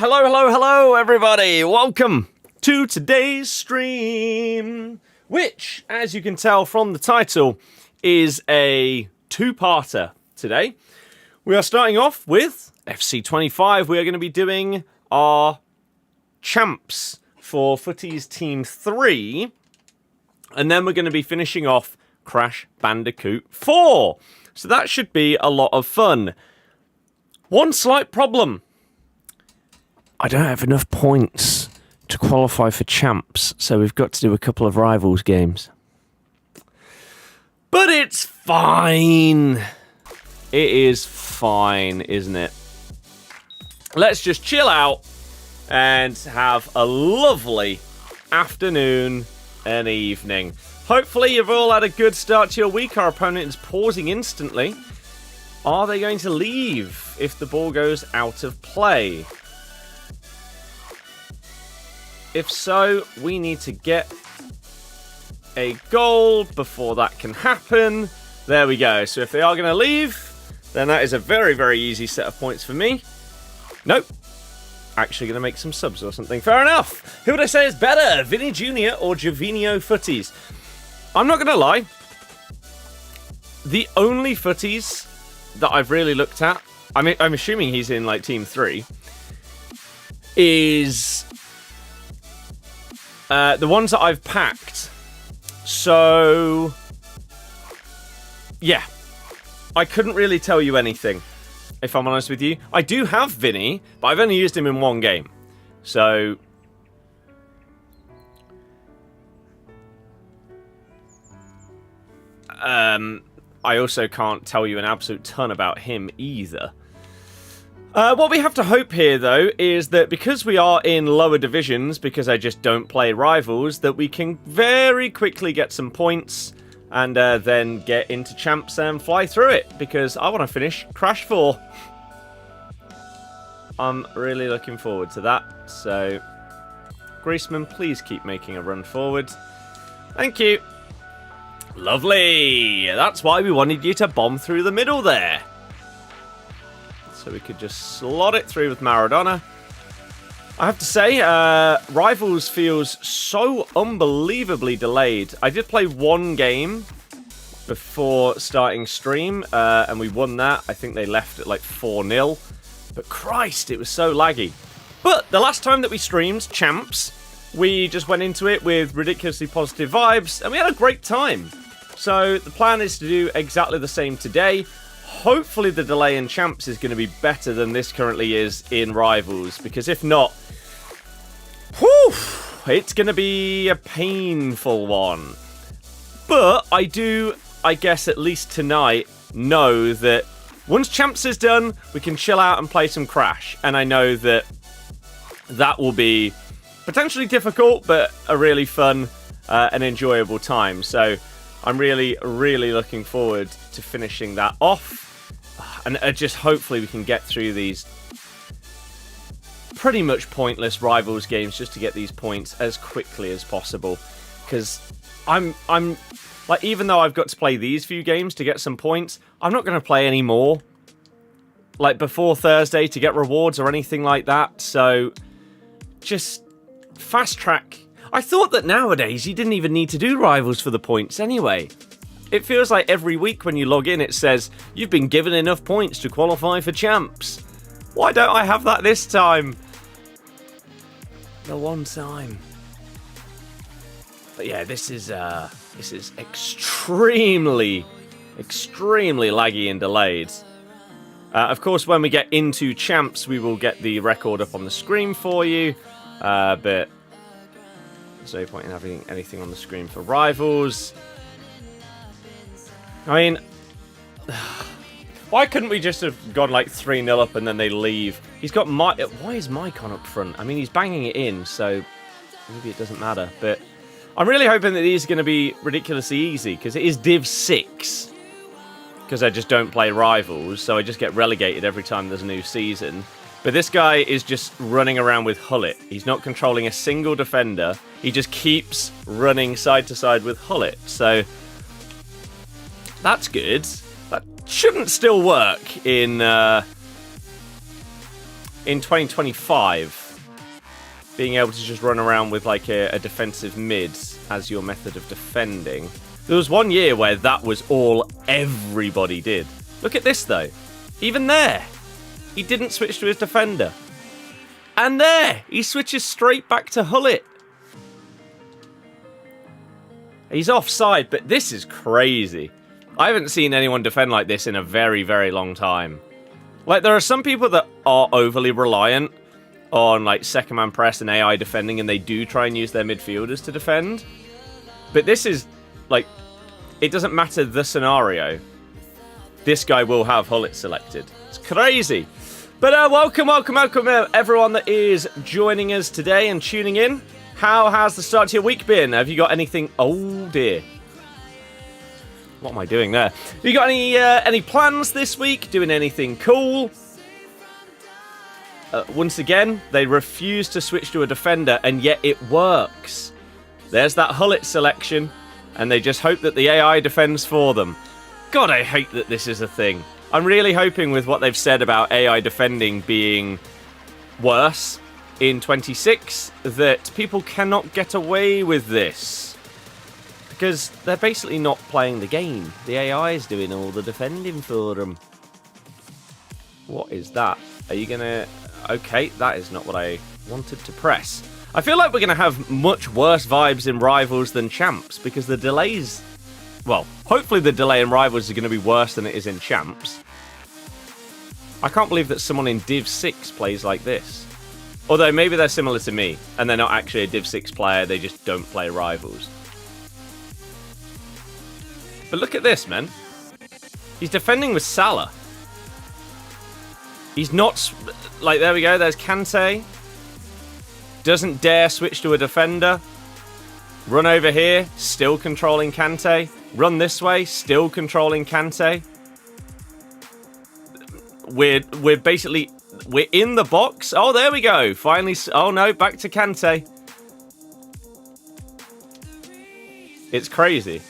Hello, everybody. Welcome to today's stream, which, as you can tell from the title, is a two-parter today. We are starting off with FC25. We are going to be doing our champs for Footies Team 3, and then we're going to be finishing off Crash Bandicoot 4. So that should be a lot of fun. One slight problem. I don't have enough points to qualify for champs, so we've got to do a couple of rivals games. But it's fine. It is fine, isn't it? Let's just chill out and have a lovely afternoon and evening. Hopefully you've all had a good start to your week. Our opponent is pausing instantly. Are they going to leave if the ball goes out of play? If so, we need to get a goal before that can happen. There we go. So if they are going to leave, then that is a very, very easy set of points for me. Nope. Actually going to make some subs or something. Fair enough. Who would I say is better, Vinny Jr. or Jovinho Footies? I'm not going to lie. The only Footies that I've really looked at, I'm assuming he's in like Team 3, is the ones that I've packed. So, yeah. I couldn't really tell you anything, if I'm honest with you. I do have Vinny, but I've only used him in one game. So, I also can't tell you an absolute ton about him either. What we have to hope here, though, is that because we are in lower divisions, because I just don't play rivals, that we can very quickly get some points and then get into champs and fly through it, because I want to finish Crash 4. I'm really looking forward to that. So, Griezmann, please keep making a run forward. Thank you. Lovely. That's why we wanted you to bomb through the middle there. So we could just slot it through with Maradona. I have to say, Rivals feels so unbelievably delayed. I did play one game before starting stream, and we won that. I think they left at like 4-0. But Christ, it was so laggy. But the last time that we streamed Champs, we just went into it with ridiculously positive vibes, and we had a great time. So the plan is to do exactly the same today. Hopefully the delay in Champs is going to be better than this currently is in Rivals, because if not, whew, it's going to be a painful one. But I do, I guess at least tonight, know that once Champs is done, we can chill out and play some Crash. And I know that that will be potentially difficult, but a really fun and enjoyable time. So I'm really, really looking forward to finishing that off. And just hopefully we can get through these pretty much pointless Rivals games just to get these points as quickly as possible. Because I'm like, even though I've got to play these few games to get some points, I'm not going to play any more, like, before Thursday to get rewards or anything like that. So just fast track. I thought that nowadays you didn't even need to do Rivals for the points anyway. It feels like every week when you log in, it says, you've been given enough points to qualify for champs. Why don't I have that this time? The one time. But yeah, this is extremely, extremely laggy and delayed. Of course, when we get into champs, we will get the record up on the screen for you. But there's no point in having anything on the screen for Rivals. I mean, why couldn't we just have gone like 3-0 up and then they leave? He's got why is Maicon up front? I mean, he's banging it in, so maybe it doesn't matter. But I'm really hoping that these are going to be ridiculously easy, because it is Div 6. Because I just don't play Rivals, so I just get relegated every time there's a new season. But this guy is just running around with Hullet. He's not controlling a single defender. He just keeps running side to side with Hullet. So that's good. That shouldn't still work in in 2025 being able to just run around with like a defensive mid as your method of defending. There was one year where that was all everybody did. Look at this though. Even there, he didn't switch to his defender. And there, he switches straight back to Hullet. He's offside, but this is crazy. I haven't seen anyone defend like this in a very, very long time. Like, there are some people that are overly reliant on, like, second man press and AI defending, and they do try and use their midfielders to defend. But this is, like, it doesn't matter the scenario. This guy will have Hullet selected. It's crazy. But welcome everyone that is joining us today and tuning in. How has the start to your week been? Have you got anything? Oh dear. What am I doing there? Have you got any plans this week? Doing anything cool? Once again, they refuse to switch to a defender, and yet it works. There's that Hullet selection, and they just hope that the AI defends for them. God, I hate that this is a thing. I'm really hoping with what they've said about AI defending being worse in 26 that people cannot get away with this. Because they're basically not playing the game. The AI is doing all the defending for them. What is that? Are you going to... Okay, that is not what I wanted to press. I feel like we're going to have much worse vibes in Rivals than Champs because the delays... Well, hopefully the delay in Rivals is going to be worse than it is in Champs. I can't believe that someone in Div 6 plays like this. Although maybe they're similar to me, and they're not actually a Div 6 player, they just don't play Rivals. But look at this, man. He's defending with Salah. He's not... Like, there we go, there's Kante. Doesn't dare switch to a defender. Run over here, still controlling Kante. Run this way, still controlling Kante. We're basically... We're in the box. Oh, there we go. Finally... Oh, no, back to Kante. It's crazy.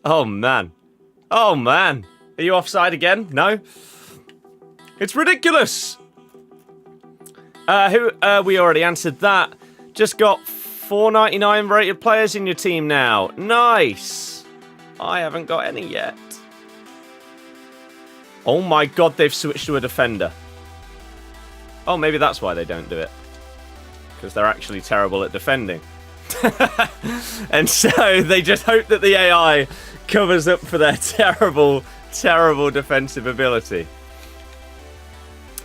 Oh, man. Oh, man. Are you offside again? No? It's ridiculous. We already answered that. Just got 499 rated players in your team now. Nice. I haven't got any yet. Oh my god, they've switched to a defender. Oh, maybe that's why they don't do it. Because they're actually terrible at defending. And so they just hope that the AI covers up for their terrible, terrible defensive ability.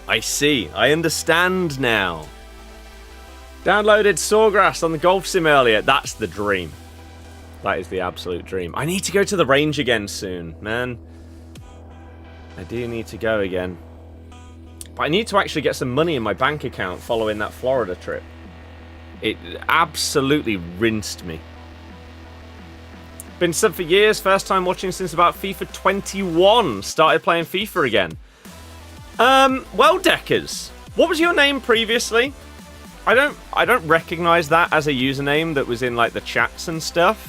I see. I understand now. Downloaded Sawgrass on the golf sim earlier. That's the dream. That is the absolute dream. I need to go to the range again soon, man. I do need to go again. But I need to actually get some money in my bank account following that Florida trip. It absolutely rinsed me. Been sub for years. First time watching since about FIFA 21. Started playing FIFA again. Well, Deckers, what was your name previously? I don't recognize that as a username that was in like the chats and stuff.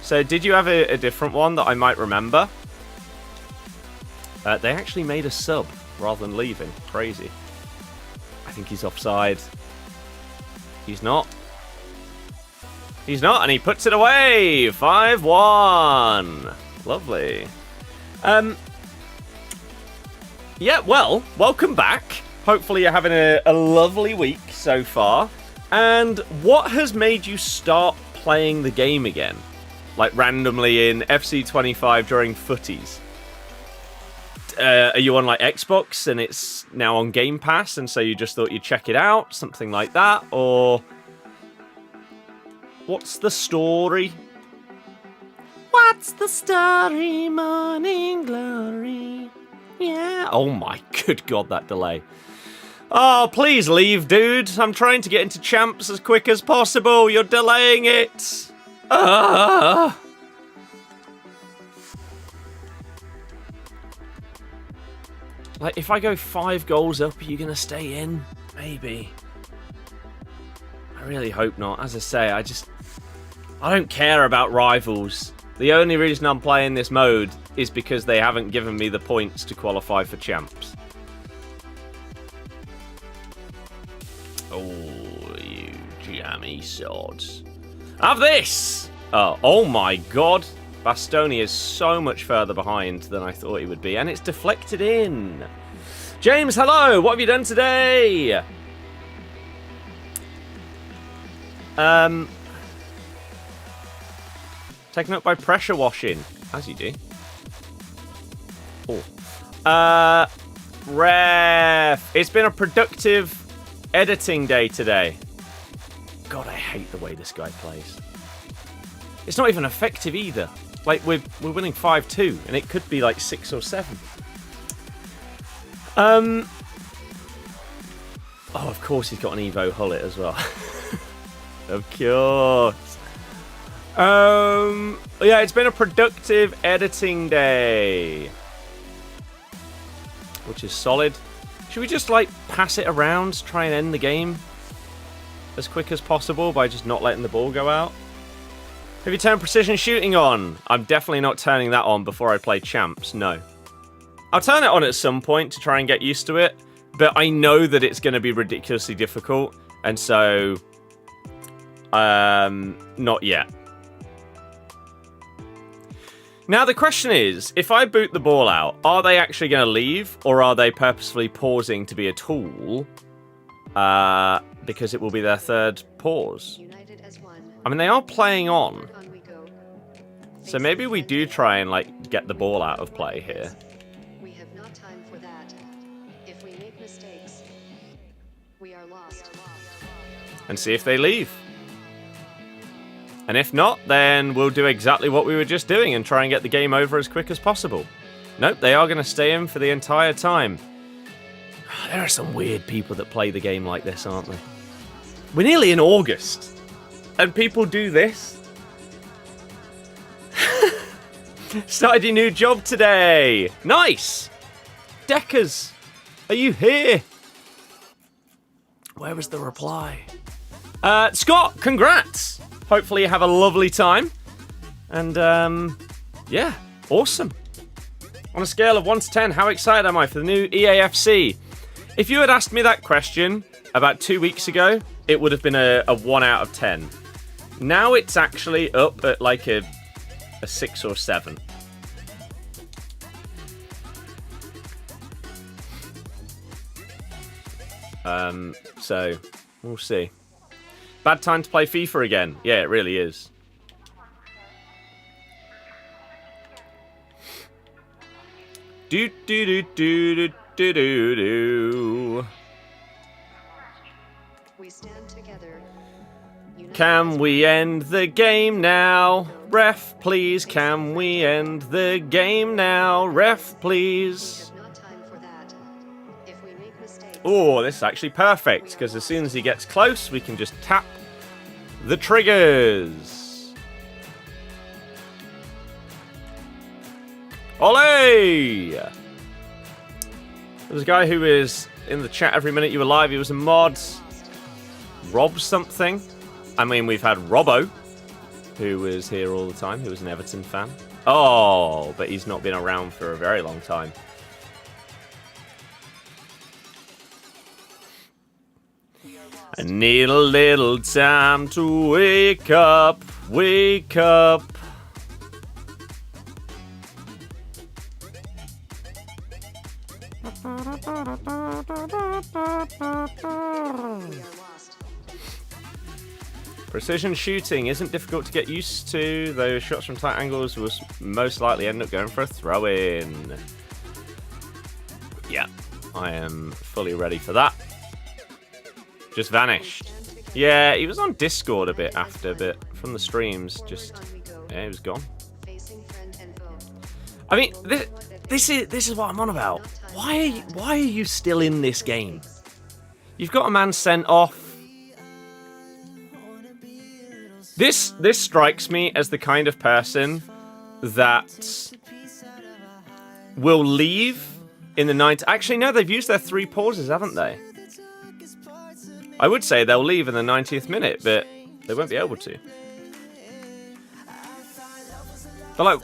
So did you have a different one that I might remember? They actually made a sub rather than leaving. Crazy. I think he's offside. He's not. He's not, and he puts it away. 5-1. Lovely. Yeah, well, welcome back. Hopefully you're having a lovely week so far. And what has made you start playing the game again? Like randomly in FC25 during FUTTIES? Are you on like Xbox and it's now on Game Pass and so you just thought you'd check it out? Something like that? Or what's the story? What's the story? Morning glory. Yeah. Oh my good god, that delay. Oh, please leave, dude. I'm trying to get into champs as quick as possible. You're delaying it. Like, if I go 5 goals up, are you going to stay in? Maybe. I really hope not. As I say, I don't care about rivals. The only reason I'm playing this mode is because they haven't given me the points to qualify for champs. Oh, you jammy sods. Have this! Oh my god. Bastoni is so much further behind than I thought he would be, and it's deflected in. James, hello! What have you done today? Taken up by pressure washing, as you do. Oh. Ref. It's been a productive editing day today. God, I hate the way this guy plays. It's not even effective either. Like, we're winning 5-2, and it could be like 6 or 7. Oh, of course he's got an Evo Hullet as well. Of course. Yeah, it's been a productive editing day, which is solid. Should we just, like, pass it around, try and end the game as quick as possible by just not letting the ball go out? Have you turned precision shooting on? I'm definitely not turning that on before I play champs, no. I'll turn it on at some point to try and get used to it, but I know that it's going to be ridiculously difficult, and so, not yet. Now the question is, if I boot the ball out, are they actually going to leave, or are they purposefully pausing to be a tool? Because it will be their third pause. I mean, they are playing on. So maybe we do try and, like, get the ball out of play here. We have not time for that. If we make mistakes, we are lost. And see if they leave. And if not, then we'll do exactly what we were just doing and try and get the game over as quick as possible. Nope, they are going to stay in for the entire time. There are some weird people that play the game like this, aren't there? We're nearly in August, and people do this. Started your new job today. Nice. Deckers, are you here? Where was the reply? Scott, congrats. Hopefully you have a lovely time. And, yeah, awesome. On a scale of 1 to 10, how excited am I for the new EAFC? If you had asked me that question about 2 weeks ago, it would have been a 1 out of 10. Now it's actually up at like a 6 or 7. So, we'll see. Bad time to play FIFA again. Yeah, it really is. Do do do do do do do do. We stand together. Can we end the game now? Ref, please. Can we end the game now? Ref, please. Oh, this is actually perfect, because as soon as he gets close, we can just tap the triggers. Olé! There's a guy who is in the chat every minute you were live. He was a mod. Rob something. I mean, we've had Robbo, who was here all the time, who was an Everton fan. Oh, but he's not been around for a very long time. I need a little time to wake up, wake up. Precision shooting isn't difficult to get used to. Those shots from tight angles will most likely end up going for a throw-in. Yeah, I am fully ready for that. Just vanished. Yeah, he was on Discord a bit after, but from the streams, just yeah, he was gone. I mean, this is what I'm on about. Why are you still in this game? You've got a man sent off. This strikes me as the kind of person that will leave in the 90th. Actually, no, they've used their 3 pauses, haven't they? I would say they'll leave in the 90th minute, but they won't be able to. But like,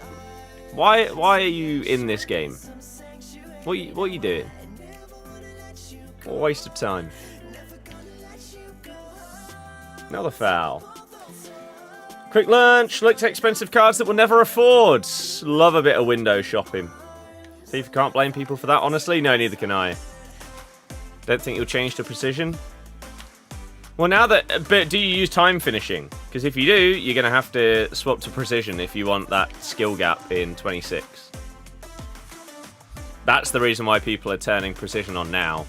why are you in this game? What are you doing? What a waste of time. Another foul. Quick lunch. Looks expensive cards that we'll never afford. Love a bit of window shopping. FIFA can't blame people for that, honestly. No, neither can I. Don't think you'll change to precision. Well, now that... But do you use time finishing? Because if you do, you're going to have to swap to precision if you want that skill gap in 26. That's the reason why people are turning precision on now,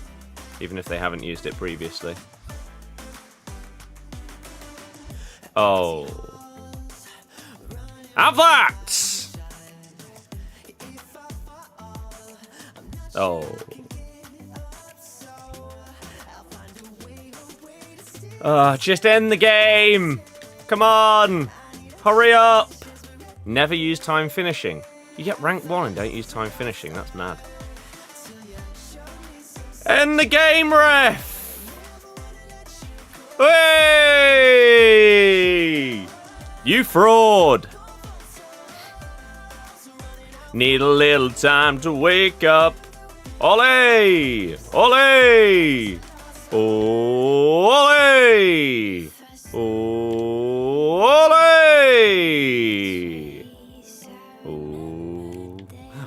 even if they haven't used it previously. Oh. Have that! Oh. Just end the game! Come on! Hurry up! Never use time finishing. You get rank 1 and don't use time finishing. That's mad. End the game, ref! Hey! You fraud! Need a little time to wake up. Ole! Ole! Ole!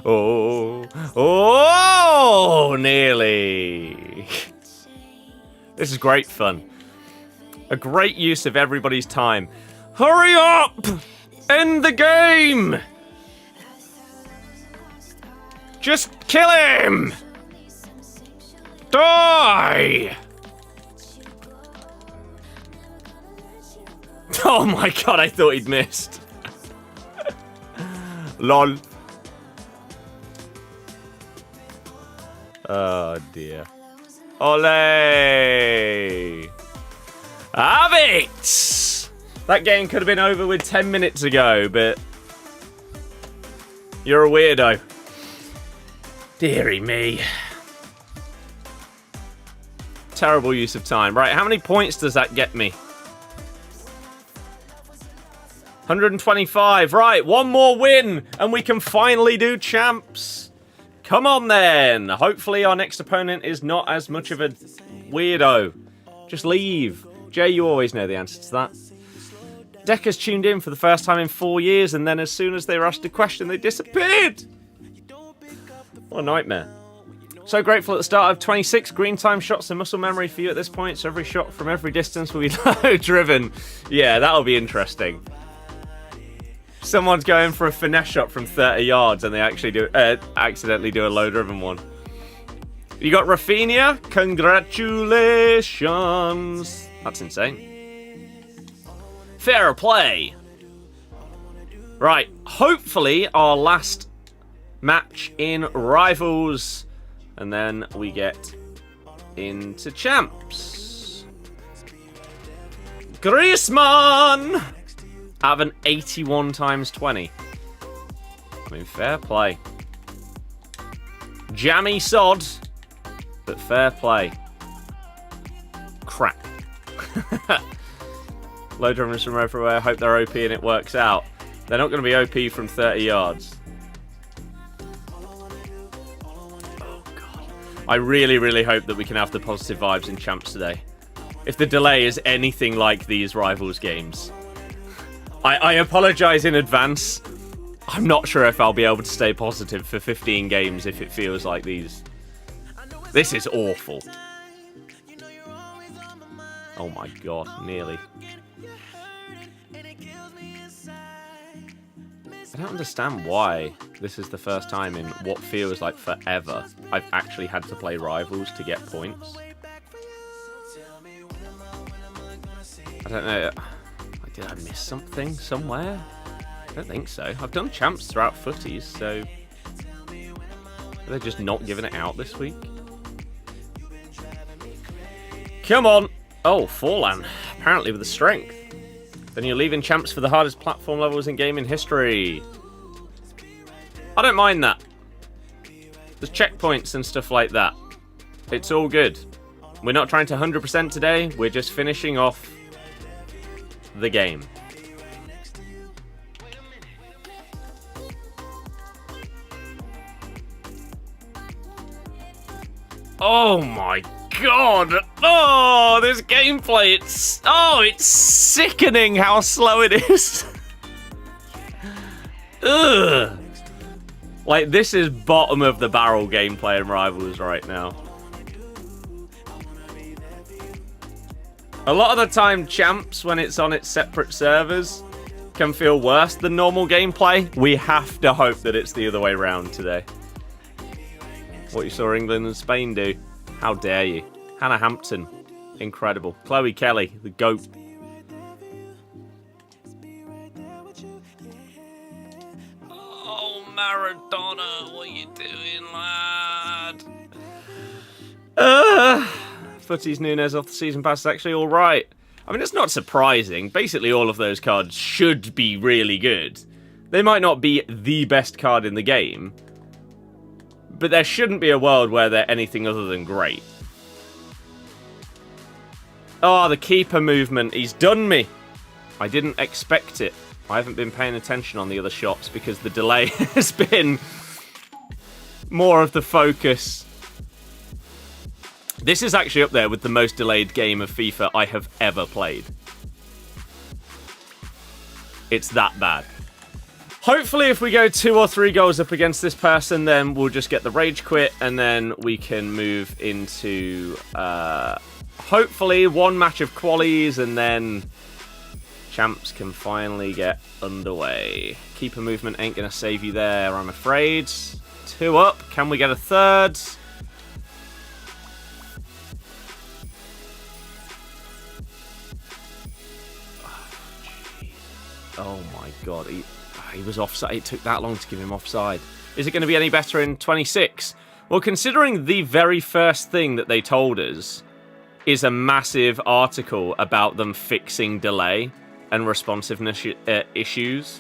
Ole! Oh, nearly. This is great fun. A great use of everybody's time. Hurry up! End the game! Just kill him! Die! Oh my god, I thought he'd missed. Lol. Oh dear. Ole! Have it! That game could have been over with 10 minutes ago, but you're a weirdo. Deary me. Terrible use of time. Right, how many points does that get me? 125. Right, one more win, and we can finally do champs. Come on, then. Hopefully our next opponent is not as much of a weirdo. Just leave. Jay, you always know the answer to that. Decker's tuned in for the first time in 4 years, and then as soon as they were asked a question, they disappeared. What a nightmare. So grateful at the start of 26 green time shots and muscle memory for you at this point, so every shot from every distance will be low driven. Yeah, that'll be interesting. Someone's going for a finesse shot from 30 yards and they actually do accidentally do a low driven one. You got Rafinha? Congratulations. That's insane. Fair play. Right, hopefully our last match in Rivals, and then we get into Champs. Griezmann! Out of an 81 times 20. I mean, fair play. Jammy sod, but fair play. Crap. Low drummers from everywhere. Hope they're OP and it works out. They're not going to be OP from 30 yards. Oh, God. I really, really hope that we can have the positive vibes in Champs today. If the delay is anything like these Rivals games. I apologise in advance. I'm not sure if I'll be able to stay positive for 15 games if it feels like these. This is awful. Oh my god, nearly. I don't understand why this is the first time in what feels like forever I've actually had to play Rivals to get points. I don't know. Did I miss something somewhere? I don't think so. I've done champs throughout footies, so are they just not giving it out this week? Come on! Oh, Forlan. Apparently with the strength. Then you're leaving champs for the hardest platform levels in gaming history. I don't mind that. There's checkpoints and stuff like that. It's all good. We're not trying to 100% today. We're just finishing off the game. Oh my god! Oh, this gameplay, it's sickening how slow it is. Ugh. Like, this is bottom of the barrel gameplay in Rivals right now. A lot of the time, Champs, when it's on its separate servers, can feel worse than normal gameplay. We have to hope that it's the other way around today. What you saw England and Spain do. How dare you. Hannah Hampton. Incredible. Chloe Kelly, the GOAT. Oh, Maradona, what are you doing, lad? Footies Nunes off the season pass is actually alright. I mean, it's not surprising. Basically, all of those cards should be really good. They might not be the best card in the game, but there shouldn't be a world where they're anything other than great. Oh, the keeper movement. He's done me. I didn't expect it. I haven't been paying attention on the other shots because the delay has been more of the focus. This is actually up there with the most delayed game of FIFA I have ever played. It's that bad. Hopefully, if we go 2 or 3 goals up against this person, then we'll just get the rage quit, and then we can move into, hopefully, 1 match of qualies, and then Champs can finally get underway. Keeper movement ain't going to save you there, I'm afraid. 2 up. Can we get a 3rd? Oh my god, he was offside. It took that long to give him offside. Is it going to be any better in 26? Well, considering the very first thing that they told us is a massive article about them fixing delay and responsiveness issues,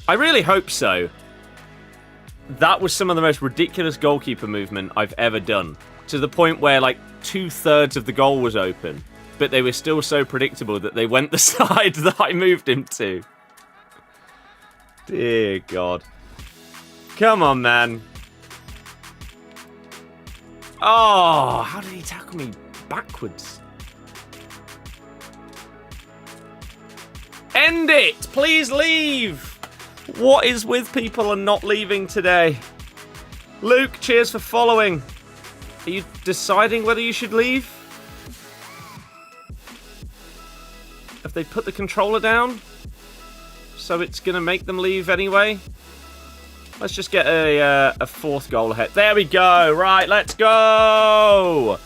I really hope so. That was some of the most ridiculous goalkeeper movement I've ever done, to the point where like 2/3 of the goal was open, but they were still so predictable that they went the side that I moved him to. Dear God. Come on, man. Oh, how did he tackle me backwards? End it! Please leave! What is with people and not leaving today? Luke, cheers for following. Are you deciding whether you should leave? Have they put the controller down? So it's going to make them leave anyway? Let's just get a 4th goal ahead. There we go. Right, let's go.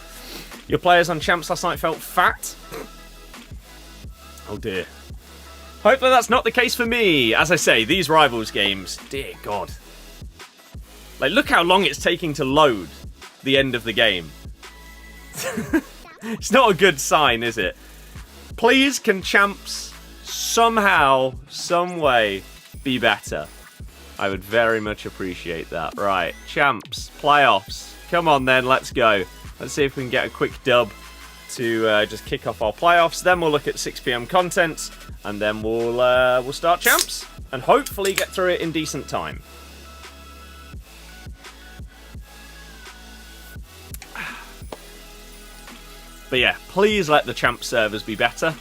Your players on Champs last night felt fat. Oh, dear. Hopefully that's not the case for me. As I say, these Rivals games, dear God. Like, look how long it's taking to load the end of the game. It's not a good sign, is it? Please, can Champs somehow, some way, be better? I would very much appreciate that. Right, Champs, playoffs. Come on then, let's go. Let's see if we can get a quick dub to just kick off our playoffs. Then we'll look at 6 PM content, and then we'll start Champs, and hopefully get through it in decent time. But yeah, please let the Champ servers be better.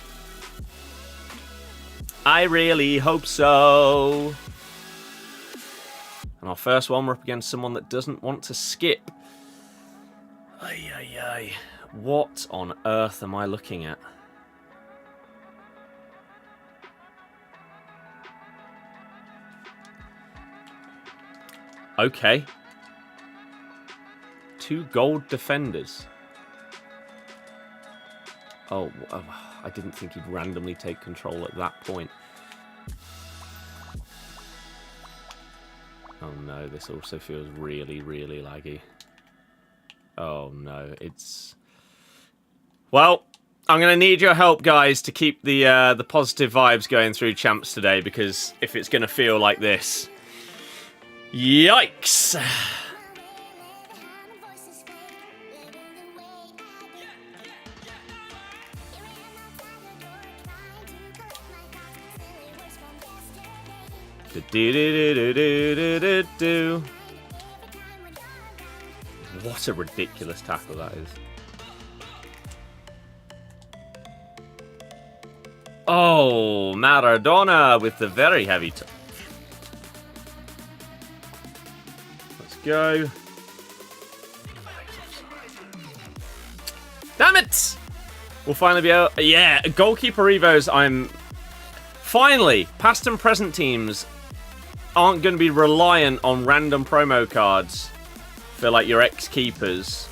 I really hope so. And our first one, we're up against someone that doesn't want to skip. Ay, ay, ay. What on earth am I looking at? Okay. 2 gold defenders. Oh, I didn't think he'd randomly take control at that point. Oh no, this also feels really, really laggy. Oh no, it's... Well, I'm going to need your help, guys, to keep the positive vibes going through Champs today, because if it's going to feel like this... Yikes! What a ridiculous tackle that is. Oh, Maradona with the very heavy touch. Let's go. Damn it! We'll finally be able... Yeah, goalkeeper Evos, I'm... Finally, past and present teams aren't going to be reliant on random promo cards for, like, your ex-keepers.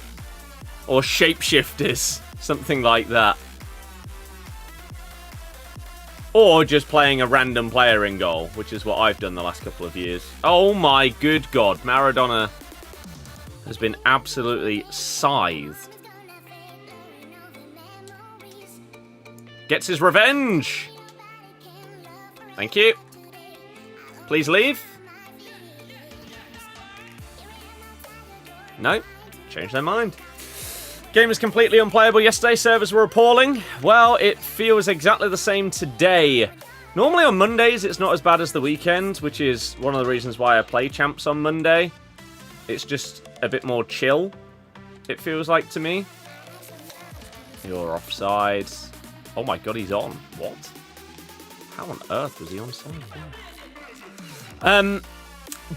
Or shapeshifters. Something like that. Or just playing a random player in goal, which is what I've done the last couple of years. Oh my good God. Maradona has been absolutely scythed. Gets his revenge. Thank you. Please leave. No. Change their mind. Game was completely unplayable yesterday. Servers were appalling. Well, it feels exactly the same today. Normally on Mondays, it's not as bad as the weekend, which is one of the reasons why I play Champs on Monday. It's just a bit more chill, it feels like to me. You're offside. Oh my God, he's on. What? How on earth was he onside?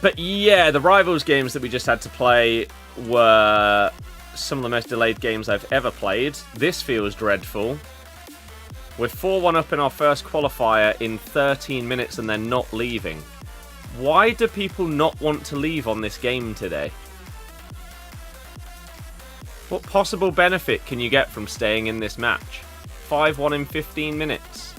But yeah, the Rivals games that we just had to play were some of the most delayed games I've ever played. This feels dreadful. We're 4-1 up in our first qualifier in 13 minutes and they're not leaving. Why do people not want to leave on this game today? What possible benefit can you get from staying in this match? 5-1 in 15 minutes.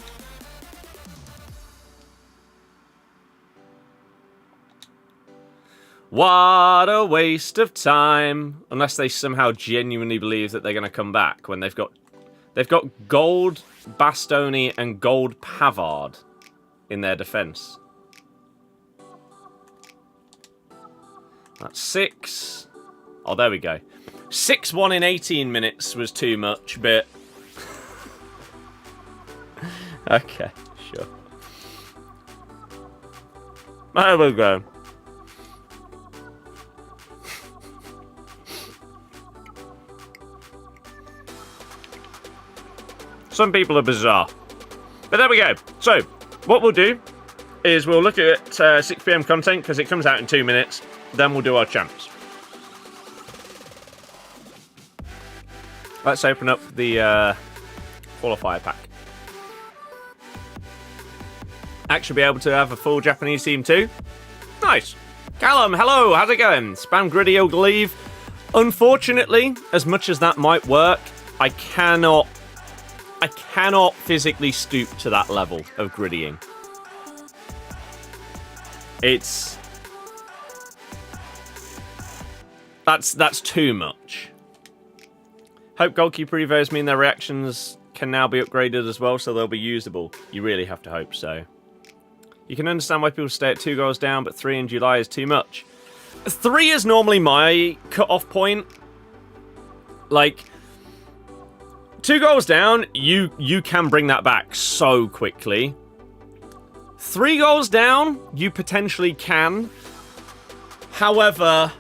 What a waste of time. Unless they somehow genuinely believe that they're going to come back when they've got gold Bastoni and gold Pavard in their defence. That's 6. Oh, there we go. 6-1 in 18 minutes was too much, but... Okay, sure. There we go. Some people are bizarre. But there we go. So, what we'll do is we'll look at 6 PM content because it comes out in 2 minutes. Then we'll do our champs. Let's open up the qualifier pack. Actually be able to have a full Japanese team too. Nice. Callum, hello, how's it going? Spam Gritty Leave. Unfortunately, as much as that might work, I cannot physically stoop to that level of griddying. That's too much. Hope goalkeeper evos mean their reactions can now be upgraded as well, so they'll be usable. You really have to hope so. You can understand why people stay at 2 goals down, but 3 in July is too much. 3 is normally my cut-off point. Like, 2 goals down, you can bring that back so quickly. 3 goals down, you potentially can. However,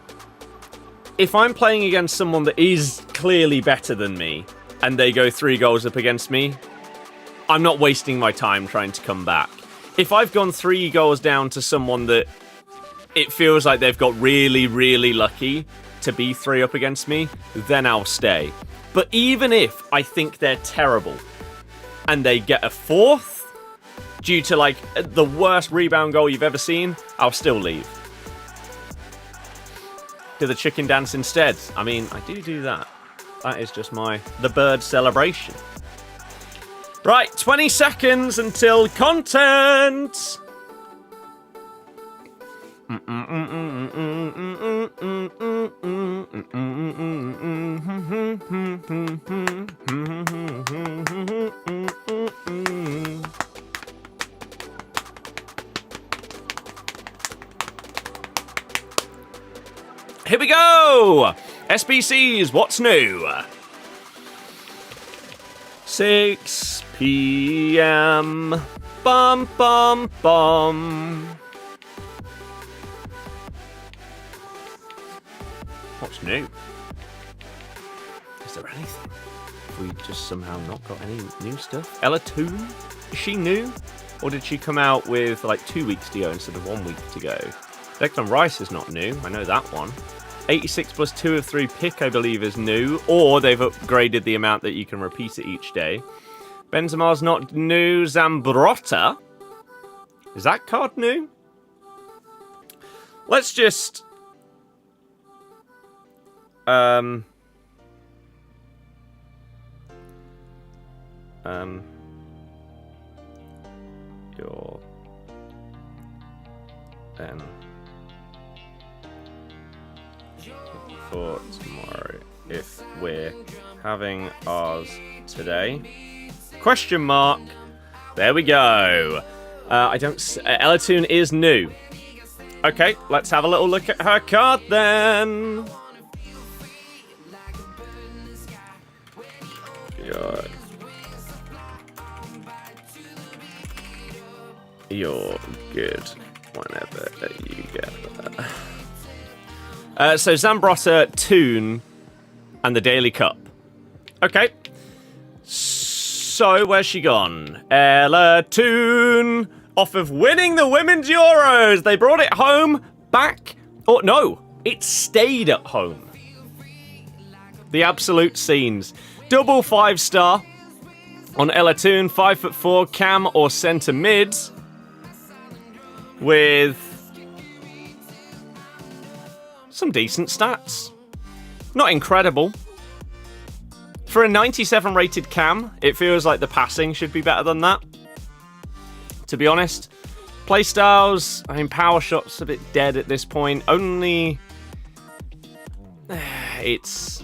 if I'm playing against someone that is clearly better than me, and they go 3 goals up against me, I'm not wasting my time trying to come back. If I've gone 3 goals down to someone that it feels like they've got really, really lucky to be 3 up against me, then I'll stay. But even if I think they're terrible and they get a 4th due to like the worst rebound goal you've ever seen, I'll still leave. Do the chicken dance instead. I mean, I do that. That is just the bird celebration. Right, 20 seconds until content. Here we go! SBCs, what's new? 6 PM. Bum, bum, bum. What's new? Is there anything? Have we just somehow not got any new stuff? Ella Toon? Is she new? Or did she come out with like 2 weeks to go instead of 1 week to go? Declan Rice is not new. I know that one. 86 plus 2 of 3 pick, I believe, is new. Or they've upgraded the amount that you can repeat it each day. Benzema's not new. Zambrotta. Is that card new? Let's just... Your... for tomorrow, if we're having ours today. Question mark. There we go. Elatoon is new. Okay, let's have a little look at her card then. You're good whenever you get that. So Zambrotta, Toon, and the Daily Cup. Okay. So, where's she gone? Ella Toon, off of winning the Women's Euros. They brought it home back. Oh, no. It stayed at home. The absolute scenes. Double 5-star on Ella Toon, 5'4", cam or centre mid. With some decent stats. Not incredible. For a 97 rated cam, it feels like the passing should be better than that. To be honest. Playstyles, I mean, power shot's a bit dead at this point. Only... It's...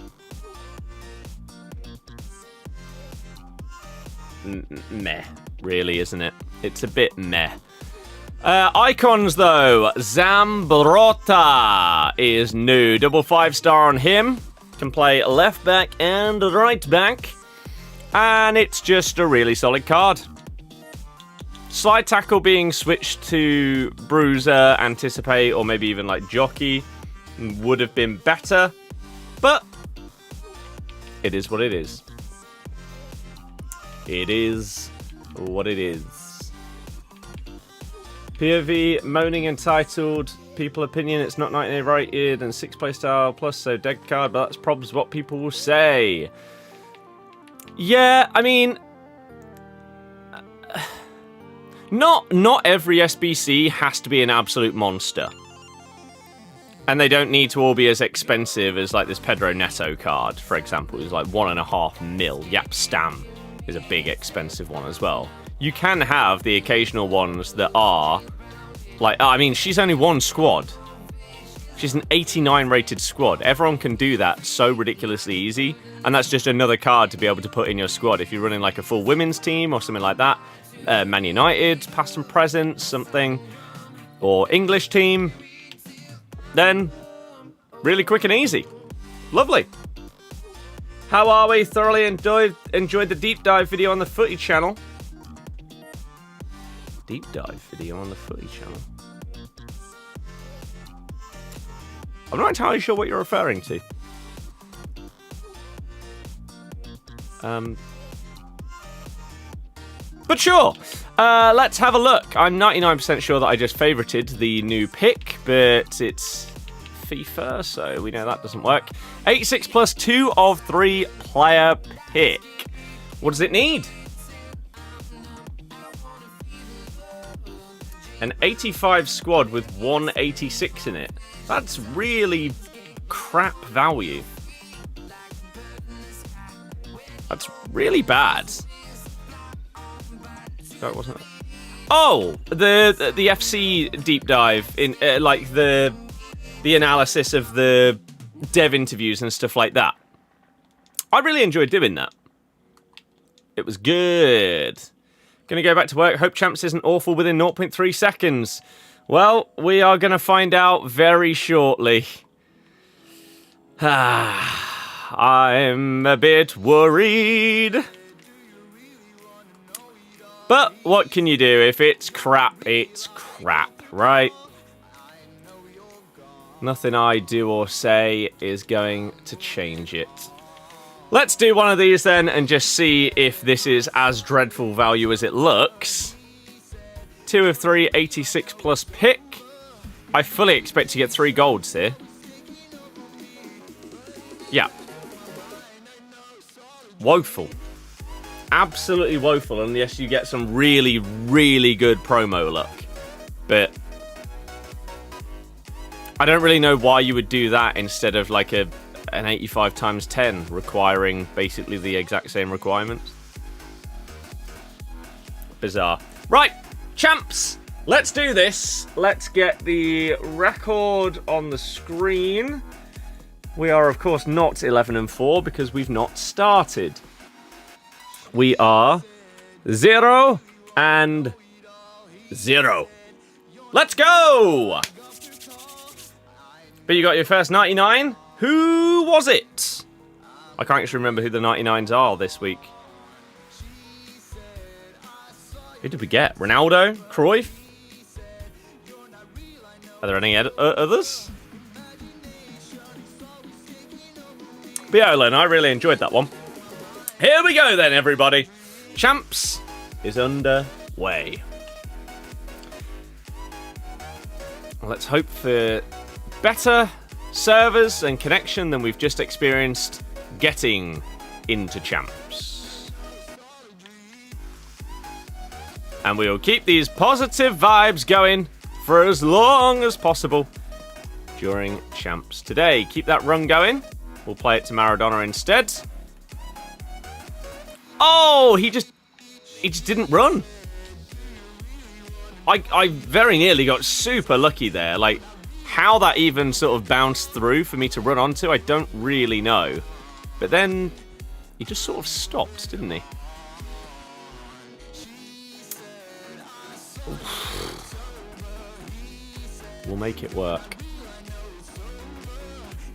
meh, really, isn't it? It's a bit meh. Icons, though. Zambrotta is new. Double 5-star on him. Can play left back and right back. And it's just a really solid card. Slide tackle being switched to Bruiser, Anticipate, or maybe even like Jockey would have been better. But it is what it is. It is what it is. POV moaning entitled people opinion it's not 98 rated and 6 playstyle plus, so dead card, but that's probably what people will say. Yeah, I mean, not every SBC has to be an absolute monster. And they don't need to all be as expensive as like this Pedro Neto card, for example, is like 1.5 mil. Yap Stam is a big expensive one as well. You can have the occasional ones that are like, I mean, she's only one squad. She's an 89 rated squad. Everyone can do that so ridiculously easy. And that's just another card to be able to put in your squad. If you're running like a full women's team or something like that. Man United, past and present, something. Or English team. Then, really quick and easy. Lovely. How are we? Thoroughly enjoyed the deep dive video on the Footy channel. Deep dive video on the Footy channel. I'm not entirely sure what you're referring to. But sure, let's have a look. I'm 99% sure that I just favorited the new pick, but it's FIFA, so we know that doesn't work. 86 plus 2 of 3 player pick. What does it need? An 85 squad with 186 in it. That's really crap value. That's really bad. That wasn't. Oh, the FC deep dive in like the analysis of the dev interviews and stuff like that. I really enjoyed doing that. It was good. Gonna go back to work. Hope Champs isn't awful within 0.3 seconds. Well, we are gonna find out very shortly. I'm a bit worried. But what can you do? If it's crap, it's crap, right? Nothing I do or say is going to change it. Let's do one of these then and just see if this is as dreadful value as it looks. 2 of 3, 86 plus pick. I fully expect to get 3 golds here. Yeah. Woeful. Absolutely woeful unless you get some really, really good promo luck. But I don't really know why you would do that instead of like an 85 times 10 requiring basically the exact same requirements. Bizarre. Right, champs, let's do this. Let's get the record on the screen. We are, of course, not 11-4 because we've not started. We are 0-0. Let's go! But you got your first 99. Who was it? I can't actually remember who the 99s are this week. Who did we get? Ronaldo? Cruyff? Are there any others? But yeah, Len, I really enjoyed that one. Here we go then, everybody. Champs is underway. Let's hope for better servers and connection than we've just experienced getting into champs. And we will keep these positive vibes going for as long as possible during champs today. Keep that run going. We'll play it to Maradona instead. Oh, he just didn't run. I very nearly got super lucky there. Like, how that even sort of bounced through for me to run onto, I don't really know. But then he just sort of stopped, didn't he? We'll make it work.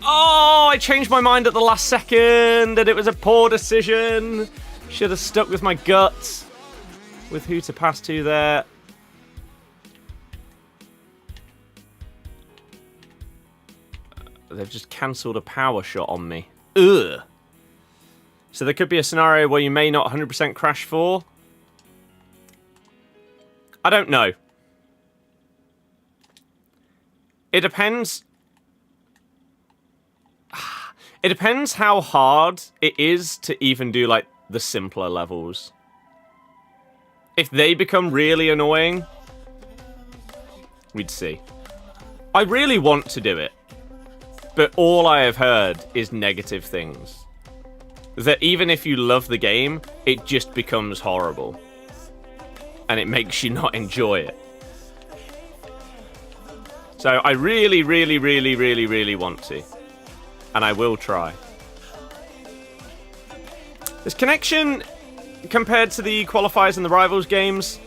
Oh, I changed my mind at the last second, and it was a poor decision. Should have stuck with my gut with who to pass to there. They've just cancelled a power shot on me. Ugh. So there could be a scenario where you may not 100% crash for. I don't know. It depends. It depends how hard it is to even do, like, the simpler levels. If they become really annoying, we'd see. I really want to do it. But all I have heard is negative things. That even if you love the game, it just becomes horrible. And it makes you not enjoy it. So I really, really, really, really, really want to. And I will try. This connection, compared to the qualifiers and the rivals games,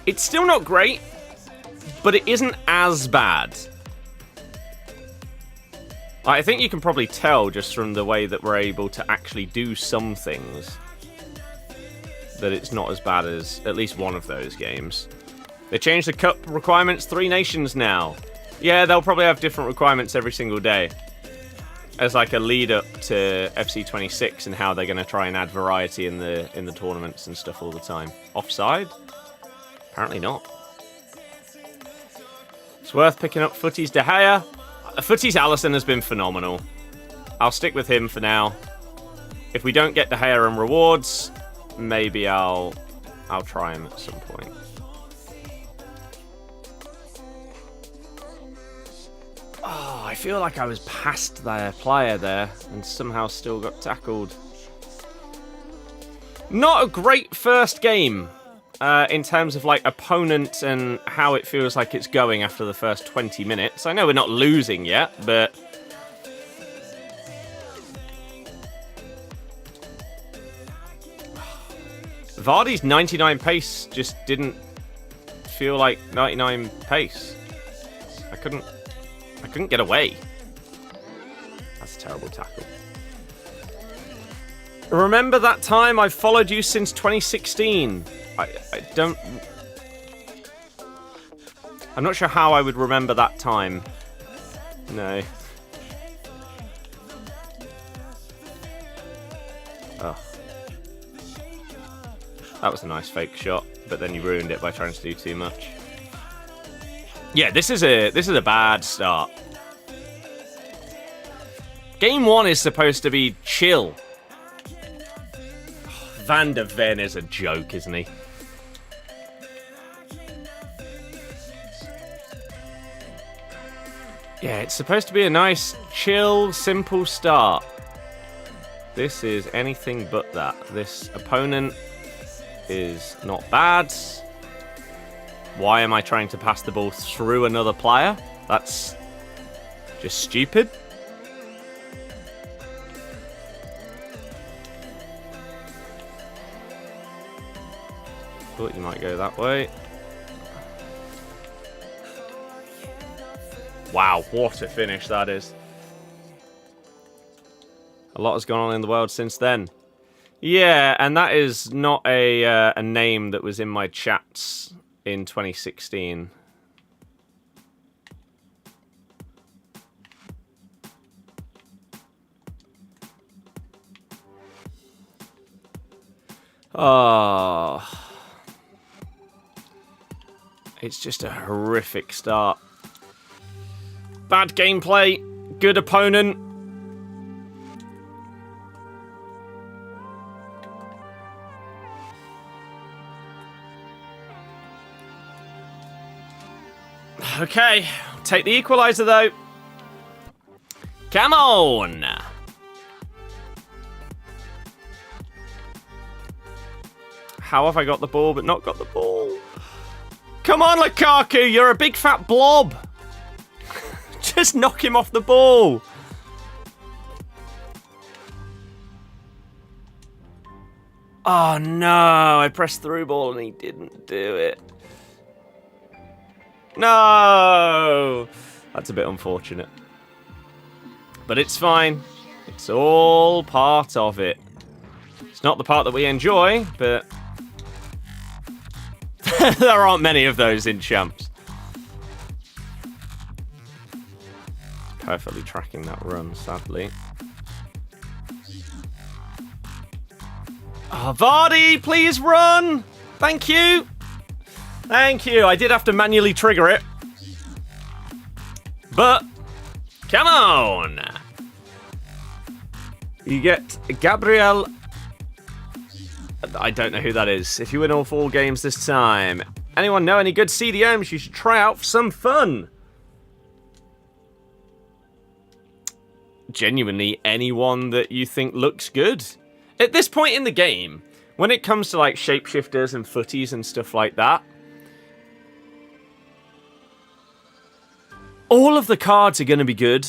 it's still not great, but it isn't as bad. I think you can probably tell just from the way that we're able to actually do some things that it's not as bad as at least one of those games. They changed the cup requirements, 3 nations now. Yeah, they'll probably have different requirements every single day. As like a lead up to FC 26 and how they're going to try and add variety in the tournaments and stuff all the time. Offside? Apparently not. It's worth picking up FUTTIES De Gea. FUTTIES Alisson has been phenomenal. I'll stick with him for now. If we don't get De Gea and rewards, maybe I'll try him at some point. Oh, I feel like I was past their player there and somehow still got tackled. Not a great first game in terms of like opponent and how it feels like it's going after the first 20 minutes. I know we're not losing yet, but Vardy's 99 pace just didn't feel like 99 pace. I couldn't get away. That's a terrible tackle. Remember that time? I've followed you since 2016. I'm not sure how I would remember that time. No. That was a nice fake shot, but then you ruined it by trying to do too much. Yeah, this is a bad start. Game 1 is supposed to be chill. Van de Ven is a joke, isn't he? Yeah, it's supposed to be a nice, chill, simple start. This is anything but that. This opponent is not bad. Why am I trying to pass the ball through another player? That's just stupid. Thought you might go that way. Wow, what a finish that is. A lot has gone on in the world since then. Yeah, and that is not a name that was in my chats in 2016. Oh. It's just a horrific start. Bad gameplay, good opponent. Okay, take the equaliser though. Come on. How have I got the ball but not got the ball? Come on, Lukaku, you're a big fat blob. Just knock him off the ball. Oh no, I pressed through ball and he didn't do it. No! That's a bit unfortunate. But it's fine. It's all part of it. It's not the part that we enjoy, but there aren't many of those in Champs. Perfectly tracking that run, sadly. Oh, Vardy, please run! Thank you! Thank you. I did have to manually trigger it. But, come on! You get Gabriel... I don't know who that is. If you win all 4 games this time. Anyone know any good CDMs you should try out for some fun? Genuinely, anyone that you think looks good. At this point in the game, when it comes to like shapeshifters and footies and stuff like that, all of the cards are going to be good.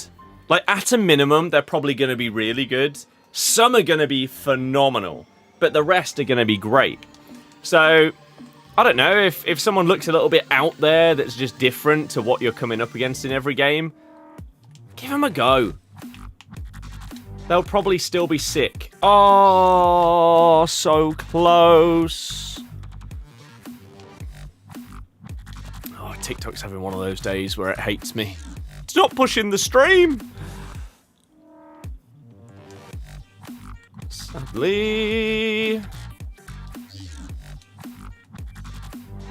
Like, at a minimum, they're probably going to be really good. Some are going to be phenomenal, but the rest are going to be great. So, I don't know, if someone looks a little bit out there that's just different to what you're coming up against in every game, give them a go. They'll probably still be sick. Oh, so close. Oh, TikTok's having one of those days where it hates me. It's not pushing the stream. Sadly.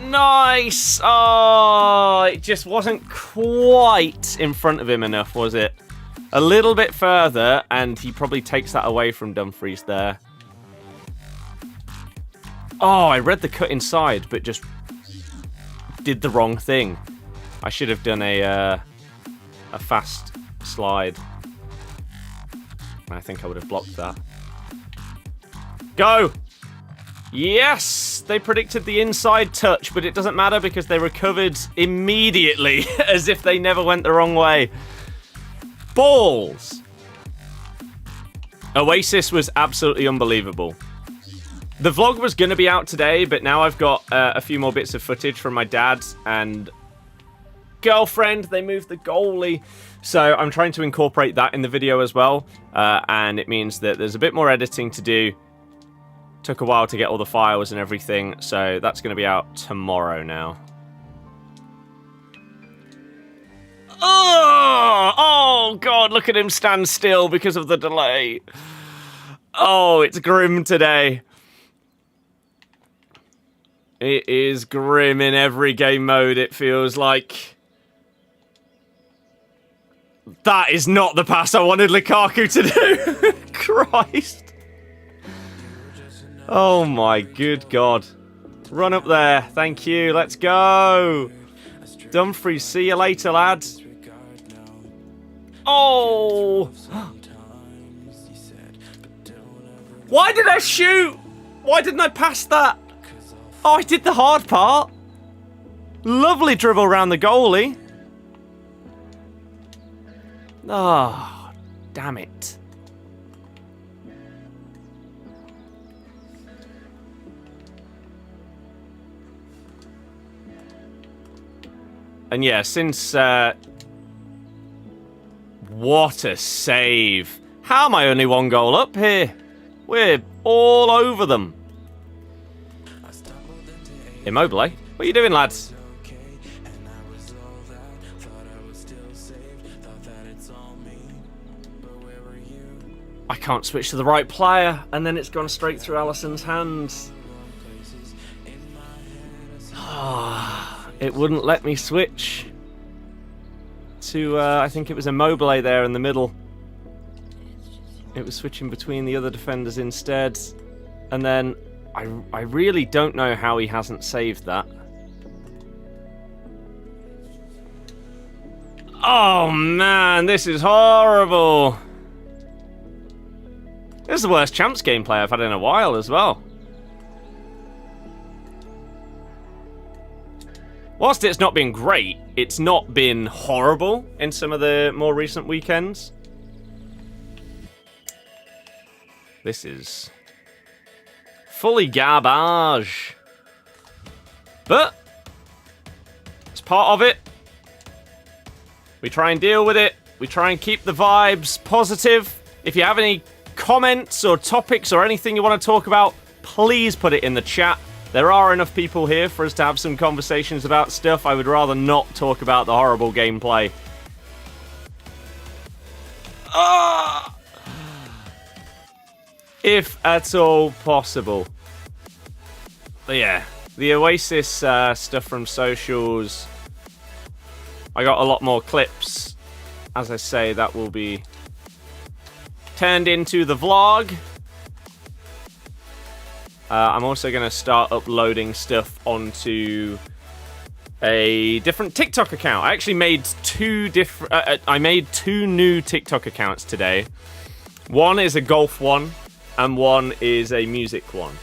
Nice. Oh, it just wasn't quite in front of him enough, was it? A little bit further, and he probably takes that away from Dumfries there. Oh, I read the cut inside, but just did the wrong thing. I should have done a fast slide. I think I would have blocked that. Go! Yes! They predicted the inside touch, but it doesn't matter because they recovered immediately, as if they never went the wrong way. Balls! Oasis was absolutely unbelievable. The vlog was going to be out today, but now I've got a few more bits of footage from my dad and girlfriend. They moved the goalie. So I'm trying to incorporate that in the video as well. And it means that there's a bit more editing to do. Took a while to get all the files and everything. So that's going to be out tomorrow now. Oh, God, look at him stand still because of the delay. Oh, it's grim today. It is grim in every game mode, it feels like. That is not the pass I wanted Lukaku to do. Christ. Oh my good God. Run up there. Thank you. Let's go. Dumfries, see you later, lads. Oh. Why did I shoot? Why didn't I pass that? Oh, I did the hard part. Lovely dribble around the goalie. Oh, damn it. And yeah, since... what a save. How am I only one goal up here? We're all over them. Immobile, what are you doing, lads? I can't switch to the right player, and then it's gone straight through Alisson's hands. It wouldn't let me switch to, I think it was Immobile there in the middle. It was switching between the other defenders instead. And then, I really don't know how he hasn't saved that. Oh man, this is horrible. This is the worst Champs gameplay I've had in a while as well. Whilst it's not been great, it's not been horrible in some of the more recent weekends. This is fully garbage. But it's part of it. We try and deal with it. We try and keep the vibes positive. If you have any comments or topics or anything you want to talk about, please put it in the chat. There are enough people here for us to have some conversations about stuff. I would rather not talk about the horrible gameplay. If at all possible. But yeah, the Oasis stuff from socials. I got a lot more clips. As I say, that will be turned into the vlog. I'm also going to start uploading stuff onto a different TikTok account. I actually made two new TikTok accounts today. One is a golf one, and one is a music one.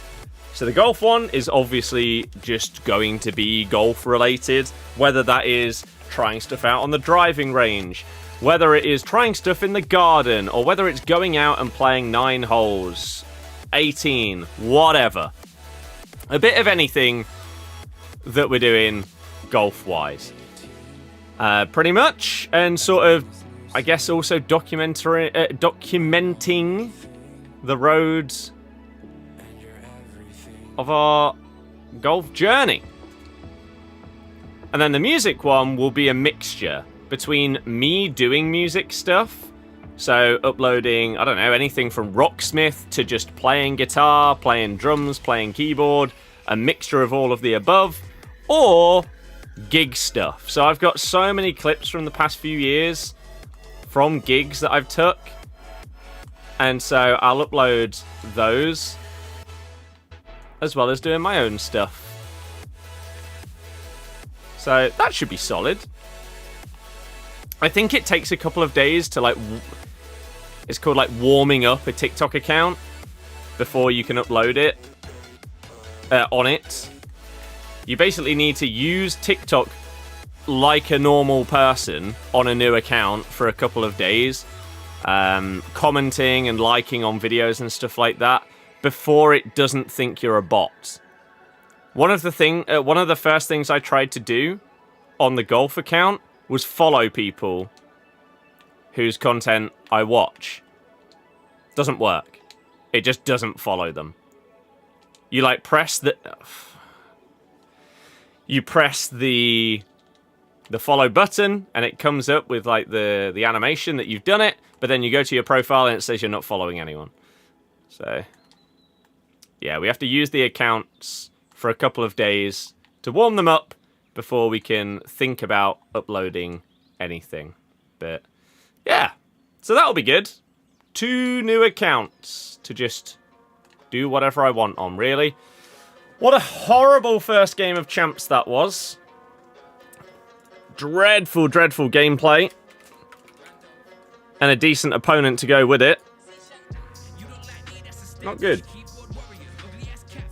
So the golf one is obviously just going to be golf related, whether that is trying stuff out on the driving range, whether it is trying stuff in the garden, or whether it's going out and playing 9 holes, 18, whatever. A bit of anything that we're doing golf-wise. Pretty much, and sort of, I guess also documenting the roads of our golf journey. And then the music one will be a mixture between me doing music stuff, so uploading, I don't know, anything from Rocksmith to just playing guitar, playing drums, playing keyboard, a mixture of all of the above, or gig stuff. So I've got so many clips from the past few years from gigs that I've took, and so I'll upload those as well as doing my own stuff. So that should be solid. I think it takes a couple of days to it's called warming up a TikTok account before you can upload it on it. You basically need to use TikTok like a normal person on a new account for a couple of days, commenting and liking on videos and stuff like that before it doesn't think you're a bot. One of the first things I tried to do on the golf account was follow people whose content I watch. Doesn't work. It just doesn't follow them. You press the follow button and it comes up with the animation that you've done it, but then you go to your profile and it says you're not following anyone. So yeah, we have to use the accounts for a couple of days to warm them up before we can think about uploading anything. But yeah, so that'll be good. 2 new accounts to just do whatever I want on, really. What a horrible first game of Champs that was. Dreadful, dreadful gameplay. And a decent opponent to go with it. Not good.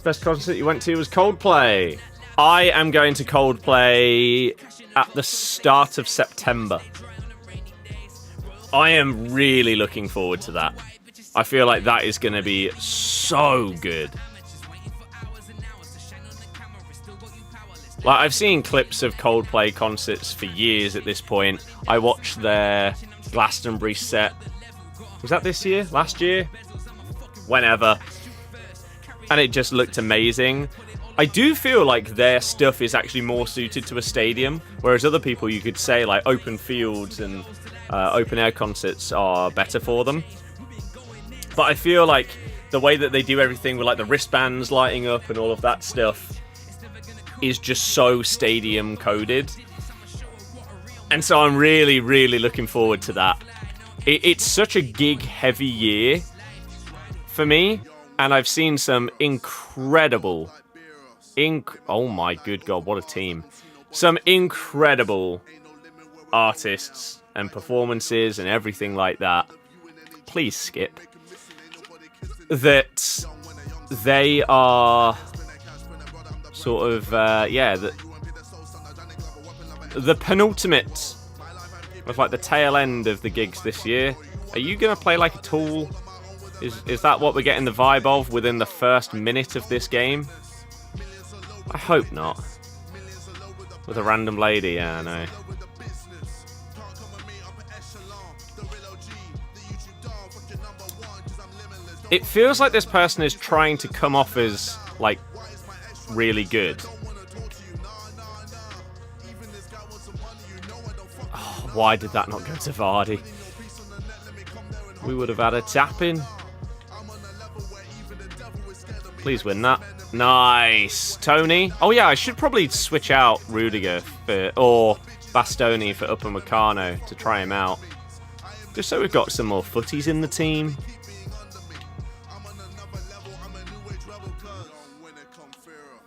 Best concert you went to was Coldplay. I am going to Coldplay at the start of September. I am really looking forward to that. I feel like that is going to be so good. Like, I've seen clips of Coldplay concerts for years at this point. I watched their Glastonbury set. Was that this year? Last year? Whenever. And it just looked amazing. I do feel like their stuff is actually more suited to a stadium, whereas other people, you could say, like, open fields and open air concerts are better for them. But I feel like the way that they do everything with, like, the wristbands lighting up and all of that stuff is just so stadium coded. And so I'm really, really looking forward to that. It's such a gig heavy year for me, and I've seen some incredible oh my good god, what a team. Some incredible artists and performances and everything like that. Please skip. That they are sort of, the penultimate of like the tail end of the gigs this year. Are you going to play like a Tool? Is that what we're getting the vibe of within the first minute of this game? I hope not. With a random lady, yeah, I know. It feels like this person is trying to come off as, like, really good. Oh, why did that not go to Vardy? We would have had a tap-in. Please win that. Nice. Tony. Oh, yeah, I should probably switch out Rudiger or Bastoni for Upamecano to try him out. Just so we've got some more footies in the team.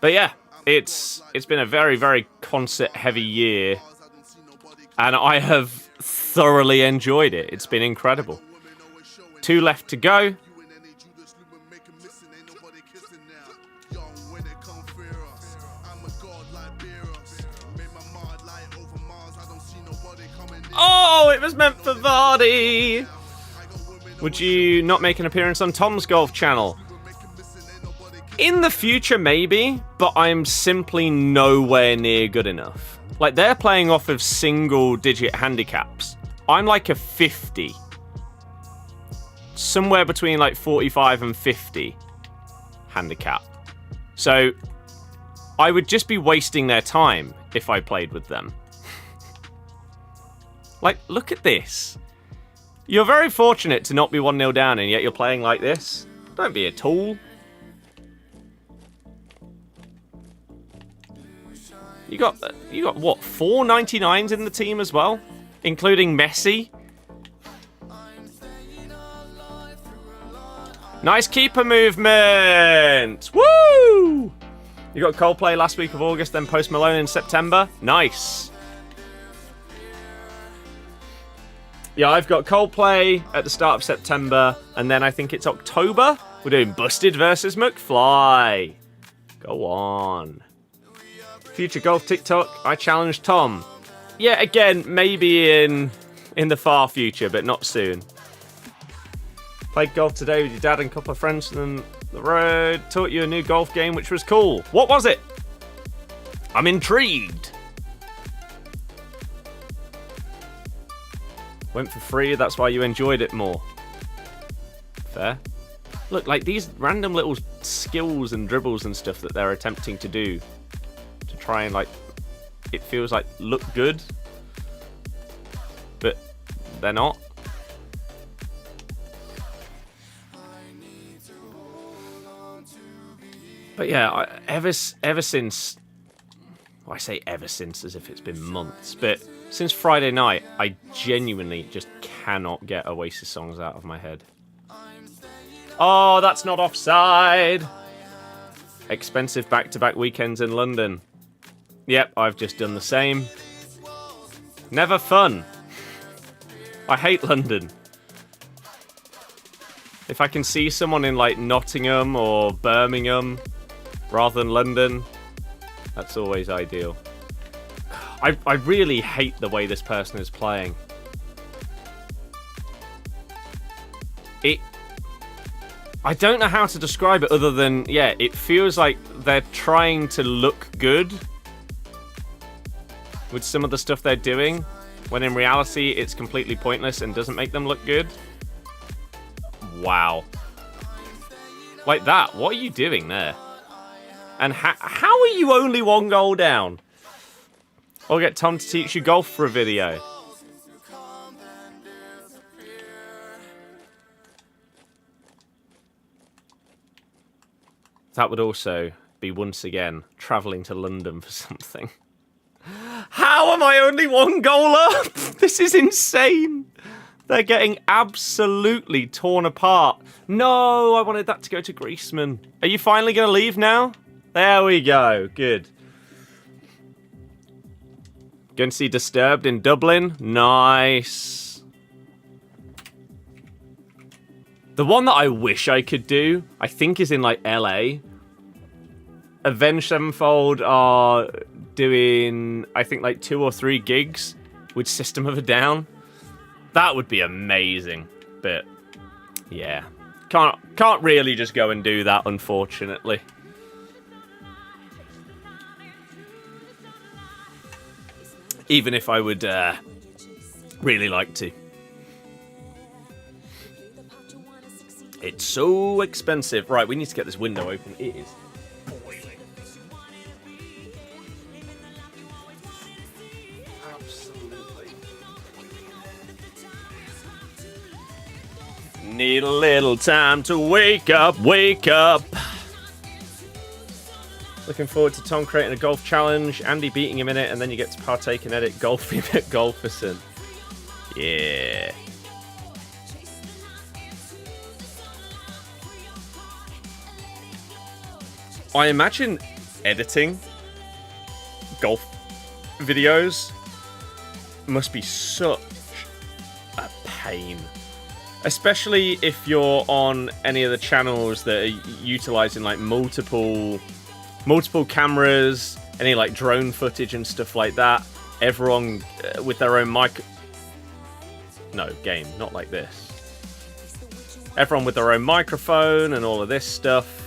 But yeah, it's been a very, very concert-heavy year. And I have thoroughly enjoyed it. It's been incredible. 2 left to go. Oh, it was meant for Vardy! Would you not make an appearance on Tom's Golf channel? In the future, maybe, but I'm simply nowhere near good enough. Like, they're playing off of single-digit handicaps. I'm like a 50. Somewhere between, like, 45 and 50 handicap. So, I would just be wasting their time if I played with them. Like, look at this. You're very fortunate to not be 1-0 down, and yet you're playing like this. Don't be a tool. You got what, 4 99s in the team as well? Including Messi? Nice keeper movement! Woo! You got Coldplay last week of August, then Post Malone in September. Nice. Yeah, I've got Coldplay at the start of September, and then I think it's October. We're doing Busted versus McFly. Go on. Future Golf TikTok, I challenged Tom. Yeah, again, maybe in the far future, but not soon. Played golf today with your dad and a couple of friends from the road. Taught you a new golf game, which was cool. What was it? I'm intrigued. Went for free, that's why you enjoyed it more. Fair. Look, like these random little skills and dribbles and stuff that they're attempting to do to try and, like, it feels like look good, but they're not. But yeah, ever since... Well, I say ever since as if it's been months, but since Friday night, I genuinely just cannot get Oasis songs out of my head. Oh, that's not offside! Expensive back-to-back weekends in London. Yep, I've just done the same. Never fun. I hate London. If I can see someone in, like, Nottingham or Birmingham rather than London, that's always ideal. I really hate the way this person is playing. I don't know how to describe it other than, yeah, it feels like they're trying to look good with some of the stuff they're doing, when in reality it's completely pointless and doesn't make them look good. Wow. Like that, what are you doing there? And how are you only 1 goal down? I'll get Tom to teach you golf for a video. That would also be, once again, travelling to London for something. How am I only 1 goal up? This is insane. They're getting absolutely torn apart. No, I wanted that to go to Griezmann. Are you finally going to leave now? There we go. Good. Going to see Disturbed in Dublin. Nice. The one that I wish I could do, I think, is in, like, LA. Avenged Sevenfold are doing, I think, like 2 or 3 gigs with System of a Down. That would be amazing. But, yeah. Can't really just go and do that, unfortunately. Even if I would really like to. It's so expensive. Right, we need to get this window open. It is boiling. Absolutely. Need a little time to wake up, wake up. Looking forward to Tom creating a golf challenge, Andy beating him in it, and then you get to partake and edit golfing at Golferson. Yeah. I imagine editing golf videos must be such a pain. Especially if you're on any of the channels that are utilizing like multiple cameras, any like drone footage and stuff like that. Everyone with their own game, not like this. Everyone with their own microphone and all of this stuff.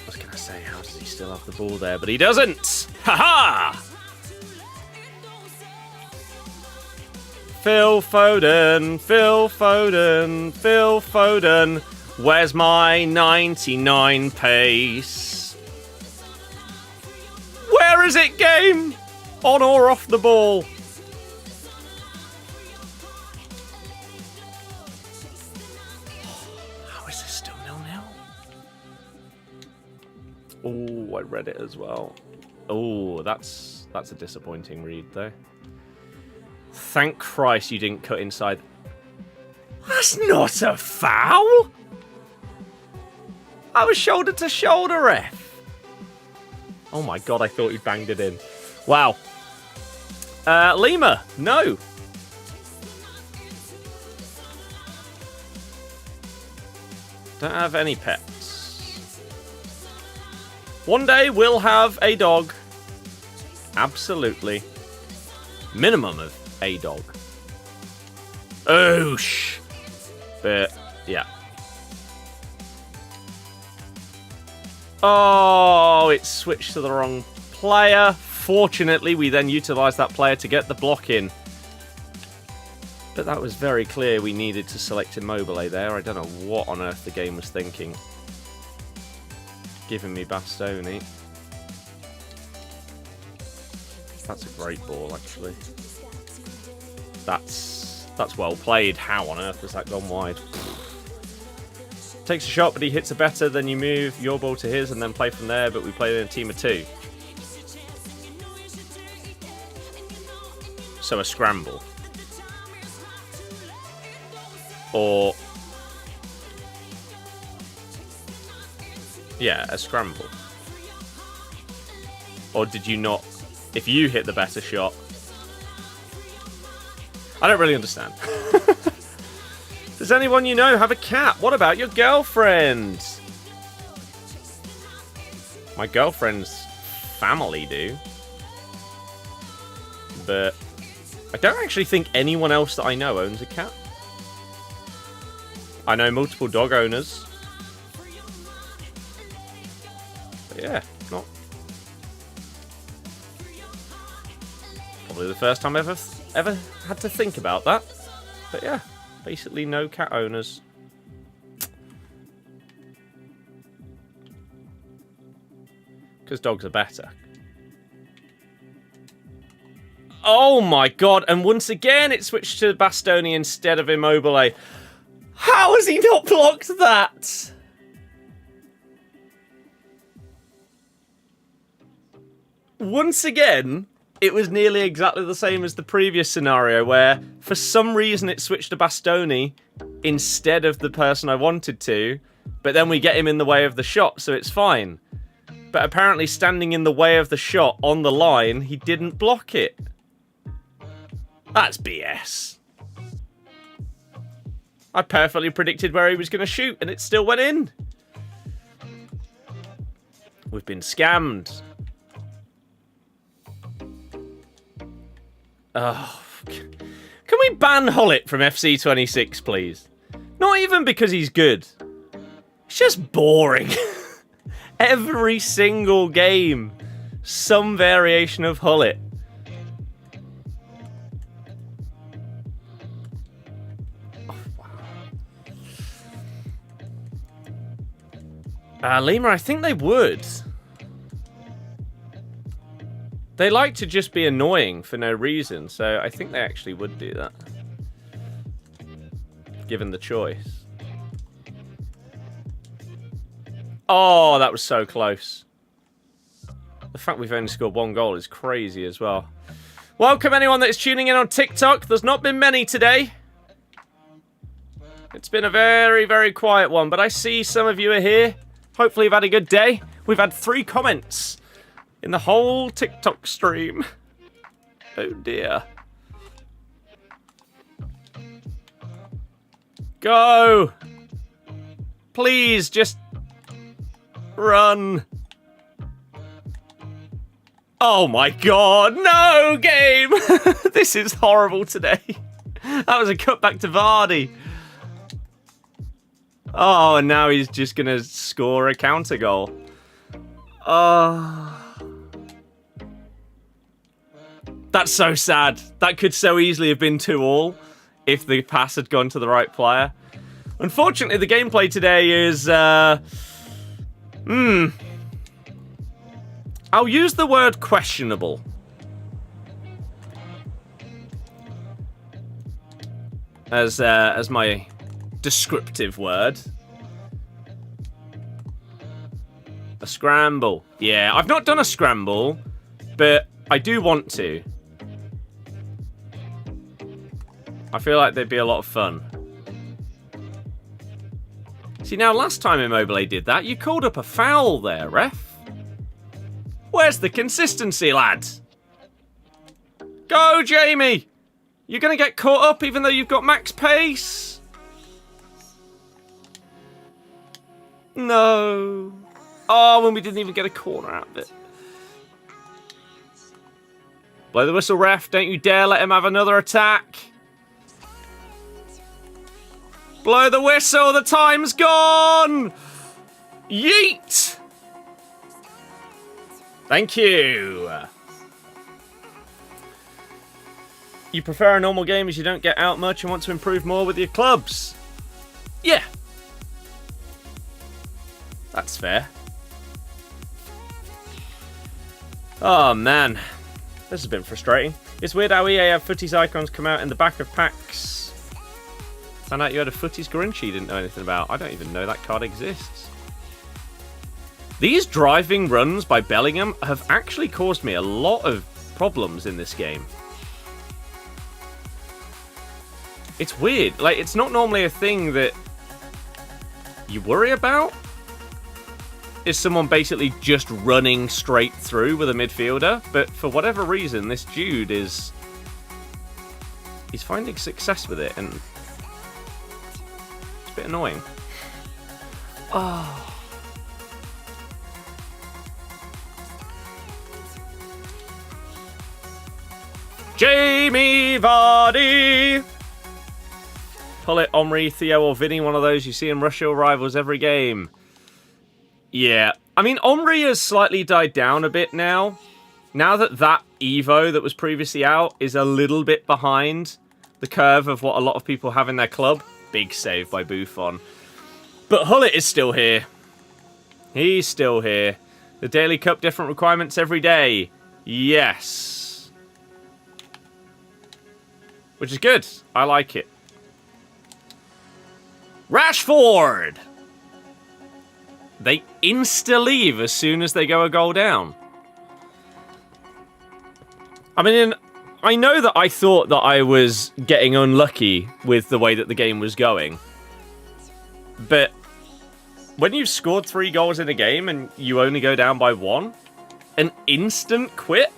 I was gonna say, how does he still have the ball there? But he doesn't! Ha-ha! Phil Foden, Phil Foden, Phil Foden. Where's my 99 pace? Where is it, game? On or off the ball? How is this still 0-0? Oh, I read it as well. Oh, that's a disappointing read, though. Thank Christ you didn't cut inside. That's not a foul! I was shoulder to shoulder, ref. Oh my god, I thought he banged it in. Wow. Lima, no. Don't have any pets. One day we'll have a dog. Absolutely. Minimum of a dog. Oosh. But, yeah. Oh, it switched to the wrong player. Fortunately, we then utilised that player to get the block in. But that was very clear we needed to select Immobile there. I don't know what on earth the game was thinking. Giving me Bastoni. That's a great ball, actually. That's well played. How on earth has that gone wide? Takes a shot, but he hits it better. Then you move your ball to his and then play from there, but we play in a team of 2. So a scramble. Or... yeah, a scramble. Or did you not... if you hit the better shot... I don't really understand. Does anyone you know have a cat? What about your girlfriend? My girlfriend's family do. But I don't actually think anyone else that I know owns a cat. I know multiple dog owners. But yeah, not... probably the first time I've ever had to think about that. But yeah, basically no cat owners. Because dogs are better. Oh my god, and once again it switched to Bastoni instead of Immobile. How has he not blocked that? Once again, it was nearly exactly the same as the previous scenario where, for some reason, it switched to Bastoni instead of the person I wanted to, but then we get him in the way of the shot, so it's fine. But apparently standing in the way of the shot on the line, he didn't block it. That's BS. I perfectly predicted where he was going to shoot, and it still went in. We've been scammed. Oh, can we ban Hullet from FC26, please? Not even because he's good. It's just boring. Every single game, some variation of Hullet. Oh, wow. Lima, I think they would. They like to just be annoying for no reason, so I think they actually would do that. Given the choice. Oh, that was so close. The fact we've only scored 1 goal is crazy as well. Welcome anyone that is tuning in on TikTok. There's not been many today. It's been a very, very quiet one, but I see some of you are here. Hopefully you've had a good day. We've had 3 comments in the whole TikTok stream. Oh dear. Go! Please, just run. Oh my god, no game! This is horrible today. That was a cutback to Vardy. Oh, and now he's just gonna score a counter goal. Oh. That's so sad. That could so easily have been 2-2 if the pass had gone to the right player. Unfortunately, the gameplay today is... I'll use the word questionable. As my descriptive word. A scramble. Yeah, I've not done a scramble, but I do want to. I feel like they'd be a lot of fun. See, now last time Immobile did that, you called up a foul there, ref. Where's the consistency, lad? Go, Jamie! You're going to get caught up even though you've got max pace. No. Oh, when we didn't even get a corner out of it. Blow the whistle, ref. Don't you dare let him have another attack. Blow the whistle, the time's gone! Yeet! Thank you. You prefer a normal game as you don't get out much and want to improve more with your clubs? Yeah. That's fair. Oh, man. This has been frustrating. It's weird how EA have FUTTIES icons come out in the back of packs. Found out you had a FUTTIES Grinch you didn't know anything about. I don't even know that card exists. These driving runs by Bellingham have actually caused me a lot of problems in this game. It's weird. Like, it's not normally a thing that you worry about. Is someone basically just running straight through with a midfielder? But for whatever reason, this dude is... he's finding success with it, and it's a bit annoying. Oh... Jamie Vardy! Pull it, Omri, Theo, or Vinny, one of those. You see in Russia rivals every game. Yeah. I mean, Omri has slightly died down a bit now. Now that Evo that was previously out is a little bit behind the curve of what a lot of people have in their club. Big save by Buffon. But Hullet is still here. He's still here. The Daily Cup, different requirements every day. Yes. Which is good. I like it. Rashford! They insta-leave as soon as they go a goal down. I mean, I know that I thought that I was getting unlucky with the way that the game was going. But when you've scored 3 goals in a game and you only go down by 1, an instant quit?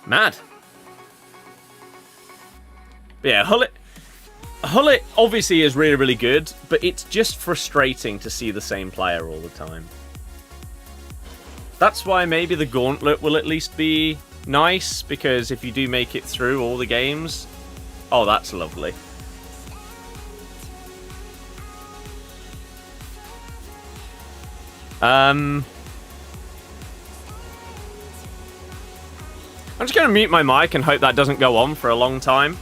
Mad. But yeah, Hullet obviously is really, really good, but it's just frustrating to see the same player all the time. That's why maybe the Gauntlet will at least be nice, because if you do make it through all the games... oh, that's lovely. I'm just going to mute my mic and hope that doesn't go on for a long time.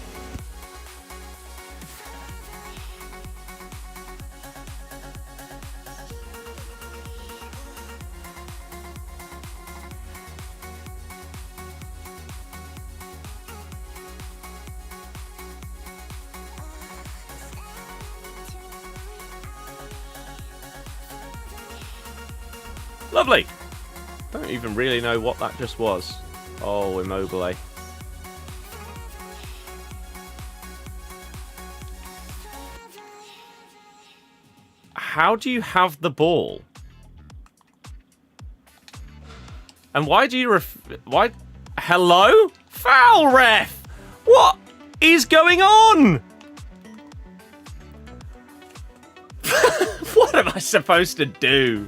Lovely. Don't even really know what that just was. Oh, Immobile. How do you have the ball? And why do you why? Hello? Foul, ref! What is going on? What am I supposed to do?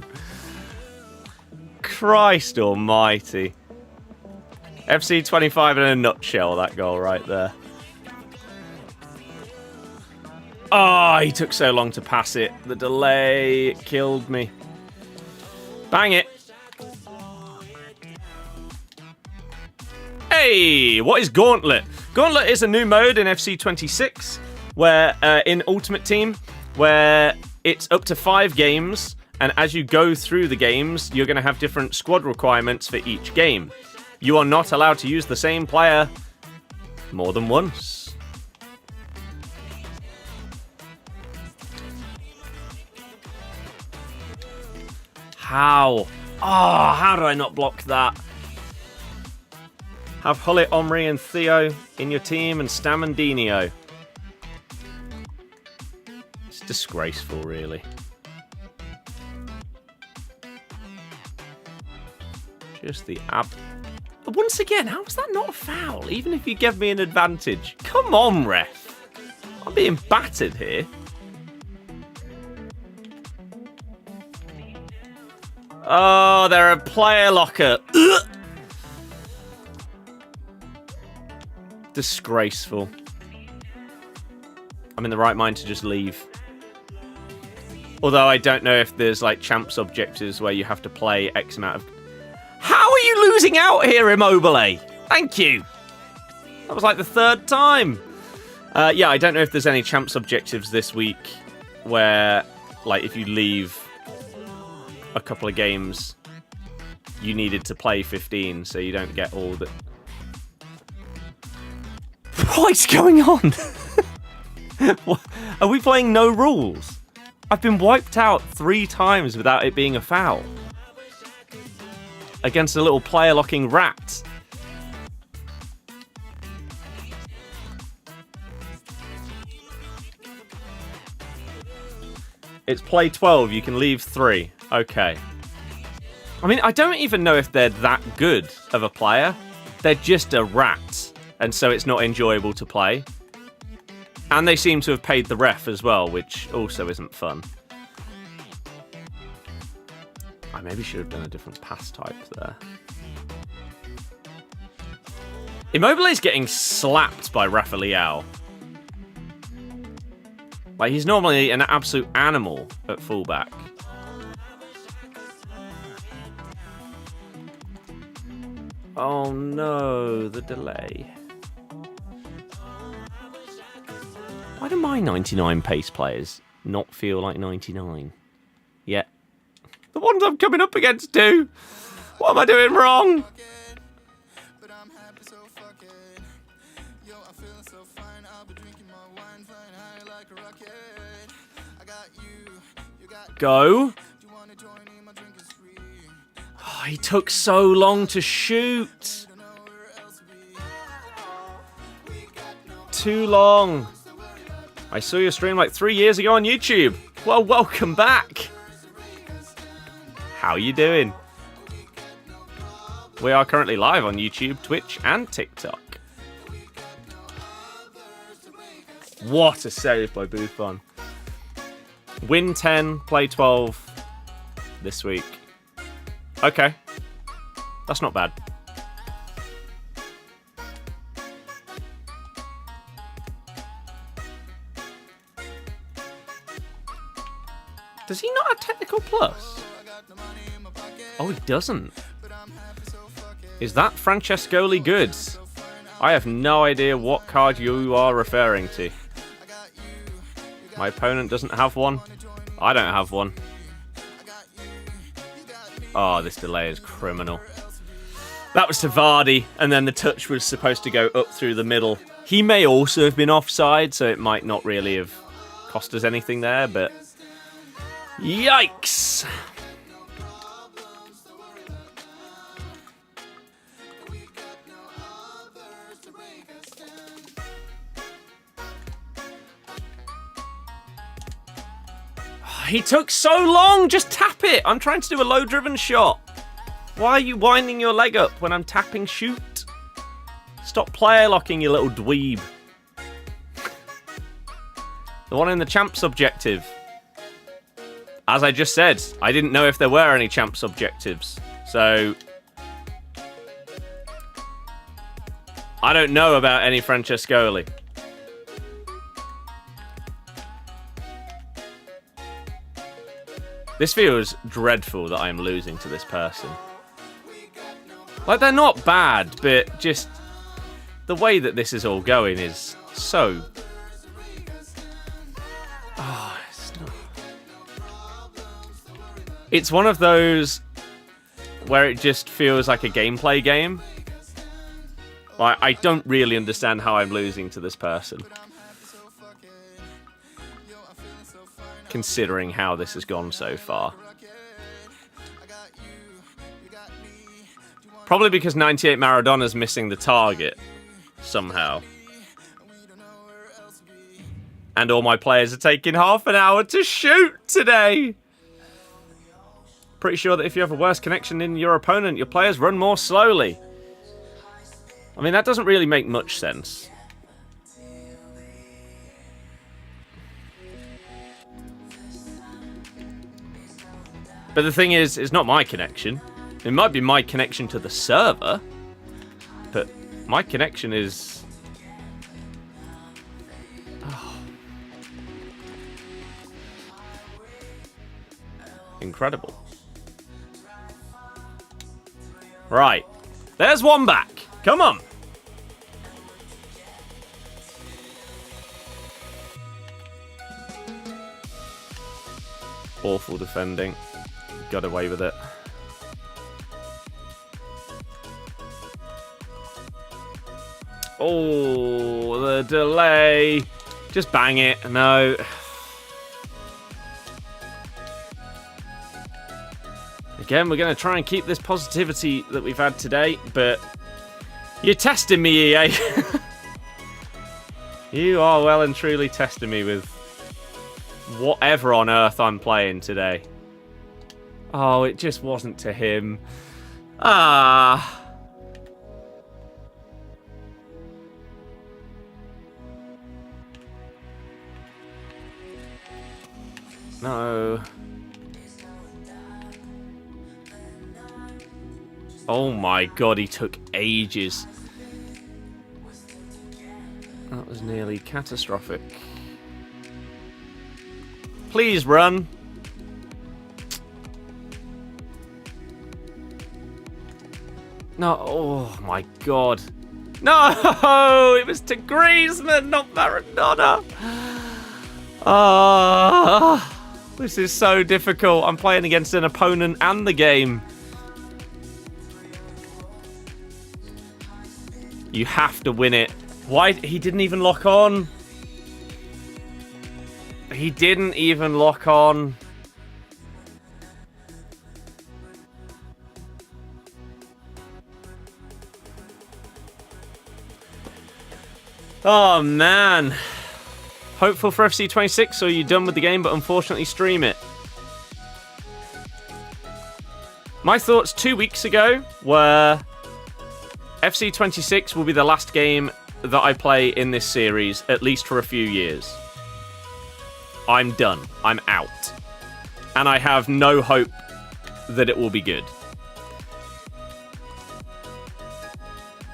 Christ almighty. FC 25 in a nutshell, that goal right there. Oh, he took so long to pass it. The delay killed me. Bang it. Hey, what is Gauntlet? Gauntlet is a new mode in FC 26, where in Ultimate Team, where it's up to 5 games. And as you go through the games, you're going to have different squad requirements for each game. You are not allowed to use the same player more than once. How? Oh, how did I not block that? Have Hullet, Omri and Theo in your team and Stamandinho. It's disgraceful, really. Just the once again, how is that not a foul? Even if you give me an advantage. Come on, ref. I'm being battered here. Oh, they're a player locker. Ugh. Disgraceful. I'm in the right mind to just leave. Although I don't know if there's like champs objectives where you have to play X amount of... How are you losing out here, Immobile? Thank you. That was like the 3rd time. Yeah, I don't know if there's any champs objectives this week where, like, if you leave a couple of games, you needed to play 15, so you don't get all the... What's going on? Are we playing no rules? I've been wiped out 3 times without it being a foul. Against a little player locking rat. It's play 12, you can leave 3. Okay. I mean, I don't even know if they're that good of a player. They're just a rat. And so it's not enjoyable to play. And they seem to have paid the ref as well, which also isn't fun. I maybe should have done a different pass type there. Immobile's getting slapped by Rafael. Like, he's normally an absolute animal at fullback. Oh no, the delay. Why do my 99 pace players not feel like 99? Yeah. The ones I'm coming up against do. What am I doing wrong? Go. Oh, he took so long to shoot. Too long. I saw your stream like 3 years ago on YouTube. Well, welcome back. How you doing? We are currently live on YouTube, Twitch, and TikTok. What a save by Buffon. Win 10, play 12 this week. Okay. That's not bad. Does he not have technical plus? Oh, he doesn't. Is that Francescoli goods? I have no idea what card you are referring to. My opponent doesn't have one. I don't have one. Oh, this delay is criminal. That was to Vardy, and then the touch was supposed to go up through the middle. He may also have been offside, so it might not really have cost us anything there, but... Yikes! He took so long! Just tap it! I'm trying to do a low-driven shot. Why are you winding your leg up when I'm tapping shoot? Stop player locking, you little dweeb. The one in the champs objective. As I just said, I didn't know if there were any champs objectives. So... I don't know about any Francescoli. This feels dreadful that I'm losing to this person. Like, they're not bad, but just... the way that this is all going is so... Oh, it's not... It's one of those where it just feels like a gameplay game. Like, I don't really understand how I'm losing to this person. Considering how this has gone so far. Probably because 98 Maradona's missing the target. Somehow. And all my players are taking half an hour to shoot today. Pretty sure that if you have a worse connection than your opponent, your players run more slowly. I mean, that doesn't really make much sense. But the thing is, it's not my connection. It might be my connection to the server, but my connection is... Oh. Incredible. Right. There's one back. Come on. Awful defending. Got away with it. Oh, the delay. Just bang it. No. Again, we're going to try and keep this positivity that we've had today, but you're testing me, EA. You are well and truly testing me with whatever on earth I'm playing today. Oh, it just wasn't to him. Ah. No. Oh my god, he took ages. That was nearly catastrophic. Please run. No, oh my god. No, it was to Griezmann, not Maradona. This is so difficult. I'm playing against an opponent and the game. You have to win it. Why? He didn't even lock on. He didn't even lock on. Oh, man. Hopeful for FC26, or are you done with the game, but unfortunately stream it? My thoughts 2 weeks ago were FC26 will be the last game that I play in this series, at least for a few years. I'm done. I'm out. And I have no hope that it will be good.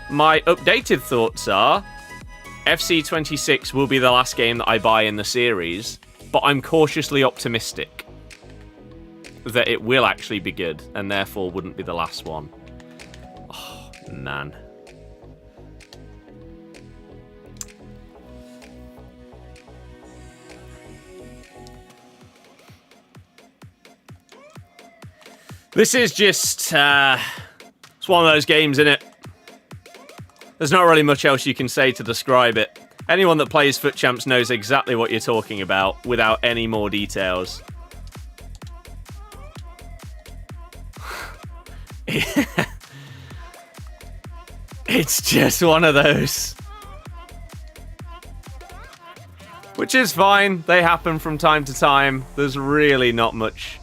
My updated thoughts are FC26 will be the last game that I buy in the series, but I'm cautiously optimistic that it will actually be good and therefore wouldn't be the last one. Oh, man. This is just, it's one of those games, isn't it? There's not really much else you can say to describe it. Anyone that plays Foot Champs knows exactly what you're talking about without any more details. It's just one of those. Which is fine. They happen from time to time. There's really not much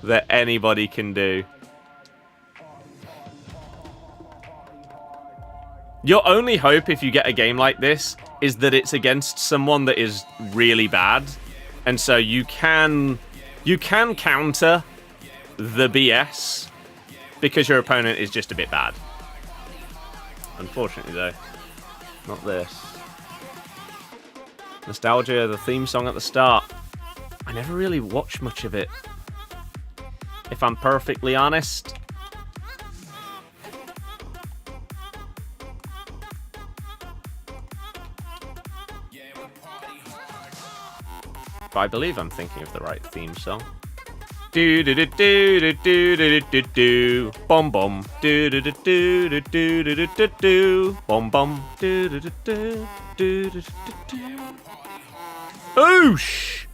that anybody can do. Your only hope if you get a game like this is that it's against someone that is really bad. And so you can counter the BS because your opponent is just a bit bad. Unfortunately though, not this. Nostalgia, the theme song at the start. I never really watched much of it, if I'm perfectly honest. But I believe I'm thinking of the right theme song. Do do do do do do do do do bom bom do do do do do do do do do bom bom do do do do do do do. Oosh!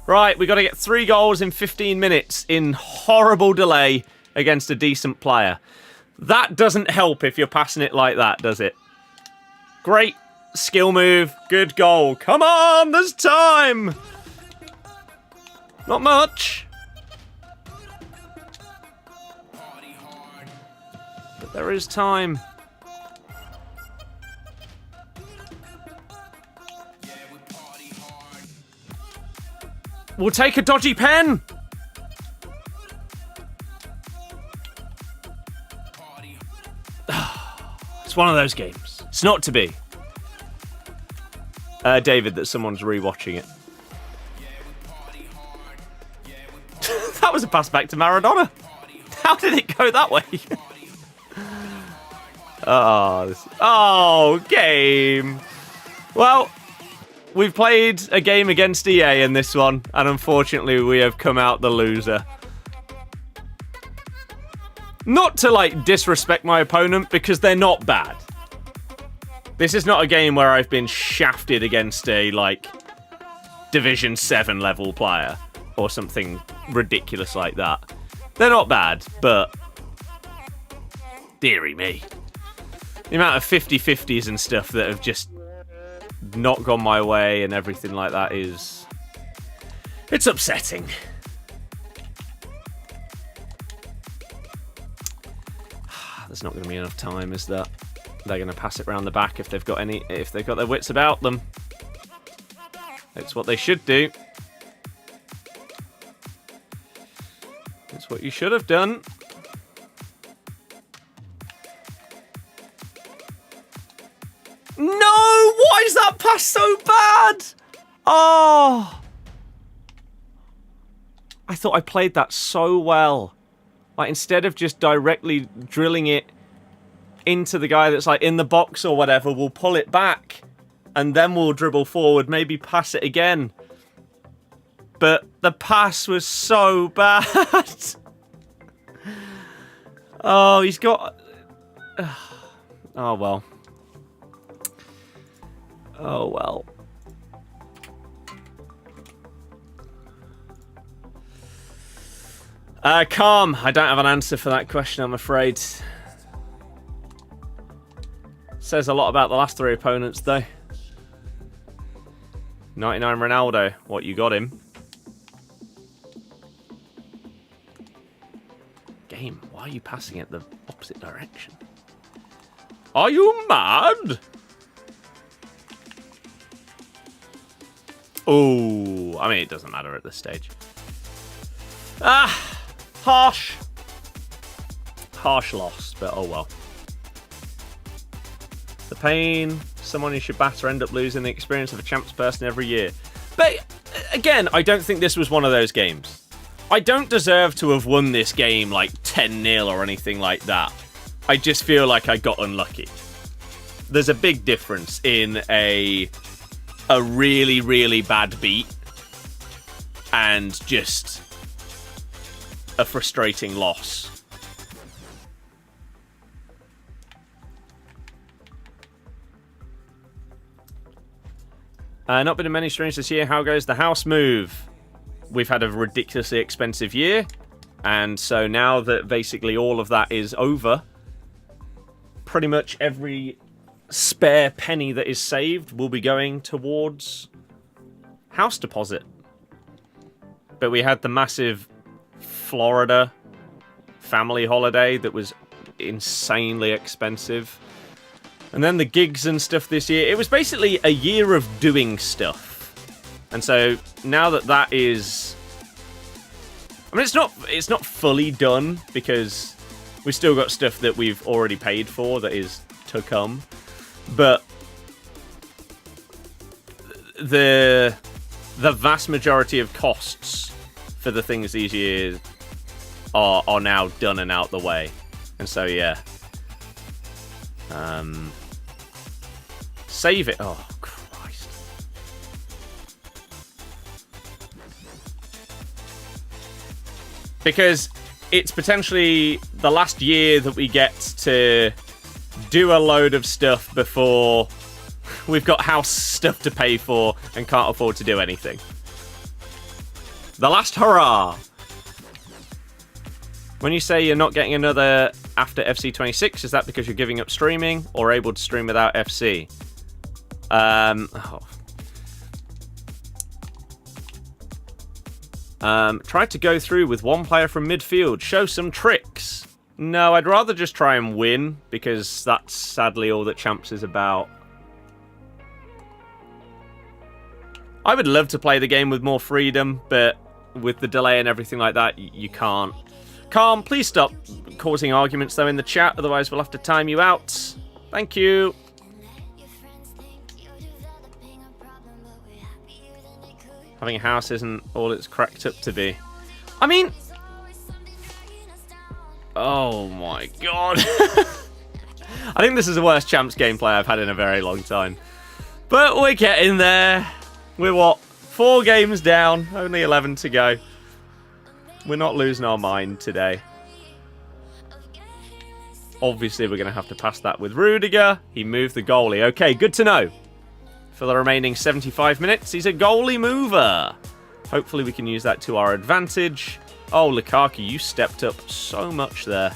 Right, we got to get 3 goals in 15 minutes in horrible delay against a decent player. That doesn't help if you're passing it like that, does it? Great skill move, good goal. Come on, there's time. Not much. But there is time. We'll take a dodgy pen. It's one of those games. It's not to be. David, that someone's rewatching it. That was a pass back to Maradona. How did it go that way? Oh, game. Well, we've played a game against EA in this one, and unfortunately we have come out the loser. Not to, like, disrespect my opponent, because they're not bad. This is not a game where I've been shafted against a, like, Division 7 level player or something ridiculous like that. They're not bad, but dearie me. The amount of 50-50s and stuff that have just not gone my way and everything like that is... it's upsetting. There's not going to be enough time, is there? They're going to pass it around the back if they've got their wits about them. It's what they should do. It's what you should have done. No! Why is that pass so bad? Oh! I thought I played that so well. Like, instead of just directly drilling it into the guy that's, like, in the box or whatever, we'll pull it back. And then we'll dribble forward, maybe pass it again. But the pass was so bad. Oh, he's got... oh, well. Oh, well. Calm. I don't have an answer for that question, I'm afraid. Says a lot about the last three opponents, though. 99 Ronaldo. What, you got him? Game, why are you passing it the opposite direction? Are you mad? Oh, I mean, it doesn't matter at this stage. Ah, harsh. Harsh loss, but oh well. The pain, someone who should batter end up losing the experience of a champs person every year. But, again, I don't think this was one of those games. I don't deserve to have won this game like 10-0 or anything like that. I just feel like I got unlucky. There's a big difference in a really, really bad beat and just a frustrating loss. Not been in many streams this year. How goes the house move? We've had a ridiculously expensive year. And so now that basically all of that is over, pretty much every spare penny that is saved will be going towards house deposit. But we had the massive Florida family holiday that was insanely expensive. And then the gigs and stuff this year. It was basically a year of doing stuff. And so now that that is... I mean, it's not fully done because we've still got stuff that we've already paid for that is to come. But the vast majority of costs for the things these years are now done and out the way. And so, yeah. Save it. Oh, Christ. Because it's potentially the last year that we get to do a load of stuff before we've got house stuff to pay for and can't afford to do anything. The last hurrah! When you say you're not getting another after FC 26, is that because you're giving up streaming or able to stream without FC? Try to go through with one player from midfield. Show some tricks. No, I'd rather just try and win, because that's sadly all that Champs is about. I would love to play the game with more freedom, but with the delay and everything like that, you can't. Calm, please stop causing arguments, though, in the chat, otherwise we'll have to time you out. Thank you. Having a house isn't all it's cracked up to be. I mean... oh my god. I think this is the worst Champs gameplay I've had in a very long time. But we're getting there. We're what? 4 games down. Only 11 to go. We're not losing our mind today. Obviously, we're going to have to pass that with Rudiger. He moved the goalie. Okay, good to know. For the remaining 75 minutes, he's a goalie mover. Hopefully, we can use that to our advantage. Oh, Lukaku, you stepped up so much there.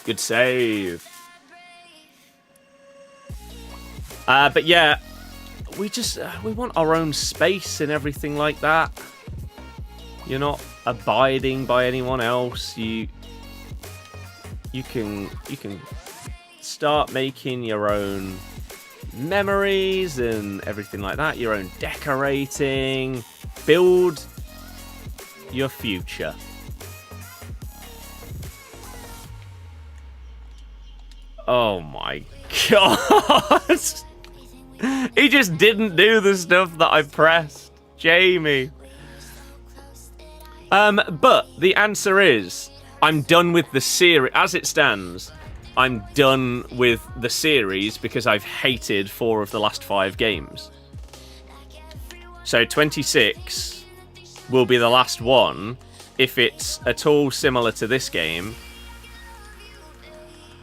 Good save. But yeah, we want our own space and everything like that. You're not abiding by anyone else. You can start making your own memories and everything like that. Your own decorating. Build your future. Oh my god. He just didn't do the stuff that I pressed. Jamie. But the answer is, I'm done with the series. As it stands, I'm done with the series because I've hated 4 of the last 5 games. So 26 will be the last one if it's at all similar to this game.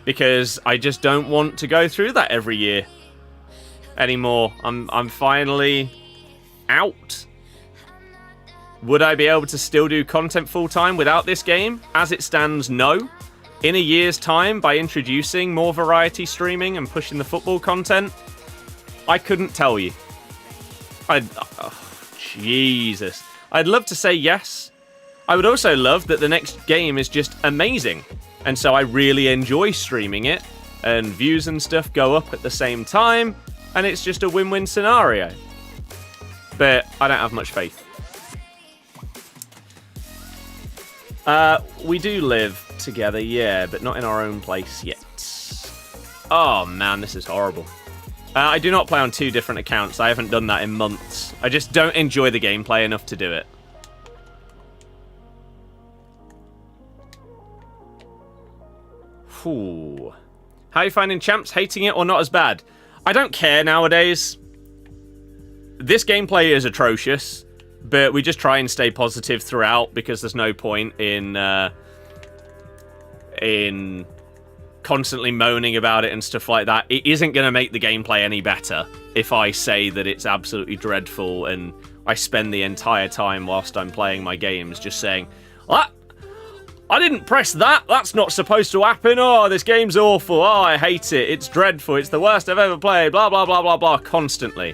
Because I just don't want to go through that every year anymore. I'm finally out. Would I be able to still do content full-time without this game? As it stands, no. In a year's time, by introducing more variety streaming and pushing the football content, I couldn't tell you. Jesus. I'd love to say yes. I would also love that the next game is just amazing. And so I really enjoy streaming it. And views and stuff go up at the same time. And it's just a win-win scenario. But I don't have much faith. We do live together, yeah, but not in our own place yet. Oh man, this is horrible. I do not play on 2 different accounts. I haven't done that in months. I just don't enjoy the gameplay enough to do it. Ooh. How are you finding Champs? Hating it or not as bad? I don't care nowadays. This gameplay is atrocious, but we just try and stay positive throughout because there's no point in constantly moaning about it and stuff like that. It isn't going to make the gameplay any better if I say that it's absolutely dreadful and I spend the entire time whilst I'm playing my games just saying, "What? I didn't press that. That's not supposed to happen. Oh, this game's awful. Oh, I hate it. It's dreadful. It's the worst I've ever played. Blah, blah, blah, blah, blah." Constantly.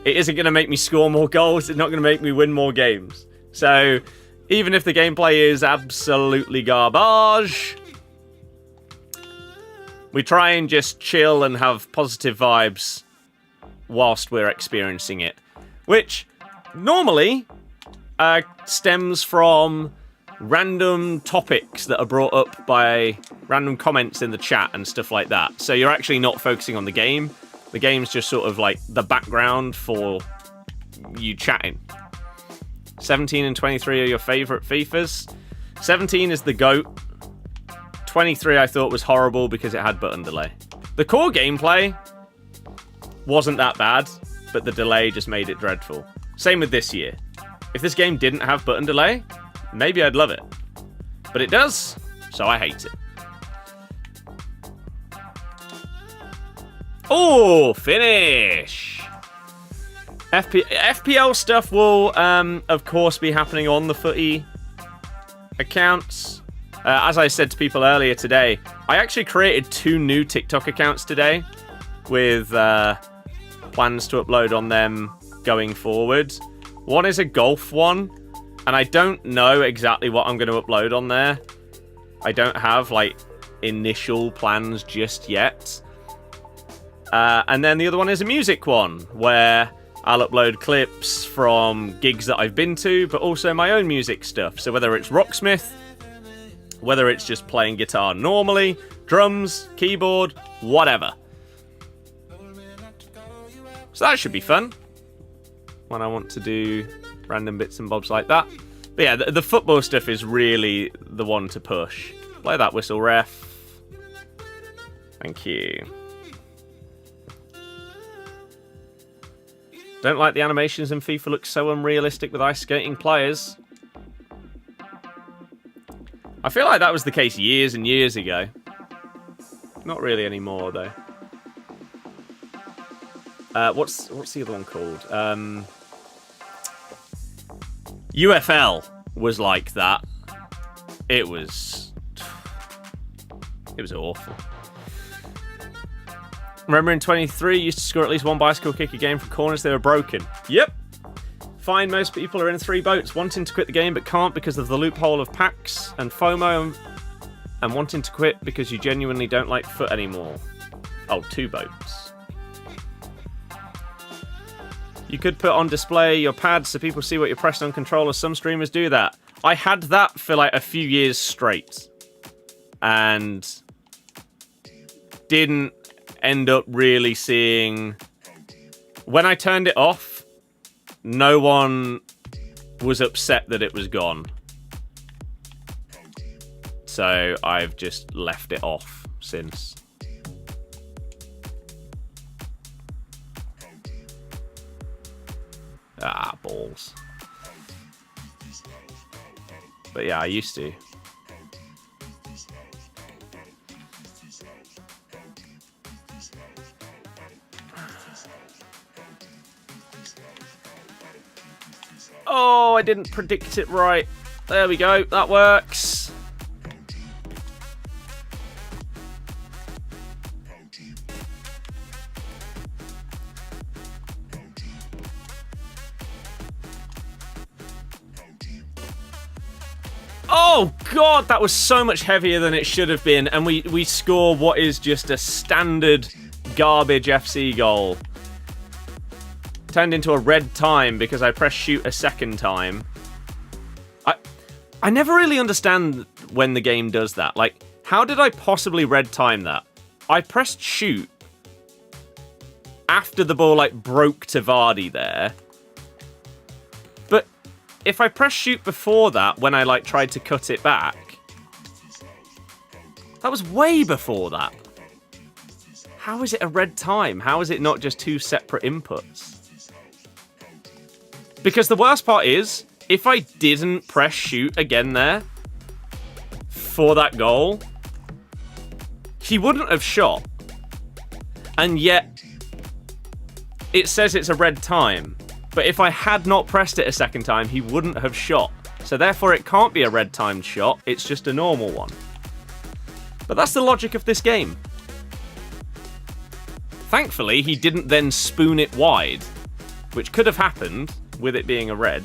It isn't going to make me score more goals. It's not going to make me win more games. So, even if the gameplay is absolutely garbage, we try and just chill and have positive vibes whilst we're experiencing it. Which, normally, stems from random topics that are brought up by random comments in the chat and stuff like that. So you're actually not focusing on the game. The game's just sort of like the background for you chatting. 17 and 23 are your favourite FIFAs. 17 is the GOAT. 23 I thought was horrible because it had button delay. The core gameplay wasn't that bad, but the delay just made it dreadful. Same with this year. If this game didn't have button delay, maybe I'd love it. But it does, so I hate it. Oh, finish! FPL stuff will, of course, be happening on the Footy accounts. As I said to people earlier today, I actually created 2 new TikTok accounts today with plans to upload on them going forward. One is a golf one, and I don't know exactly what I'm going to upload on there. I don't have, like, initial plans just yet. And then the other one is a music one, where I'll upload clips from gigs that I've been to, but also my own music stuff. So whether it's Rocksmith, whether it's just playing guitar normally, drums, keyboard, whatever. So that should be fun when I want to do random bits and bobs like that. But yeah, the football stuff is really the one to push. Play that whistle, ref. Thank you. Don't like the animations in FIFA, look so unrealistic with ice skating players. I feel like that was the case years and years ago. Not really anymore, though. What's the other one called? UFL was like that. It was awful. Remember in 23, you used to score at least one bicycle kick a game from corners, they were broken. Yep. Fine, most people are in 3 boats, wanting to quit the game but can't because of the loophole of packs and FOMO, and wanting to quit because you genuinely don't like foot anymore. Oh, 2 boats. You could put on display your pads so people see what you're pressing on controller. Some streamers do that. I had that for like a few years straight. And didn't end up really seeing... When I turned it off, no one was upset that it was gone. So I've just left it off since. Ah, balls. But yeah, I used to. Oh, I didn't predict it right. There we go. That works. Oh, God, that was so much heavier than it should have been. And we score what is just a standard garbage FC goal. Turned into a red time because I pressed shoot a second time. I never really understand when the game does that. Like, how did I possibly red time that? I pressed shoot after the ball, like, broke to Vardy there. But if I pressed shoot before that, when I, like, tried to cut it back, that was way before that. How is it a red time? How is it not just 2 separate inputs? Because the worst part is, if I didn't press shoot again there for that goal, he wouldn't have shot. And yet, it says it's a red time. But if I had not pressed it a second time, he wouldn't have shot. So therefore, it can't be a red timed shot. It's just a normal one. But that's the logic of this game. Thankfully, he didn't then spoon it wide, which could have happened with it being a red.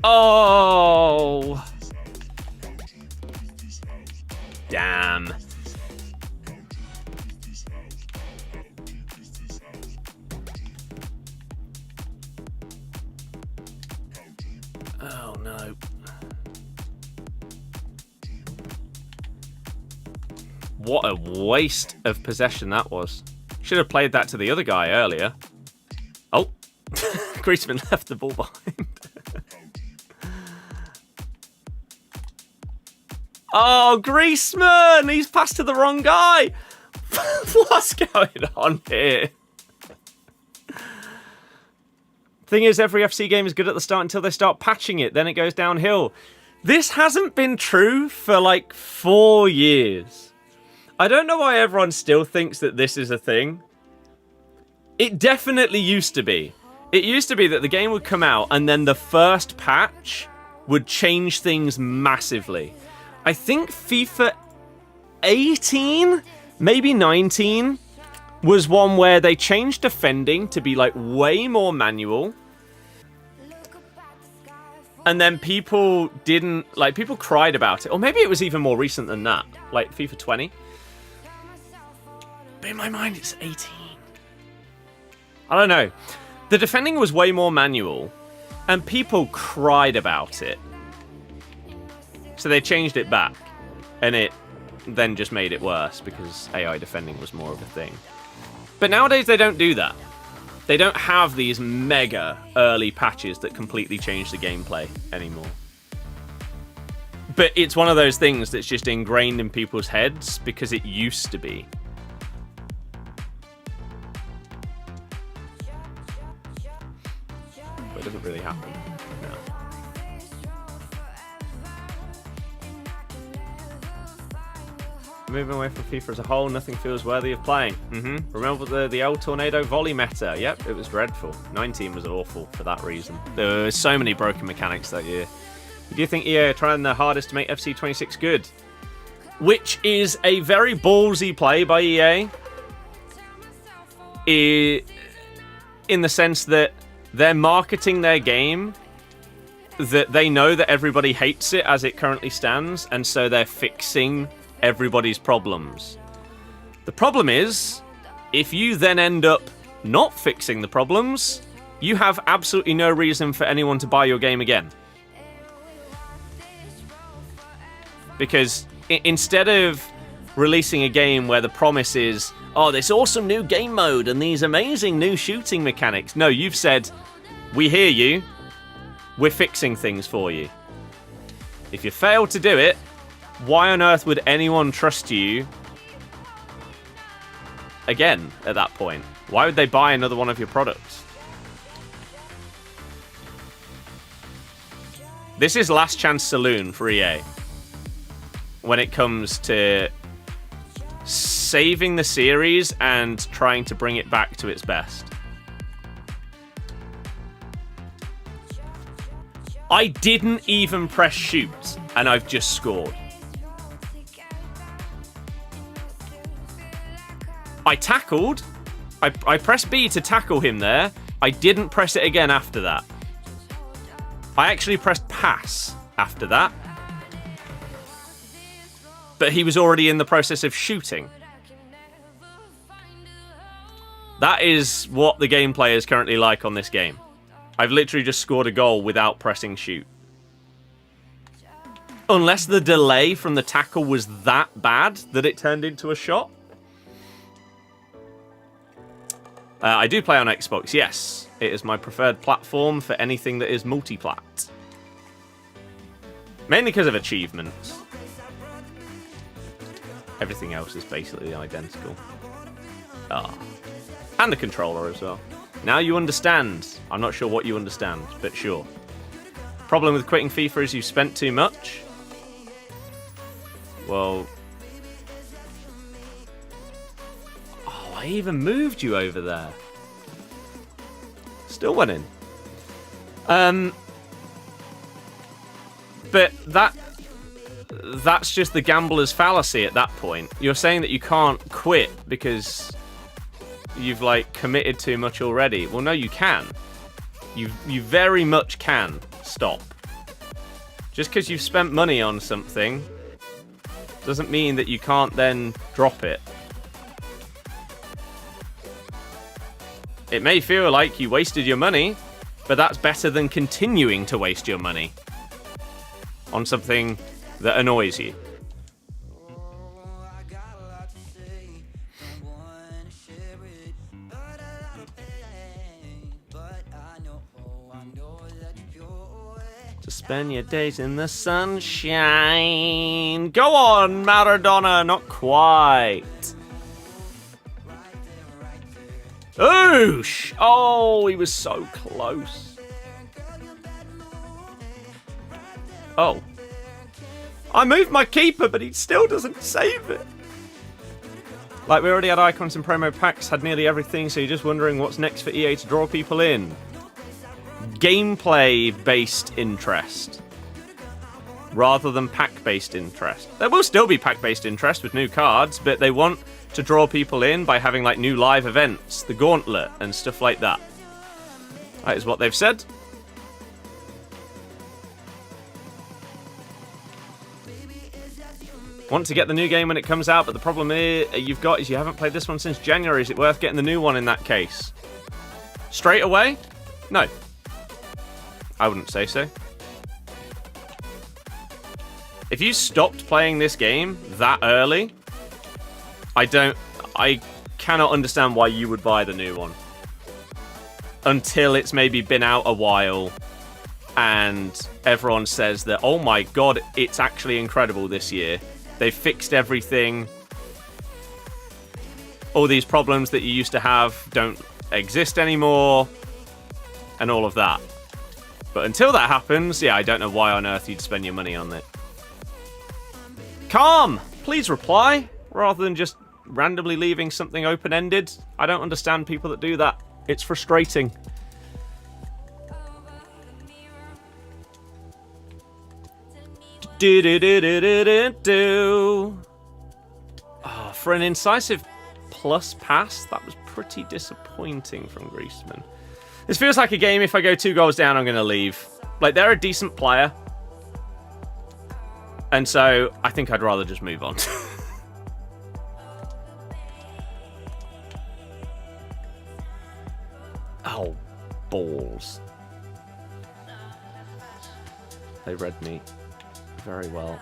Oh! Damn. Oh no. What a waste of possession that was. Should have played that to the other guy earlier. Oh. Griezmann left the ball behind. Oh, Griezmann! He's passed to the wrong guy! What's going on here? Thing is, every FC game is good at the start until they start patching it. Then it goes downhill. This hasn't been true for like 4 years. I don't know why everyone still thinks that this is a thing. It definitely used to be. It used to be that the game would come out and then the first patch would change things massively. I think FIFA 18, maybe 19, was one where they changed defending to be like way more manual. And then people didn't, like, people cried about it. Or maybe it was even more recent than that, like FIFA 20. But in my mind, it's 18. I don't know. The defending was way more manual, and people cried about it. So they changed it back, and it then just made it worse because AI defending was more of a thing. But nowadays, they don't do that. They don't have these mega early patches that completely change the gameplay anymore. But it's one of those things that's just ingrained in people's heads because it used to be. Moving away from FIFA as a whole, nothing feels worthy of playing. Remember the El Tornado volley meta? Yep, it was dreadful. 19 was awful for that reason. There were so many broken mechanics that year. Do you think EA are trying their hardest to make FC 26 good? Which is a very ballsy play by EA. In the sense that they're marketing their game that they know that everybody hates it as it currently stands, and so they're fixing everybody's problems. The problem is, if you then end up not fixing the problems, you have absolutely no reason for anyone to buy your game again. Because instead of releasing a game where the promise is, oh, this awesome new game mode and these amazing new shooting mechanics. No, you've said, we hear you, we're fixing things for you. If you fail to do it, why on earth would anyone trust you again at that point? Why would they buy another one of your products? This is last chance saloon for EA when it comes to saving the series and trying to bring it back to its best. I didn't even press shoot, and I've just scored. I tackled. I pressed B to tackle him there. I didn't press it again after that. I actually pressed pass after that. But he was already in the process of shooting. That is what the gameplay is currently like on this game. I've literally just scored a goal without pressing shoot. Unless the delay from the tackle was that bad that it turned into a shot. I do play on Xbox, yes. It is my preferred platform for anything that is multi-plat. Mainly because of achievements. Everything else is basically identical. And the controller as well. Now you understand. I'm not sure what you understand, but sure. Problem with quitting FIFA is you've spent too much. Well... Oh, I even moved you over there. Still went in. But that's just the gambler's fallacy at that point. You're saying that you can't quit because you've like committed too much already. Well, no, you can. You very much can stop. Just because you've spent money on something doesn't mean that you can't then drop it. It may feel like you wasted your money, but that's better than continuing to waste your money on something that annoys you. To spend your days in the sunshine. Go on, Maradona, not quite. Oosh! Oh, he was so close. Oh. I moved my keeper, but he still doesn't save it. Like, we already had icons and promo packs, had nearly everything, so you're just wondering what's next for EA to draw people in. Gameplay-based interest. Rather than pack-based interest. There will still be pack-based interest with new cards, but they want to draw people in by having, like, new live events, the Gauntlet, and stuff like that. That is what they've said. Want to get the new game when it comes out, but the problem you've got is you haven't played this one since January. Is it worth getting the new one in that case? Straight away? No. I wouldn't say so. If you stopped playing this game that early, I cannot understand why you would buy the new one. Until it's maybe been out a while and everyone says that, oh my god, it's actually incredible this year. They've fixed everything. All these problems that you used to have don't exist anymore. And all of that. But until that happens, yeah, I don't know why on earth you'd spend your money on it. Calm! Please reply. rather than just randomly leaving something open-ended. I don't understand people that do that. It's frustrating. Oh, for an incisive plus pass, that was pretty disappointing from Griezmann. This feels like a game, if I go 2 goals down, I'm going to leave. Like, they're a decent player. And so, I think I'd rather just move on. Oh, balls. They read me very well.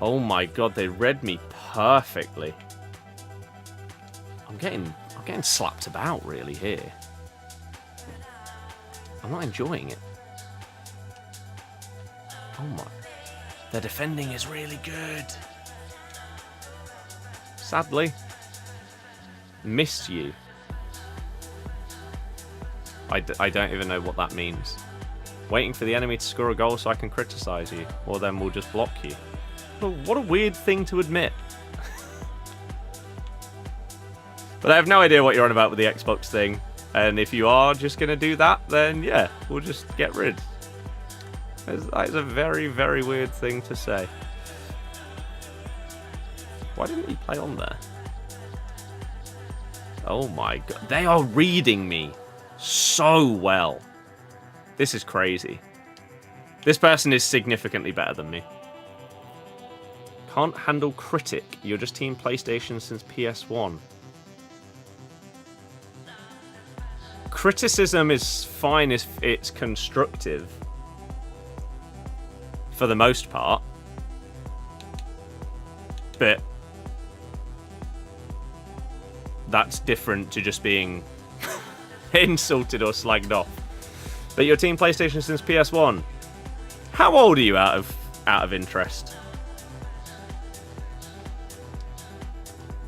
Oh my god, they read me perfectly. I'm getting slapped about really here. I'm not enjoying it. Oh my. Their defending is really good. Sadly. Missed you. I don't even know what that means. Waiting for the enemy to score a goal so I can criticize you. Or then we'll just block you. Well, what a weird thing to admit. But I have no idea what you're on about with the Xbox thing. And if you are just going to do that, then yeah, we'll just get rid. That is a very, very weird thing to say. Why didn't he play on there? Oh my god. They are reading me so well. This is crazy. This person is significantly better than me. Can't handle critic. You're just Team PlayStation since PS1. Criticism is fine if it's constructive. For the most part. But that's different to just being insulted or slagged off. But you're Team PlayStation since PS1. How old are you out of interest?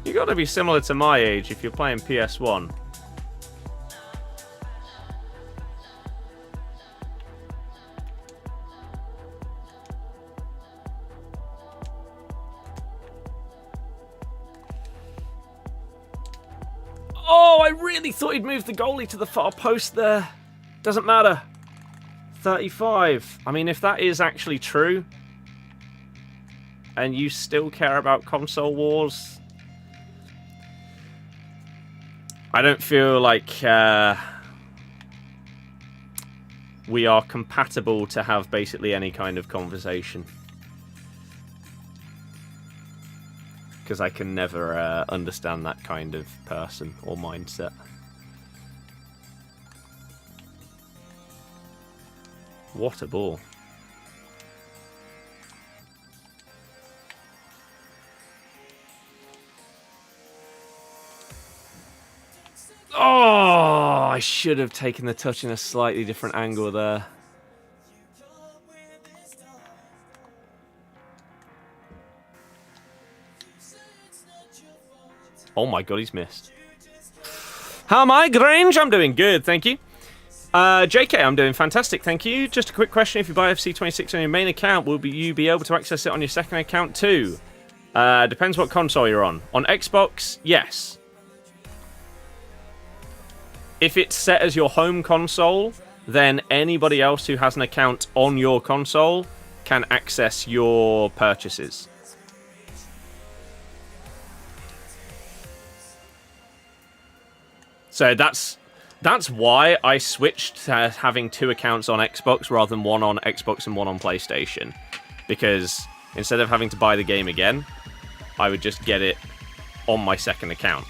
You got to be similar to my age if you're playing PS1. Oh, I really thought he'd moved the goalie to the far post there. Doesn't matter. 35. I mean, if that is actually true, and you still care about console wars, I don't feel like we are compatible to have basically any kind of conversation. Because I can never understand that kind of person or mindset. What a ball. Oh, I should have taken the touch in a slightly different angle there. Oh my god, he's missed. How am I, Grange? I'm doing good, thank you. JK, I'm doing fantastic, thank you. Just a quick question. If you buy FC26 on your main account, will you be able to access it on your second account too? Depends what console you're on. On Xbox, yes. If it's set as your home console, then anybody else who has an account on your console can access your purchases. So that's why I switched to having 2 accounts on Xbox rather than 1 on Xbox and 1 on PlayStation. Because instead of having to buy the game again, I would just get it on my second account.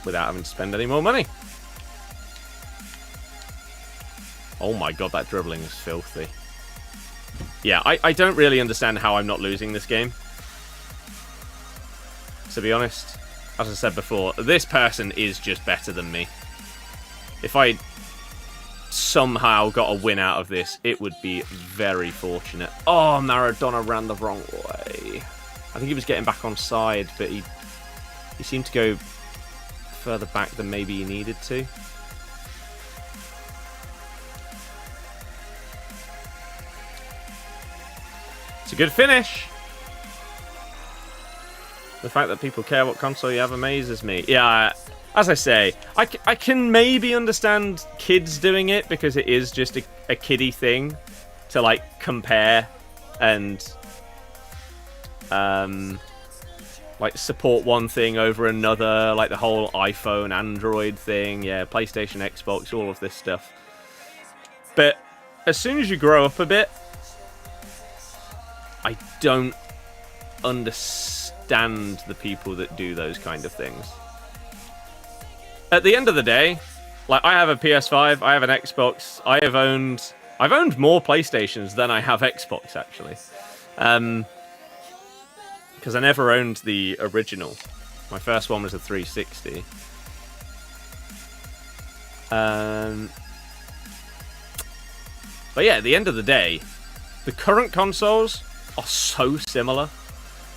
Without having to spend any more money. Oh my god, that dribbling is filthy. Yeah, I don't really understand how I'm not losing this game. To be honest, as I said before, this person is just better than me. If I somehow got a win out of this, it would be very fortunate. Oh, Maradona ran the wrong way. I think he was getting back on side, but he seemed to go further back than maybe he needed to. It's a good finish. The fact that people care what console you have amazes me. Yeah, as I say, I can maybe understand kids doing it because it is just a kiddie thing to, like, compare and like support one thing over another, like the whole iPhone, Android thing, yeah, PlayStation, Xbox, all of this stuff. But as soon as you grow up a bit, I don't understand the people that do those kind of things. At the end of the day, like, I have a PS5, I have an Xbox, I've owned more PlayStations than I have Xbox, actually. Because I never owned the original. My first one was a 360. But yeah, at the end of the day, the current consoles are so similar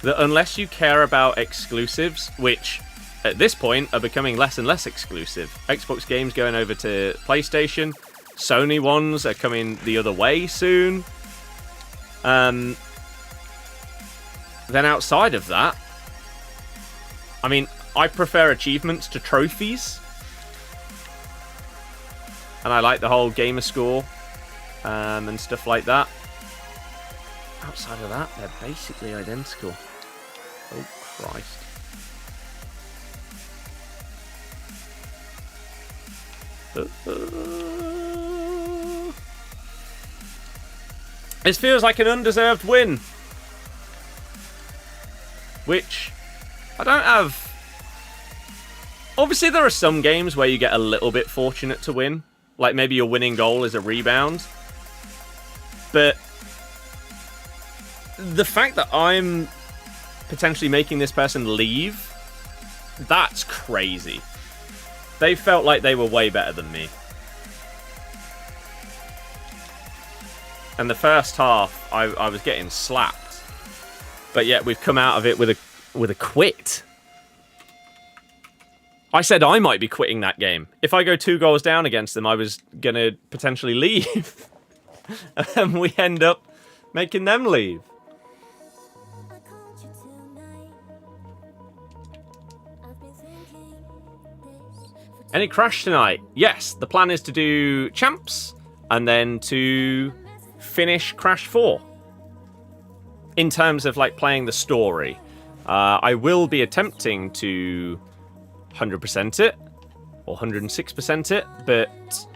that unless you care about exclusives, which at this point are becoming less and less exclusive, Xbox games going over to PlayStation, Sony ones are coming the other way soon. Then outside of that, I mean, I prefer achievements to trophies. And I like the whole gamer score and stuff like that. Outside of that, they're basically identical. Oh, Christ. This feels like an undeserved win. Which I don't have. Obviously, there are some games where you get a little bit fortunate to win. Like maybe your winning goal is a rebound. But the fact that I'm potentially making this person leave, that's crazy. They felt like they were way better than me. And the first half, I was getting slapped. But yet we've come out of it with a quit. I said I might be quitting that game. If I go 2 goals down against them, I was going to potentially leave. And we end up making them leave. Any crash tonight? Yes, the plan is to do champs and then to finish Crash 4. In terms of like playing the story, I will be attempting to 100% it or 106% it, but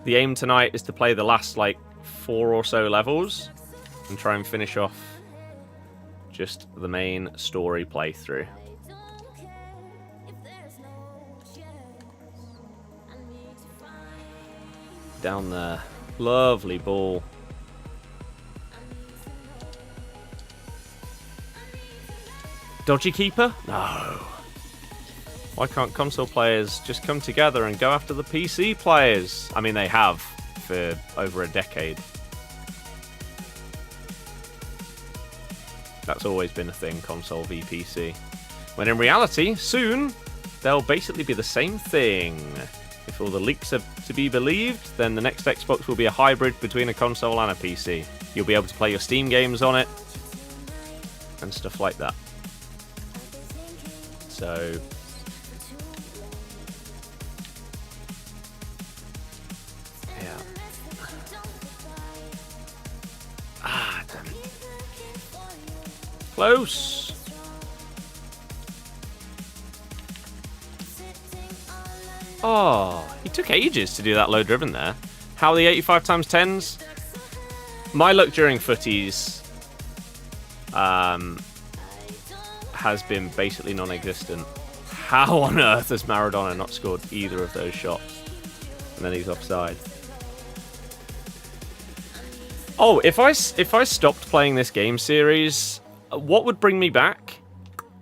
the aim tonight is to play the last like 4 or so levels and try and finish off just the main story playthrough. Down there, lovely ball. Dodgy keeper? No. Why can't console players just come together and go after the PC players? I mean, they have for over a decade. That's always been a thing, console v PC. When in reality, soon, they'll basically be the same thing. If all the leaks are to be believed, then the next Xbox will be a hybrid between a console and a PC. You'll be able to play your Steam games on it, and stuff like that. So yeah. Ah, damn it. Close. Oh, he took ages to do that low driven there. How are the 85x10s? My luck during footies has been basically non-existent. How on earth has Maradona not scored either of those shots? And then he's offside. Oh, if I stopped playing this game series, what would bring me back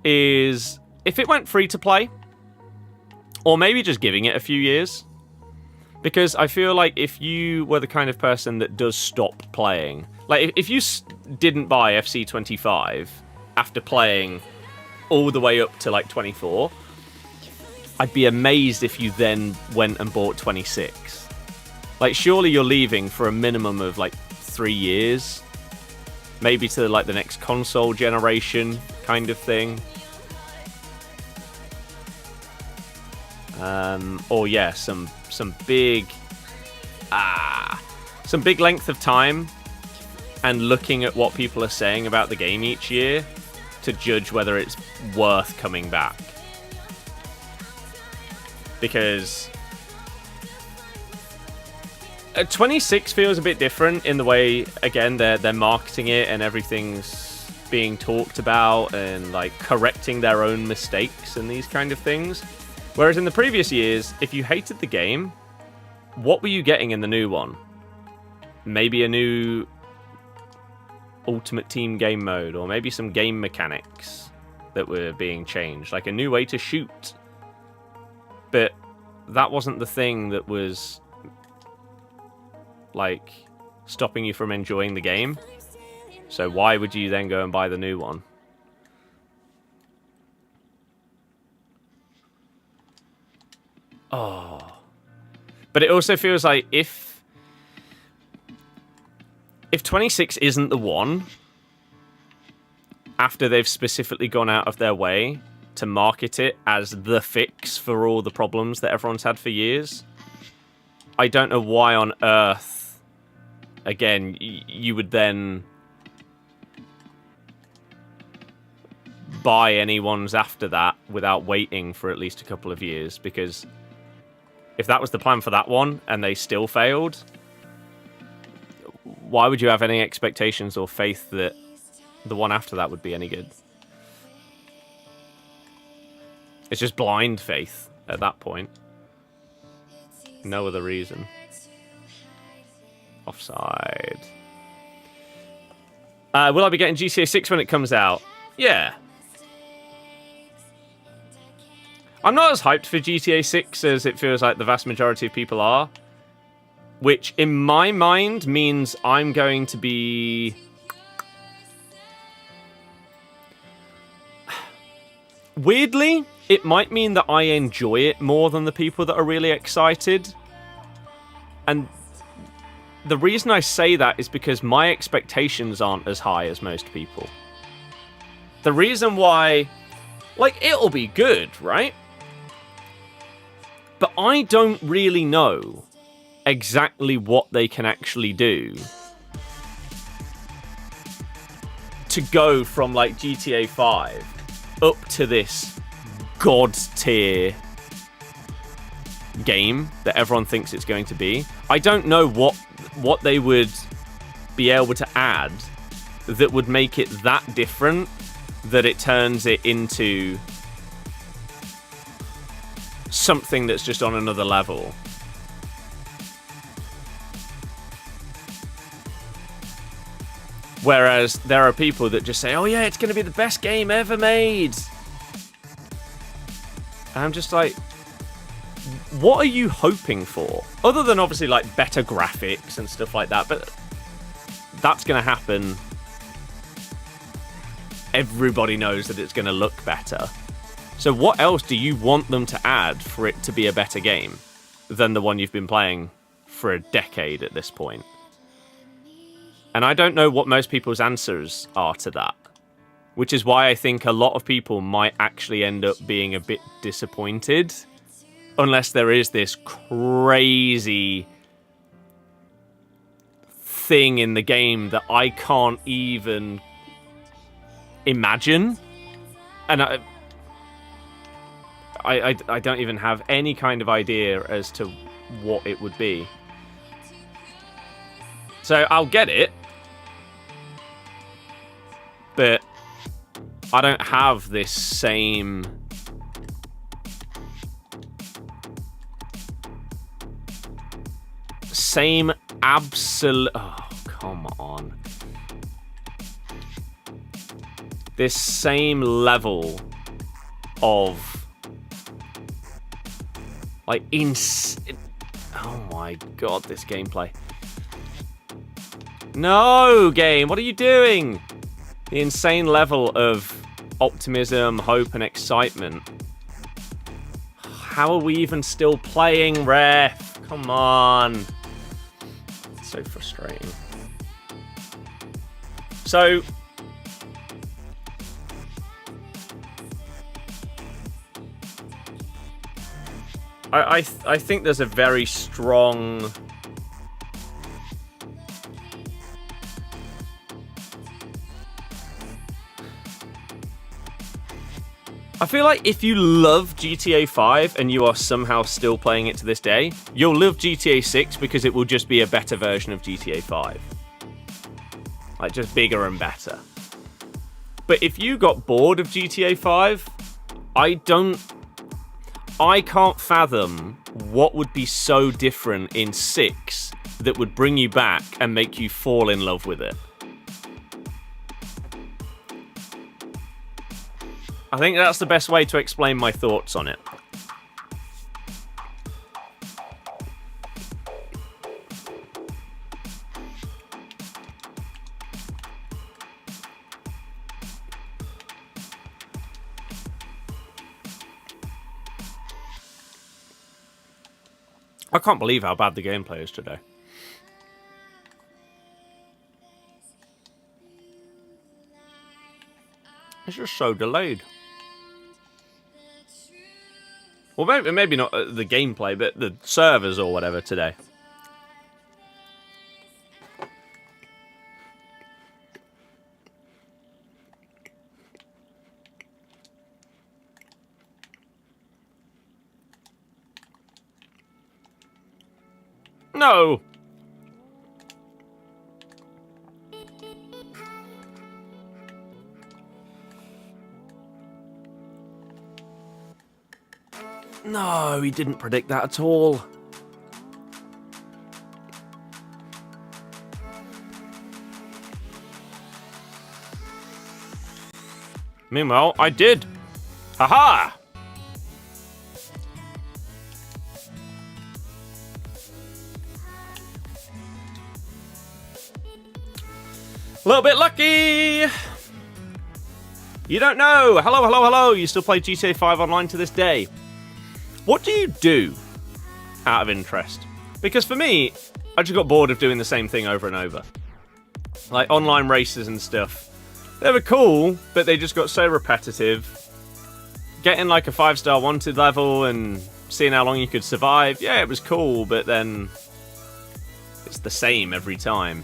is if it went free to play, or maybe just giving it a few years. Because I feel like if you were the kind of person that does stop playing, like if you didn't buy FC25 after playing all the way up to like 24, I'd be amazed if you then went and bought 26. Like, surely you're leaving for a minimum of, like, 3 years. Maybe to, like, the next console generation kind of thing. Or, yeah, some big... some big length of time. And looking at what people are saying about the game each year to judge whether it's worth coming back. Because 26 feels a bit different in the way, again, they're marketing it and everything's being talked about and like correcting their own mistakes and these kind of things. Whereas in the previous years, if you hated the game, what were you getting in the new one? Maybe a new Ultimate Team game mode, or maybe some game mechanics that were being changed, like a new way to shoot. But that wasn't the thing that was like stopping you from enjoying the game. So why would you then go and buy the new one? Oh. But it also feels like if 26 isn't the one, after they've specifically gone out of their way to market it as the fix for all the problems that everyone's had for years, I don't know why on earth, again, you would then buy anyone's after that without waiting for at least a couple of years, because if that was the plan for that one and they still failed, why would you have any expectations or faith that the one after that would be any good? It's just blind faith at that point. No other reason. Offside. Will I be getting GTA 6 when it comes out? Yeah. I'm not as hyped for GTA 6 as it feels like the vast majority of people are. Which, in my mind, means I'm going to be... Weirdly, it might mean that I enjoy it more than the people that are really excited. And the reason I say that is because my expectations aren't as high as most people. The reason why... Like, it'll be good, right? But I don't really know exactly what they can actually do to go from like GTA 5 up to this god tier game that everyone thinks it's going to be. I don't know what they would be able to add that would make it that different that it turns it into something that's just on another level. Whereas there are people that just say, oh yeah, it's going to be the best game ever made. And I'm just like, what are you hoping for? Other than obviously like better graphics and stuff like that, but that's going to happen. Everybody knows that it's going to look better. So what else do you want them to add for it to be a better game than the one you've been playing for a decade at this point? And I don't know what most people's answers are to that, which is why I think a lot of people might actually end up being a bit disappointed unless there is this crazy thing in the game that I can't even imagine. And I don't even have any kind of idea as to what it would be. So I'll get it, but I don't have this same absolute... Oh, come on. This same level of... like, oh my god, this gameplay. No, game, what are you doing? The insane level of optimism, hope, and excitement. How are we even still playing, ref? Come on. It's so frustrating. So... I think there's a very strong... I feel like if you love GTA 5 and you are somehow still playing it to this day, you'll love GTA 6 because it will just be a better version of GTA 5. Like, just bigger and better. But if you got bored of GTA 5, I can't fathom what would be so different in 6 that would bring you back and make you fall in love with it. I think that's the best way to explain my thoughts on it. I can't believe how bad the gameplay is today. It's just so delayed. Well, maybe not the gameplay, but the servers or whatever today. No! No, he didn't predict that at all. Meanwhile, I did. Haha! A little bit lucky! You don't know! Hello, hello, hello! You still play GTA 5 online to this day. What do you do out of interest? Because for me, I just got bored of doing the same thing over and over. Like online races and stuff. They were cool, but they just got so repetitive. Getting like a 5-star wanted level and seeing how long you could survive, yeah, it was cool, but then it's the same every time.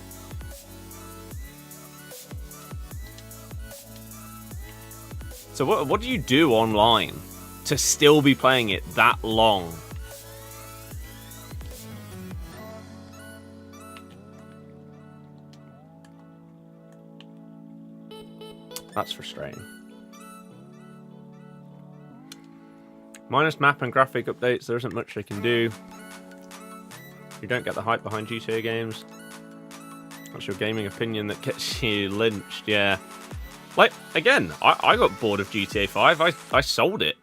So what do you do online to still be playing it that long? That's frustrating. Minus map and graphic updates, there isn't much they can do. You don't get the hype behind GTA games. That's your gaming opinion that gets you lynched, yeah. Like, again, I got bored of GTA 5. I sold it.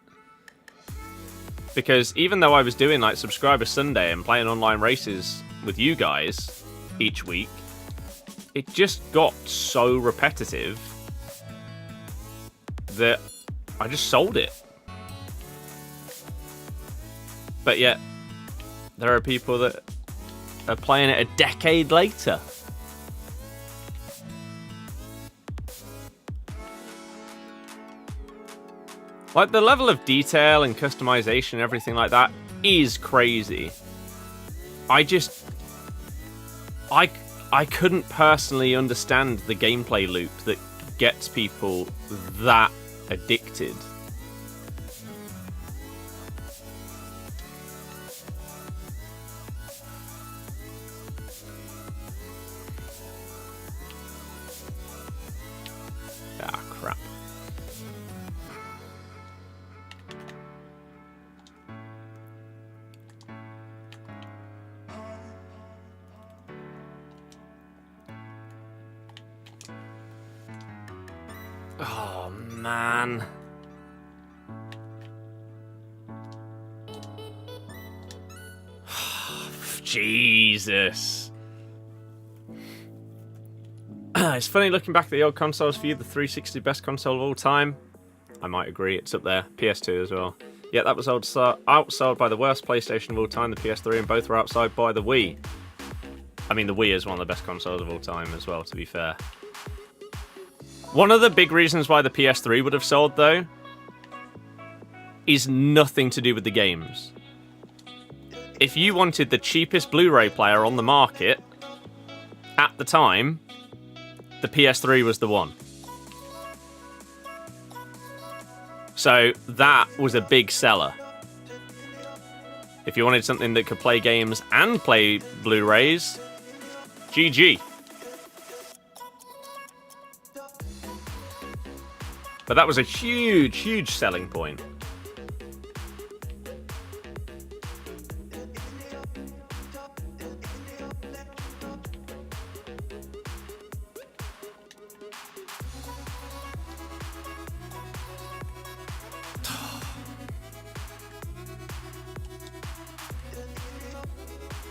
Because even though I was doing, like, Subscriber Sunday and playing online races with you guys each week, it just got so repetitive that I just sold it. But yet, there are people that are playing it a decade later. Like, the level of detail and customization and everything like that is crazy. I couldn't personally understand the gameplay loop that gets people that addicted. Ah, crap. Oh, man. Jesus. It's funny looking back at the old consoles for you, the 360 best console of all time. I might agree, it's up there. PS2 as well. Yeah, that was outsold by the worst PlayStation of all time, the PS3, and both were outsold by the Wii. I mean, the Wii is one of the best consoles of all time as well, to be fair. One of the big reasons why the PS3 would have sold, though, is nothing to do with the games. If you wanted the cheapest Blu-ray player on the market, at the time, the PS3 was the one. So that was a big seller. If you wanted something that could play games and play Blu-rays, GG. But that was a huge, huge selling point.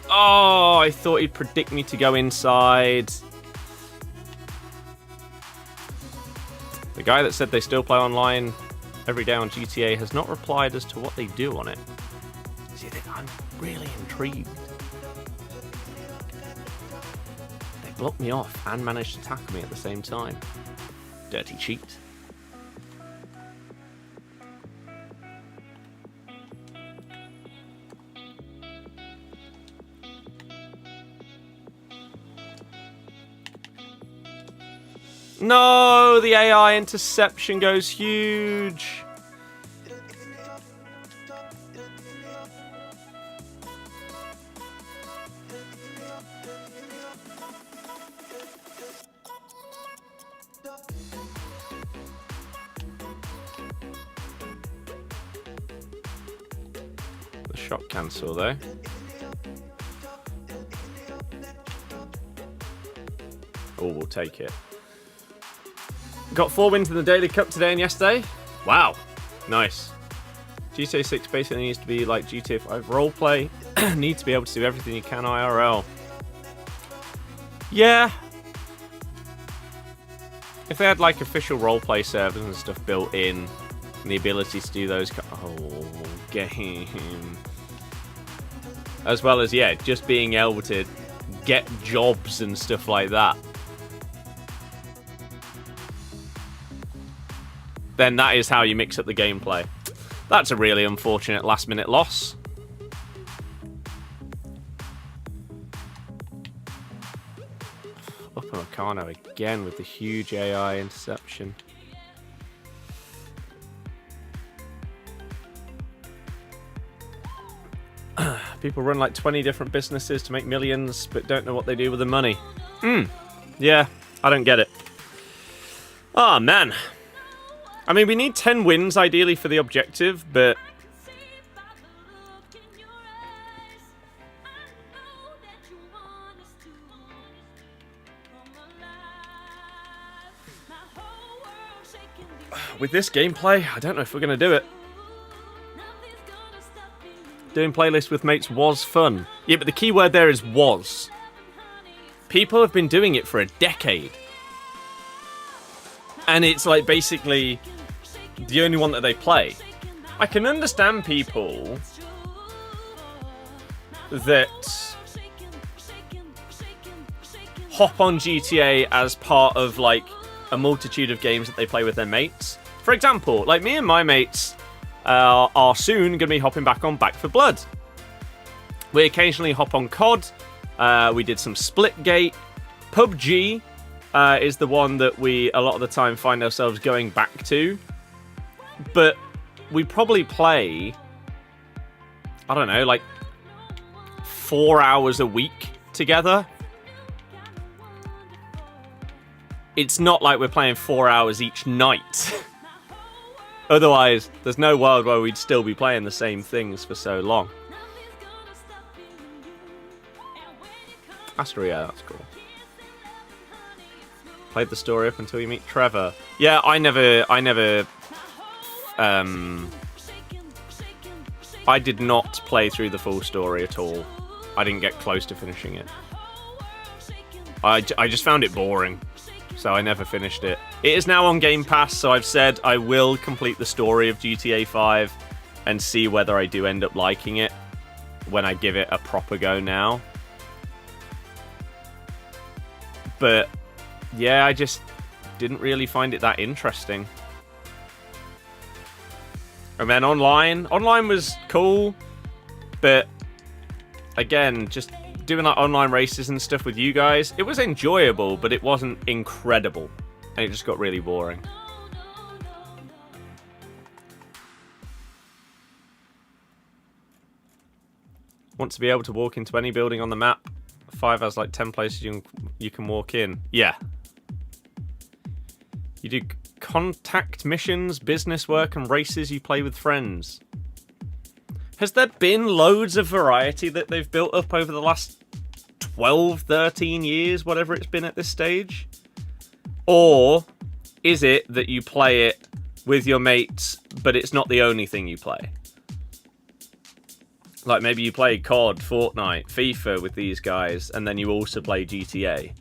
Oh, I thought he'd predict me to go inside. The guy that said they still play online every day on GTA has not replied as to what they do on it. See, I'm really intrigued. They blocked me off and managed to tackle me at the same time. Dirty cheat. No, the AI interception goes huge. The shot cancel though. Oh, we'll take it. Got 4 wins in the Daily Cup today and yesterday. Wow. Nice. GTA 6 basically needs to be like GTA 5 roleplay. Need to be able to do everything you can IRL. Yeah. If they had like official roleplay servers and stuff built in, and the ability to do those... game. As well as, yeah, just being able to get jobs and stuff like that. Then that is how you mix up the gameplay. That's a really unfortunate last-minute loss. Upamecano again with the huge AI interception. People run like 20 different businesses to make millions, but don't know what they do with the money. Yeah, I don't get it. Oh, man. I mean, we need 10 wins, ideally, for the objective, but... with this gameplay, I don't know if we're going to do it. Doing playlists with mates was fun. Yeah, but the key word there is was. People have been doing it for a decade. And it's like basically the only one that they play. I can understand people that hop on GTA as part of like a multitude of games that they play with their mates. For example, like me and my mates are soon going to be hopping back on Back 4 Blood. We occasionally hop on COD. We did some Splitgate. PUBG is the one that we a lot of the time find ourselves going back to. But we probably play, I don't know, like 4 hours a week together. It's not like we're playing 4 hours each night. Otherwise, there's no world where we'd still be playing the same things for so long. Astoria, that's cool. Played the story up until you meet Trevor. Yeah, I did not play through the full story at all. I didn't get close to finishing it. I just found it boring, so I never finished it. It is now on Game Pass, so I've said I will complete the story of GTA 5 and see whether I do end up liking it when I give it a proper go now. But yeah, I just didn't really find it that interesting. And then online was cool, but again, just doing like online races and stuff with you guys, it was enjoyable, but it wasn't incredible, and it just got really boring. Want to be able to walk into any building on the map. 5 has like 10 places you can walk in. Yeah. You do contact missions, business work, and races you play with friends. Has there been loads of variety that they've built up over the last 12, 13 years, whatever it's been at this stage? Or is it that you play it with your mates, but it's not the only thing you play? Like maybe you play COD, Fortnite, FIFA with these guys, and then you also play GTA.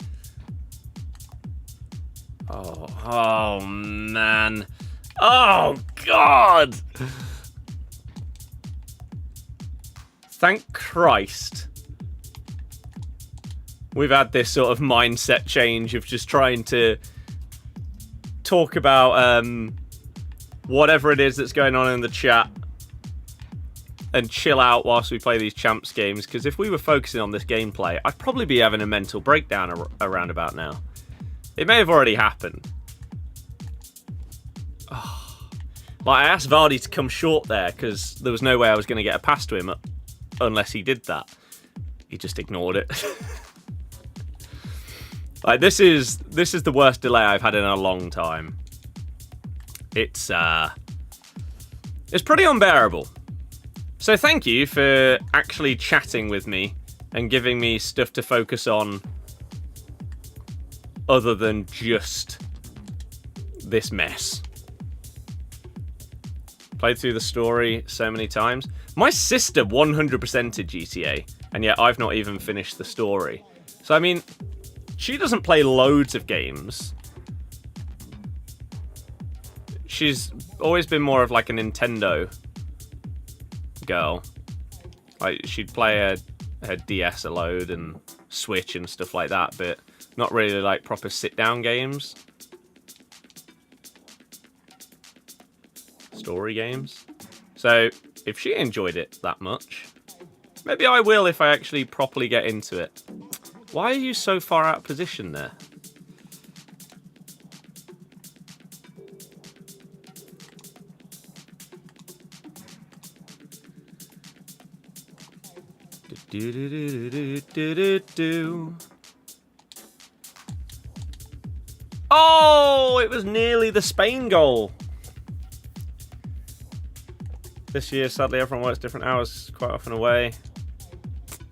Oh man. Oh, God! Thank Christ. We've had this sort of mindset change of just trying to talk about whatever it is that's going on in the chat and chill out whilst we play these champs games, because if we were focusing on this gameplay, I'd probably be having a mental breakdown around about now. It may have already happened. Oh. Like, I asked Vardy to come short there because there was no way I was going to get a pass to him unless he did that. He just ignored it. Like, this is the worst delay I've had in a long time. It's pretty unbearable. So thank you for actually chatting with me and giving me stuff to focus on other than just this mess. Played through the story so many times. My sister 100%ed GTA, and yet I've not even finished the story. So, I mean, she doesn't play loads of games. She's always been more of like a Nintendo girl. Like, she'd play her DS a load and Switch and stuff like that, but not really like proper sit-down games. Story games. So, if she enjoyed it that much, maybe I will if I actually properly get into it. Why are you so far out of position there? Oh, it was nearly the Spain goal. This year, sadly, everyone works different hours, quite often away.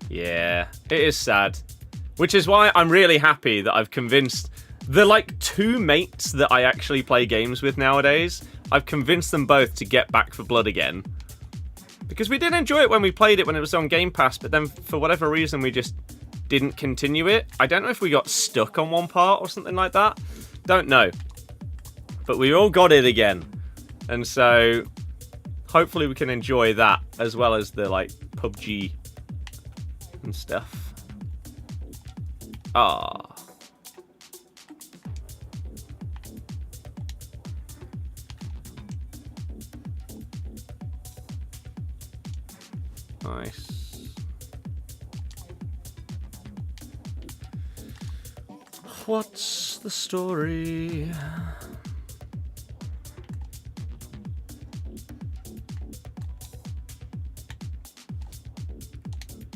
Yeah, it is sad. Which is why I'm really happy that I've convinced the, like, 2 mates that I actually play games with nowadays. I've convinced them both to get Back 4 Blood again. Because we did enjoy it when we played it when it was on Game Pass, but then for whatever reason we just didn't continue it. I don't know if we got stuck on one part or something like that. Don't know. But we all got it again. And so hopefully we can enjoy that as well as the, like, PUBG and stuff. Ah. Nice. What's the story?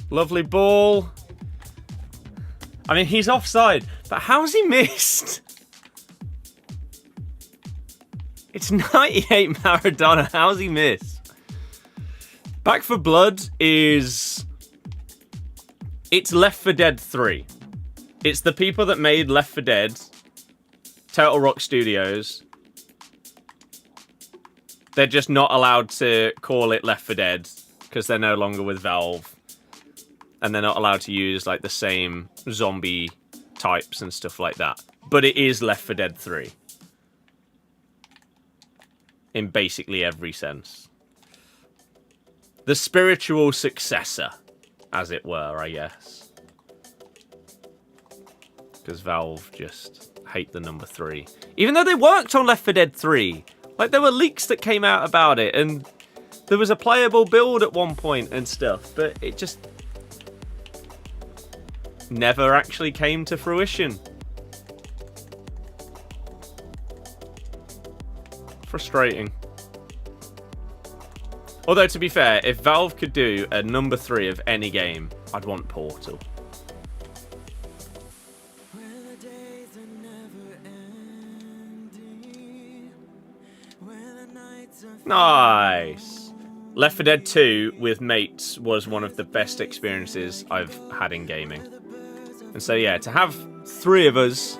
Lovely ball. I mean, he's offside, but how's he missed? It's 98 Maradona. How's he missed? Back 4 Blood is... It's Left 4 Dead 3. It's the people that made Left 4 Dead, Turtle Rock Studios. They're just not allowed to call it Left 4 Dead because they're no longer with Valve. And they're not allowed to use, like, the same zombie types and stuff like that. But it is Left 4 Dead 3. In basically every sense. the spiritual successor, as it were, I guess. Because Valve just hate the number 3. Even though they worked on Left 4 Dead 3. Like, there were leaks that came out about it, and there was a playable build at one point and stuff, but it just never actually came to fruition. Frustrating. Although, to be fair, if Valve could do a number 3 of any game, I'd want Portal. Nice. Left 4 Dead 2 with mates was one of the best experiences I've had in gaming. And so, yeah, to have 3 of us,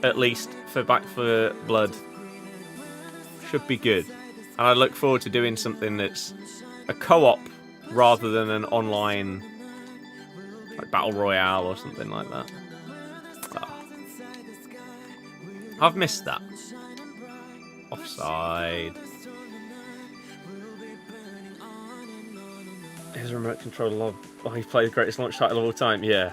at least, for Back 4 Blood, should be good. And I look forward to doing something that's a co-op rather than an online like Battle Royale or something like that. Oh. I've missed that. Offside. Here's a remote control log. Oh, you played the greatest launch title of all time. Yeah.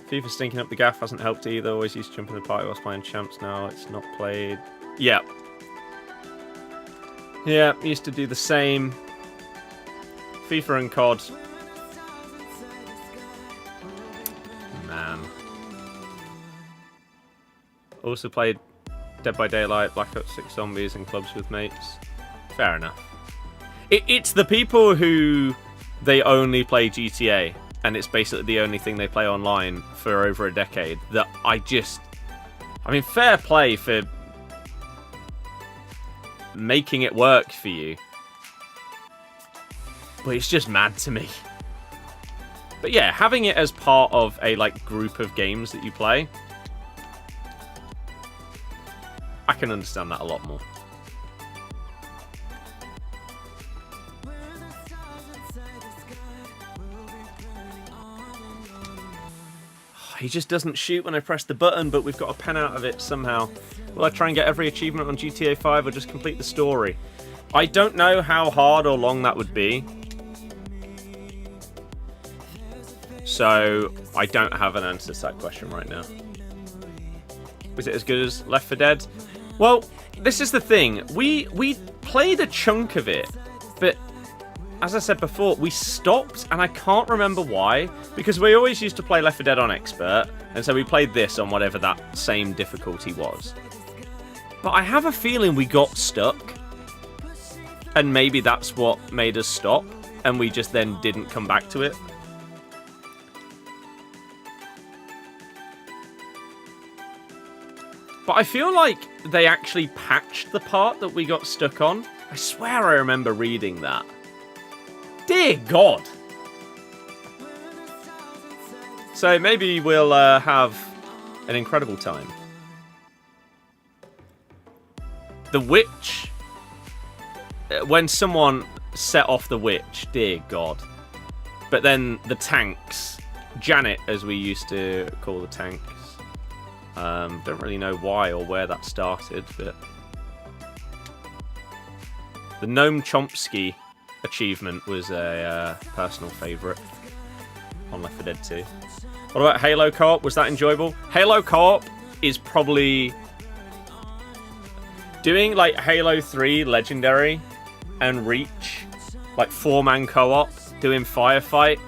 FIFA stinking up the gaff hasn't helped either. Always used to jump in the party whilst playing champs. Now it's not played. Yeah. Yeah, used to do the same. FIFA and COD. Man. Also played Dead by Daylight, Black Ops 6 Zombies, and clubs with mates. Fair enough. It's the people who they only play GTA, and it's basically the only thing they play online for over a decade, that I mean, fair play for making it work for you. But it's just mad to me. But yeah, having it as part of a like group of games that you play, I can understand that a lot more. He just doesn't shoot when I press the button, but we've got a pen out of it somehow. Will I try and get every achievement on GTA 5 or just complete the story? I don't know how hard or long that would be. So, I don't have an answer to that question right now. Is it as good as Left 4 Dead? Well, this is the thing. We played a chunk of it, but as I said before, we stopped, and I can't remember why, because we always used to play Left 4 Dead on Expert, and so we played this on whatever that same difficulty was. But I have a feeling we got stuck, and maybe that's what made us stop, and we just then didn't come back to it. But I feel like they actually patched the part that we got stuck on. I swear I remember reading that. Dear God. So maybe we'll have an incredible time. The witch. When someone set off the witch, dear God. But then the tanks. Janet, as we used to call the tanks. Don't really know why or where that started, but the Noam Chomsky achievement was a personal favourite on Left 4 Dead 2. What about Halo Co-op? Was that enjoyable? Halo Co-op is probably doing like Halo 3 Legendary and Reach, like 4-man co-op, doing Firefight,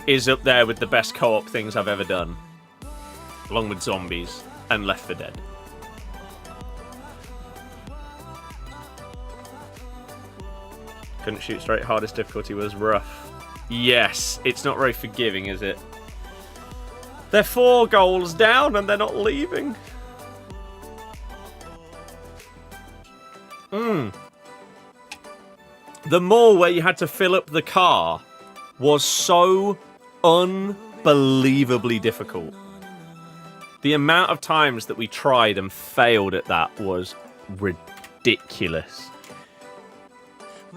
is up there with the best co-op things I've ever done. Along with Zombies and Left 4 Dead. Couldn't shoot straight. Hardest difficulty was rough. Yes, it's not very forgiving, is it? They're 4 goals down and they're not leaving. The mall where you had to fill up the car was so unbelievably difficult. The amount of times that we tried and failed at that was ridiculous.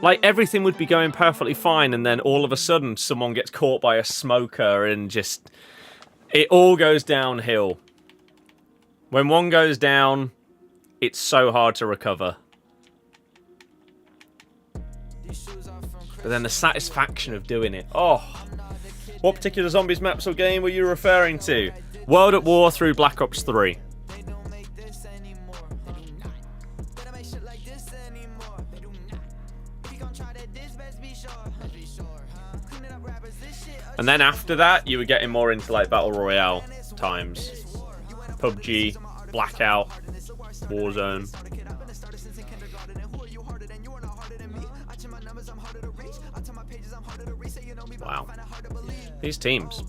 Like, everything would be going perfectly fine, and then all of a sudden someone gets caught by a smoker and just... it all goes downhill. When one goes down, it's so hard to recover. But then the satisfaction of doing it. Oh. What particular Zombies maps or game were you referring to? World at War through Black Ops 3. And then after that, you were getting more into like Battle Royale times. PUBG, Blackout, Warzone. Wow. These teams.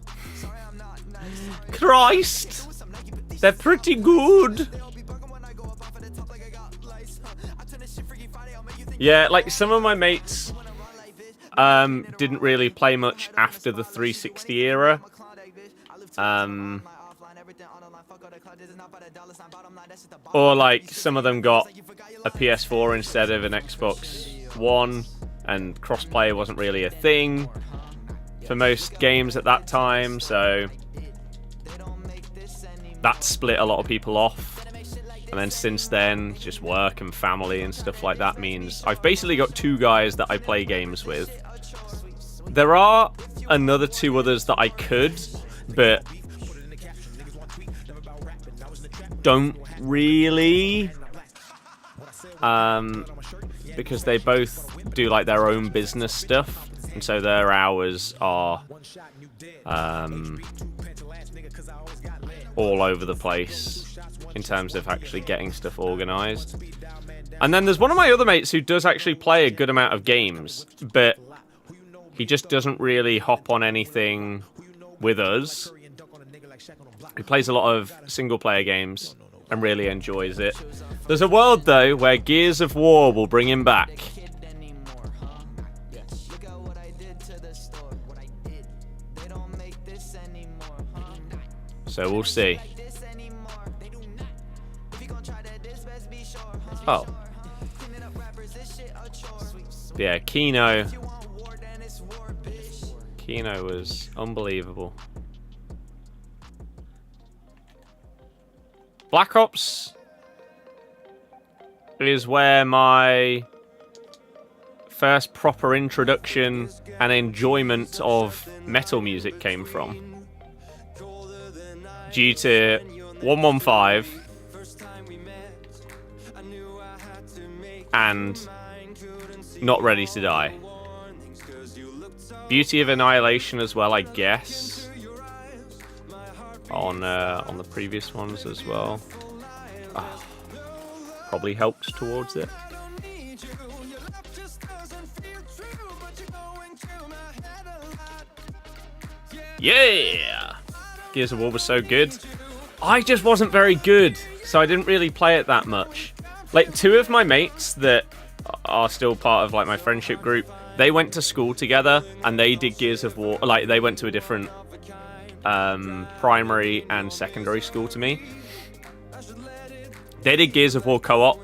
Christ! They're pretty good. Yeah, like some of my mates didn't really play much after the 360 era. Or like some of them got a PS4 instead of an Xbox One, and crossplay wasn't really a thing for most games at that time, so that split a lot of people off. And then since then, just work and family and stuff like that means I've basically got 2 guys that I play games with. There are another 2 others that I could, but don't really. Because they both do like their own business stuff, and so their hours are all over the place in terms of actually getting stuff organised. And then there's one of my other mates who does actually play a good amount of games, but he just doesn't really hop on anything with us. He plays a lot of single-player games and really enjoys it. There's a world, though, where Gears of War will bring him back. So we'll see. Oh. Yeah, Kino was unbelievable. Black Ops is where my first proper introduction and enjoyment of metal music came from. Due to 115 and Not Ready to Die. Beauty of Annihilation as well, I guess. On the previous ones as well. Oh, probably helped towards it. Yeah! Gears of War was so good. I just wasn't very good, so I didn't really play it that much. Like, 2 of my mates that are still part of like my friendship group, they went to school together and they did Gears of War. Like, they went to a different primary and secondary school to me. They did Gears of War co-op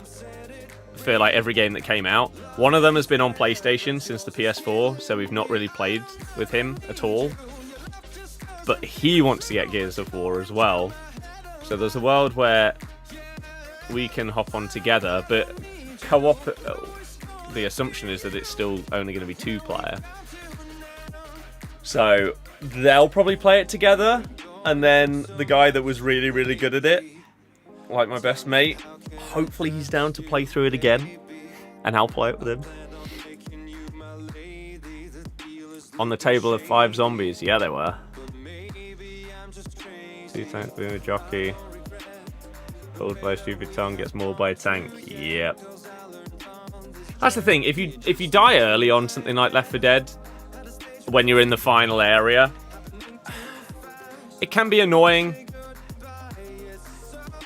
for like every game that came out. One of them has been on PlayStation since the PS4, so we've not really played with him at all. But he wants to get Gears of War as well. So there's a world where we can hop on together, but co-op, the assumption is that it's still only going to be 2-player. So they'll probably play it together, and then the guy that was really, really good at it, like my best mate, hopefully he's down to play through it again, and I'll play it with him. On the table of 5 zombies, yeah, they were. 2 tanks being a jockey. Pulled by a stupid tongue, gets mauled by a tank. Yep. That's the thing. If you die early on something like Left 4 Dead, when you're in the final area, it can be annoying,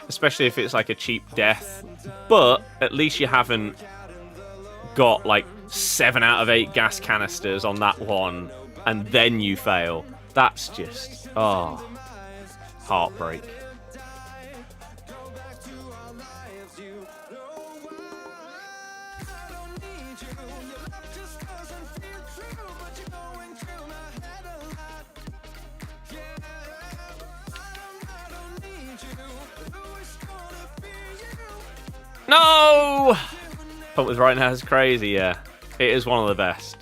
especially if it's like a cheap death. But at least you haven't got like 7 out of 8 gas canisters on that one, and then you fail. That's just heartbreak. No! Pump was right now is crazy, yeah. It is one of the best.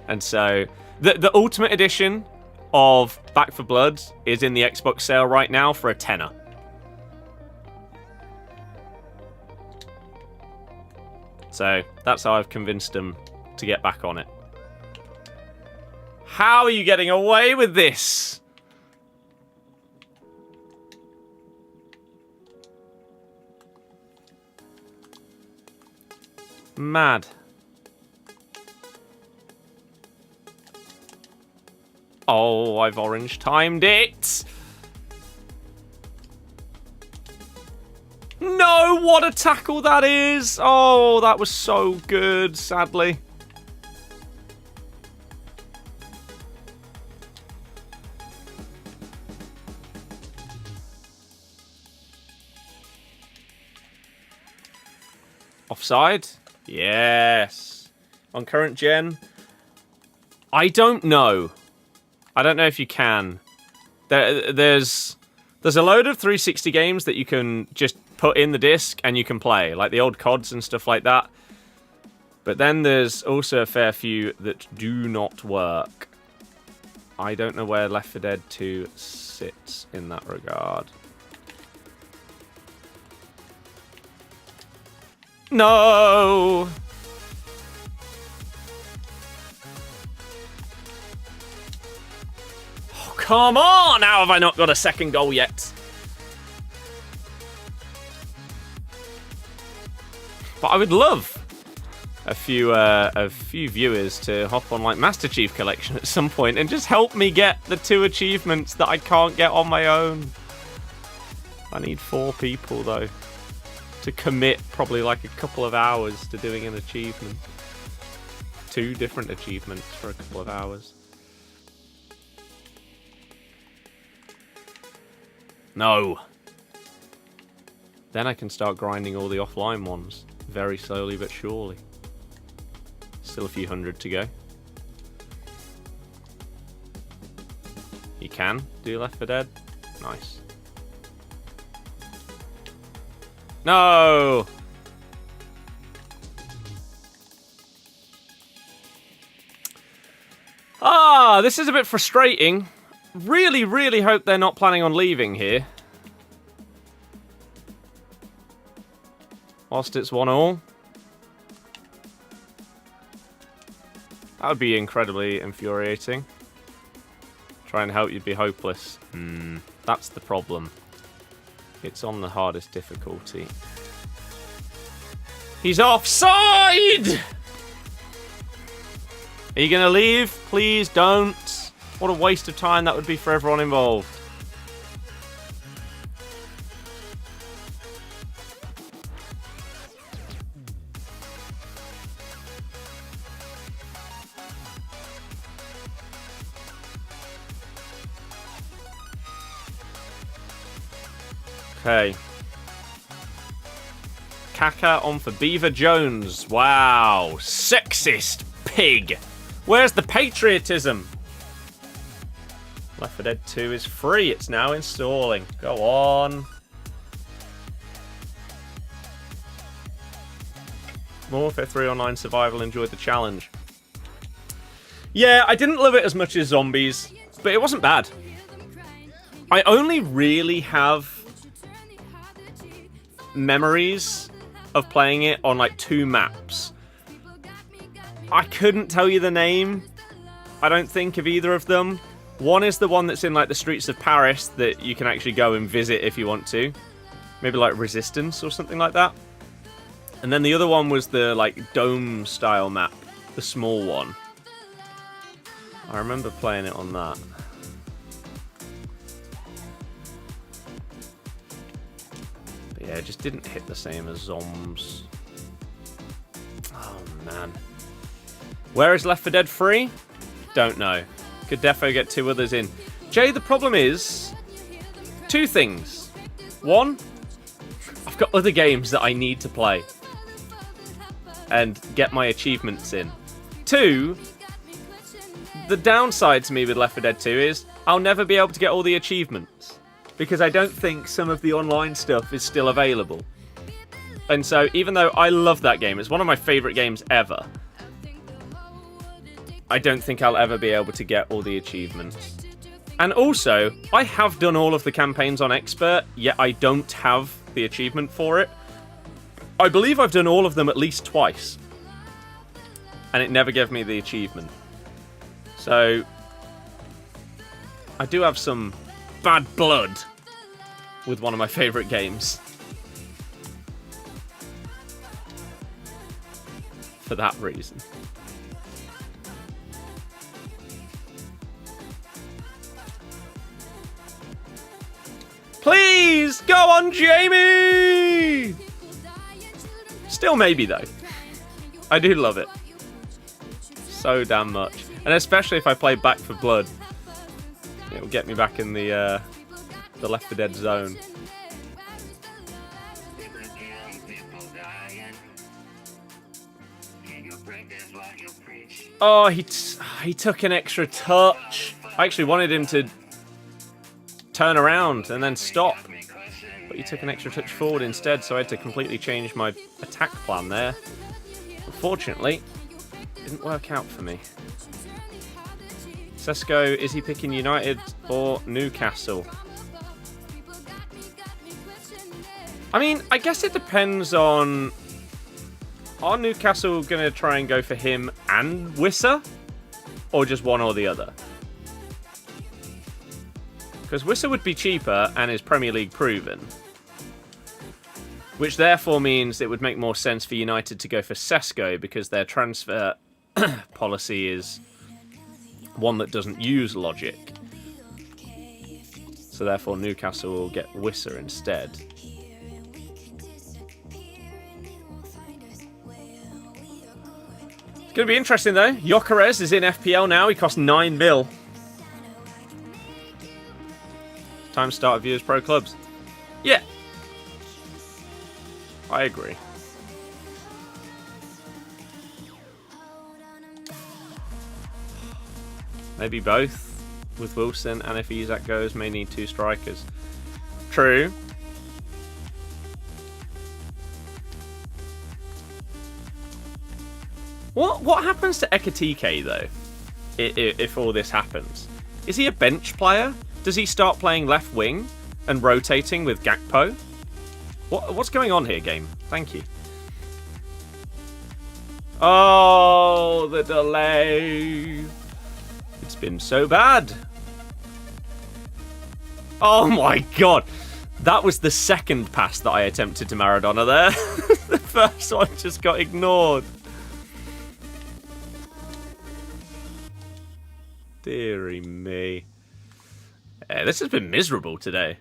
And so, the Ultimate Edition of Back 4 Blood is in the Xbox sale right now for a tenner. So, that's how I've convinced them to get back on it. How are you getting away with this? Mad. Oh, I've orange timed it. No, what a tackle that is. Oh, that was so good, sadly. Offside? Yes. On current gen? I don't know. I don't know if you can. There's a load of 360 games that you can just put in the disc and you can play, like the old CODs and stuff like that. But then there's also a fair few that do not work. I don't know where Left 4 Dead 2 sits in that regard. No! Oh, come on! How have I not got a second goal yet? But I would love a few viewers to hop on like Master Chief Collection at some point and just help me get the 2 achievements that I can't get on my own. I need 4 people though to commit probably like a couple of hours to doing an achievement. 2 different achievements for a couple of hours. No. Then I can start grinding all the offline ones. Very slowly but surely. Still a few hundred to go. You can do Left 4 Dead. Nice. No! Ah, this is a bit frustrating. Really, really hope they're not planning on leaving here. Whilst it's 1-1. That would be incredibly infuriating. Try and help, you'd be hopeless. That's the problem. It's on the hardest difficulty. He's offside! Are you going to leave? Please don't. What a waste of time that would be for everyone involved. Okay. Kaka on for Beaver Jones. Wow. Sexist pig. Where's the patriotism? Left 4 Dead 2 is free. It's now installing. Go on. Warfare 3 Online Survival. Enjoyed the challenge. Yeah, I didn't love it as much as Zombies, but it wasn't bad. I only really have memories of playing it on like 2 maps. I couldn't tell you the name, I don't think, of either of them. One is the one that's in like the streets of Paris that you can actually go and visit if you want to. Maybe like Resistance or something like that. And then the other one was the like dome style map, the small one. I remember playing it on that. Yeah, it just didn't hit the same as Zombs. Oh, man. Where is Left 4 Dead free? Don't know. Could defo get 2 others in. Jay, the problem is 2 things. 1, I've got other games that I need to play and get my achievements in. 2, the downside to me with Left 4 Dead 2 is I'll never be able to get all the achievements, because I don't think some of the online stuff is still available. And so, even though I love that game, it's one of my favourite games ever, I don't think I'll ever be able to get all the achievements. And also, I have done all of the campaigns on Expert, yet I don't have the achievement for it. I believe I've done all of them at least twice. And it never gave me the achievement. So, I do have some bad blood with one of my favourite games. For that reason. Please, go on, Jamie! Still maybe, though. I do love it. So damn much. And especially if I play Back for Blood. It'll get me back in the Left 4 Dead zone. Oh, he took an extra touch. I actually wanted him to turn around and then stop. But he took an extra touch forward instead, so I had to completely change my attack plan there. Unfortunately, it didn't work out for me. Sesko, is he picking United or Newcastle? I mean, I guess it depends on... Are Newcastle going to try and go for him and Wissa? Or just one or the other? Because Wissa would be cheaper and is Premier League proven. Which therefore means it would make more sense for United to go for Sesko because their transfer policy is one that doesn't use logic. So therefore Newcastle will get Wissa instead. It's going to be interesting though. Gyökeres is in FPL now. He costs 9 mil. Time to start Viewers Pro Clubs. Yeah. I agree. Maybe both. With Wilson, and if Isak goes, may need 2 strikers. True. What happens to RTTK though? If all this happens, is he a bench player? Does he start playing left wing and rotating with Gakpo? What's going on here, game? Thank you. Oh, the delay. It's been so bad. Oh my god. That was the second pass that I attempted to Maradona there. The first one just got ignored. Deary me. Yeah, this has been miserable today.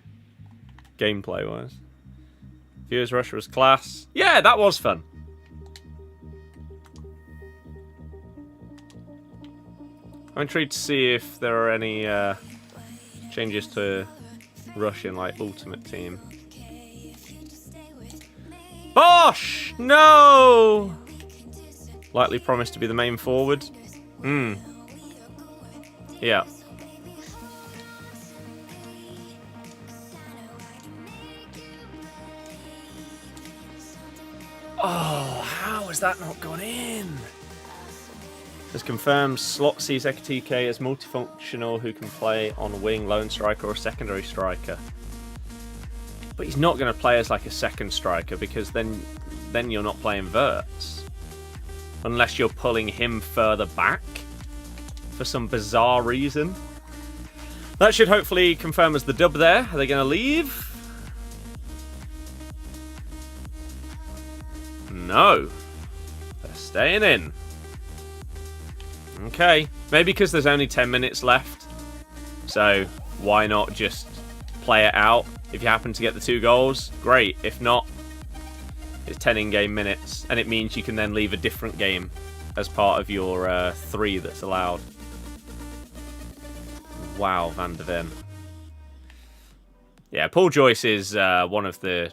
Gameplay-wise. Viewers Rush was class. Yeah, that was fun. I'm intrigued to see if there are any changes to Rush in like Ultimate Team. Bosh! No! Likely promised to be the main forward. Yeah. Oh, how has that not gone in? Has confirmed Slot sees RTTK as multifunctional who can play on wing, lone striker or secondary striker. But he's not going to play as like a second striker because then you're not playing Verts. Unless you're pulling him further back for some bizarre reason. That should hopefully confirm as the dub there. Are they going to leave? No. They're staying in. Okay. Maybe because there's only 10 minutes left. So why not just play it out? If you happen to get the 2 goals, great. If not, it's 10 in-game minutes. And it means you can then leave a different game as part of your 3 that's allowed. Wow, Van der Ven. Yeah, Paul Joyce is one of the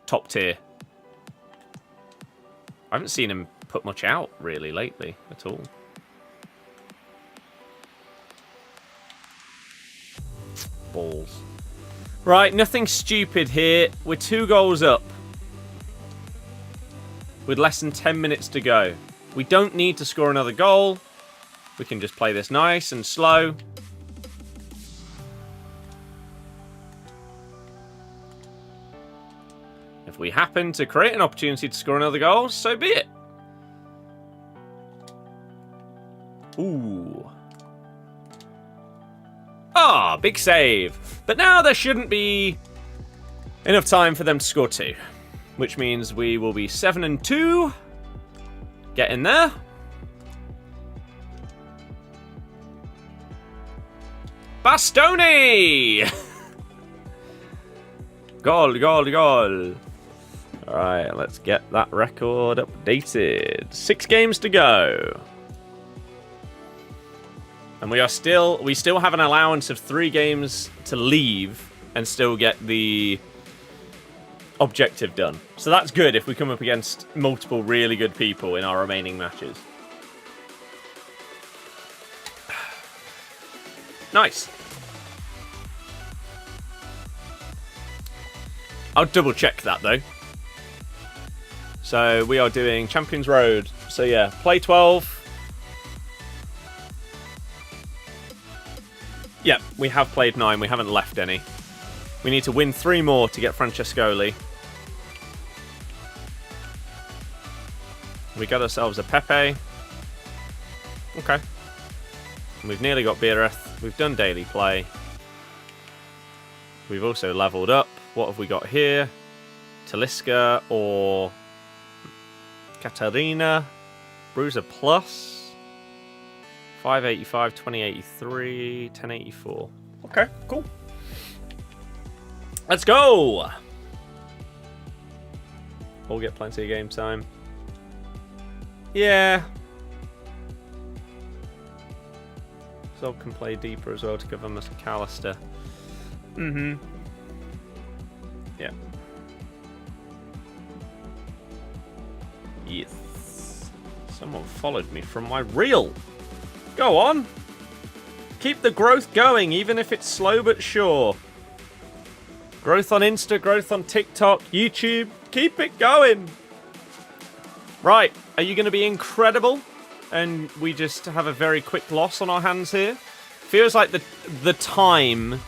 top tier. I haven't seen him put much out, really, lately, at all. Balls. Right, nothing stupid here. We're 2 goals up. With less than 10 minutes to go. We don't need to score another goal. We can just play this nice and slow. If we happen to create an opportunity to score another goal, so be it. Ooh. Ah, big save. But now there shouldn't be enough time for them to score 2. Which means we will be 7-2. Get in there. Bastoni! Goal, goal, goal. Alright, let's get that record updated. 6 games to go. And we still have an allowance of 3 games to leave and still get the objective done. So that's good if we come up against multiple really good people in our remaining matches. Nice. I'll double check that though. So we are doing Champions Road. So yeah, play 12. Yeah, we have played 9. We haven't left any. We need to win 3 more to get Francescoli. We got ourselves a Pepe. Okay. We've nearly got Beereth. We've done daily play. We've also leveled up. What have we got here? Talisca or Katarina. Bruiser Plus. 585, 2083, 1084. Okay, cool. Let's go! We'll get plenty of game time. Yeah. Zog can play deeper as well to give him a McAllister. Mm-hmm. Yeah. Yes. Someone followed me from my reel. Go on. Keep the growth going, even if it's slow but sure. Growth on Insta, growth on TikTok, YouTube. Keep it going. Right. Are you going to be incredible? And we just have a very quick loss on our hands here. Feels like the time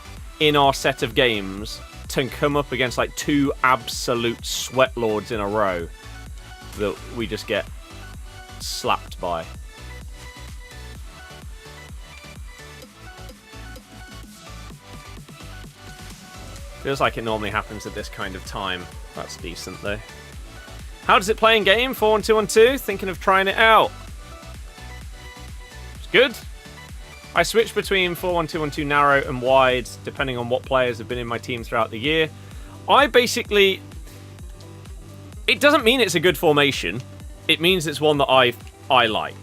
in our set of games to come up against like 2 absolute sweat lords in a row that we just get slapped by. Feels like it normally happens at this kind of time. That's decent, though. How does it play in game? 4-1-2-1-2? Thinking of trying it out. It's good. I switch between 4-1-2-1-2 narrow and wide, depending on what players have been in my team throughout the year. I basically... It doesn't mean it's a good formation. It means it's one that I like.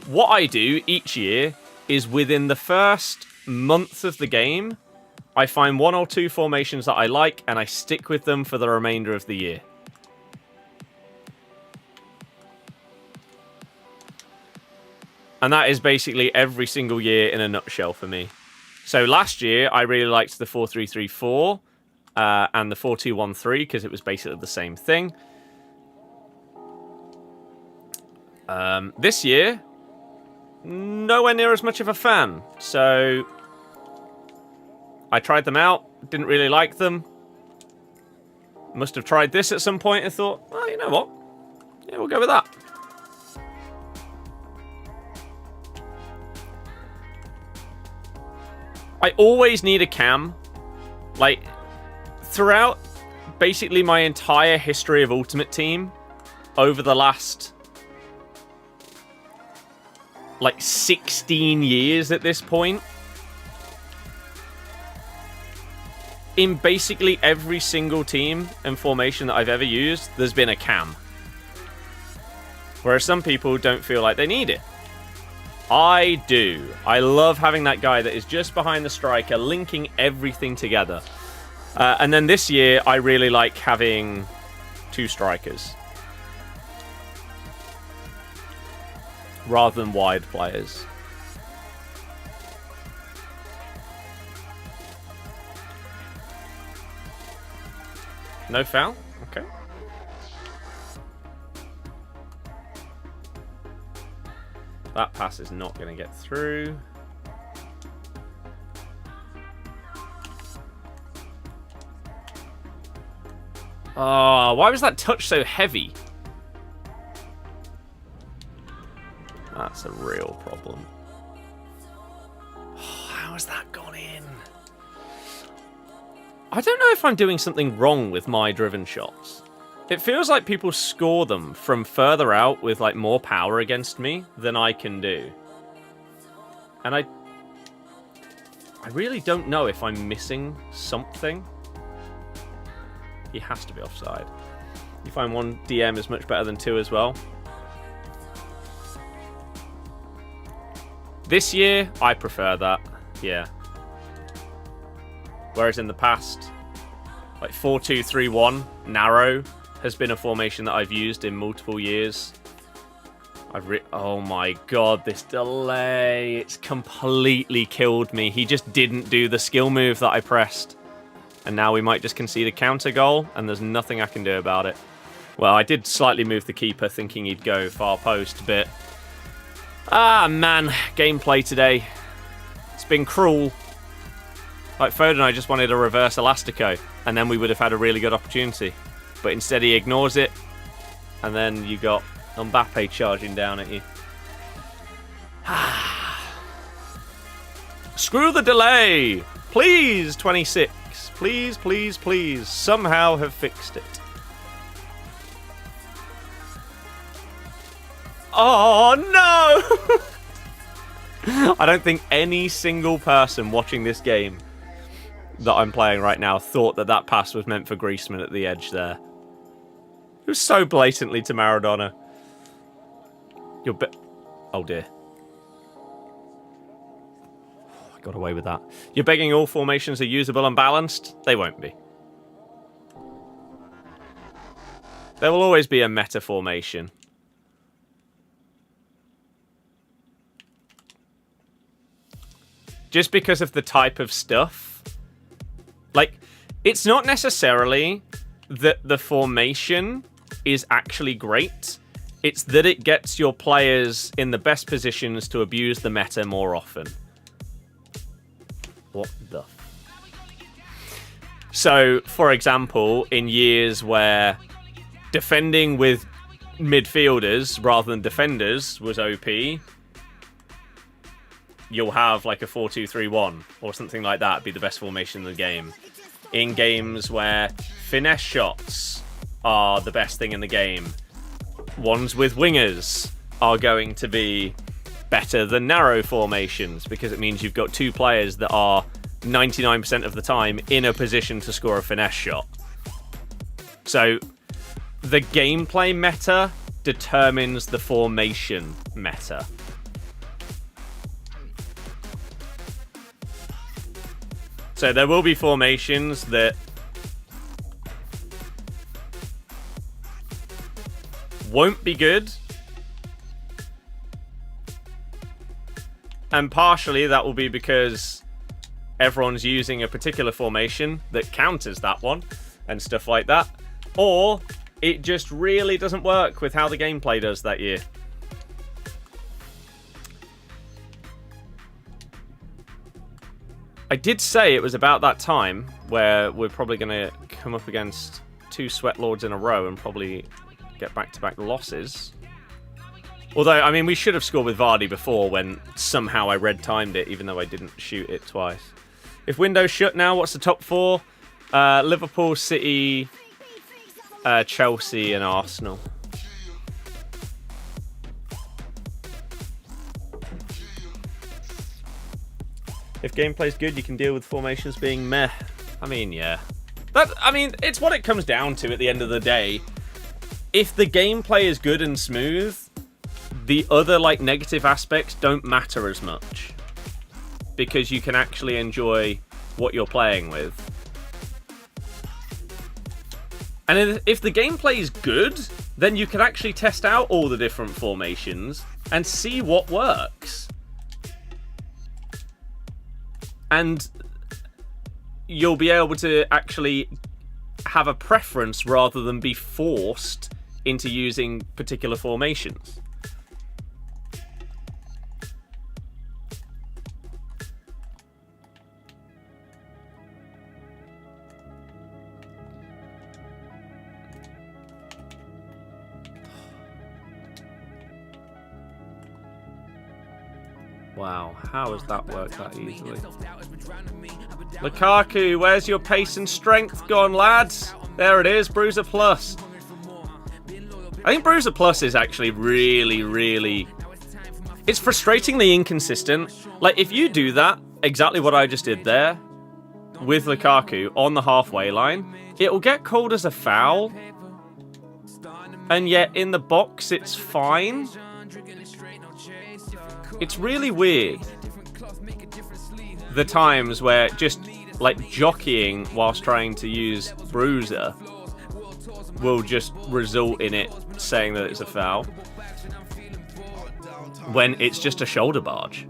What I do each year is within the first month of the game, I find 1 or 2 formations that I like, and I stick with them for the remainder of the year. And that is basically every single year in a nutshell for me. So last year, I really liked the 4-3-3-4 and the 4-2-1-3 because it was basically the same thing. This year, nowhere near as much of a fan. So I tried them out, didn't really like them. Must have tried this at some point and thought, well, you know what? Yeah, we'll go with that. I always need a cam. Like, throughout basically my entire history of Ultimate Team, over the last, like, 16 years at this point, in basically every single team and formation that I've ever used, there's been a cam. Whereas some people don't feel like they need it. I do. I love having that guy that is just behind the striker, linking everything together. And then this year, I really like having 2 strikers. Rather than wide players. No foul? Okay. That pass is not going to get through. Oh, why was that touch so heavy? That's a real problem. Oh, how has that gone in? I don't know if I'm doing something wrong with my driven shots. It feels like people score them from further out with like more power against me than I can do. And I really don't know if I'm missing something. He has to be offside. You find one DM is much better than two as well. This year, I prefer that. Yeah. Whereas in the past, like 4-2-3-1, narrow, has been a formation that I've used in multiple years. Oh my god, this delay. It's completely killed me. He just didn't do the skill move that I pressed. And now we might just concede a counter goal, and there's nothing I can do about it. Well, I did slightly move the keeper, thinking he'd go far post, but... Ah, man. Gameplay today. It's been cruel. Like, Foden, I just wanted a reverse Elastico, and then we would have had a really good opportunity. But instead he ignores it, and then you got Mbappe charging down at you. Screw the delay! Please, 26. Please, please, please. Somehow have fixed it. Oh, no! I don't think any single person watching this game that I'm playing right now thought that that pass was meant for Griezmann at the edge there. It was so blatantly to Maradona. Oh, dear. Got away with that. You're begging all formations are usable and balanced? They won't be. There will always be a meta formation. Just because of the type of stuff. Like, it's not necessarily that the formation is actually great. It's that it gets your players in the best positions to abuse the meta more often. What the... So, for example, in years where defending with midfielders rather than defenders was OP, you'll have like a 4-2-3-1 or something like that be the best formation in the game. In games where finesse shots are the best thing in the game, ones with wingers are going to be better than narrow formations because it means you've got two players that are 99% of the time in a position to score a finesse shot. So the gameplay meta determines the formation meta. So there will be formations that won't be good. And partially that will be because everyone's using a particular formation that counters that one and stuff like that. Or it just really doesn't work with how the gameplay does that year. I did say it was about that time where we're probably going to come up against two Sweat Lords in a row and probably get back-to-back losses. Although, I mean, we should have scored with Vardy before when somehow I red-timed it, even though I didn't shoot it twice. If window's shut now, what's the top four? Liverpool, City, Chelsea, and Arsenal. If gameplay's good, you can deal with formations being meh. I mean, yeah. It's what it comes down to at the end of the day. If the gameplay is good and smooth, the other negative aspects don't matter as much because you can actually enjoy what you're playing with. And if the gameplay is good, then you can actually test out all the different formations and see what works. And you'll be able to actually have a preference rather than be forced into using particular formations. Wow, how has that worked that easily? Lukaku, where's your pace and strength gone, lads? There it is, Bruiser Plus. I think Bruiser Plus is actually really, really... It's frustratingly inconsistent. Like, if you do that, exactly what I just did there, with Lukaku on the halfway line, it'll get called as a foul. And yet, in the box, it's fine. It's really weird. The times where just, like, jockeying whilst trying to use Bruiser will just result in it saying that it's a foul. When it's just a shoulder barge.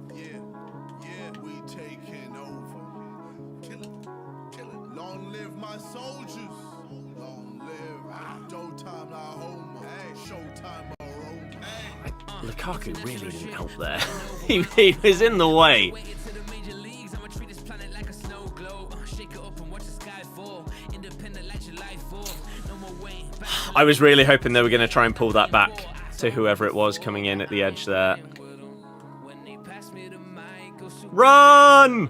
Lukaku really didn't help there. he was in the way. I was really hoping they were going to try and pull that back to whoever it was coming in at the edge there. Run!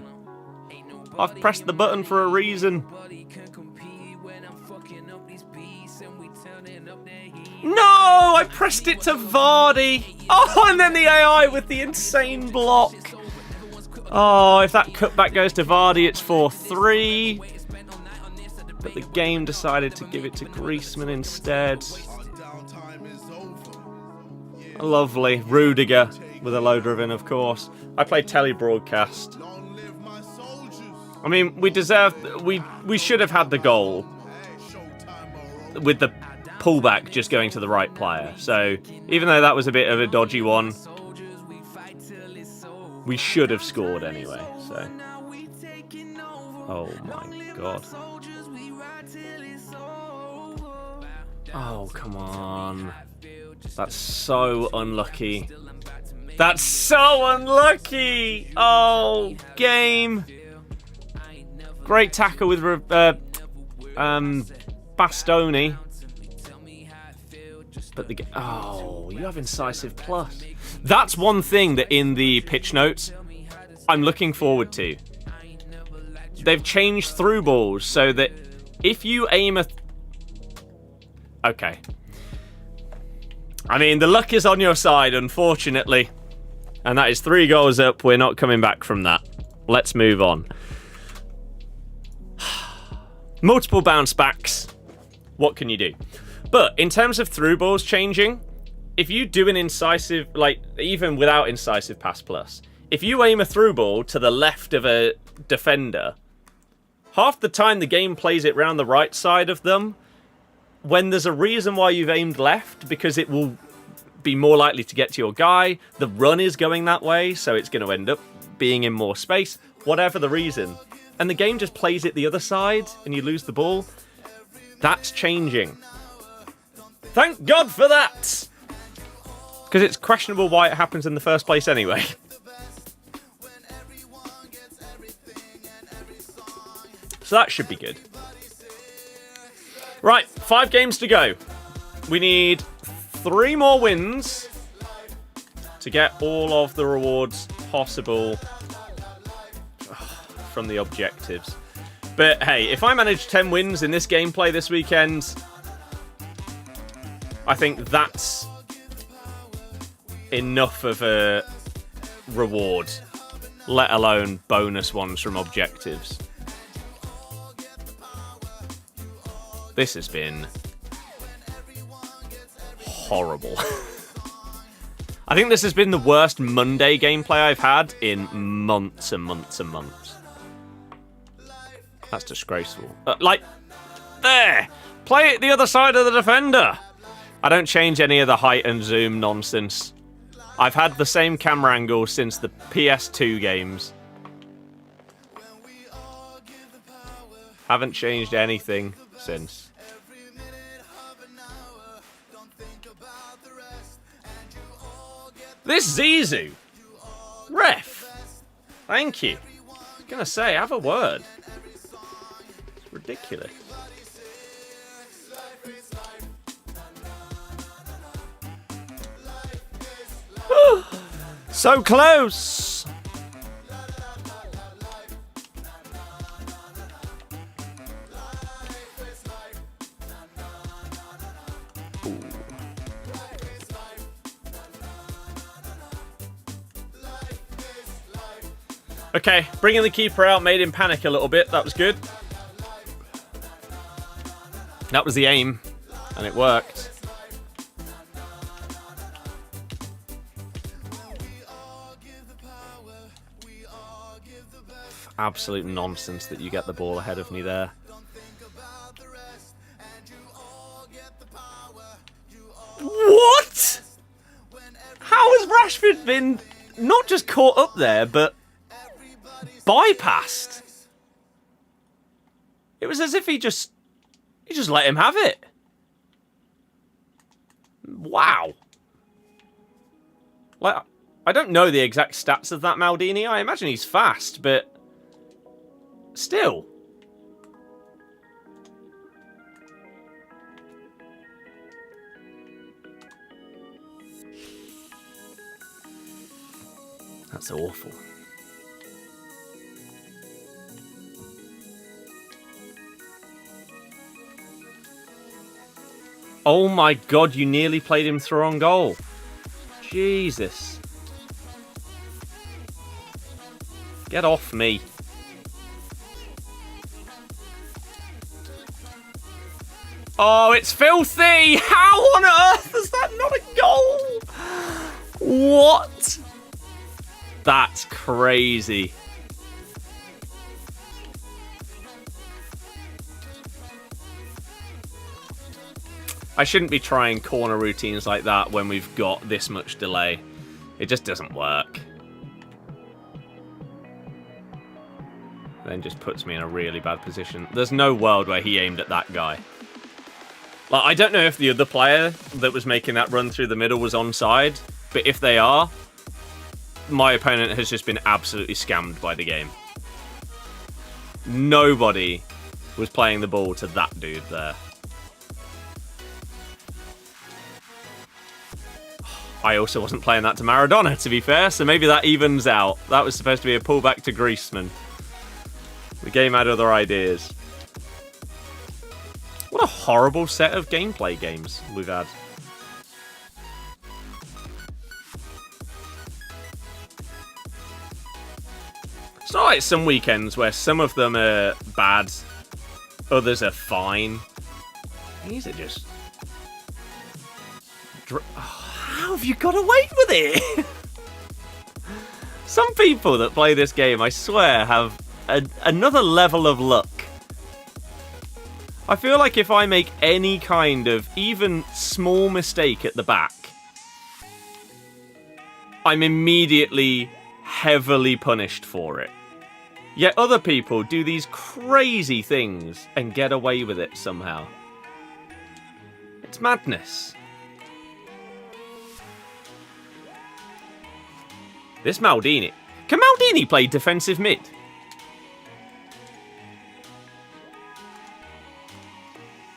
I've pressed the button for a reason. No! I pressed it to Vardy. Oh, and then the AI with the insane block. Oh, if that cutback goes to Vardy, it's 4-3. But the game decided to give it to Griezmann instead. Lovely. Rudiger with a low driven, of course. I played tele-broadcast. I mean, we should have had the goal with the pullback just going to the right player. So, even though that was a bit of a dodgy one, we should have scored anyway. So, oh my god. Oh, come on. That's so unlucky. That's so unlucky! Oh, game. Great tackle with Bastoni. But the oh, you have incisive plus. That's one thing that in the pitch notes I'm looking forward to. They've changed through balls so that if you aim a... Okay. I mean, the luck is on your side, unfortunately. And that is 3 goals up. We're not coming back from that. Let's move on. Multiple bounce backs. What can you do? But in terms of through balls changing, if you do an incisive, like even without incisive pass plus, if you aim a through ball to the left of a defender, half the time the game plays it round the right side of them, when there's a reason why you've aimed left, because it will be more likely to get to your guy, the run is going that way, so it's going to end up being in more space, whatever the reason. And the game just plays it the other side, and you lose the ball. That's changing. Thank God for that! Because it's questionable why it happens in the first place anyway. So that should be good. Right, 5 games to go. We need 3 more wins to get all of the rewards possible from the objectives. But hey, if I manage 10 wins in this gameplay this weekend, I think that's enough of a reward, let alone bonus ones from objectives. This has been horrible. I think this has been the worst Monday gameplay I've had in months and months and months. That's disgraceful. Like, there! Play it the other side of the defender! I don't change any of the height and zoom nonsense. I've had the same camera angle since the PS2 games. Haven't changed anything since. This Zizou! Ref! Thank you. I was gonna say, have a word. It's ridiculous. So close! Okay, bringing the keeper out made him panic a little bit. That was good. That was the aim, and it worked. Absolute nonsense that you get the ball ahead of me there. What? How has Rashford been not just caught up there, but bypassed? It was as if he just let him have it. Wow. Like, I don't know the exact stats of that Maldini. I imagine he's fast, but still. That's awful. Oh my god, you nearly played him through on goal. Jesus. Get off me. Oh, it's filthy! How on earth is that not a goal? What? That's crazy. I shouldn't be trying corner routines like that when we've got this much delay. It just doesn't work. Then just puts me in a really bad position. There's no world where he aimed at that guy. Like, I don't know if the other player that was making that run through the middle was onside, but if they are, my opponent has just been absolutely scammed by the game. Nobody was playing the ball to that dude there. I also wasn't playing that to Maradona, to be fair, so maybe that evens out. That was supposed to be a pullback to Griezmann. The game had other ideas. What a horrible set of gameplay games we've had. It's not like some weekends where some of them are bad, others are fine. These are just... How have you got away with it? Some people that play this game, I swear, have another level of luck. I feel like if I make any kind of even small mistake at the back, I'm immediately heavily punished for it. Yet other people do these crazy things and get away with it somehow. It's madness. This Maldini. Can Maldini play defensive mid?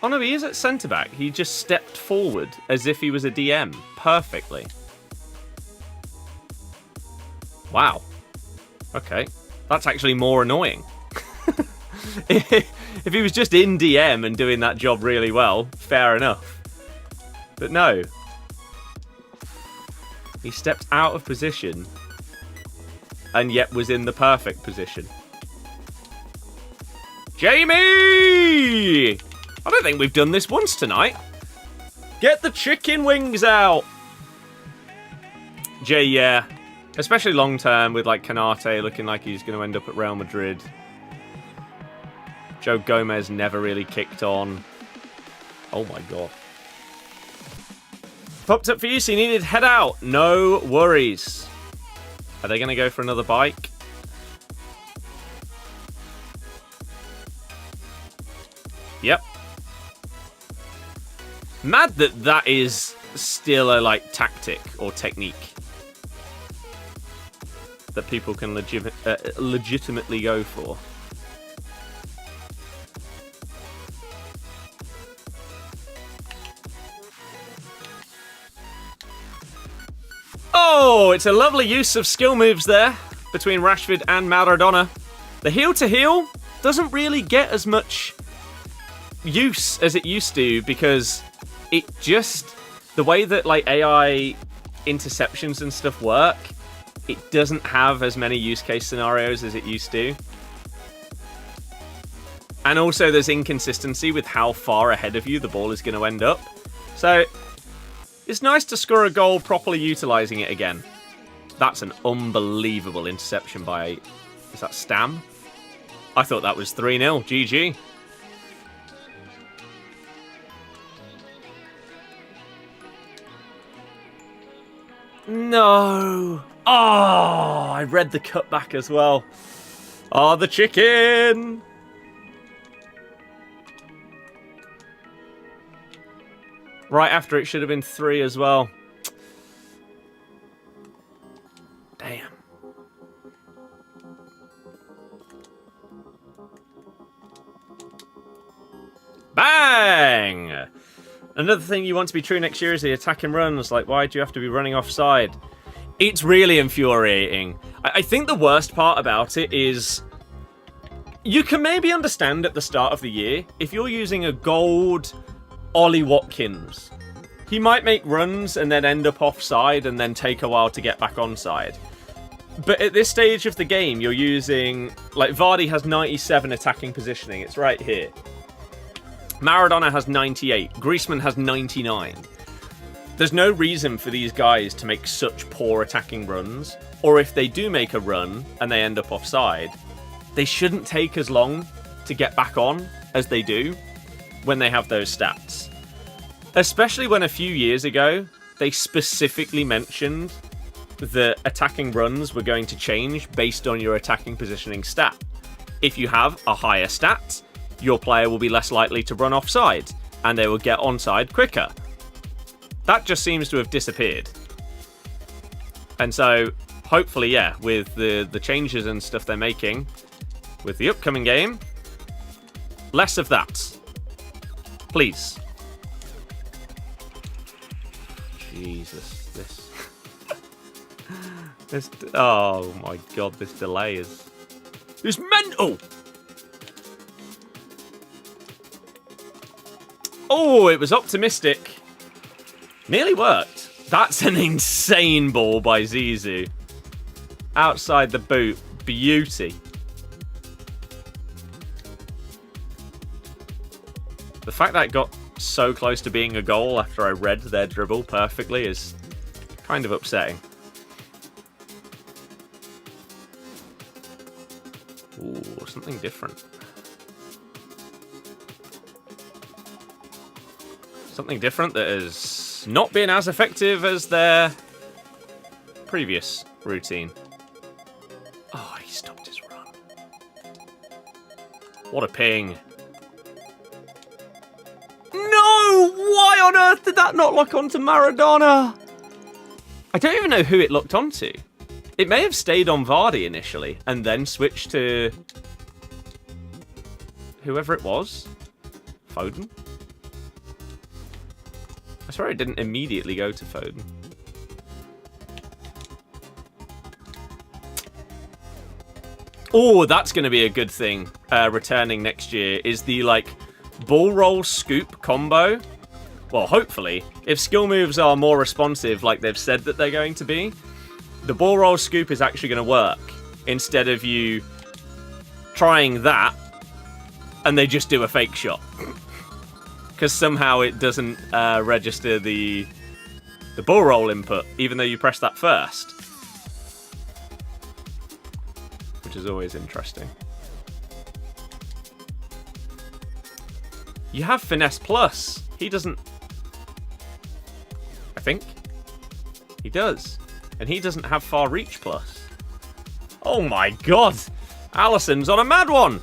Oh no, he is at centre-back. He just stepped forward as if he was a DM. Perfectly. Wow. Okay. That's actually more annoying. If he was just in DM and doing that job really well, fair enough. But no. He stepped out of position and yet was in the perfect position. Jamie! I don't think we've done this once tonight. Get the chicken wings out! Jay, yeah. Especially long term with like Canate looking like he's going to end up at Real Madrid. Joe Gomez never really kicked on. Oh my god. Popped up for you, so you needed head out. No worries. Are they going to go for another bike? Yep. Mad that that is still a like tactic or technique that people can legitimately go for. Oh, it's a lovely use of skill moves there between Rashford and Maradona. The heel to heel doesn't really get as much use as it used to because it just, the way that like AI interceptions and stuff work, it doesn't have as many use case scenarios as it used to. And also there's inconsistency with how far ahead of you the ball is going to end up. So it's nice to score a goal properly utilising it again. That's an unbelievable interception by... Is that Stam? I thought that was 3-0. GG. No. Oh, I read the cutback as well. Oh, the chicken. Right after it should have been 3 as well. Damn. Bang! Another thing you want to be true next year is the attacking runs. Like, why do you have to be running offside? It's really infuriating. I think the worst part about it is you can maybe understand at the start of the year if you're using a gold Ollie Watkins. He might make runs and then end up offside and then take a while to get back onside. But at this stage of the game, you're using... Like, Vardy has 97 attacking positioning. It's right here. Maradona has 98. Griezmann has 99. There's no reason for these guys to make such poor attacking runs. Or if they do make a run and they end up offside, they shouldn't take as long to get back on as they do when they have those stats. Especially when a few years ago, they specifically mentioned that attacking runs were going to change based on your attacking positioning stat. If you have a higher stat, your player will be less likely to run offside, and they will get onside quicker. That just seems to have disappeared. And so, hopefully, yeah, with the changes and stuff they're making, with the upcoming game, less of that. Please. Jesus, this... Oh my god, this delay is... It's mental! Oh, it was optimistic. Nearly worked. That's an insane ball by Zizou. Outside the boot. Beauty. The fact that it got so close to being a goal after I read their dribble perfectly is kind of upsetting. Ooh, something different. Something different that has not been as effective as their previous routine. Oh, he stopped his run. What a ping. No! Why on earth did that not lock onto Maradona? I don't even know who it locked onto. It may have stayed on Vardy initially and then switched to whoever it was. Foden? I swear it didn't immediately go to Foden. Oh, that's going to be a good thing returning next year, is the, like, ball roll scoop combo. Well, hopefully, if skill moves are more responsive like they've said that they're going to be, the ball roll scoop is actually going to work instead of you trying that and they just do a fake shot. Because somehow it doesn't register the ball roll input, even though you press that first. Which is always interesting. You have Finesse Plus. He doesn't... I think. He does. And he doesn't have Far Reach Plus. Oh my god! Alisson's on a mad one!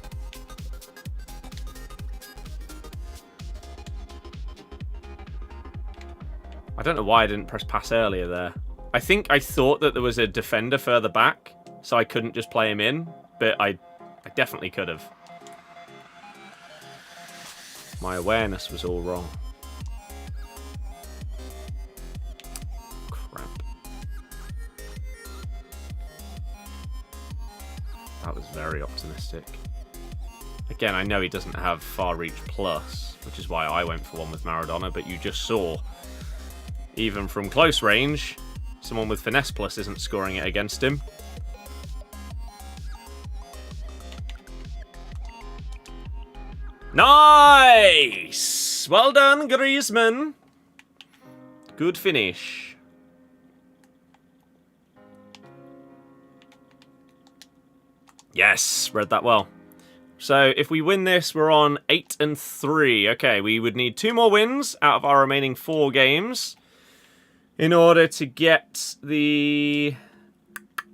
I don't know why I didn't press pass earlier there. I think I thought that there was a defender further back, so I couldn't just play him in, but I definitely could have. My awareness was all wrong. Crap. That was very optimistic. Again, I know he doesn't have Far Reach Plus, which is why I went for one with Maradona, but you just saw, even from close range, someone with Finesse Plus isn't scoring it against him. Nice! Well done, Griezmann. Good finish. Yes, read that well. So if we win this, we're on 8-3. Okay, we would need 2 more wins out of our remaining 4 games in order to get the...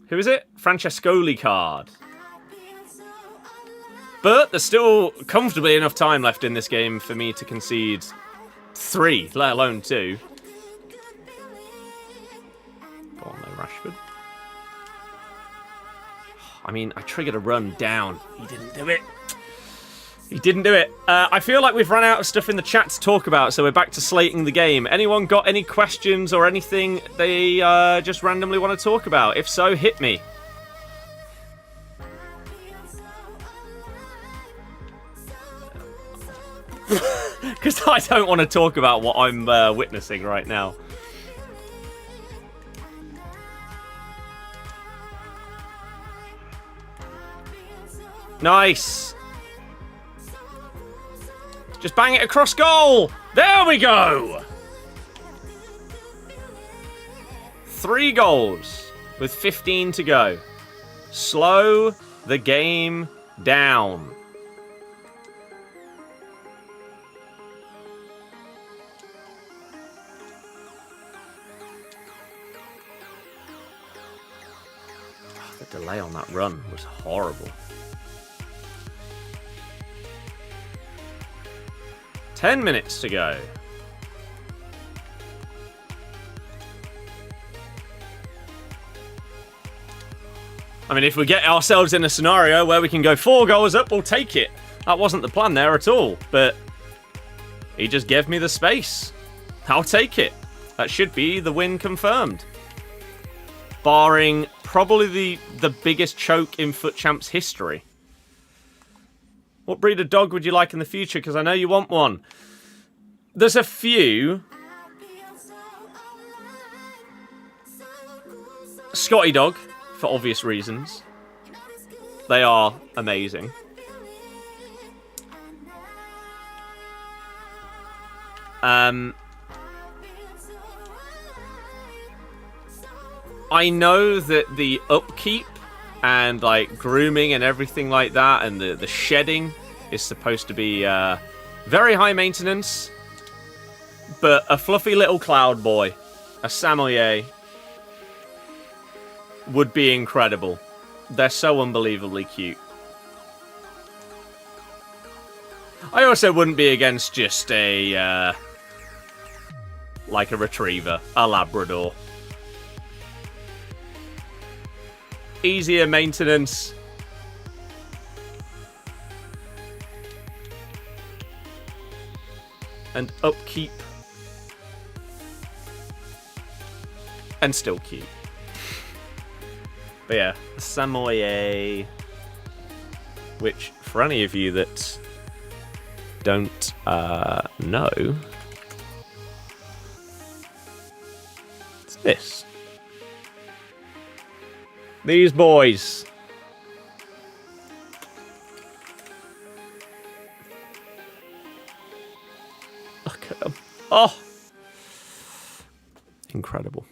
Who is it? Francescoli card. But there's still comfortably enough time left in this game for me to concede 3, let alone 2. Go on though, Rashford. I mean, I triggered a run down. He didn't do it. He didn't do it. I feel like we've run out of stuff in the chat to talk about, so we're back to slating the game. Anyone got any questions or anything they just randomly want to talk about? If so, hit me. Because I don't want to talk about what I'm witnessing right now. Nice. Just bang it across goal. There we go. 3 goals with 15 to go. Slow the game down. Oh, the delay on that run was horrible. 10 minutes to go. I mean, if we get ourselves in a scenario where we can go 4 goals up, we'll take it. That wasn't the plan there at all, but he just gave me the space. I'll take it. That should be the win confirmed. Barring probably the biggest choke in FUT Champs history. What breed of dog would you like in the future? Because I know you want one. There's a few. Scotty dog, for obvious reasons. They are amazing. I know that the upkeep and like grooming and everything like that, and the shedding is supposed to be very high maintenance. But a fluffy little cloud boy, a Samoyed, would be incredible. They're so unbelievably cute. I also wouldn't be against just a like a retriever, a Labrador. Easier maintenance. And upkeep. And still cute. But yeah, Samoyed. Which, for any of you that don't know, it's this. These boys. Look at them. Oh! Incredible.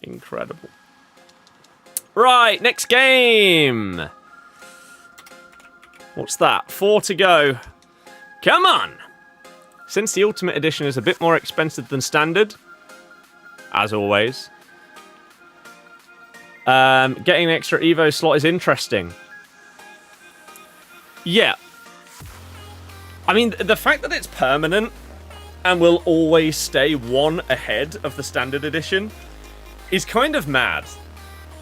Incredible. Right, next game. What's that? 4 to go. Come on! Since the Ultimate Edition is a bit more expensive than Standard, as always, getting an extra Evo slot is interesting. Yeah. I mean, the fact that it's permanent and will always stay 1 ahead of the Standard Edition is kind of mad.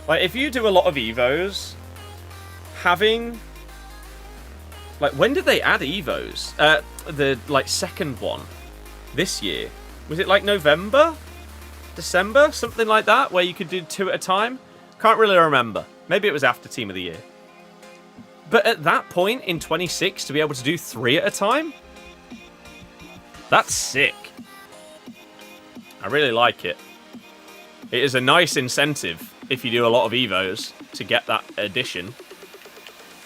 Like, if you do a lot of Evos, having... Like, when did they add Evos? The, like, second one this year. Was it, like, November? December? Something like that, where you could do 2 at a time? Can't really remember. Maybe it was after Team of the Year. But at that point, in 26, to be able to do 3 at a time? That's sick. I really like it. It is a nice incentive if you do a lot of Evos to get that addition.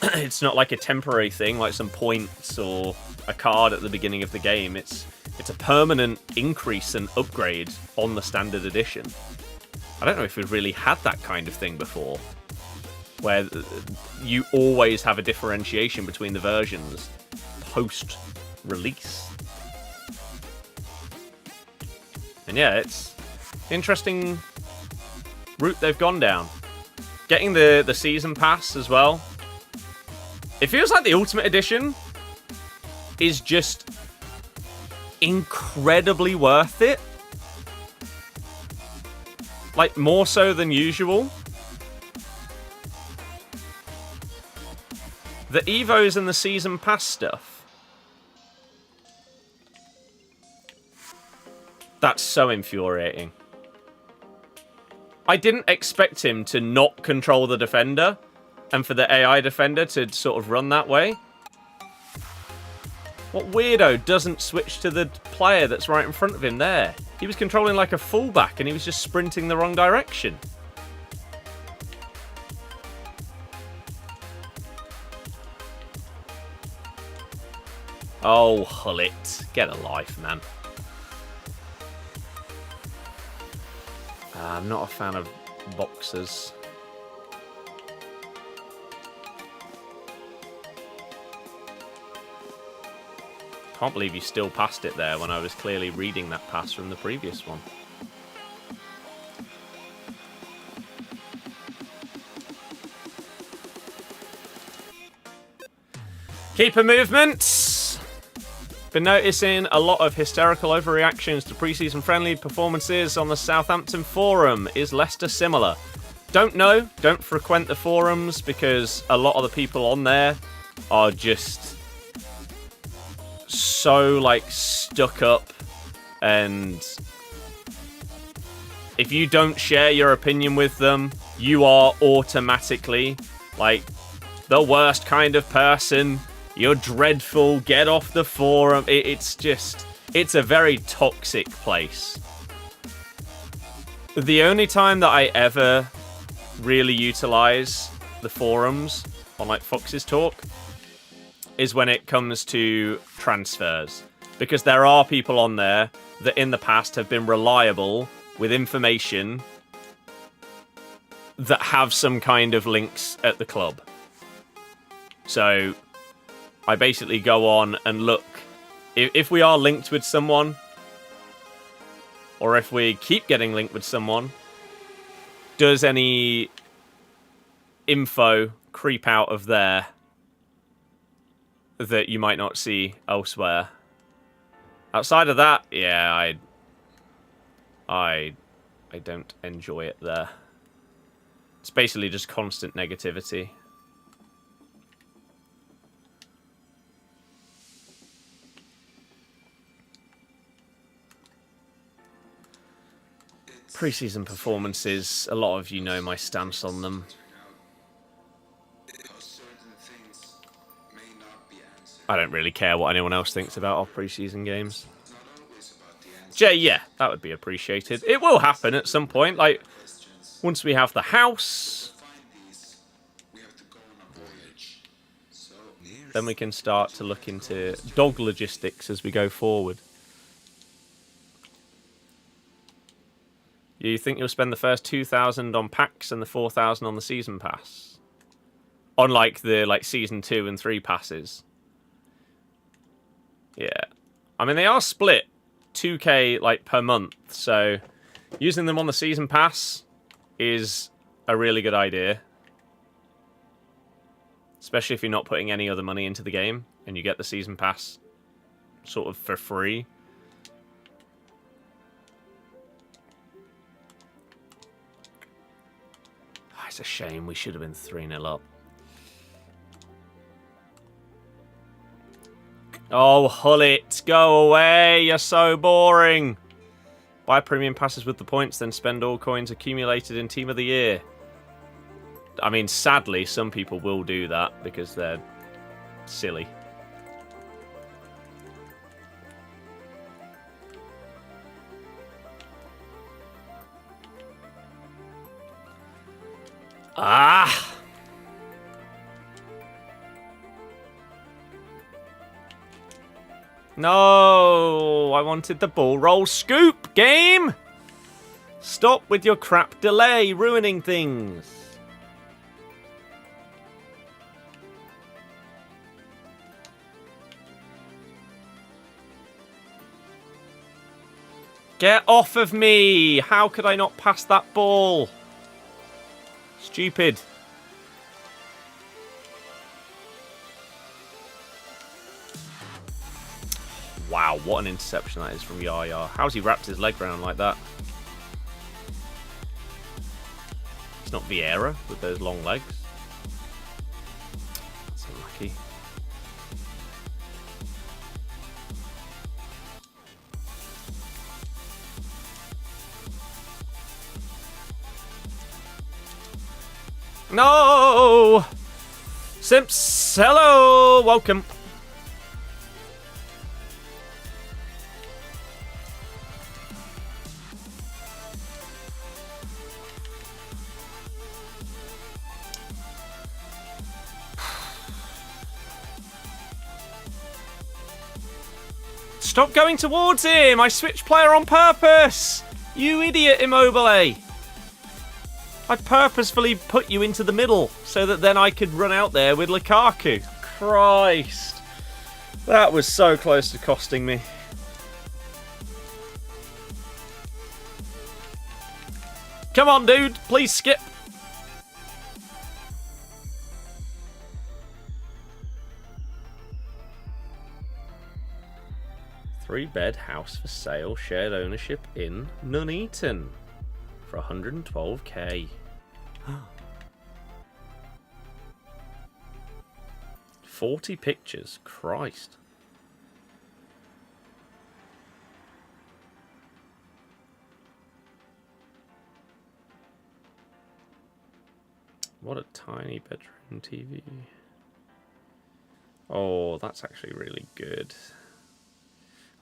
It's not like a temporary thing, like some points or a card at the beginning of the game. It's a permanent increase and upgrade on the standard edition. I don't know if we've really had that kind of thing before, where you always have a differentiation between the versions post-release. And yeah, it's interesting route they've gone down. Getting the season pass as well. It feels like the Ultimate Edition is just incredibly worth it. Like, more so than usual. The Evos and the season pass stuff. That's so infuriating. I didn't expect him to not control the defender and for the AI defender to sort of run that way. What weirdo doesn't switch to the player that's right in front of him there? He was controlling like a fullback and he was just sprinting the wrong direction. Oh, Hullet. Get a life, man. I'm not a fan of boxers. Can't believe you still passed it there when I was clearly reading that pass from the previous one. Keeper movements. Been noticing a lot of hysterical overreactions to pre-season friendly performances on the Southampton forum. Is Leicester similar? Don't know. Don't frequent the forums because a lot of the people on there are just so like stuck up, and if you don't share your opinion with them, you are automatically like the worst kind of person. You're dreadful. Get off the forum. It's a very toxic place. The only time that I ever really utilize the forums on like Fox's Talk is when it comes to transfers. Because there are people on there that in the past have been reliable with information that have some kind of links at the club. So I basically go on and look. If we are linked with someone, or if we keep getting linked with someone, does any info creep out of there that you might not see elsewhere? Outside of that, yeah, I don't enjoy it there. It's basically just constant negativity. Pre-season performances, a lot of you know my stance on them. I don't really care what anyone else thinks about our pre-season games. Jay, yeah, that would be appreciated. It will happen at some point, like once we have the house, then we can start to look into dog logistics as we go forward. You think you'll spend the first 2,000 on packs and the 4,000 on the season pass? Unlike the season 2 and 3 passes. Yeah. I mean, they are split 2k per month, so using them on the season pass is a really good idea. Especially if you're not putting any other money into the game and you get the season pass sort of for free. It's a shame. We should have been 3-0 up. Oh, Hullet, go away. You're so boring. Buy premium passes with the points, then spend all coins accumulated in Team of the Year. I mean, sadly, some people will do that because they're silly. Ah! No! I wanted the ball roll scoop, game! Stop with your crap delay, ruining things. Get off of me! How could I not pass that ball? Stupid. Wow, what an interception that is from Yaya. How's he wrapped his leg round like that? It's not Vieira with those long legs. That's unlucky. No! Simps, hello! Welcome. Stop going towards him! I switched player on purpose! You idiot, Immobile! I purposefully put you into the middle so that then I could run out there with Lukaku. Christ. That was so close to costing me. Come on, dude. Please skip. Three-bed house for sale, shared ownership in Nuneaton for 112k. 40 pictures, Christ. What a tiny bedroom TV. Oh, that's actually really good.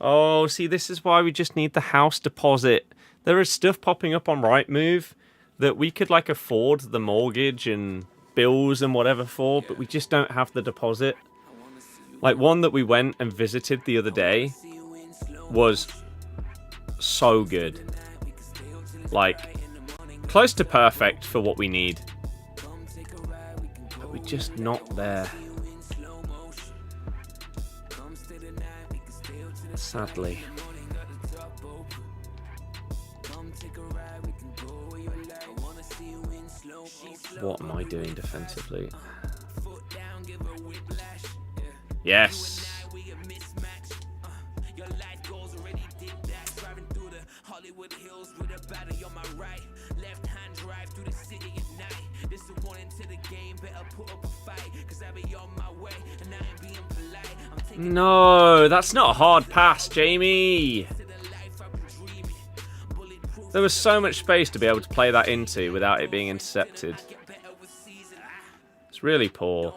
Oh, see, this is why we just need the house deposit. There is stuff popping up on Rightmove that we could, like, afford the mortgage and bills and whatever for, but we just don't have the deposit. Like, one that we went and visited the other day was so good. Like, close to perfect for what we need. But we're just not there. Sadly. What am I doing defensively? Yes. No, that's not a hard pass, Jamie. There was so much space to be able to play that into without it being intercepted. It's really poor.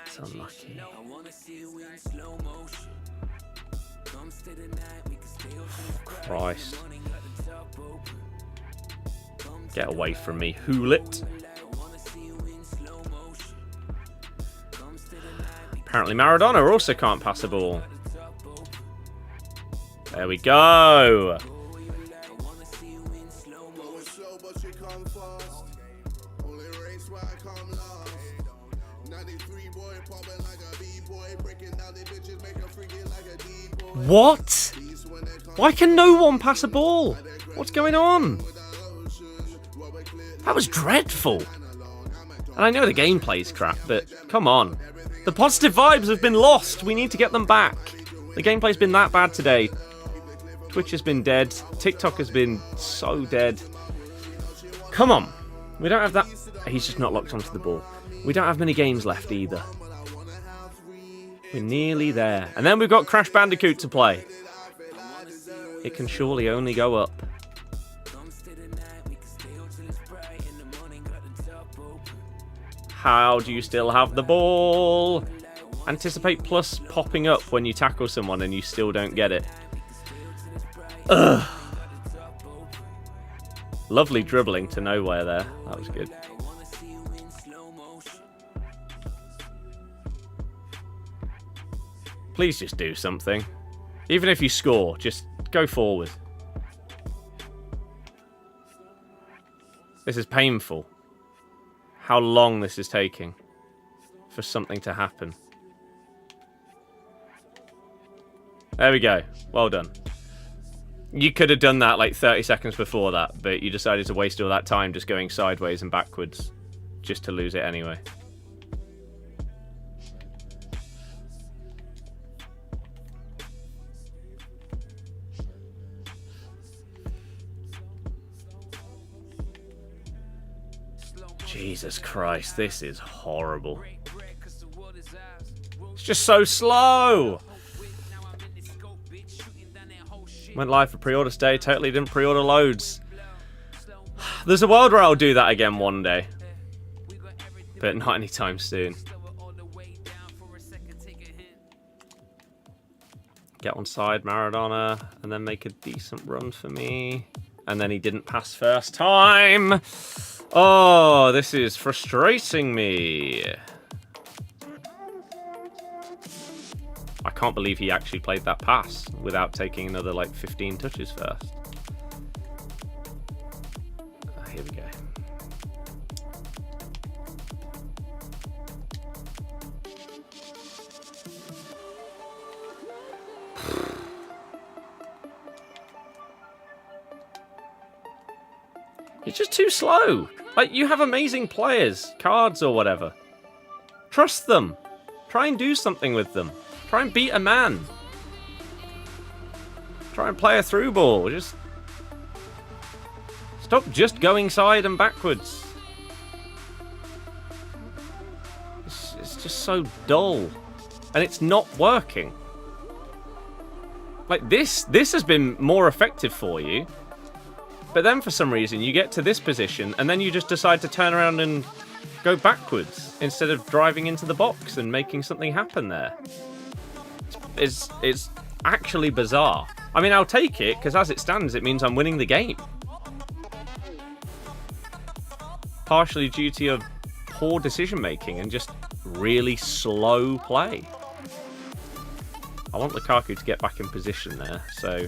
It's unlucky. Christ. Get away from me, Hoolit. Apparently Maradona also can't pass a ball. There we go. What? Why can no one pass a ball? What's going on? That was dreadful. And I know the gameplay's crap, but come on. The positive vibes have been lost. We need to get them back. The gameplay's been that bad today. Twitch has been dead. TikTok has been so dead. Come on. We don't have that. He's just not locked onto the ball. We don't have many games left either. We're nearly there. And then we've got Crash Bandicoot to play. It can surely only go up. How do you still have the ball? Anticipate plus popping up when you tackle someone and you still don't get it. Ugh. Lovely dribbling to nowhere there. That was good. Please just do something. Even if you score, just go forward. This is painful. How long this is taking for something to happen. There we go. Well done. You could have done that like 30 seconds before that, but you decided to waste all that time just going sideways and backwards just to lose it anyway. Jesus Christ, this is horrible. It's just so slow. Went live for pre-order today. Totally didn't pre-order loads. There's a world where I'll do that again one day. But not anytime soon. Get on side, Maradona. And then make a decent run for me. And then he didn't pass first time. Oh, this is frustrating me. I can't believe he actually played that pass without taking another, like, 15 touches first. Here we go. It's just too slow. Like, you have amazing players, cards or whatever. Trust them. Try and do something with them. Try and beat a man. Try and play a through ball. Just stop just going side and backwards. It's just so dull. And it's not working. Like, this has been more effective for you. But then for some reason you get to this position and then you just decide to turn around and go backwards instead of driving into the box and making something happen there. It's actually bizarre. I mean, I'll take it, because as it stands, it means I'm winning the game. Partially due to your poor decision-making and just really slow play. I want Lukaku to get back in position there, so...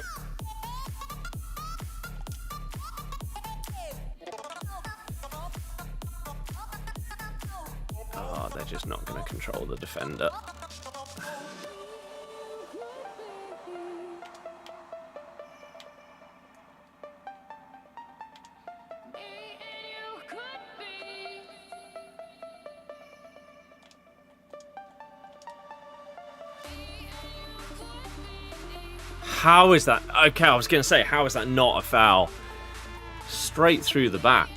Oh, they're just not going to control the defender. How is that? Okay, I was going to say, how is that not a foul? Straight through the back.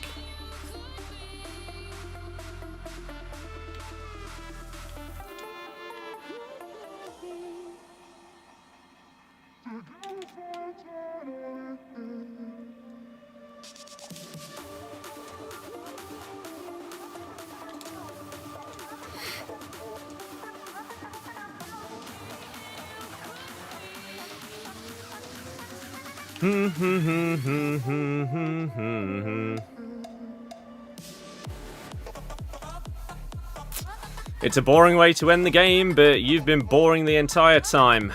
It's a boring way to end the game, but you've been boring the entire time.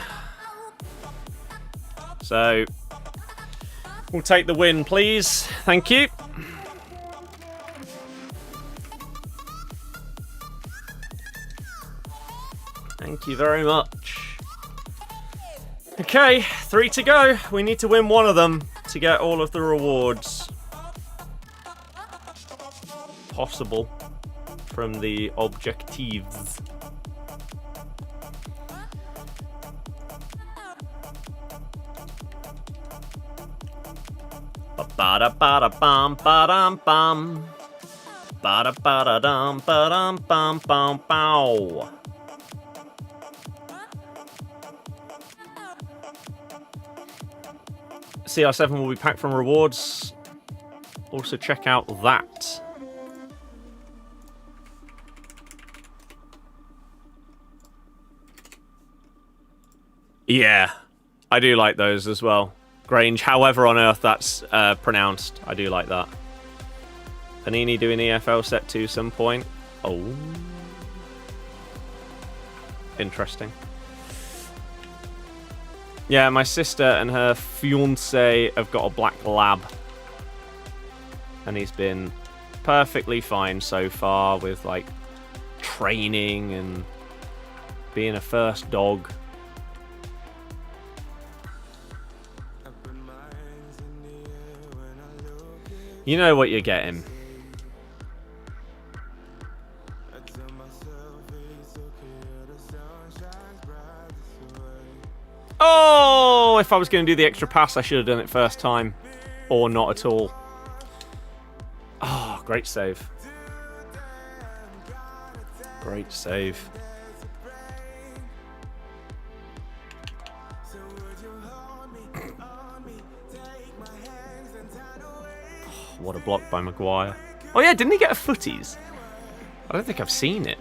So, we'll take the win, please. Thank you. Thank you very much. Okay, 3 to go. We need to win one of them to get all of the rewards possible from the objectives. Ba-da-ba-da-bum, ba-dum-bum. Ba-da-ba-da-dum, ba-dum-bum-bum-bow. CR7 will be packed from rewards. Also check out that. Yeah, I do like those as well. Grange, however on earth that's pronounced. I do like that. Panini doing EFL set 2 some point. Oh. Interesting. Yeah, my sister and her fiancé have got a black lab. And he's been perfectly fine so far with, like, training and being a first dog. You know what you're getting. Oh, if I was going to do the extra pass, I should have done it first time. Or not at all. Oh, great save. Great save. What a block by Maguire. Oh yeah, didn't he get a footies? I don't think I've seen it.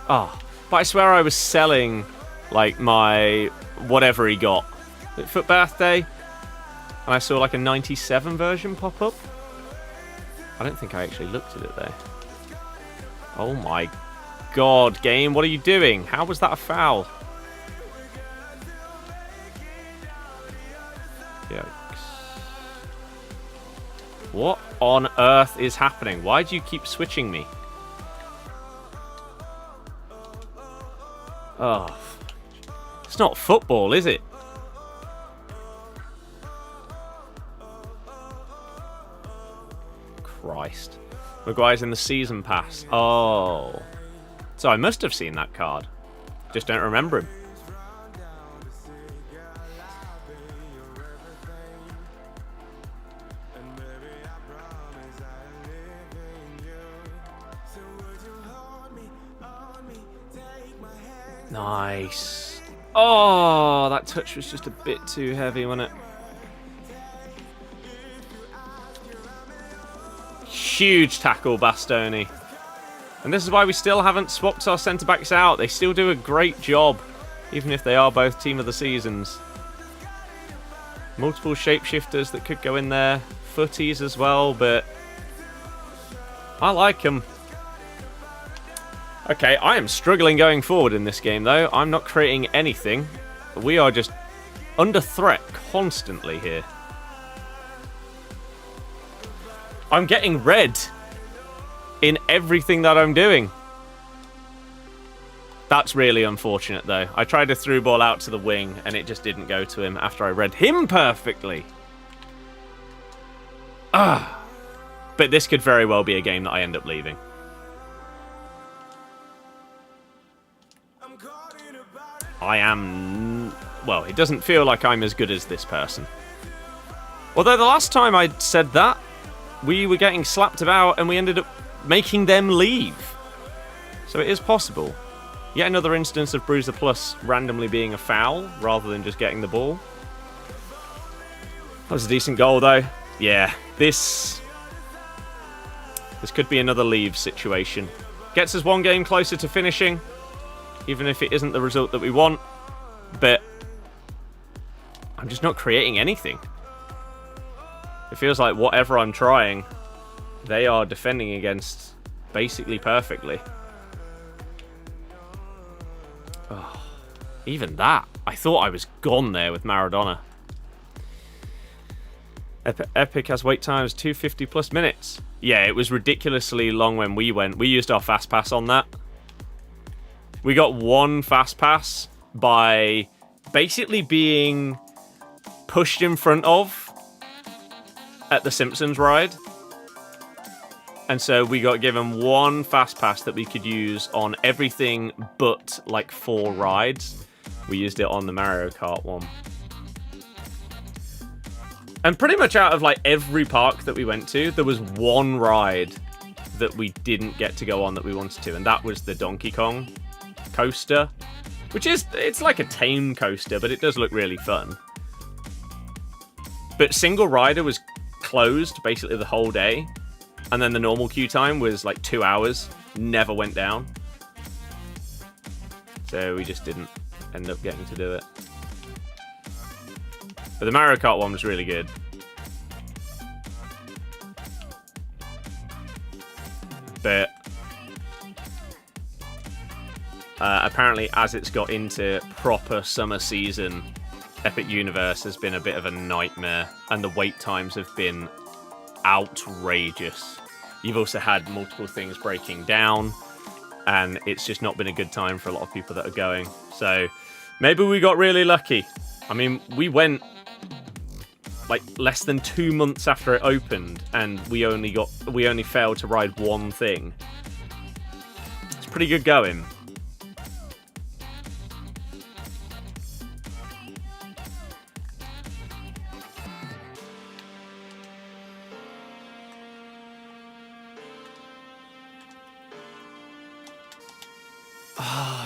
Oh, but I swear I was selling, like, my whatever he got for birthday, and I saw like a 97 version pop up. I don't think I actually looked at it though. Oh my god, game, what are you doing? How was that a foul? Yikes. What on earth is happening? Why do you keep switching me? Oh, it's not football, is it? Christ. Maguire's in the season pass. Oh. So I must have seen that card. Just don't remember him. Nice. Oh, that touch was just a bit too heavy, wasn't it? Huge tackle, Bastoni. And this is why we still haven't swapped our centre-backs out. They still do a great job, even if they are both team of the seasons. Multiple shapeshifters that could go in there. Footies as well, but I like them. Okay, I am struggling going forward in this game, though. I'm not creating anything. We are just under threat constantly here. I'm getting red in everything that I'm doing. That's really unfortunate, though. I tried a through ball out to the wing, and it just didn't go to him after I read him perfectly. Ah. But this could very well be a game that I end up leaving. I am... Well, it doesn't feel like I'm as good as this person. Although the last time I said that, we were getting slapped about and we ended up making them leave. So it is possible. Yet another instance of Bruiser Plus randomly being a foul rather than just getting the ball. That was a decent goal, though. Yeah, this could be another leave situation. Gets us one game closer to finishing, even if it isn't the result that we want. But I'm just not creating anything. It feels like whatever I'm trying, they are defending against basically perfectly. Oh, even that. I thought I was gone there with Maradona. Epic has wait times 250 plus minutes. Yeah, it was ridiculously long when we went. We used our fast pass on that. We got one fast pass by basically being pushed in front of at the Simpsons ride. And so we got given one fast pass that we could use on everything but like 4 rides. We used it on the Mario Kart one. And pretty much out of like every park that we went to, there was one ride that we didn't get to go on that we wanted to. And that was the Donkey Kong coaster, which is, it's like a tame coaster, but it does look really fun. But single rider was closed basically the whole day. And then the normal queue time was like 2 hours. Never went down. So we just didn't end up getting to do it. But the Mario Kart one was really good. But apparently, as it's got into proper summer season, Epic Universe has been a bit of a nightmare, and the wait times have been outrageous. You've also had multiple things breaking down, and it's just not been a good time for a lot of people that are going. So maybe we got really lucky. I mean, we went like less than 2 months after it opened, and we only failed to ride one thing. It's pretty good going.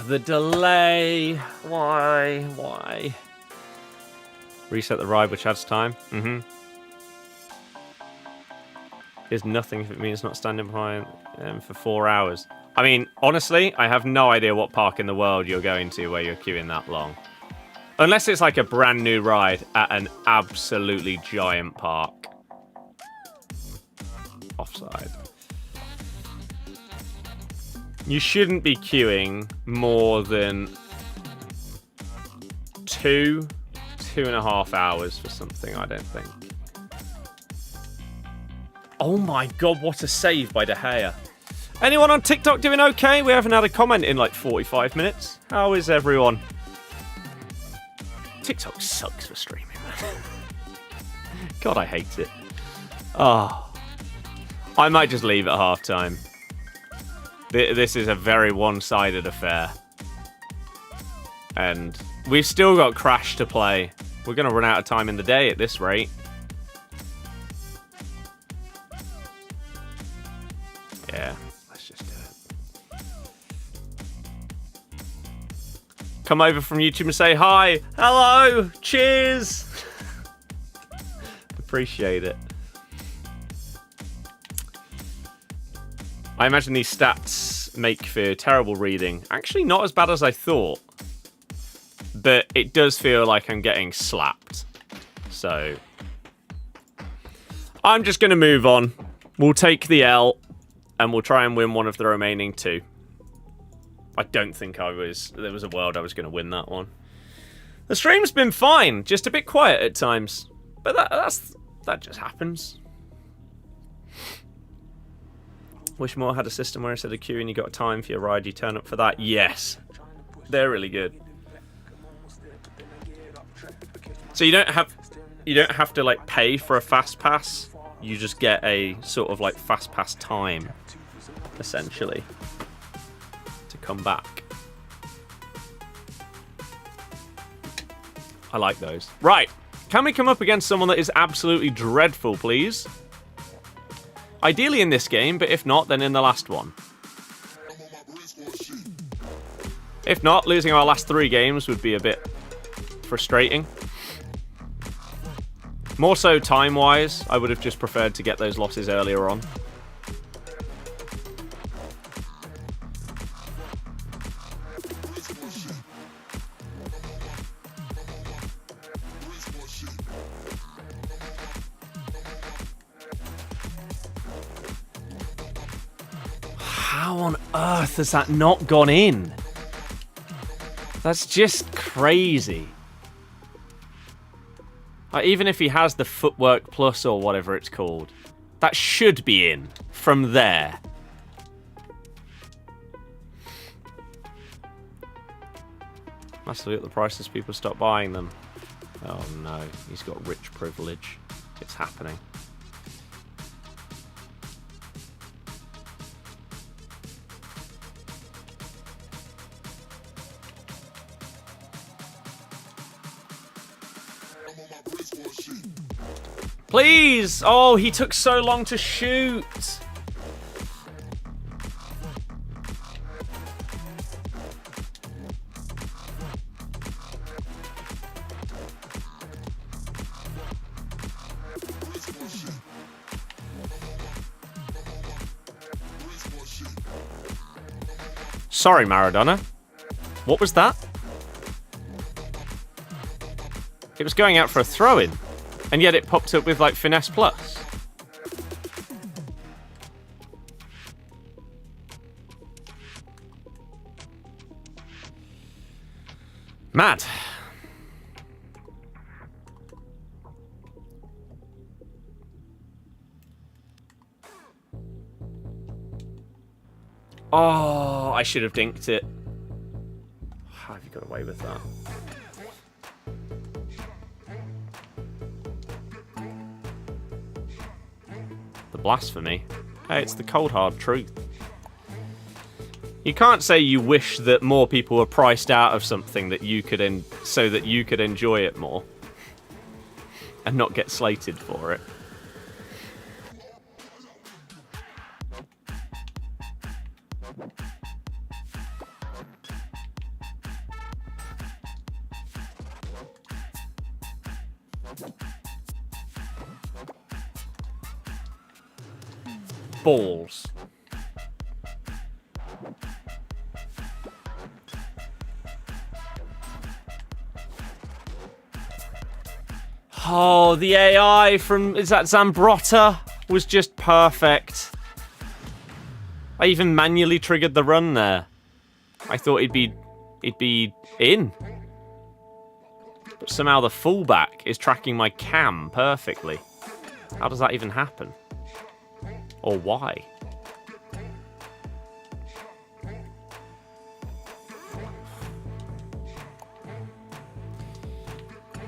The delay. Why? Reset the ride, which adds time. Is nothing if it means not standing behind for 4 hours. I mean, honestly, I have no idea what park in the world you're going to where you're queuing that long. Unless it's like a brand new ride at an absolutely giant park. Offside. You shouldn't be queuing more than 2.5 hours for something, I don't think. Oh my god, what a save by De Gea. Anyone on TikTok doing okay? We haven't had a comment in like 45 minutes. How is everyone? TikTok sucks for streaming, man. God, I hate it. Oh. I might just leave at half-time. This is a very one-sided affair. And we've still got Crash to play. We're going to run out of time in the day at this rate. Yeah, let's just do it. Come over from YouTube and say hi. Hello. Cheers. Appreciate it. I imagine these stats make for terrible reading. Actually, not as bad as I thought. But it does feel like I'm getting slapped. So I'm just going to move on. We'll take the L, and we'll try and win one of the remaining 2. I don't think there was a world I was going to win that one. The stream's been fine, just a bit quiet at times. But that just happens. Wish more had a system where instead of queuing you got time for your ride, you turn up for that. Yes. They're really good. So you don't have to like pay for a fast pass. You just get a sort of like fast pass time, essentially, to come back. I like those. Right. Can we come up against someone that is absolutely dreadful, please? Ideally in this game, but if not, then in the last one. If not, losing our last 3 games would be a bit frustrating. More so time-wise, I would have just preferred to get those losses earlier on. How on earth has that not gone in? That's just crazy. Like, even if he has the footwork plus or whatever it's called, that should be in from there. Massively up the prices, people stop buying them. Oh no, he's got rich privilege. It's happening. Please! Oh, he took so long to shoot. Sorry, Maradona. What was that? It was going out for a throw-in, and yet it popped up with, like, Finesse Plus. Mad. Oh, I should have dinked it. How have you got away with that? The blasphemy. Hey, it's the cold hard truth. You can't say you wish that more people were priced out of something that you could so that you could enjoy it more and not get slated for it. Balls. Oh, the AI from, is that Zambrotta? Was just perfect. I even manually triggered the run there. I thought he'd be in. But somehow the fullback is tracking my cam perfectly. How does that even happen? Or why?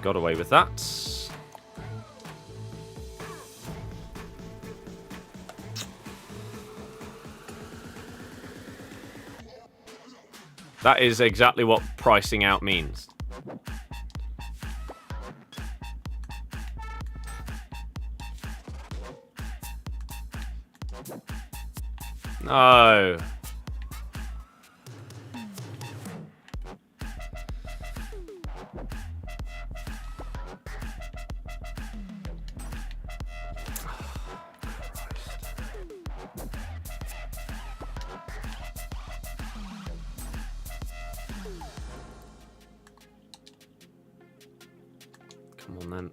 Got away with that. That is exactly what pricing out means. No. Come on then.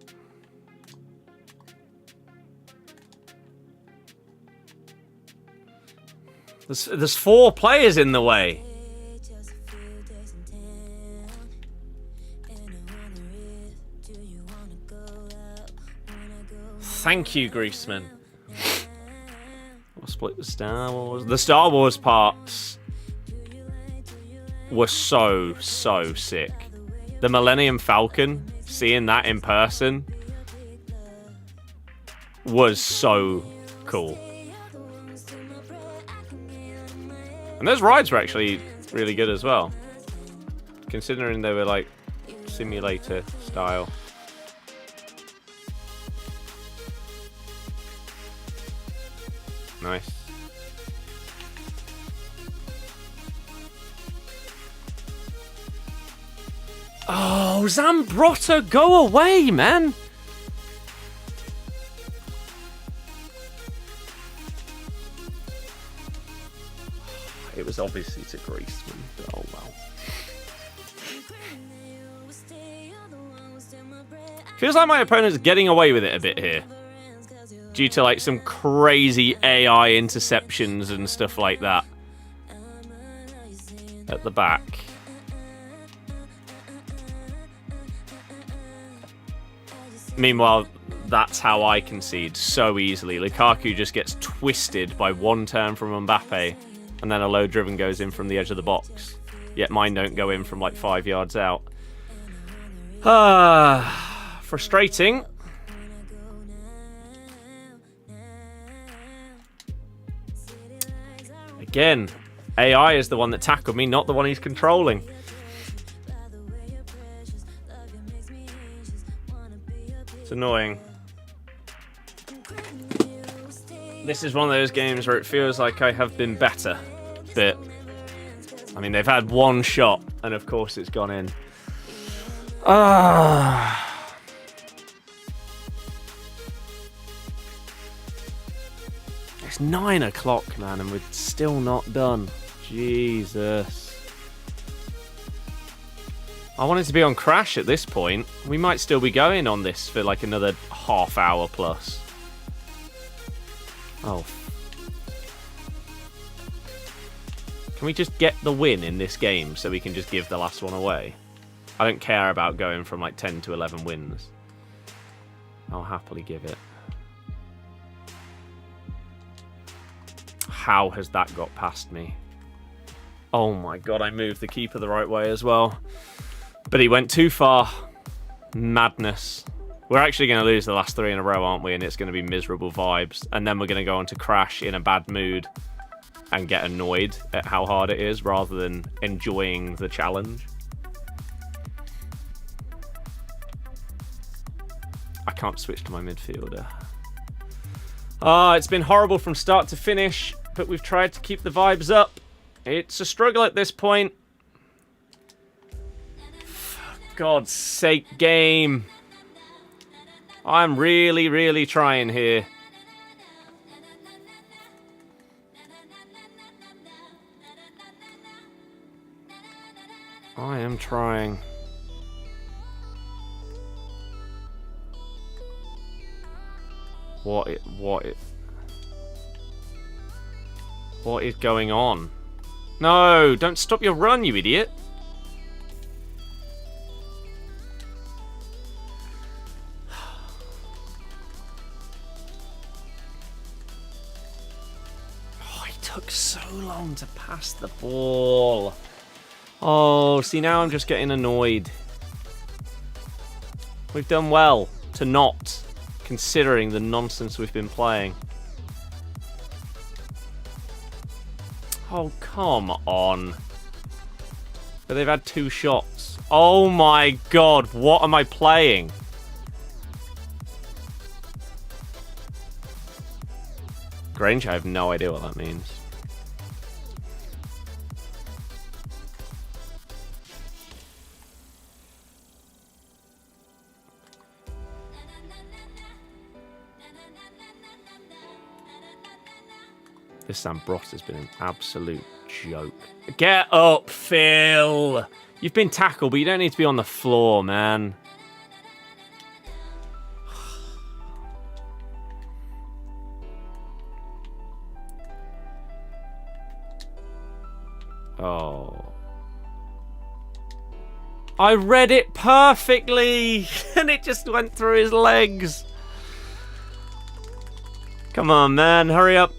There's 4 players in the way. Thank you, Greaseman. We'll split the Star Wars. The Star Wars parts were so sick. The Millennium Falcon, seeing that in person was so cool. And those rides were actually really good as well, considering they were like simulator style. Nice. Oh, Zambrotta, go away, man! It was obviously to Greaseman, but oh well. Feels like my opponent's getting away with it a bit here, due to like some crazy AI interceptions and stuff like that at the back. Meanwhile, that's how I concede so easily. Lukaku just gets twisted by one turn from Mbappe, and then a low driven goes in from the edge of the box. Yet mine don't go in from like 5 yards out. Frustrating. Again, AI is the one that tackled me, not the one he's controlling. It's annoying. This is one of those games where it feels like I have been better. But, I mean, they've had one shot, and of course it's gone in. It's 9 o'clock, man, and we're still not done. Jesus. I wanted to be on Crash at this point. We might still be going on this for like another half hour plus. Oh. Can we just get the win in this game so we can just give the last one away? I don't care about going from like 10 to 11 wins. I'll happily give it. How has that got past me? Oh my god, I moved the keeper the right way as well. But he went too far. Madness. We're actually going to lose the last 3 in a row, aren't we? And it's going to be miserable vibes. And then we're going to go on to Crash in a bad mood and get annoyed at how hard it is rather than enjoying the challenge. I can't switch to my midfielder. It's been horrible from start to finish, but we've tried to keep the vibes up. It's a struggle at this point. For God's sake, game. I'm really, really trying here. I am trying. What is going on? No, don't stop your run, you idiot. Oh, it took so long to pass the ball. Oh, see, now I'm just getting annoyed. We've done well to not, considering the nonsense we've been playing. Oh, come on. But they've had 2 shots. Oh my god, what am I playing? Grange, I have no idea what that means. This Sambrot has been an absolute joke. Get up, Phil! You've been tackled, but you don't need to be on the floor, man. Oh. I read it perfectly, and it just went through his legs. Come on, man, hurry up.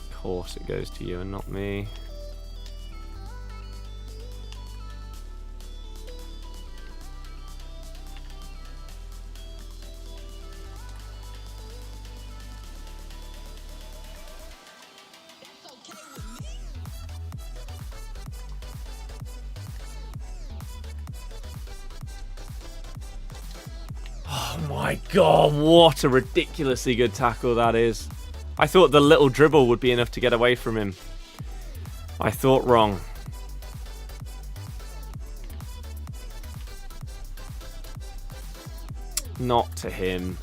Of course it goes to you and not me. Oh my god, what a ridiculously good tackle that is. I thought the little dribble would be enough to get away from him. I thought wrong. Not to him.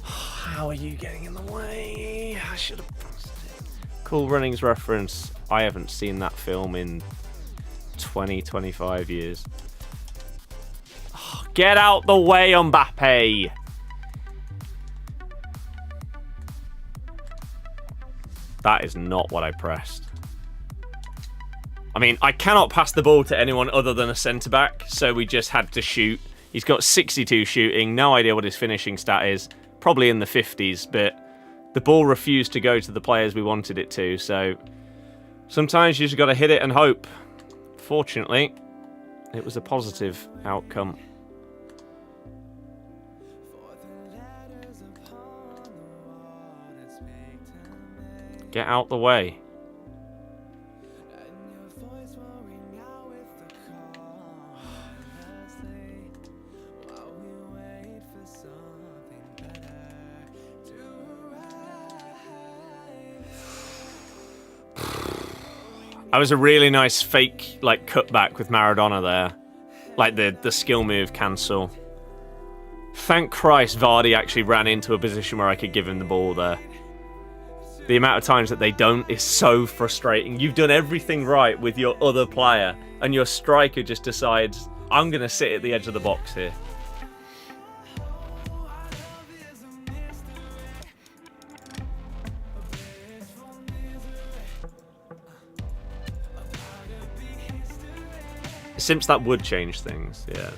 How are you getting in the way? I should have passed it. Cool Runnings reference. I haven't seen that film in 20, 25 years. Oh, get out the way, Mbappe! That is not what I pressed. I mean, I cannot pass the ball to anyone other than a centre-back, so we just had to shoot. He's got 62 shooting, no idea what his finishing stat is. Probably in the 50s, but the ball refused to go to the players we wanted it to, so sometimes you just got to hit it and hope. Fortunately, it was a positive outcome. Get out the way. That was a really nice fake, like, cutback with Maradona there. Like, the skill move cancel. Thank Christ Vardy actually ran into a position where I could give him the ball there. The amount of times that they don't is so frustrating. You've done everything right with your other player, and your striker just decides, I'm going to sit at the edge of the box here. Simps, that would change things, yeah.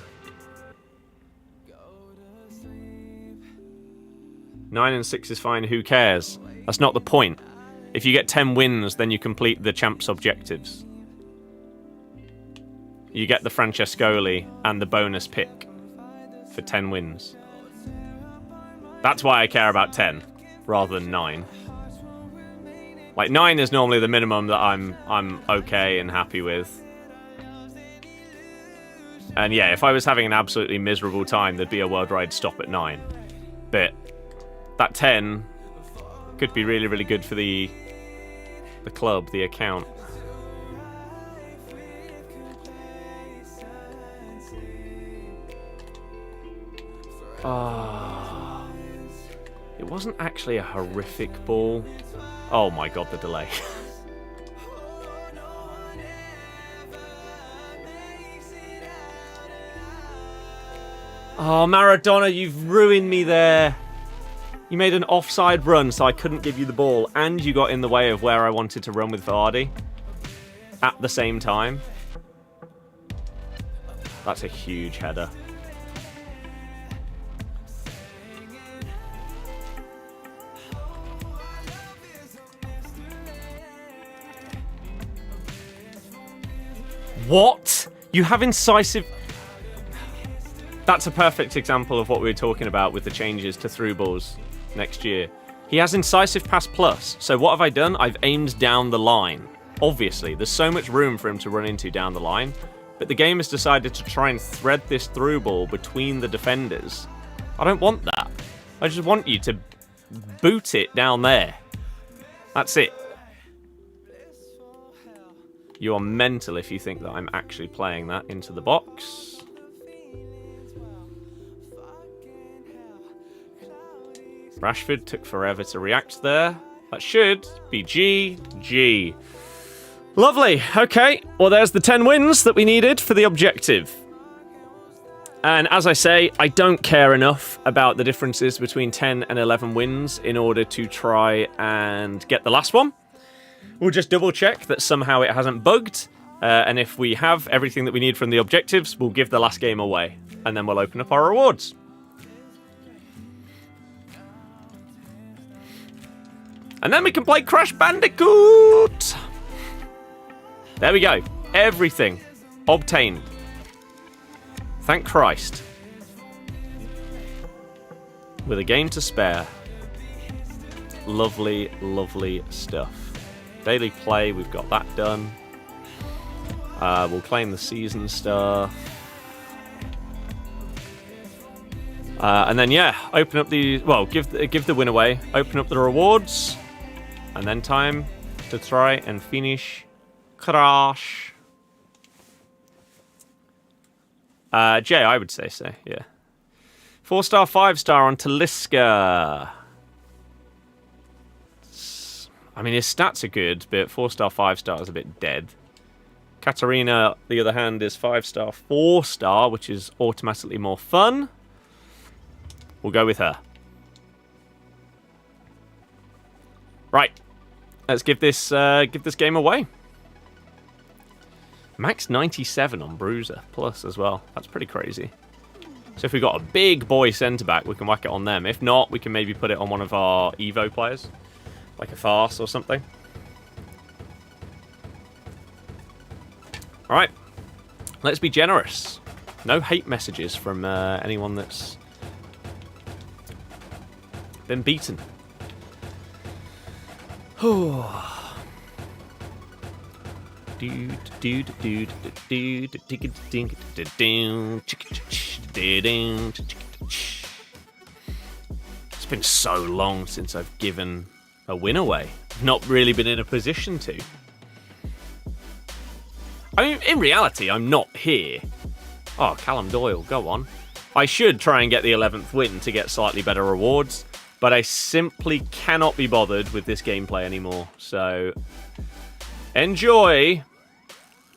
9 and 6 is fine, who cares? That's not the point. If you get 10 wins, then you complete the champs objectives. You get the Francescoli and the bonus pick for 10 wins. That's why I care about 10, rather than 9. Like, 9 is normally the minimum that I'm okay and happy with. And yeah, if I was having an absolutely miserable time, there'd be a worldwide stop at 9. But that 10 could be really, really good for the club, the account. Ah, it wasn't actually a horrific ball. Oh my god, the delay. Oh, Maradona, you've ruined me there. You made an offside run, so I couldn't give you the ball, and you got in the way of where I wanted to run with Vardy at the same time. That's a huge header. What? You have incisive... That's a perfect example of what we were talking about with the changes to through balls next year. He has incisive pass plus. So what have I done? I've aimed down the line. Obviously, there's so much room for him to run into down the line. But the game has decided to try and thread this through ball between the defenders. I don't want that. I just want you to boot it down there. That's it. You are mental if you think that I'm actually playing that into the box. Rashford took forever to react there. That should be GG. Lovely. Okay. Well, there's the 10 wins that we needed for the objective. And as I say, I don't care enough about the differences between 10 and 11 wins in order to try and get the last one. We'll just double check that somehow it hasn't bugged. And if we have everything that we need from the objectives, we'll give the last game away. And then we'll open up our rewards. And then we can play Crash Bandicoot! There we go. Everything obtained. Thank Christ. With a game to spare. Lovely, lovely stuff. Daily play, we've got that done. We'll claim the season stuff. And then, yeah, open up the... Well, give the win away. Open up the rewards. And then time to try and finish Crash. J, I would say so, yeah. 4-star, 5-star on Talisca. I mean, his stats are good, but 4-star, 5-star is a bit dead. Katarina, the other hand, is 5-star, 4-star, which is automatically more fun. We'll go with her. Right. Let's give this game away. Max 97 on Bruiser plus as well. That's pretty crazy. So if we've got a big boy centre-back, we can whack it on them. If not, we can maybe put it on one of our Evo players. Like a Farce or something. Alright. Let's be generous. No hate messages from anyone that's been beaten. It's been so long since I've given a win away. I've not really been in a position to. I mean, in reality, I'm not here. Oh, Callum Doyle, go on. I should try and get the 11th win to get slightly better rewards, but I simply cannot be bothered with this gameplay anymore. So, enjoy.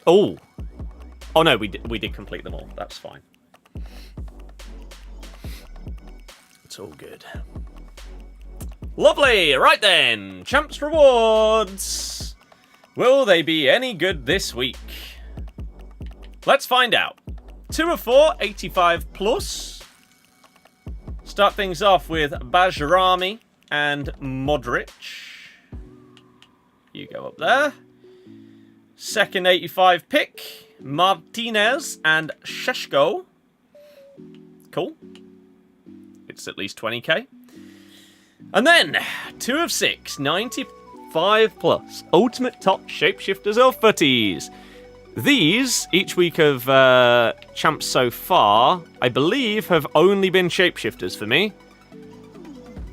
Oh. Oh, no, we did complete them all. That's fine. It's all good. Lovely. Right then. Champs rewards. Will they be any good this week? Let's find out. 2 of 4, 85 plus. Start things off with Bajrami and Modric. You go up there. Second 85 pick, Martinez and Sheshko. Cool. It's at least 20k. And then, 2 of 6, 95 plus. Ultimate top shapeshifters or footies. These, each week of champs so far, I believe have only been shapeshifters for me.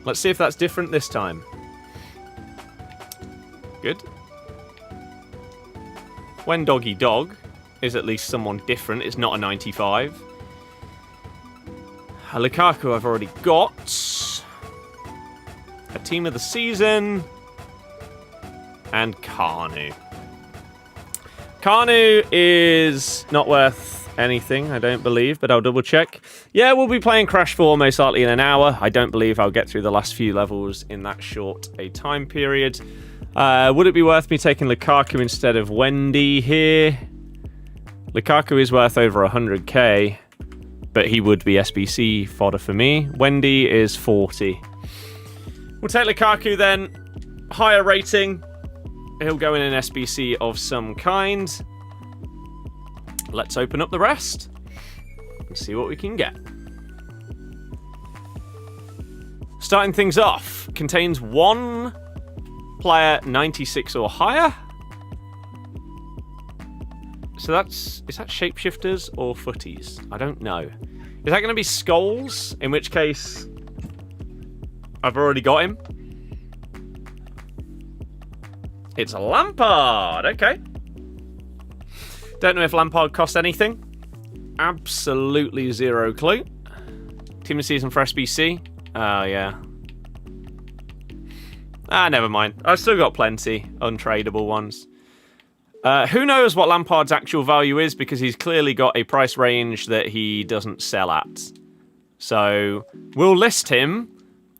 Let's see if that's different this time. Good. When Doggy Dog is at least someone different. It's not a 95. Lukaku I've already got. A team of the season. And Kanu. Kanu is not worth anything, I don't believe, but I'll double check. Yeah, we'll be playing Crash 4 most likely in an hour. I don't believe I'll get through the last few levels in that short a time period. Would it be worth me taking Lukaku instead of Wendy here? Lukaku is worth over 100k, but he would be SBC fodder for me. Wendy is 40. We'll take Lukaku then. Higher rating. He'll go in an SBC of some kind. Let's open up the rest and see what we can get. Starting things off, contains 1 player 96 or higher. So is that shapeshifters or footies? I don't know. Is that going to be Scholes? In which case, I've already got him. It's a Lampard. Okay. Don't know if Lampard cost anything. Absolutely zero clue. Team of season for SBC. Oh, yeah. Never mind. I've still got plenty untradeable ones. Who knows what Lampard's actual value is, because he's clearly got a price range that he doesn't sell at. So we'll list him,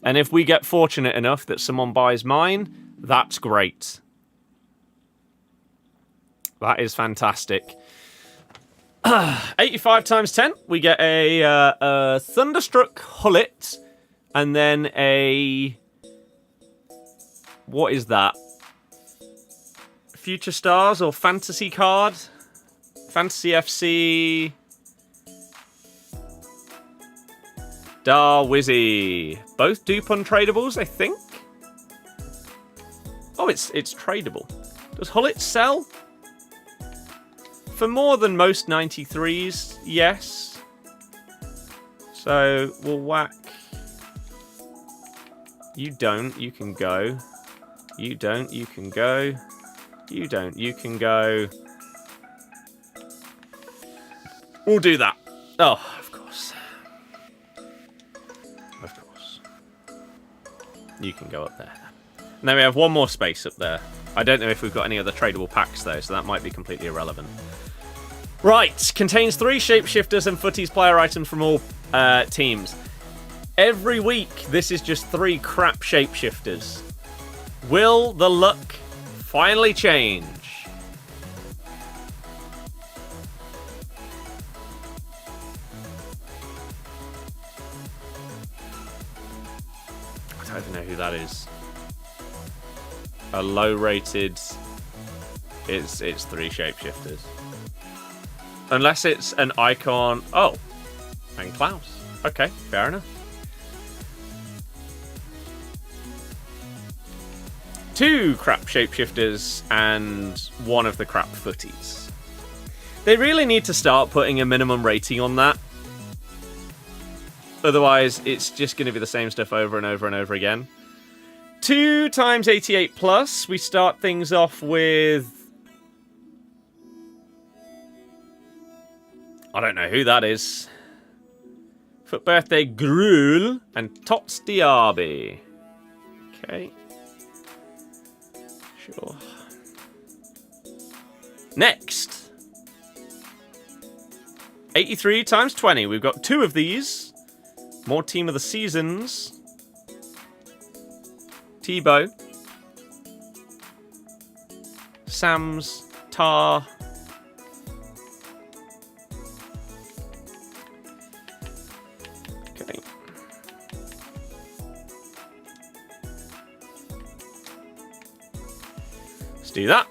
and if we get fortunate enough that someone buys mine, that's great. That is fantastic. 85 times 10. We get a Thunderstruck Hullet, and then a... What is that? Future Stars or Fantasy card? Fantasy FC. Darwizzy. Both dupe untradables, I think. Oh, it's tradable. Does Hullet sell? For more than most 93s, yes. So we'll whack. You don't, you can go. You don't, you can go. You don't, you can go. We'll do that. Oh, of course. Of course. You can go up there. And then we have one more space up there. I don't know if we've got any other tradable packs, though, so that might be completely irrelevant. Right. Contains 3 shapeshifters and footies player items from all teams. Every week, this is just 3 crap shapeshifters. Will the luck finally change? I don't even know who that is. A low-rated... It's 3 shapeshifters. Unless it's an icon... Oh. And Klaus. Okay, fair enough. 2 crap shapeshifters and 1 of the crap footies. They really need to start putting a minimum rating on that. Otherwise, it's just going to be the same stuff over and over and over again. 2 times 88 plus. We start things off with I don't know who that is. Foot birthday Gruel and Tots Diaby. Okay. Sure. Next. 83 times 20. We've got 2 of these. More team of the seasons. Tebow. Sam's. Tar. Okay. Let's do that.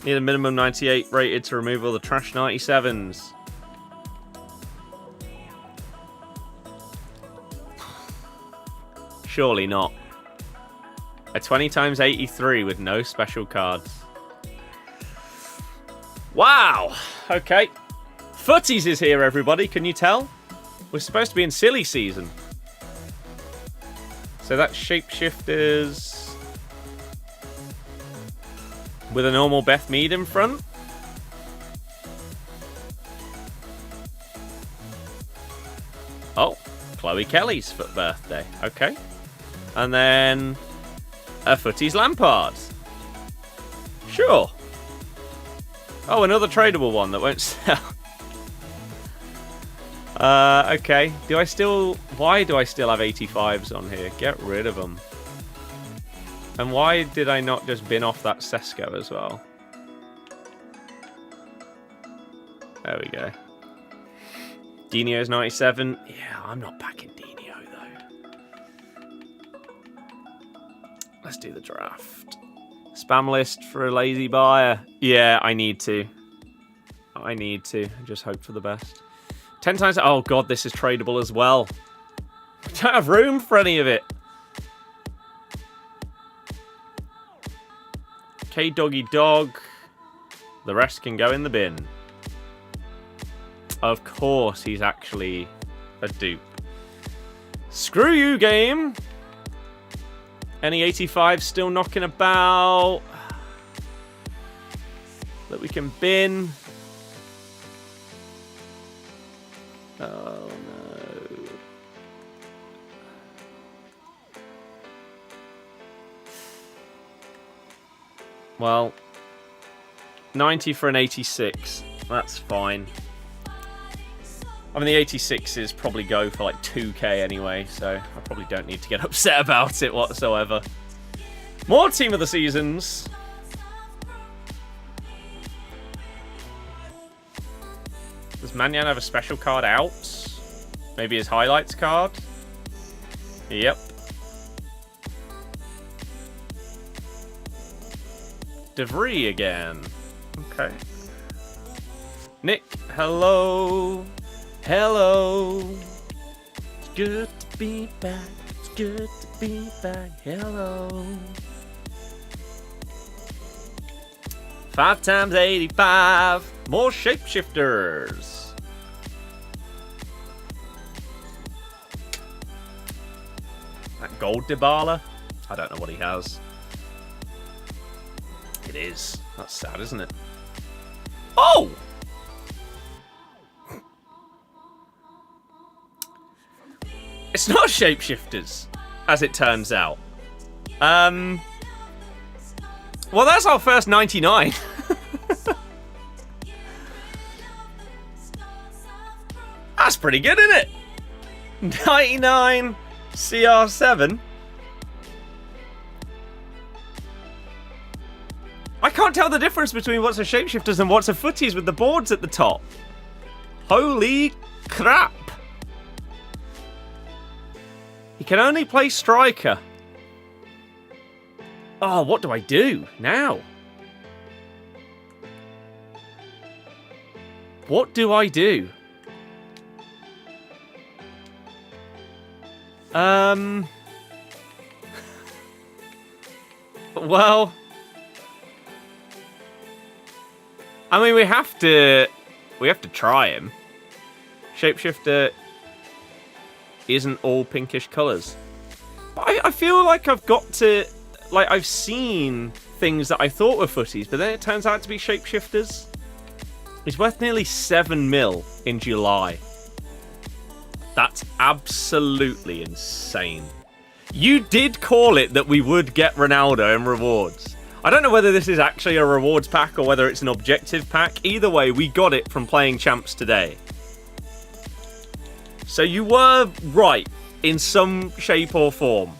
Need a minimum 98 rated to remove all the trash 97s. Surely not. A 20 times 83 with no special cards. Wow. Okay. Footies is here, everybody. Can you tell? We're supposed to be in silly season. So that's Shapeshifters with a normal Beth Mead in front. Oh, Chloe Kelly's foot birthday. Okay. And then a Footies Lampard. Sure. Oh, another tradable one that won't sell. Okay. Do I still... Why do I still have 85s on here? Get rid of them. And why did I not just bin off that Sesko as well? There we go. Dino's 97. Yeah, I'm not backing Dino, though. Let's do the draft. Spam list for a lazy buyer. Yeah, I need to. I need to. Just hope for the best. 10 times... Oh, God, this is tradable as well. I don't have room for any of it. K-Doggy Dog. The rest can go in the bin. Of course, he's actually a dupe. Screw you, game. Any 85 still knocking about that we can bin? Oh, no. Well, 90 for an 86. That's fine. I mean, the 86s probably go for like 2k anyway, so I probably don't need to get upset about it whatsoever. More team of the seasons. Does Manyan have a special card out? Maybe his highlights card? Yep. DeVries again. Okay. Nick, hello. Hello. It's good to be back. It's good to be back. Hello. 5 times 85. More shapeshifters. That gold Dybala? I don't know what he has. It is. That's sad, isn't it? Oh! It's not shapeshifters, as it turns out. Well, that's our first 99. That's pretty good, isn't it? 99 CR7. I can't tell the difference between what's a shapeshifters and what's a footies with the boards at the top. Holy crap. He can only play striker. Oh, what do I do now? What do I do? Well, I mean, we have to try him. Shapeshifter isn't all pinkish colours. But I feel like I've got to... Like, I've seen things that I thought were footies, but then it turns out to be shapeshifters. He's worth nearly 7 mil in July. That's absolutely insane. You did call it that we would get Ronaldo in rewards. I don't know whether this is actually a rewards pack or whether it's an objective pack. Either way, we got it from playing champs today. So you were right in some shape or form.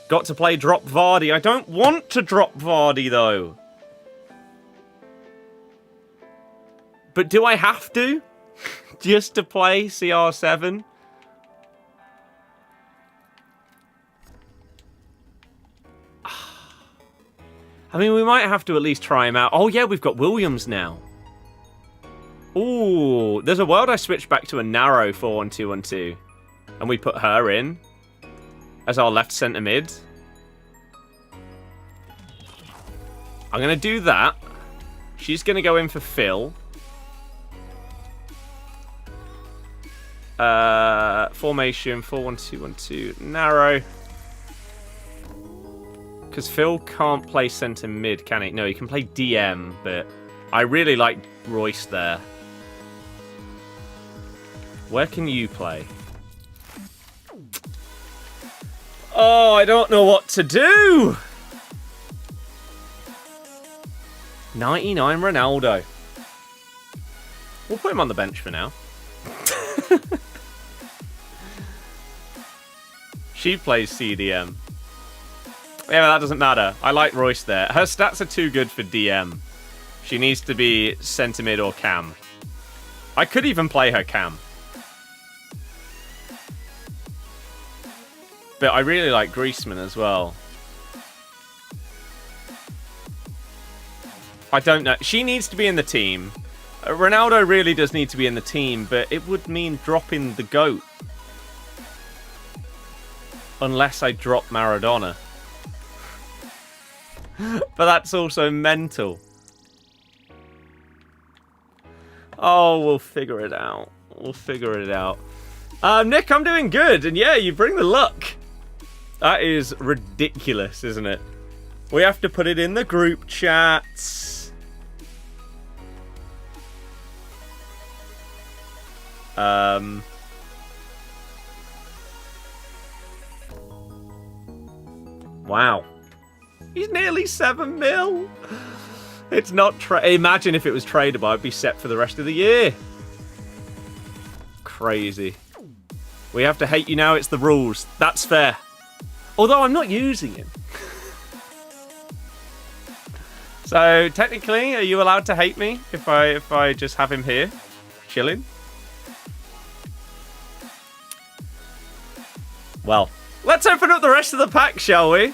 Got to play drop Vardy. I don't want to drop Vardy though. But do I have to? Just to play CR7? I mean, we might have to at least try him out. Oh, yeah, we've got Williams now. Ooh, there's a world I switched back to a narrow 4-1-2-1-2. And we put her in as our left centre mid. I'm going to do that. She's going to go in for Phil. Formation 4-1-2-1-2 narrow. Because Phil can't play centre mid, can he? No, he can play DM, but I really like Royce there. Where can you play? Oh, I don't know what to do. 99 Ronaldo. We'll put him on the bench for now. She plays CDM. Yeah, but that doesn't matter. I like Royce there. Her stats are too good for DM. She needs to be centre mid or cam. I could even play her cam. But I really like Griezmann as well. I don't know. She needs to be in the team. Ronaldo really does need to be in the team, but it would mean dropping the GOAT. Unless I drop Maradona. But that's also mental. Oh, we'll figure it out. We'll figure it out. Nick, I'm doing good. And yeah, you bring the luck. That is ridiculous, isn't it? We have to put it in the group chats. Wow. He's nearly 7 mil. It's not imagine if it was tradable, I'd be set for the rest of the year. Crazy. We have to hate you now, it's the rules. That's fair. Although I'm not using him. So technically, are you allowed to hate me if I just have him here? Chilling? Well, let's open up the rest of the pack, shall we?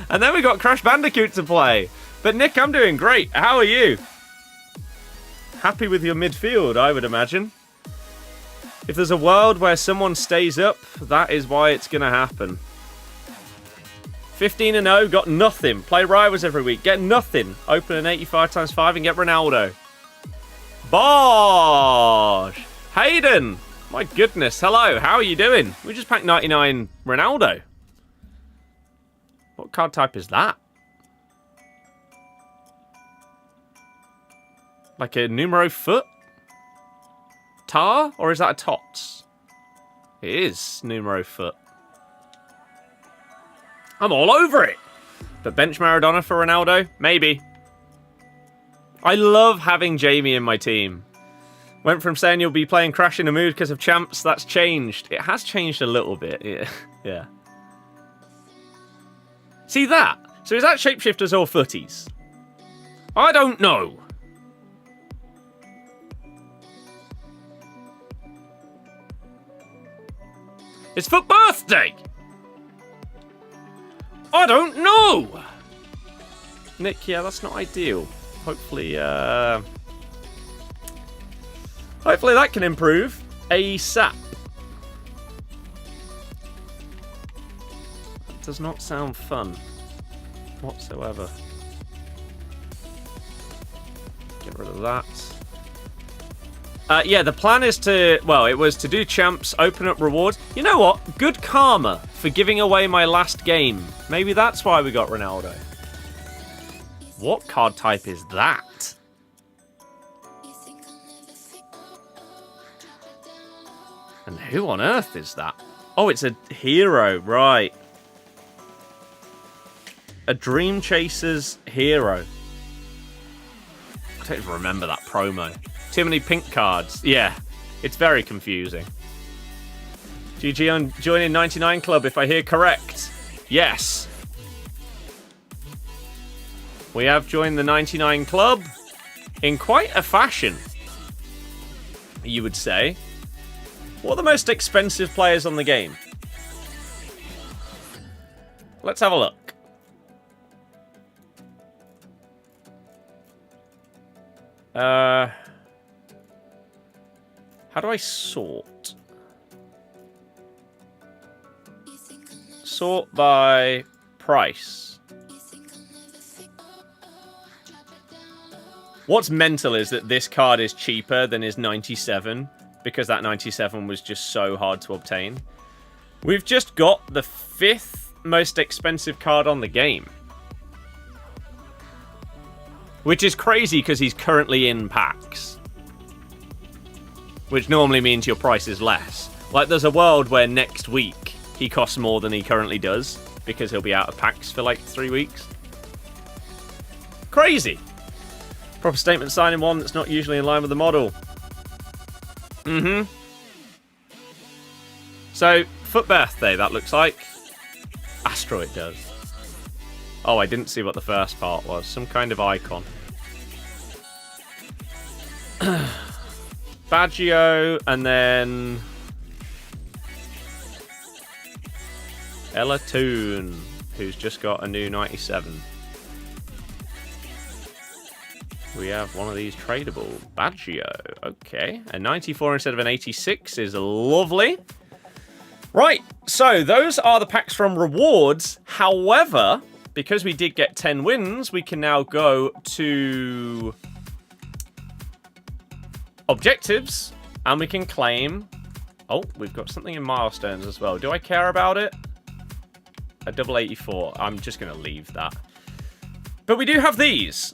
And then we got Crash Bandicoot to play. But Nick, I'm doing great. How are you? Happy with your midfield, I would imagine. If there's a world where someone stays up, that is why it's going to happen. 15-0, got nothing. Play rivals every week, get nothing. Open an 85x5 and get Ronaldo. Bosh! Hayden! My goodness, hello, how are you doing? We just packed 99 Ronaldo. What card type is that? Like a numero foot? Tar? Or is that a tots? It is numero foot. I'm all over it. But bench Maradona for Ronaldo? Maybe. I love having Jamie in my team. Went from saying you'll be playing Crash in a mood because of champs. That's changed. It has changed a little bit. Yeah. Yeah. See that? So is that shapeshifters or footies? I don't know. It's for birthday! I don't know! Nick, yeah, that's not ideal. Hopefully, hopefully that can improve ASAP. That does not sound fun whatsoever. Get rid of that. Yeah, the plan is to, well, it was to do champs, open up rewards. You know what? Good karma for giving away my last game. Maybe that's why we got Ronaldo. What card type is that? And who on earth is that? Oh, it's a hero, right. A Dream Chasers hero. I don't even remember that promo. Too many pink cards. Yeah, it's very confusing. GG on joining 99 Club, if I hear correct. Yes. We have joined the 99 Club in quite a fashion, you would say. What are the most expensive players on the game? Let's have a look. How do I sort? Sort by price. What's mental is that this card is cheaper than his 97, because that 97 was just so hard to obtain. We've just got the 5th most expensive card on the game. Which is crazy because he's currently in packs. Which normally means your price is less. Like, there's a world where next week he costs more than he currently does, because he'll be out of packs for like 3 weeks. Crazy! Proper statement signing one that's not usually in line with the model. So, Foot Birthday, that looks like. Asteroid does. Oh, I didn't see what the first part was. Some kind of icon. Baggio, and then... Ella Toon, who's just got a new 97. We have one of these tradable. Baggio. Okay. A 94 instead of an 86 is lovely. Right. So, those are the packs from rewards. However, because we did get 10 wins, we can now go to objectives. And we can claim... Oh, we've got something in milestones as well. Do I care about it? A double 84. I'm just going to leave that. But we do have these.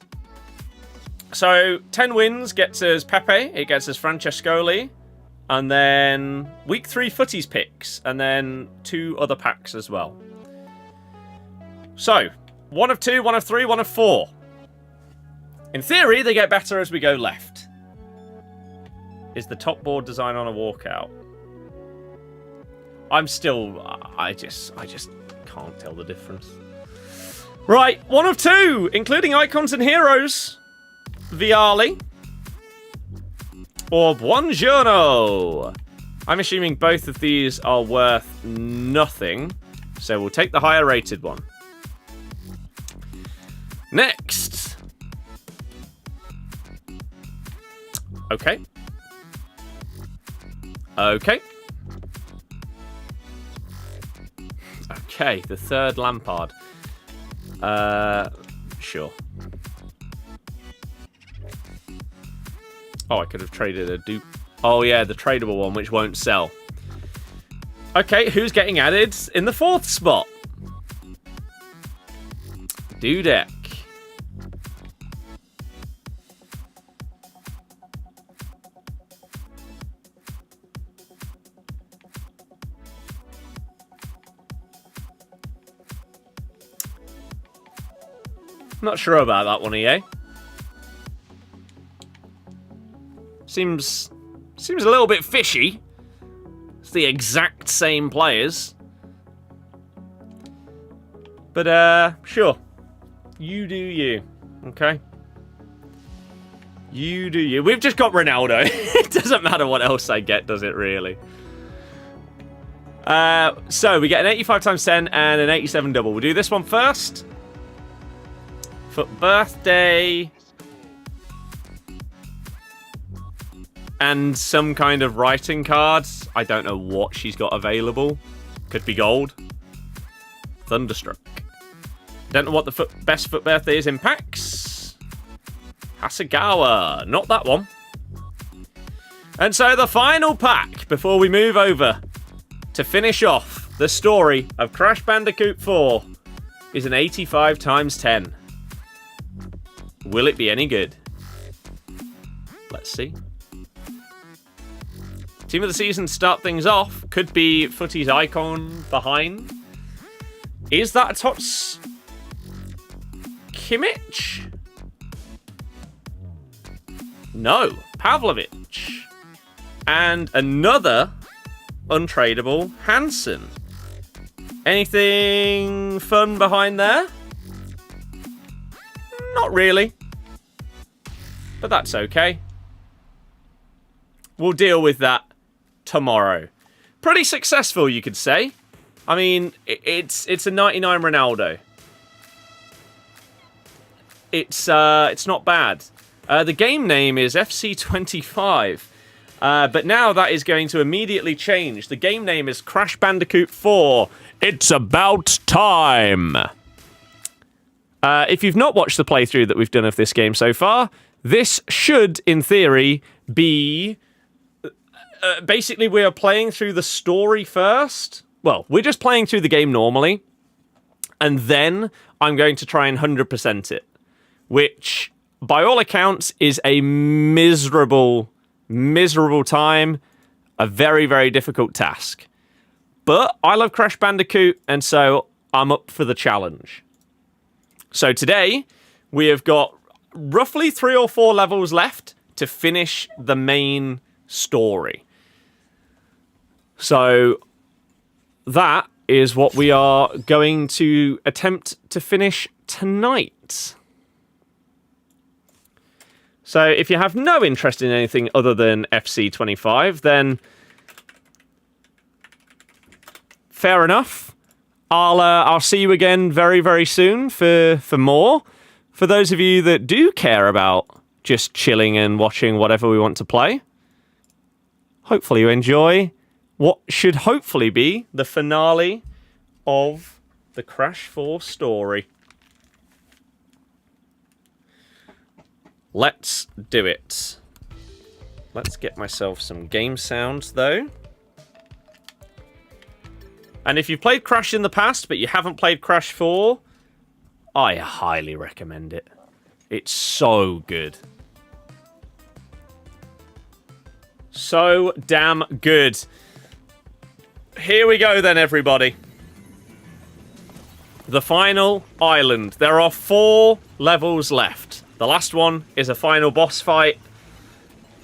So, 10 wins gets us Pepe, it gets us Francescoli, and then week 3 footies picks, and then 2 other packs as well. So, 1 of 2, 1 of 3, 1 of 4. In theory, they get better as we go left. Is the top board design on a walkout? I'm still... I just can't tell the difference. Right, 1 of 2, including icons and heroes. Viali. Or Buongiorno. I'm assuming both of these are worth nothing. So we'll take the higher rated one. Next. Okay. Okay. Okay, the third Lampard. Sure. Oh, I could have traded a dupe. Oh, yeah, the tradable one, which won't sell. Okay, who's getting added in the 4th spot? Dudek. Not sure about that one, EA. Seems a little bit fishy. It's the exact same players. But, sure. You do you. Okay? You do you. We've just got Ronaldo. It doesn't matter what else I get, does it really? So, we get an 85 times 10 and an 87 double. We'll do this one first. For birthday... And some kind of writing cards. I don't know what she's got available. Could be gold. Thunderstruck. Don't know what the best foot birthday is in packs. Hasegawa. Not that one. And so the final pack before we move over to finish off the story of Crash Bandicoot 4 is an 85 times 10. Will it be any good? Let's see. Team of the season to start things off could be FUTTIES Icon behind. Is that a Tots Kimmich? No, Pavlovic. And another untradeable Hansen. Anything fun behind there? Not really. But that's okay. We'll deal with that tomorrow. Pretty successful, you could say. I mean, it's a 99 Ronaldo. It's not bad. The game name is FC25. But now that is going to immediately change. The game name is Crash Bandicoot 4. It's about time. If you've not watched the playthrough that we've done of this game so far, this should, in theory, be... basically, we are playing through the story first. Well, we're just playing through the game normally. And then I'm going to try and 100% it. Which, by all accounts, is a miserable time. A very, very difficult task. But I love Crash Bandicoot, and so I'm up for the challenge. So today, we have got roughly 3 or 4 levels left to finish the main story. So that is what we are going to attempt to finish tonight. So if you have no interest in anything other than FC25, then fair enough. I'll see you again very, very soon for more. For those of you that do care about just chilling and watching whatever we want to play, hopefully you enjoy what should hopefully be the finale of the Crash 4 story. Let's do it. Let's get myself some game sounds, though. And if you've played Crash in the past, but you haven't played Crash 4, I highly recommend it. It's so good. So damn good. Here we go then, everybody. The final island. There are 4 levels left. The last one is a final boss fight.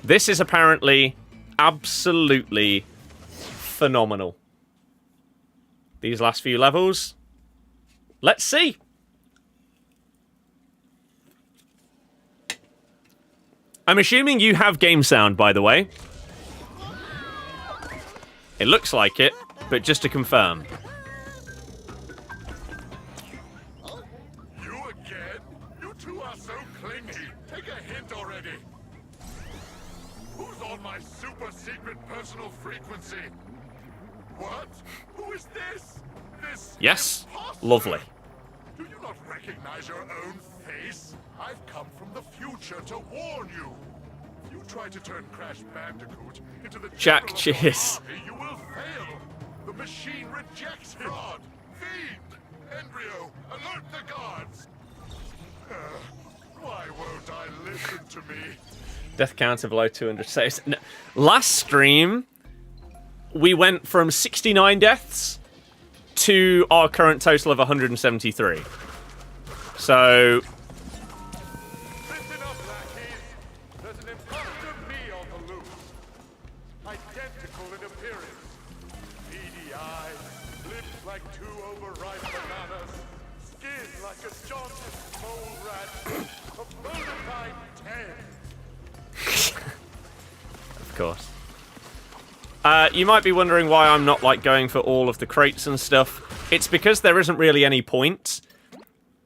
This is apparently absolutely phenomenal. These last few levels. Let's see. I'm assuming you have game sound, by the way. It looks like it, but just to confirm. You again? You two are so clingy. Take a hint already. Who's on my super secret personal frequency? What? Who is this? This Yes, imposter? lovely. Do you not recognize your own face? I've come from the future to warn you. If you try to turn Crash Bandicoot into the Jack, general of your cheers. army, you will fail. The machine rejects him. God, Fiend, Embryo, alert the guards. Why won't I listen to me? Death counter below 200 saves. No. Last stream, we went from 69 deaths to our current total of 173. So... Listen up, lackeys. There's an imposter me on the loose. Identical in appearance. Beady eyes, lips like 2 overripe bananas, skin like a jaundiced mole rat, a bona fide 10. Of course. You might be wondering why I'm not like going for all of the crates and stuff. It's because there isn't really any point.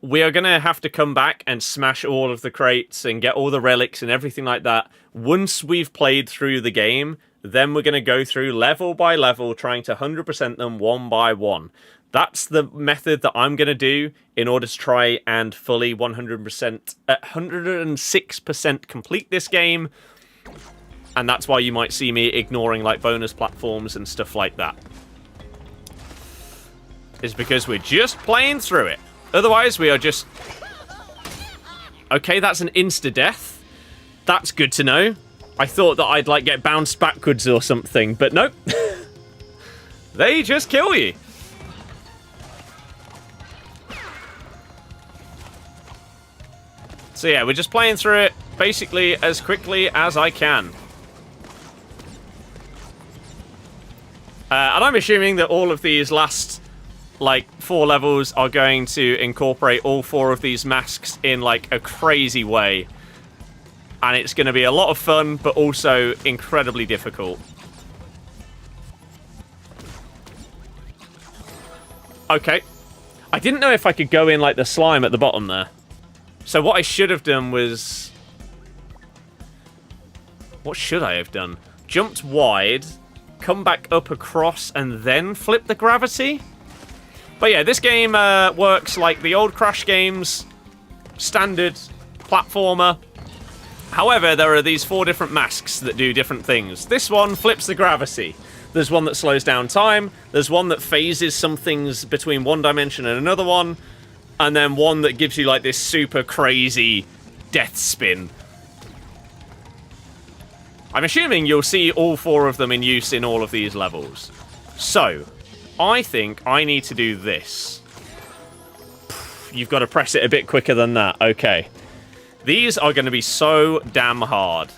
We are going to have to come back and smash all of the crates and get all the relics and everything like that. Once we've played through the game, then we're going to go through level by level, trying to 100% them one by one. That's the method that I'm going to do in order to try and fully 100%, 106% complete this game. And that's why you might see me ignoring like bonus platforms and stuff like that. It's because we're just playing through it. Otherwise, we are just Okay, that's an insta-death. That's good to know. I thought that I'd, like, get bounced backwards or something, but nope. They just kill you. So yeah, we're just playing through it basically as quickly as I can. And I'm assuming that all of these last, like, 4 levels are going to incorporate all 4 of these masks in, like, a crazy way. And it's going to be a lot of fun, but also incredibly difficult. Okay. I didn't know if I could go in, like, the slime at the bottom there. So what I should have done was... What should I have done? Jumped wide, come back up across, and then flip the gravity? But yeah, this game works like the old Crash games. Standard platformer. However, there are these 4 different masks that do different things. This one flips the gravity. There's one that slows down time. There's one that phases some things between one dimension and another one. And then one that gives you, like, this super crazy death spin. I'm assuming you'll see all 4 of them in use in all of these levels. So, I think I need to do this. You've got to press it a bit quicker than that. Okay. These are going to be so damn hard.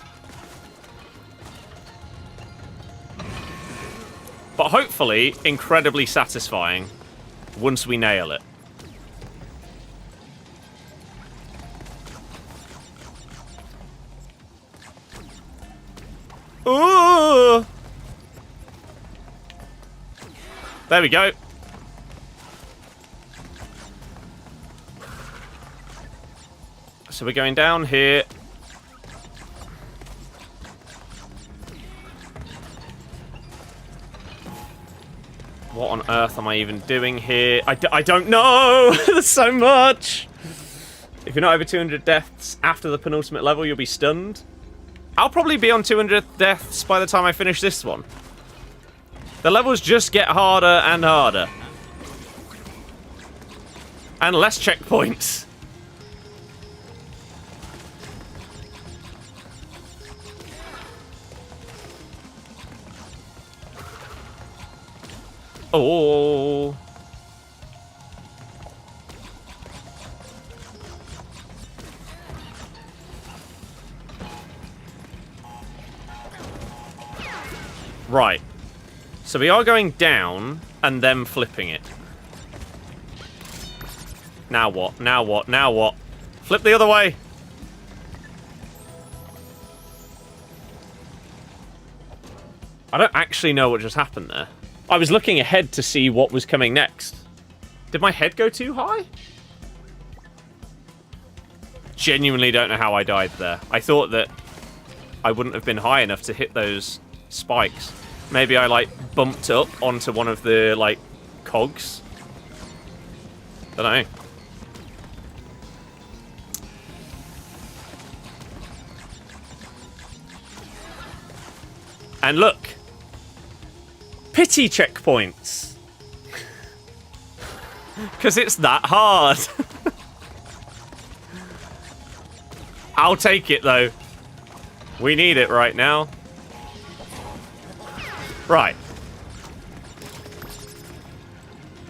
But hopefully, incredibly satisfying once we nail it. Ooh! There we go. So we're going down here. What on earth am I even doing here? I don't know! There's so much! If you're not over 200 deaths after the penultimate level, you'll be stunned. I'll probably be on 200 deaths by the time I finish this one. The levels just get harder and harder. And less checkpoints. Oh. Right. So we are going down and then flipping it. Now what? Now what? Now what? Flip the other way. I don't actually know what just happened there. I was looking ahead to see what was coming next. Did my head go too high? Genuinely don't know how I died there. I thought that I wouldn't have been high enough to hit those spikes. Maybe I, like, bumped up onto one of the, like, cogs. Don't know. And look. Pity checkpoints. Because it's that hard. I'll take it, though. We need it right now. Right.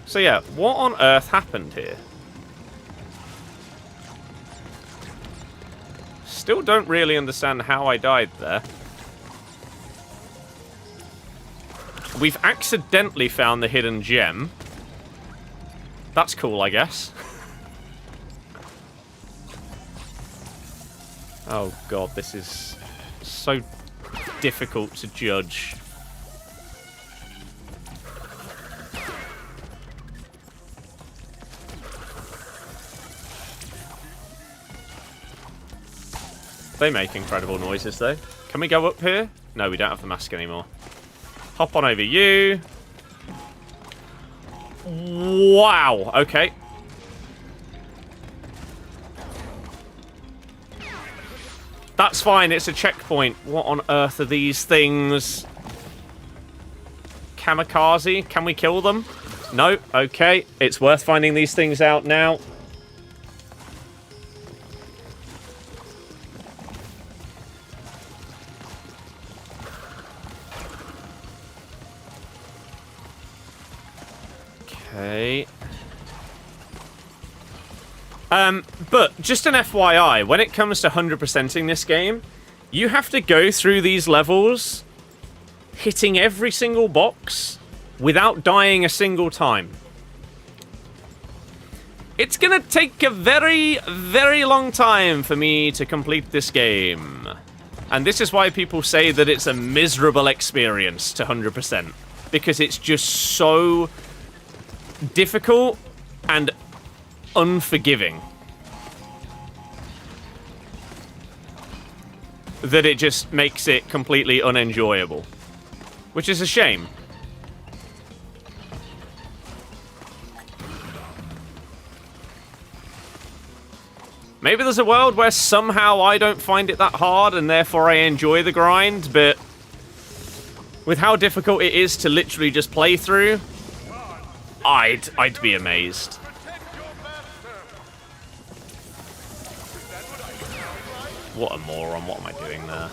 So yeah, what on earth happened here? Still don't really understand how I died there. We've accidentally found the hidden gem. That's cool, I guess. Oh god, this is so difficult to judge. They make incredible noises, though. Can we go up here? No, we don't have the mask anymore. Hop on over you. Wow. Okay. That's fine. It's a checkpoint. What on earth are these things? Kamikaze? Can we kill them? No. Okay. It's worth finding these things out now. Okay. But just an FYI, when it comes to 100%ing this game, you have to go through these levels hitting every single box without dying a single time. It's gonna take a very, very long time for me to complete this game. And this is why people say that it's a miserable experience to 100%. Because it's just so difficult and unforgiving that it just makes it completely unenjoyable. Which is a shame. Maybe there's a world where somehow I don't find it that hard and therefore I enjoy the grind, but with how difficult it is to literally just play through, I'd be amazed. What a moron, what am I doing there?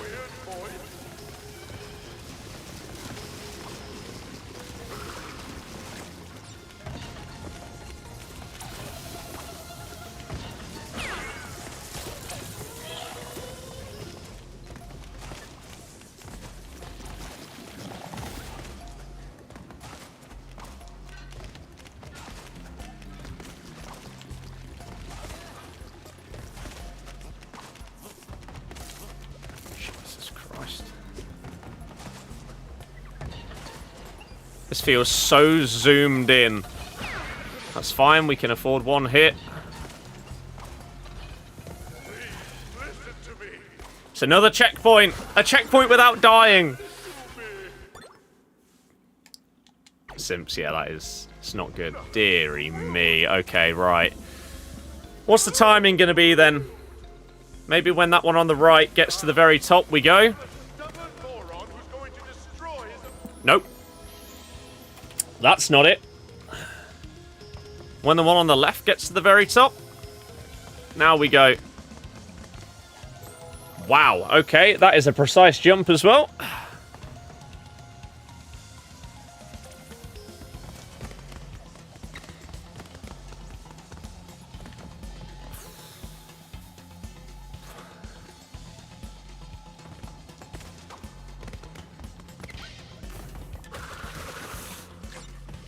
This feels so zoomed in. That's fine, we can afford one hit. It's another checkpoint! A checkpoint without dying! Simps, yeah, that is... It's not good. Deary me. Okay, right. What's the timing gonna be then? Maybe when that one on the right gets to the very top we go? Nope. That's not it. When the one on the left gets to the very top. Now we go. Wow, okay, that is a precise jump as well.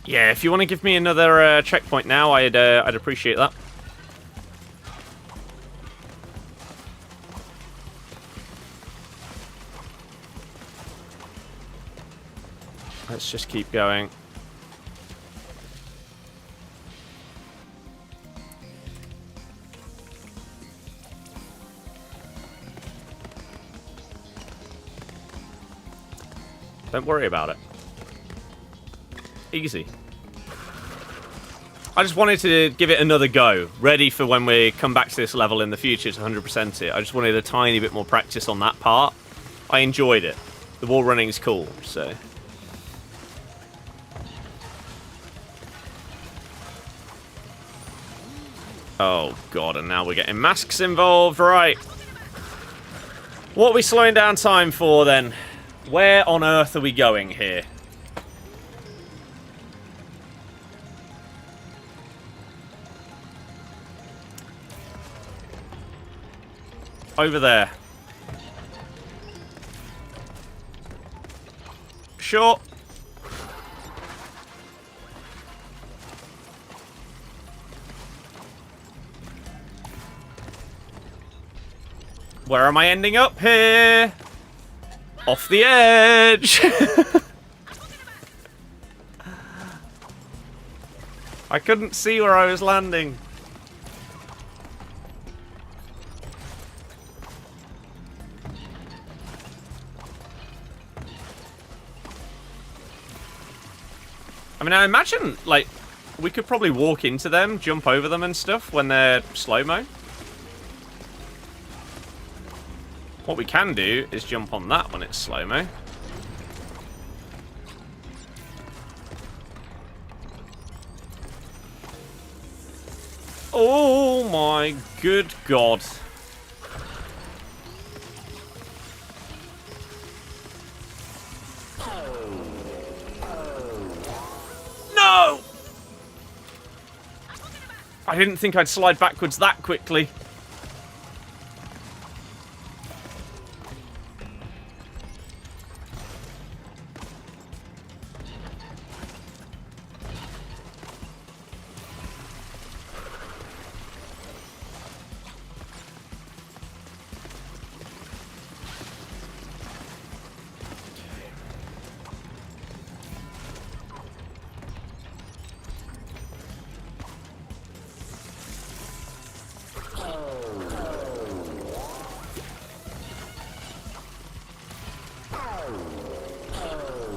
Yeah, if you want to give me another checkpoint now, I'd appreciate that. Let's just keep going. Don't worry about it. Easy. I just wanted to give it another go, ready for when we come back to this level in the future to 100% it. I just wanted a tiny bit more practice on that part. I enjoyed it. The wall running's cool, so... Oh god, and now we're getting masks involved, right. What are we slowing down time for then? Where on earth are we going here? Over there. Sure. Where am I ending up here? Off the edge. I couldn't see where I was landing. I mean, I imagine, like, we could probably walk into them, jump over them and stuff when they're slow-mo. What we can do is jump on that when it's slow-mo. Oh my good god. No! I didn't think I'd slide backwards that quickly.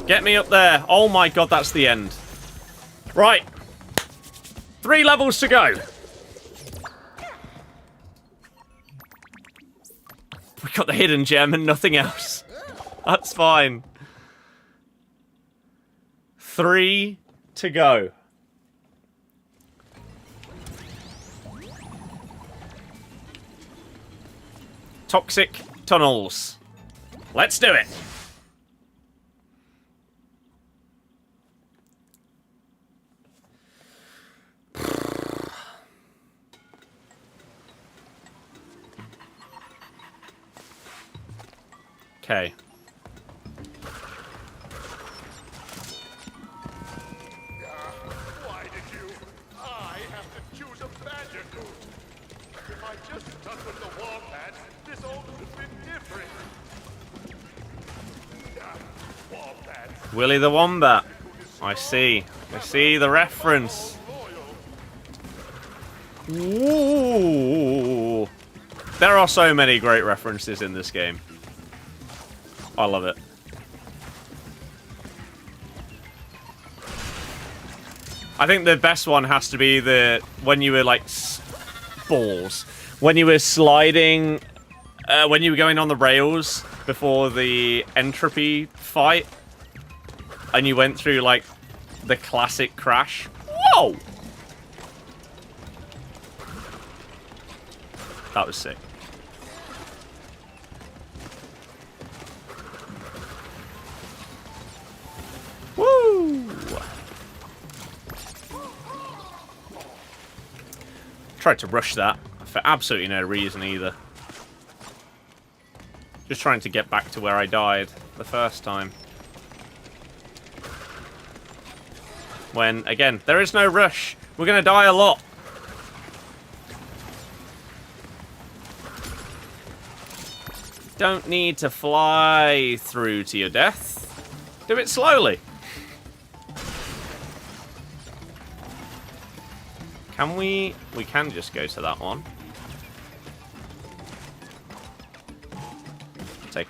Get me up there. Oh my god, that's the end. Right. 3 levels to go. We got the hidden gem and nothing else. That's fine. 3 to go. Toxic tunnels. Let's do it. Okay. Why did you? I have to choose a Bandicoot. If I just stuck with the Wombat, this all would have been different. Wombat. Willy the Wombat. I see. I see the reference. Ooh. There are so many great references in this game. I love it. I think the best one has to be the when you were like balls. When you were sliding, when you were going on the rails before the entropy fight, and you went through like the classic crash. Whoa! That was sick. Woo! Tried to rush that for absolutely no reason either. Just trying to get back to where I died the first time. When, again, there is no rush. We're going to die a lot. Don't need to fly through to your death. Do it slowly. Can we? We can just go to that one. Take.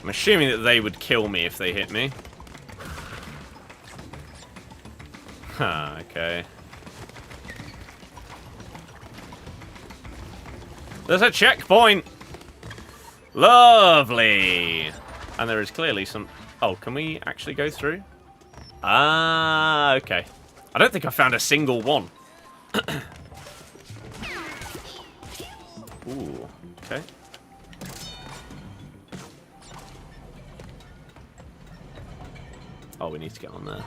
I'm assuming that they would kill me if they hit me. Huh, okay. There's a checkpoint! Lovely! And there is clearly some... Oh, can we actually go through? Ah, okay. I don't think I found a single one. Ooh, okay. Oh, we need to get on there.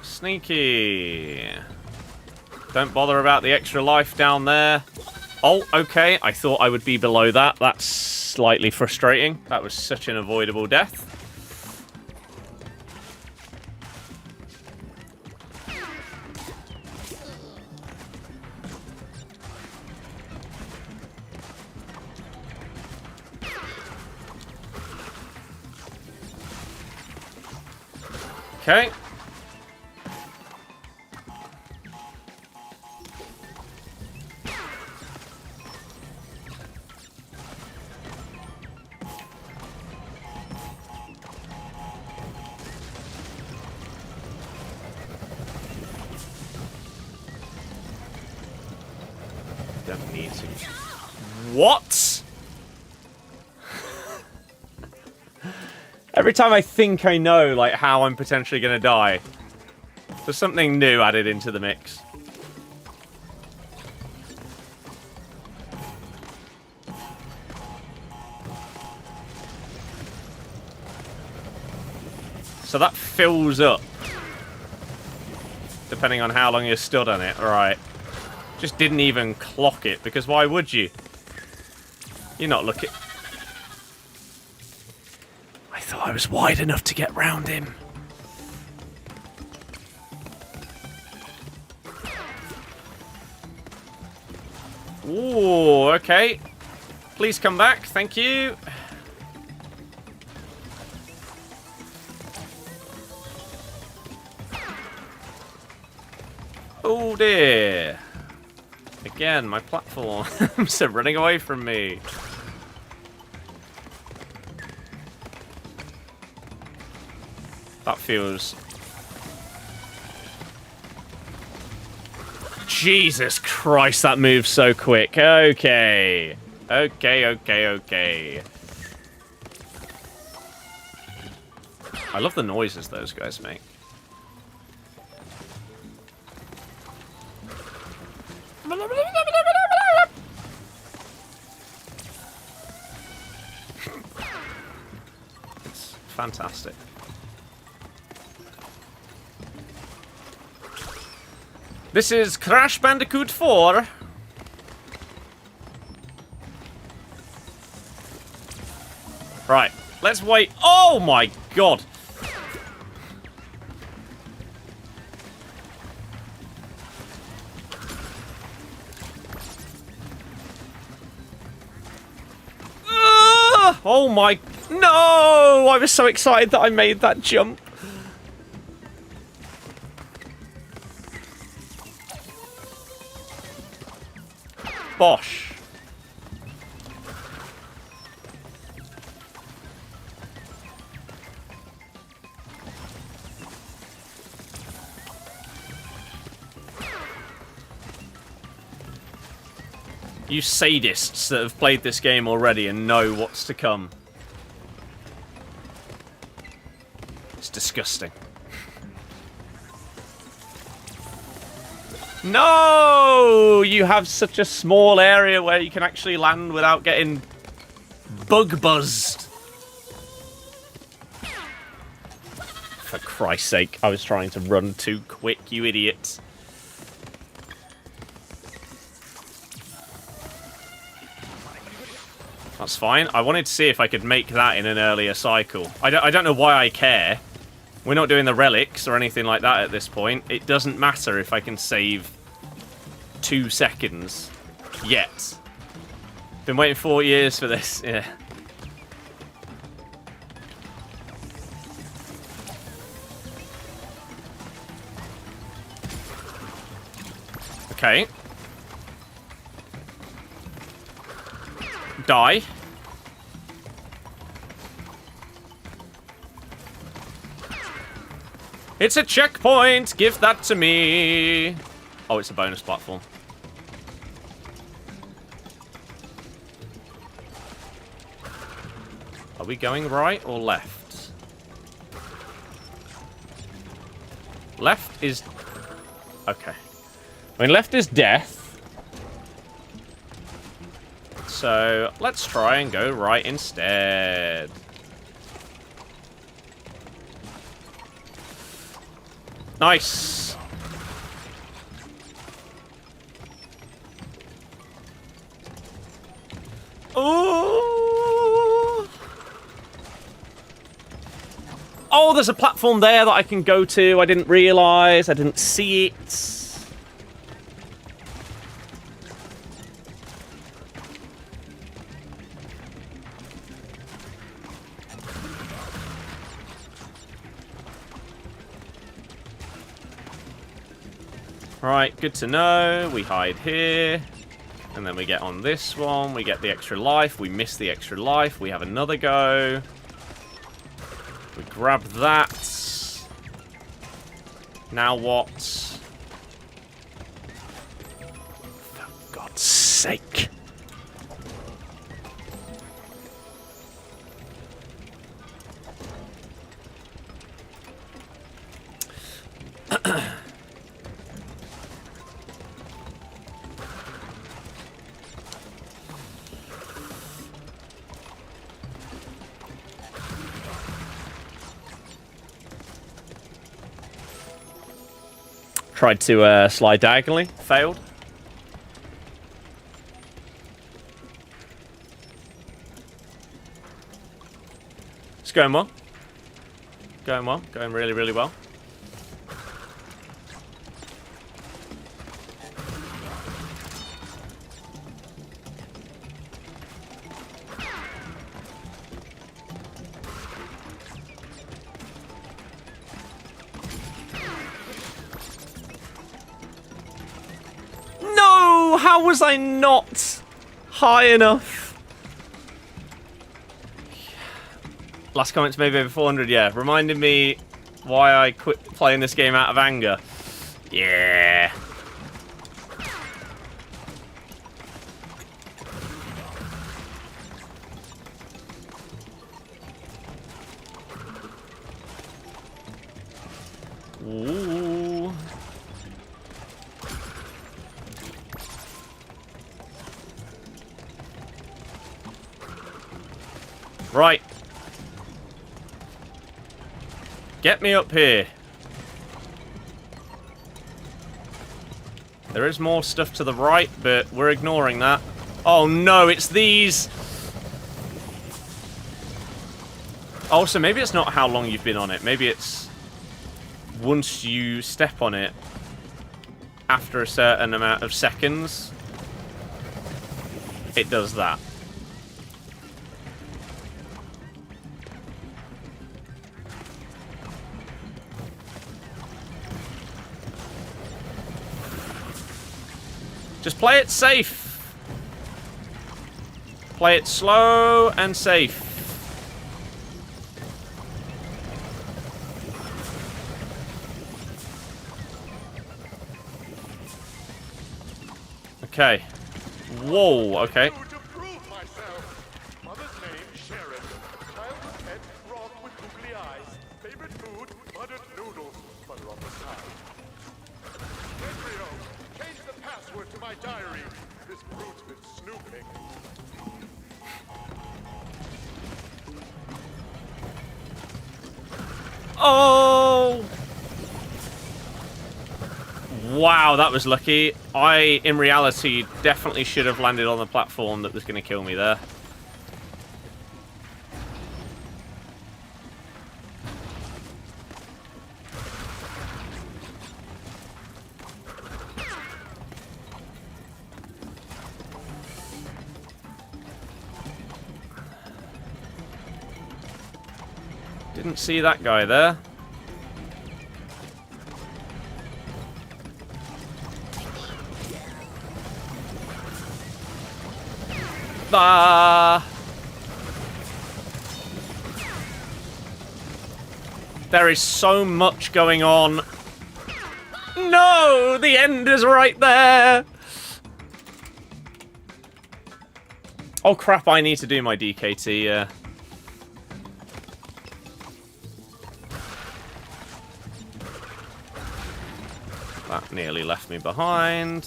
Sneaky. Don't bother about the extra life down there. Oh, okay. I thought I would be below that. That's slightly frustrating. That was such an avoidable death. Okay. Don't need to. What? Every time I think I know, like, how I'm potentially going to die, there's something new added into the mix. So that fills up. Depending on how long you stood on it. Right. Just didn't even clock it, because why would you? You're not looking... I thought I was wide enough to get round him. Ooh, okay. Please come back, thank you. Oh dear. Again, my platforms are running away from me. That feels... Jesus Christ, that moves so quick. Okay. Okay. I love the noises those guys make. It's fantastic. This is Crash Bandicoot 4. Right, let's wait. Oh my god! Oh my... No! I was so excited that I made that jump. Bosh. You sadists that have played this game already and know what's to come. It's disgusting. No! You have such a small area where you can actually land without getting bug buzzed. For Christ's sake, I was trying to run too quick, you idiots. That's fine. I wanted to see if I could make that in an earlier cycle. I don't know why I care. We're not doing the relics or anything like that at this point. It doesn't matter if I can save 2 seconds. Yet. Been waiting 4 years for this. Yeah. Okay. Die. It's a checkpoint! Give that to me! Oh, it's a bonus platform. Are we going right or left? Left is... Okay. I mean, left is death. So, let's try and go right instead. Nice. Ooh. Oh, there's a platform there that I can go to. I didn't realise. I didn't see it. Right, good to know. We hide here. And then we get on this one. We get the extra life. We miss the extra life. We have another go. We grab that. Now what? For God's sake. Tried to slide diagonally. Failed. It's going well. Going well. Going really, really well. No! How was I not high enough? Last comment's maybe over 400, yeah. Reminded me why I quit playing this game out of anger. Yeah. Ooh. Right. Get me up here. There is more stuff to the right, but we're ignoring that. Oh no, it's these. Also, maybe it's not how long you've been on it. Maybe it's once you step on it after a certain amount of seconds, it does that. Just play it safe. Play it slow and safe. Okay. Whoa, okay. Oh! Wow, that was lucky. I, in reality, definitely should have landed on the platform that was going to kill me there. Didn't see that guy there. Ah! There is so much going on. No! The end is right there! Oh crap, I need to do my DKT, yeah. That nearly left me behind.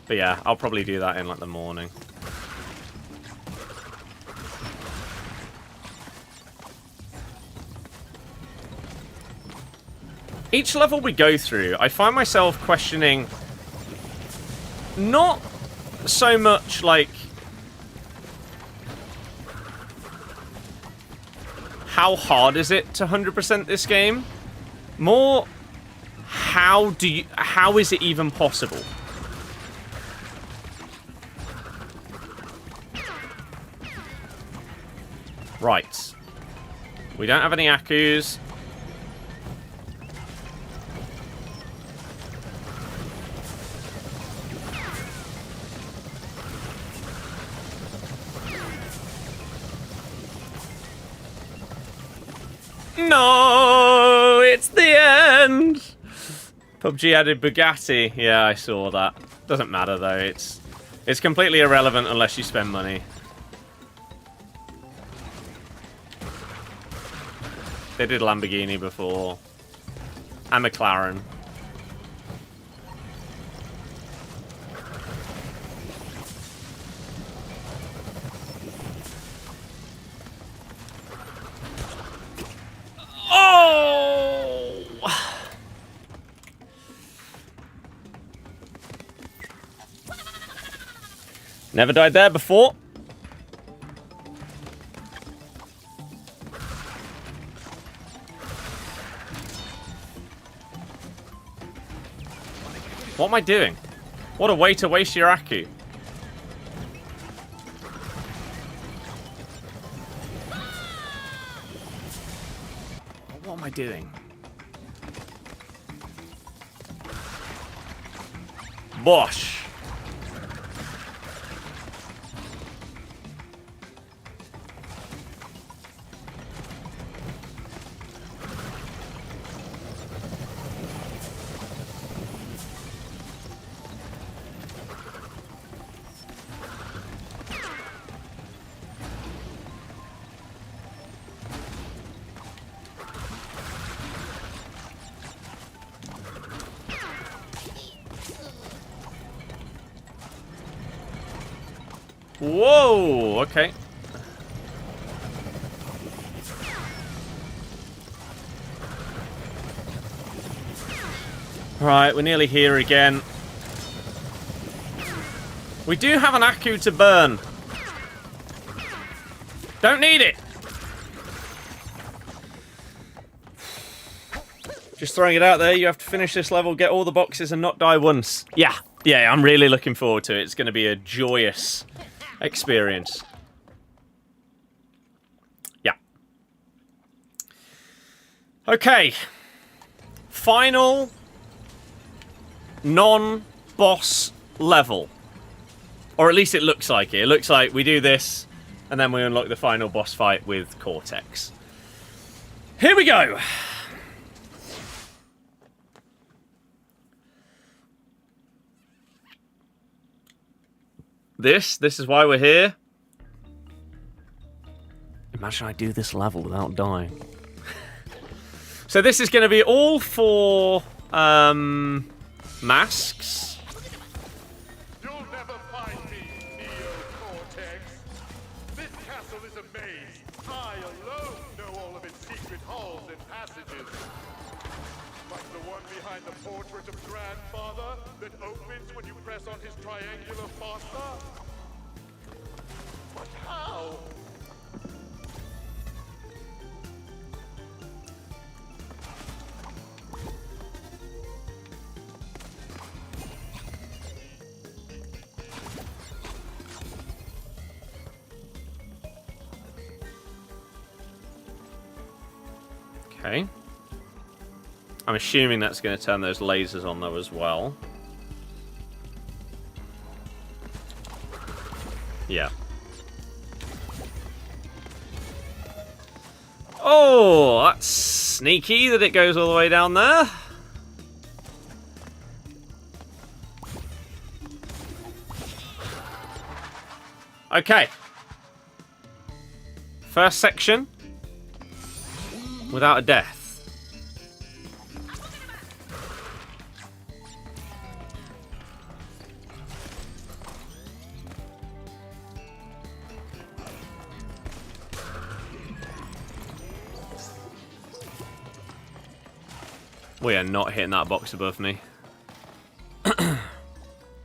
But yeah, I'll probably do that in like the morning. Each level we go through, I find myself questioning not so much like how hard is it to 100% this game, more how is it even possible? Right. We don't have any Akus. No, it's the end. PUBG added Bugatti. Yeah, I saw that. Doesn't matter though. It's completely irrelevant unless you spend money. They did Lamborghini before. And McLaren. Never died there before. What am I doing? What a way to waste your Aku. What am I doing? Bosh. Whoa, okay. Right, we're nearly here again. We do have an Aku to burn. Don't need it. Just throwing it out there, you have to finish this level, get all the boxes and not die once. Yeah, I'm really looking forward to it. It's going to be a joyous experience. Yeah. Okay. Final non-boss level. Or at least it looks like it. It looks like we do this, and then we unlock the final boss fight with Cortex. Here we go! This is why we're here. Imagine I do this level without dying. So this is going to be all for masks. You'll never find me, Neo-Cortex. This castle is a maze. I alone know all of its secret halls and passages. Like the one behind the portrait of Grandfather that opens when you press on his triangular fossa. But how? Okay. I'm assuming that's going to turn those lasers on though as well. Yeah. Oh, that's sneaky that it goes all the way down there. Okay. First section. Without a death. We are not hitting that box above me.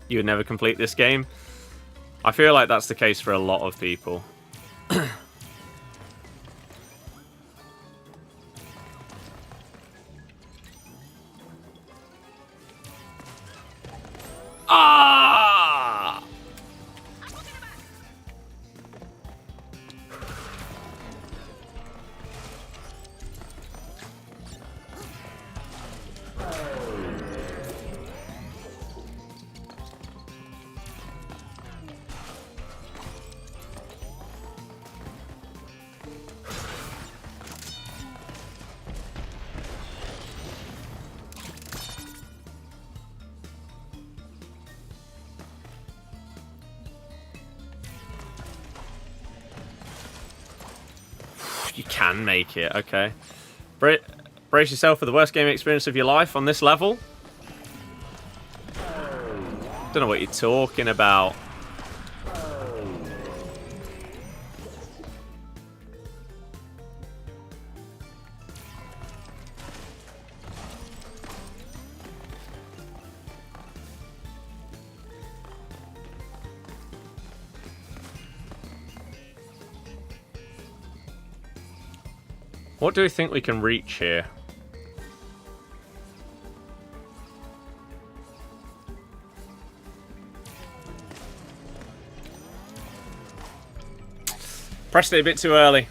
You would never complete this game. I feel like that's the case for a lot of people. Ah! You can make it, okay. Brace yourself for the worst game experience of your life on this level. Don't know what you're talking about. What do we think we can reach here? Pressed it a bit too early.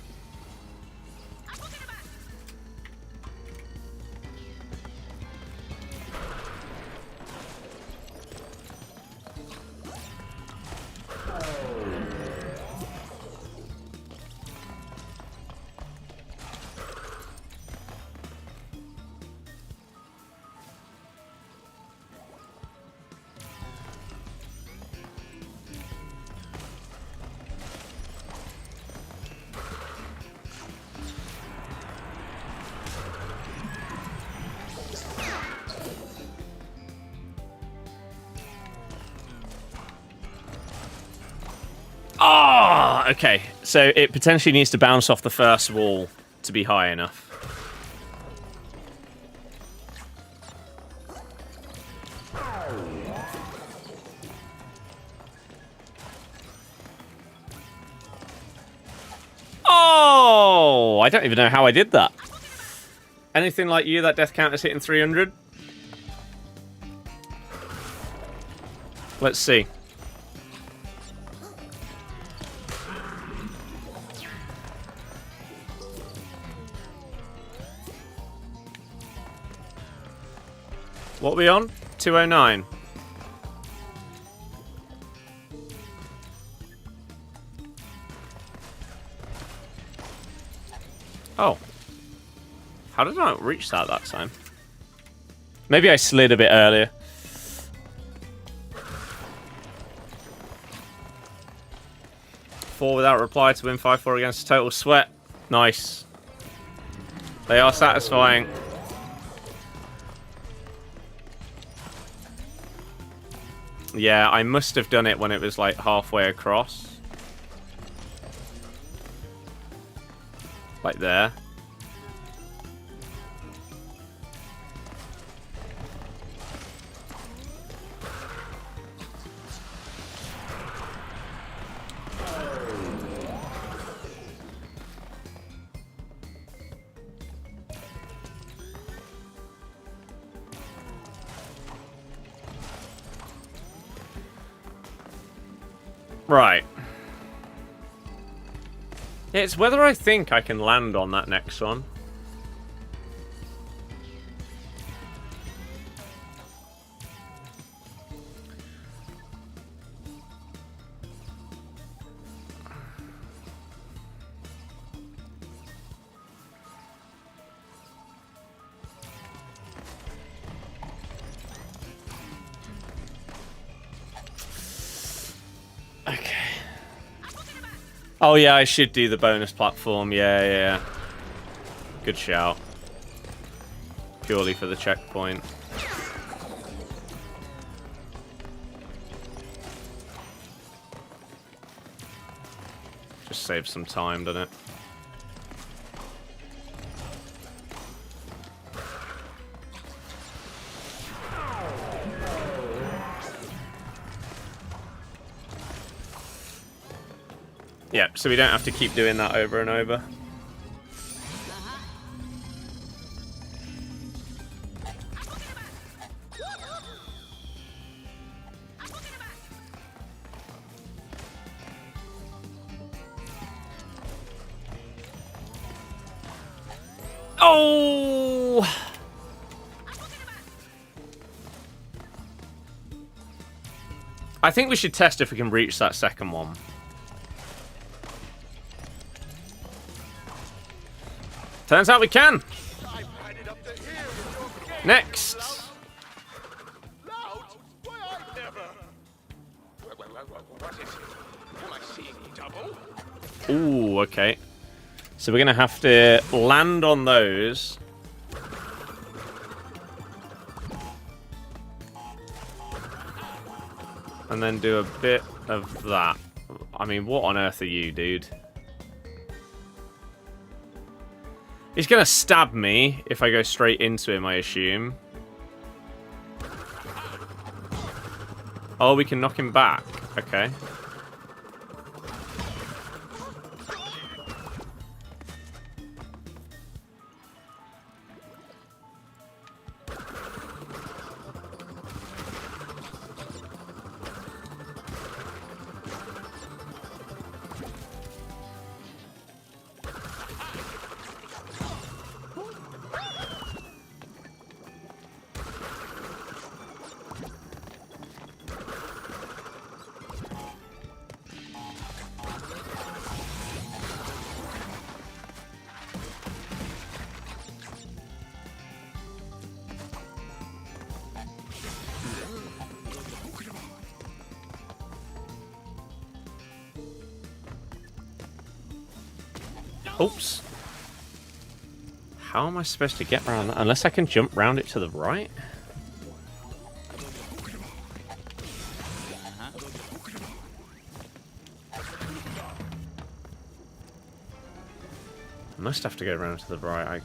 Oh, okay. So it potentially needs to bounce off the first wall to be high enough. Oh, I don't even know how I did that. Anything like you, that death count is hitting 300? Let's see. What are we on? 209. Oh. How did I not reach that time? Maybe I slid a bit earlier. Four without reply to win 5-4 against Total Sweat. Nice. They are satisfying. Yeah, I must have done it when it was like halfway across. Like there. Right. Yeah, it's whether I think I can land on that next one. Oh yeah, I should do the bonus platform. Yeah. Good shout. Purely for the checkpoint. Just save some time, doesn't it? Yeah, so we don't have to keep doing that over and over. Oh! I think we should test if we can reach that second one. Turns out we can. Next. Ooh, okay. So we're going to have to land on those. And then do a bit of that. I mean, what on earth are you, dude? He's going to stab me if I go straight into him, I assume. Oh, we can knock him back. Okay. Oops. How am I supposed to get around that? Unless I can jump round it to the right? I must have to go around to the right.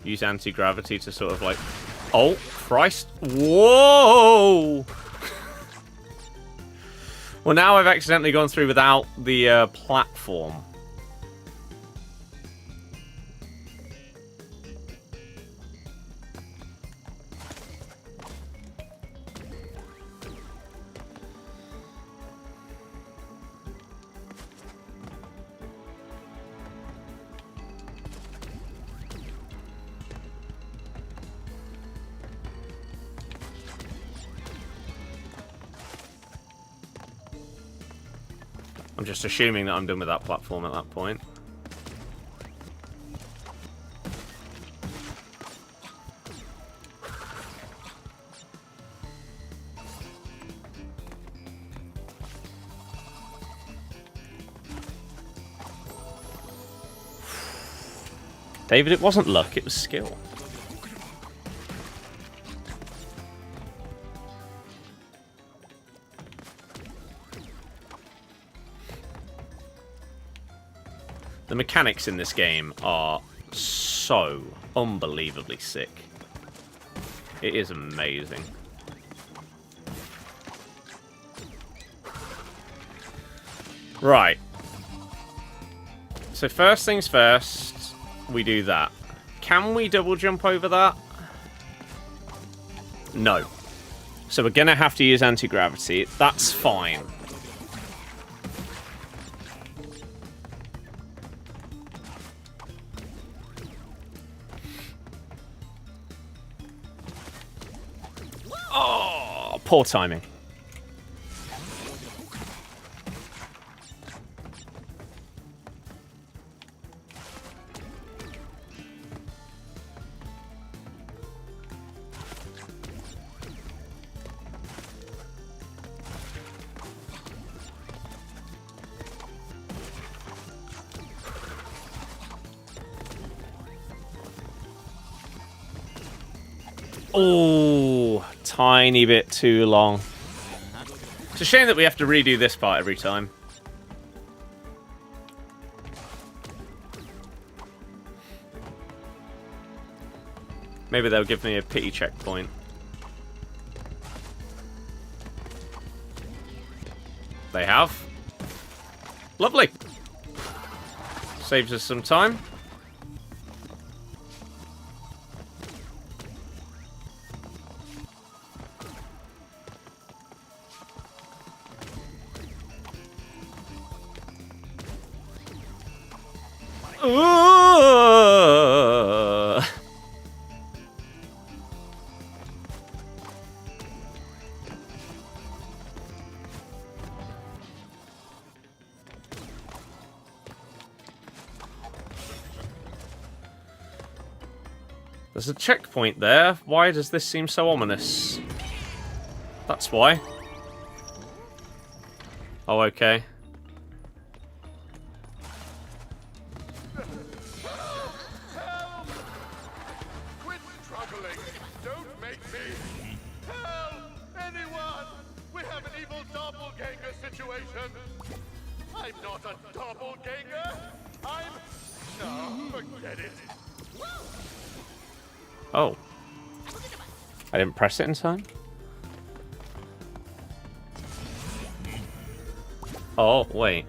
Use anti-gravity to sort of like... Oh, Christ. Whoa! Well, now I've accidentally gone through without the platform. I'm just assuming that I'm done with that platform at that point. David, it wasn't luck, it was skill. The mechanics in this game are so unbelievably sick. It is amazing. Right. So first things first, we do that. Can we double jump over that? No. So we're going to have to use anti-gravity. That's fine. Oh, poor timing. Oh, tiny bit too long. It's a shame that we have to redo this part every time. Maybe they'll give me a pity checkpoint. They have. Lovely. Saves us some time. There's a checkpoint there. Why does this seem so ominous? That's why. Oh, okay. Help! Quit struggling! Don't make me! Help! Anyone! We have an evil doppelganger situation! I'm not a doppelganger! No, forget it! Oh. I didn't press it in time? Oh, wait.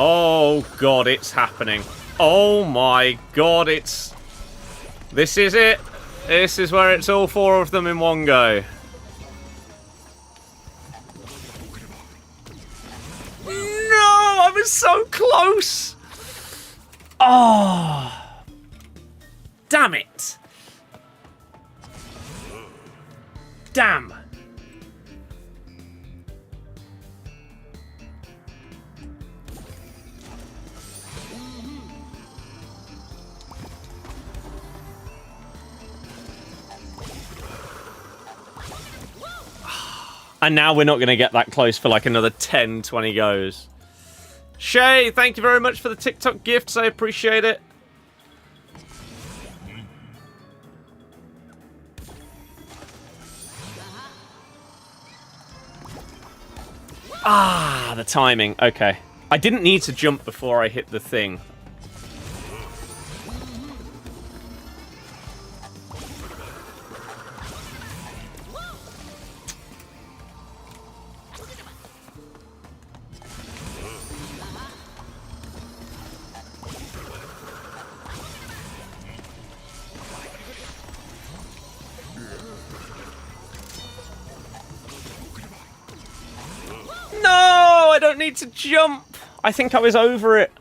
Oh god, it's happening. Oh my god, it's... This is it. This is where it's all four of them in one go. No, I was so close. Oh. Damn it. Damn! And now we're not going to get that close for like another 10, 20 goes. Shay, thank you very much for the TikTok gifts. I appreciate it. Ah, the timing. Okay. I didn't need to jump before I hit the thing. No, I don't need to jump. I think I was over it.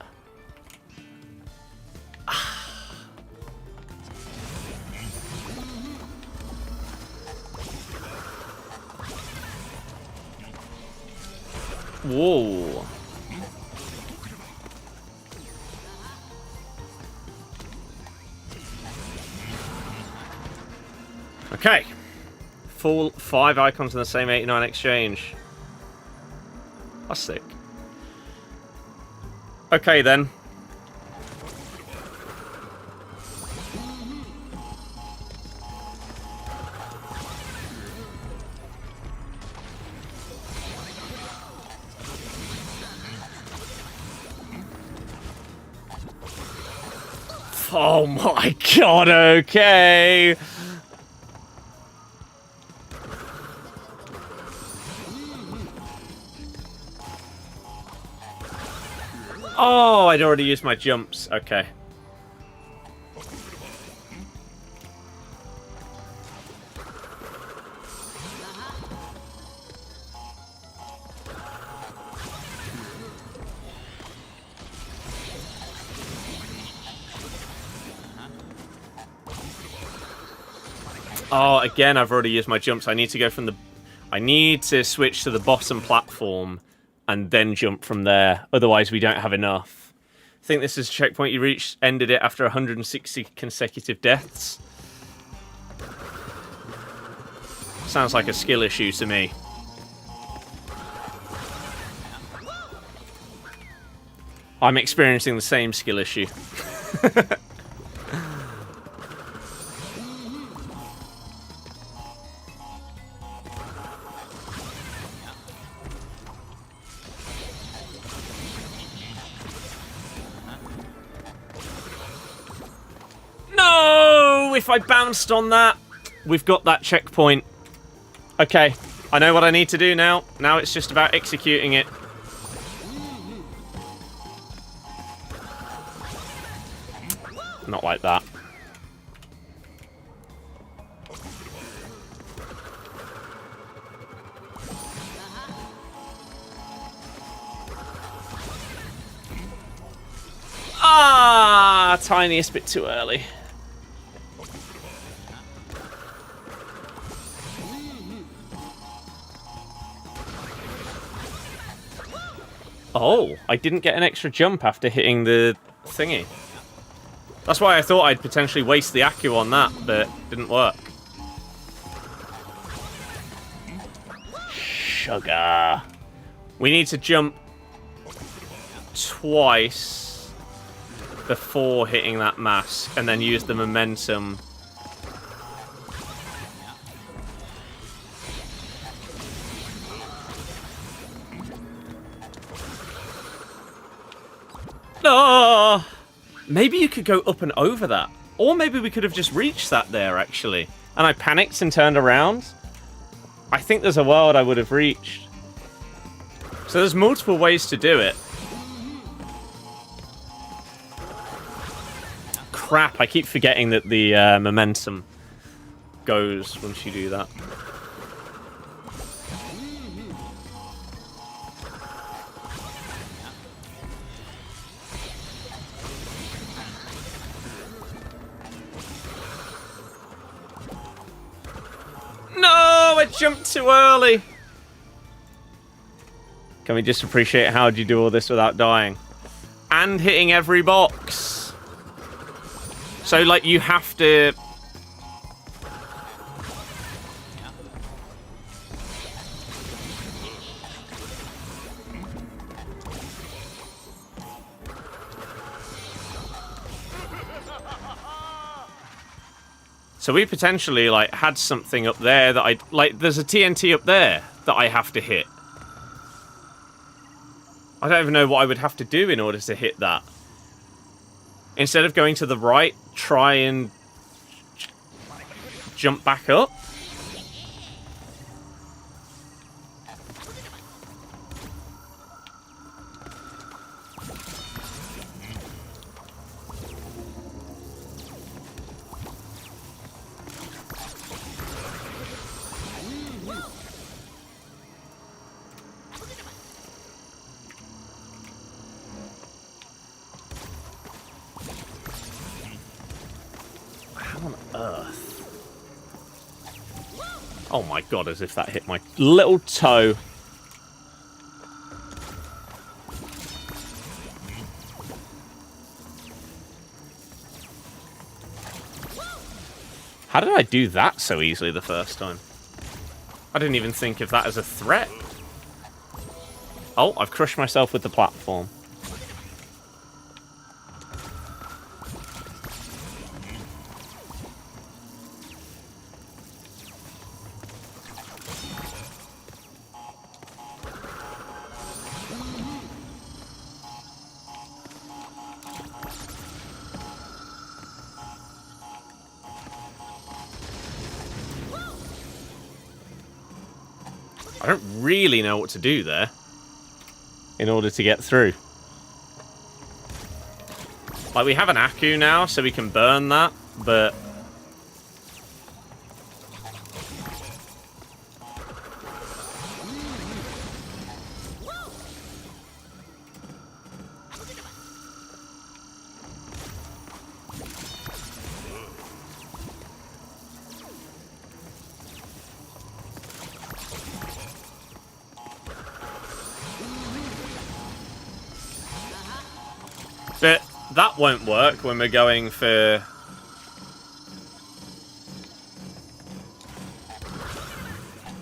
Whoa. Okay. Full 5 icons in the same 89 exchange. That's sick. Okay, then. Oh my god, okay. Oh, I'd already used my jumps. Okay. Oh, again, I've already used my jumps. I need to go from the... I need to switch to the bottom platform and then jump from there. Otherwise, we don't have enough. I think this is a checkpoint you reached. Ended it after 160 consecutive deaths. Sounds like a skill issue to me. I'm experiencing the same skill issue. No! If I bounced on that, we've got that checkpoint. Okay, I know what I need to do now. Now it's just about executing it. Not like that. Ah, tiniest bit too early. Oh, I didn't get an extra jump after hitting the thingy. That's why I thought I'd potentially waste the Accu on that, but it didn't work. Sugar. We need to jump twice before hitting that mask, and then use the momentum. No! Maybe you could go up and over that. Or maybe we could have just reached that there, actually. And I panicked and turned around. I think there's a world I would have reached. So there's multiple ways to do it. Crap, I keep forgetting that the momentum goes once you do that. No, Oh, it jumped too early. Can we just appreciate how do you do all this without dying? And hitting every box. So, like, you have to... So we potentially, like, had something up there that I... Like, there's a TNT up there that I have to hit. I don't even know what I would have to do in order to hit that. Instead of going to the right, try and jump back up. Oh my god, as if that hit my little toe. How did I do that so easily the first time? I didn't even think of that as a threat. Oh, I've crushed myself with the platform. I don't really know what to do there in order to get through. Like, we have an Aku now, so we can burn that, but... But that won't work when we're going for...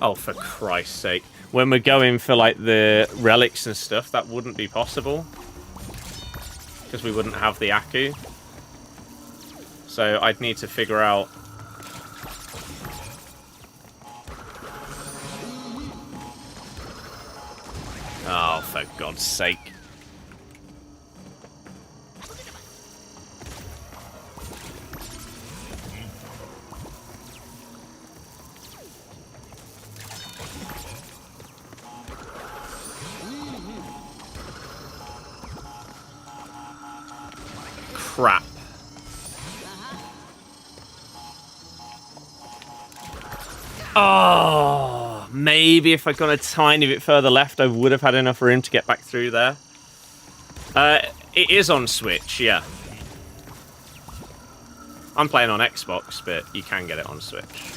Oh, for Christ's sake. When we're going for, like, the relics and stuff, that wouldn't be possible. Because we wouldn't have the Aku. So I'd need to figure out... Oh, for God's sake. Crap. Oh, maybe if I'd gone a tiny bit further left, I would have had enough room to get back through there. It is on Switch, yeah. I'm playing on Xbox, but you can get it on Switch.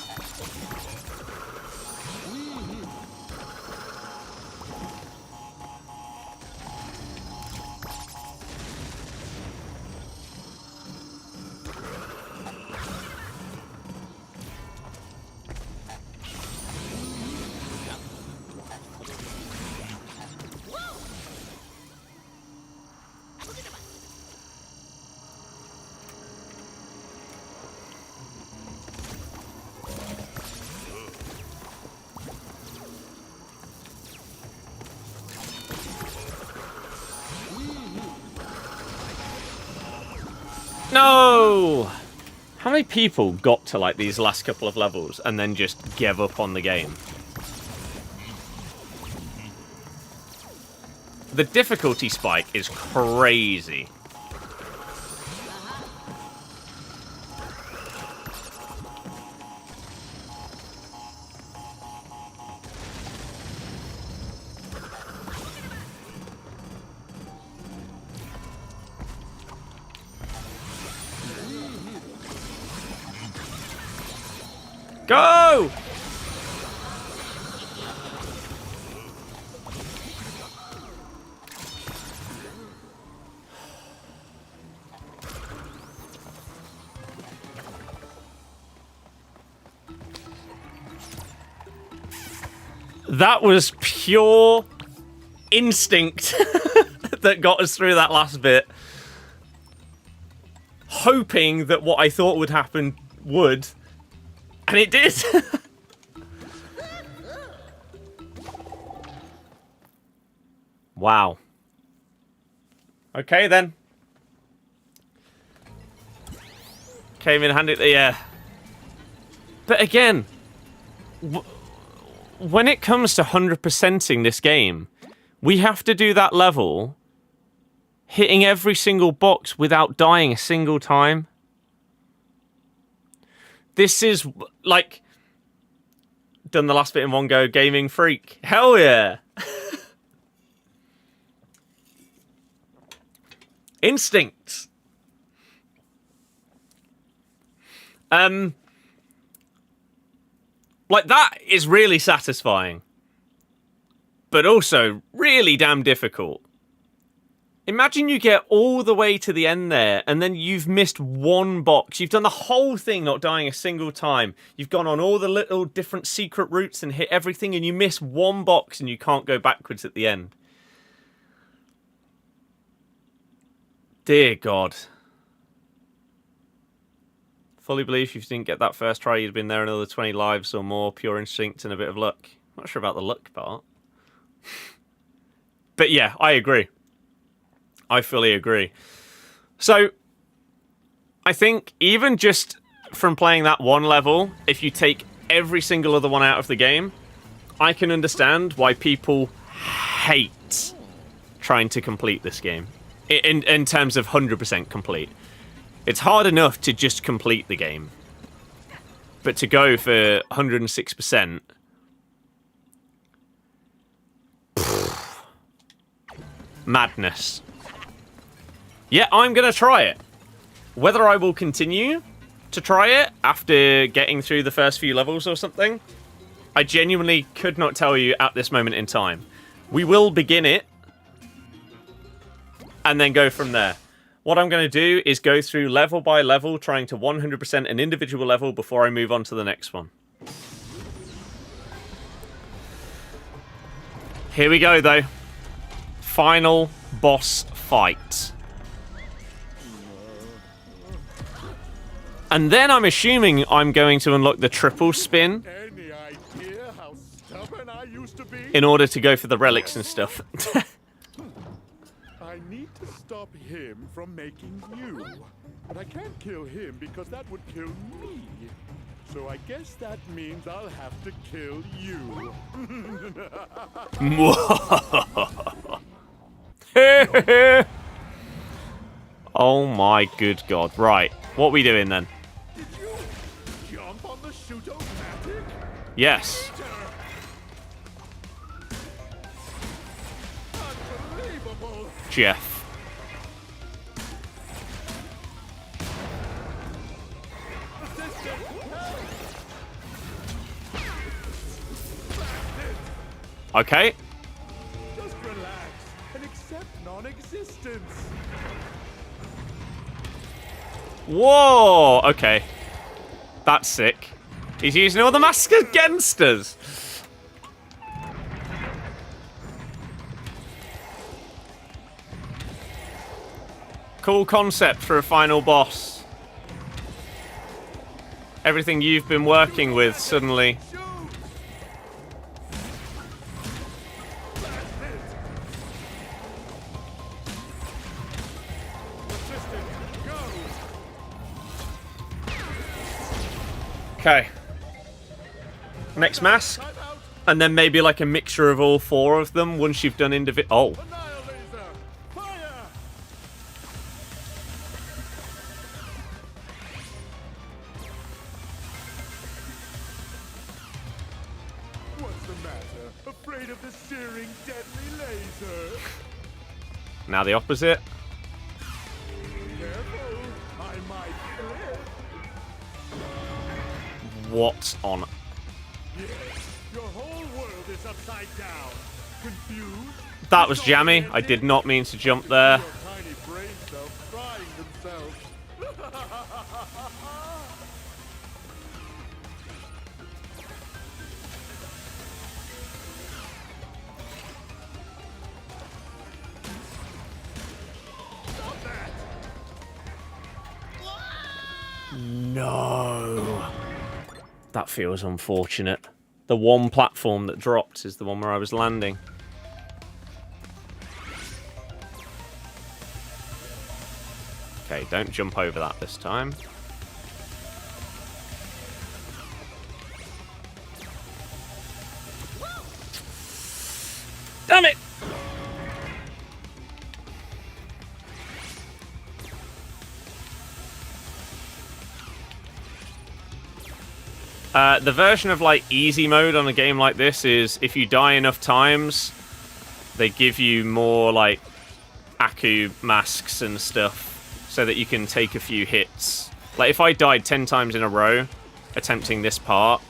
No! How many people got to, like, these last couple of levels and then just gave up on the game? The difficulty spike is crazy. Go! That was pure instinct that got us through that last bit. Hoping that what I thought would happen would. And it did. Wow. Okay, then. Came in handy. Yeah. But again, when it comes to 100%ing this game, we have to do that level, hitting every single box without dying a single time. This is, like, done the last bit in one go, gaming freak. Hell yeah! Instinct. Like, that is really satisfying. But also really damn difficult. Imagine you get all the way to the end there, and then you've missed one box. You've done the whole thing not dying a single time. You've gone on all the little different secret routes and hit everything, and you miss one box and you can't go backwards at the end. Dear God. Fully believe if you didn't get that first try, you'd been there another 20 lives or more. Pure instinct and a bit of luck. I'm not sure about the luck part. But yeah, I agree. I fully agree. So, I think even just from playing that one level, if you take every single other one out of the game, I can understand why people hate trying to complete this game. In terms of 100% complete. It's hard enough to just complete the game. But to go for 106%... madness. Yeah, I'm going to try it. Whether I will continue to try it after getting through the first few levels or something, I genuinely could not tell you at this moment in time. We will begin it and then go from there. What I'm going to do is go through level by level, trying to 100% an individual level before I move on to the next one. Here we go, though. Final boss fight. And then I'm assuming I'm going to unlock the triple spin Any idea how stubborn I used to be? in order to go for the relics and stuff. I need to stop him from making you. But I can't kill him because that would kill me. So I guess that means I'll have to kill you. Oh my good God. Right. What are we doing then? Did you jump on the shoot-o-matic? Yes. Unbelievable! Jeff. Assistant, help! Okay. Just relax and accept non-existence. Whoa. Okay. That's sick. He's using all the masks against us. Cool concept for a final boss. Everything you've been working with suddenly. Shoot! Assistant, go! Okay. Next mask. Time out! And then maybe like a mixture of all four of them once you've done Oh. Annihilator! Fire! What's the matter? Afraid of the searing, deadly laser? Now the opposite. Careful, I might flip. What on? Yes, your whole world is upside down. Confused? That was jammy. I did not mean to jump there. Your tiny brain cells frying themselves. that feels unfortunate. The one platform that dropped is the one where I was landing. Okay, don't jump over that this time. Damn it! The version of, like, easy mode on a game like this is if you die enough times, they give you more, like, Aku masks and stuff so that you can take a few hits. Like, if I died 10 times in a row attempting this part,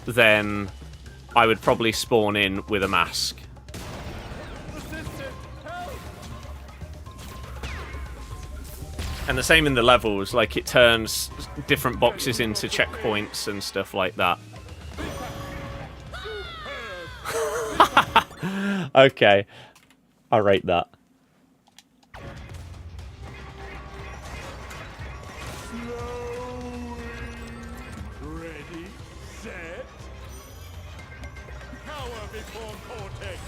then I would probably spawn in with a mask. And the same in the levels, like it turns different boxes into checkpoints and stuff like that. Okay, I rate that. Ready, set, power before cortex.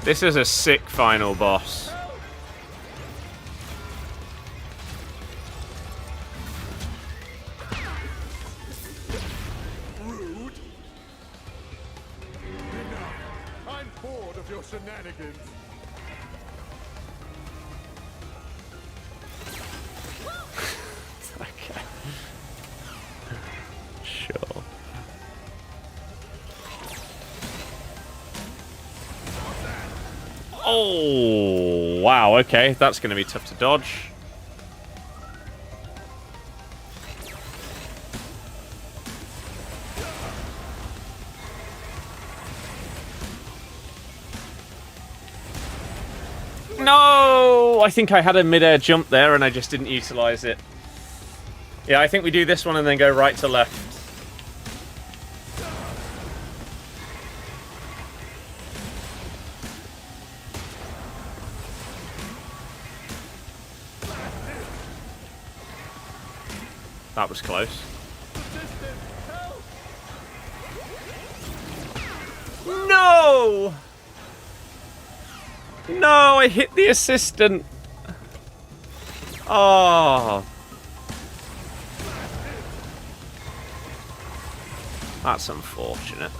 This is a sick final boss. Rude. Enough. I'm bored of your shenanigans. Okay. Sure. Oh, wow, okay. That's going to be tough to dodge. No! I think I had a mid-air jump there and I just didn't utilize it. Yeah, I think we do this one and then go right to left. That was close. No! No, I hit the assistant. Oh. That's unfortunate.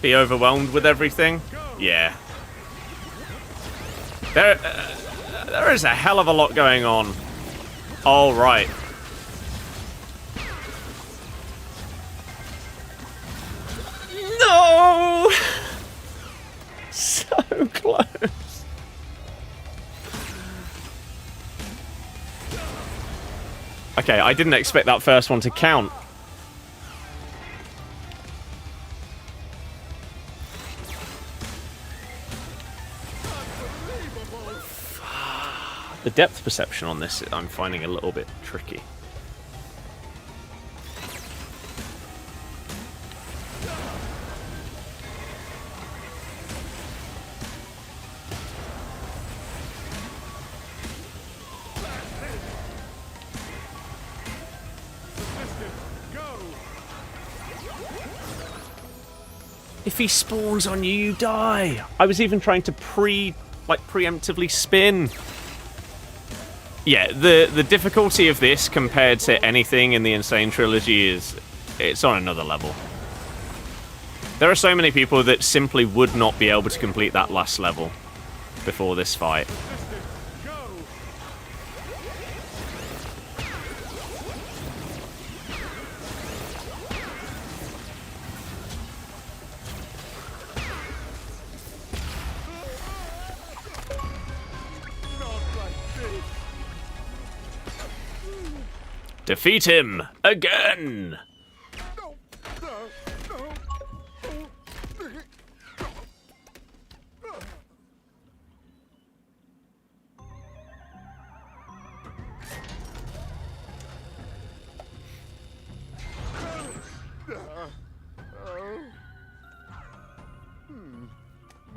Be overwhelmed with everything? Yeah. There is a hell of a lot going on. All right. No! So close. Okay, I didn't expect that first one to count. The depth perception on this, I'm finding a little bit tricky. If he spawns on you, you die. I was even trying to preemptively spin. Yeah, the difficulty of this compared to anything in the Insane Trilogy is it's on another level. There are so many people that simply would not be able to complete that last level before this fight. Defeat him again!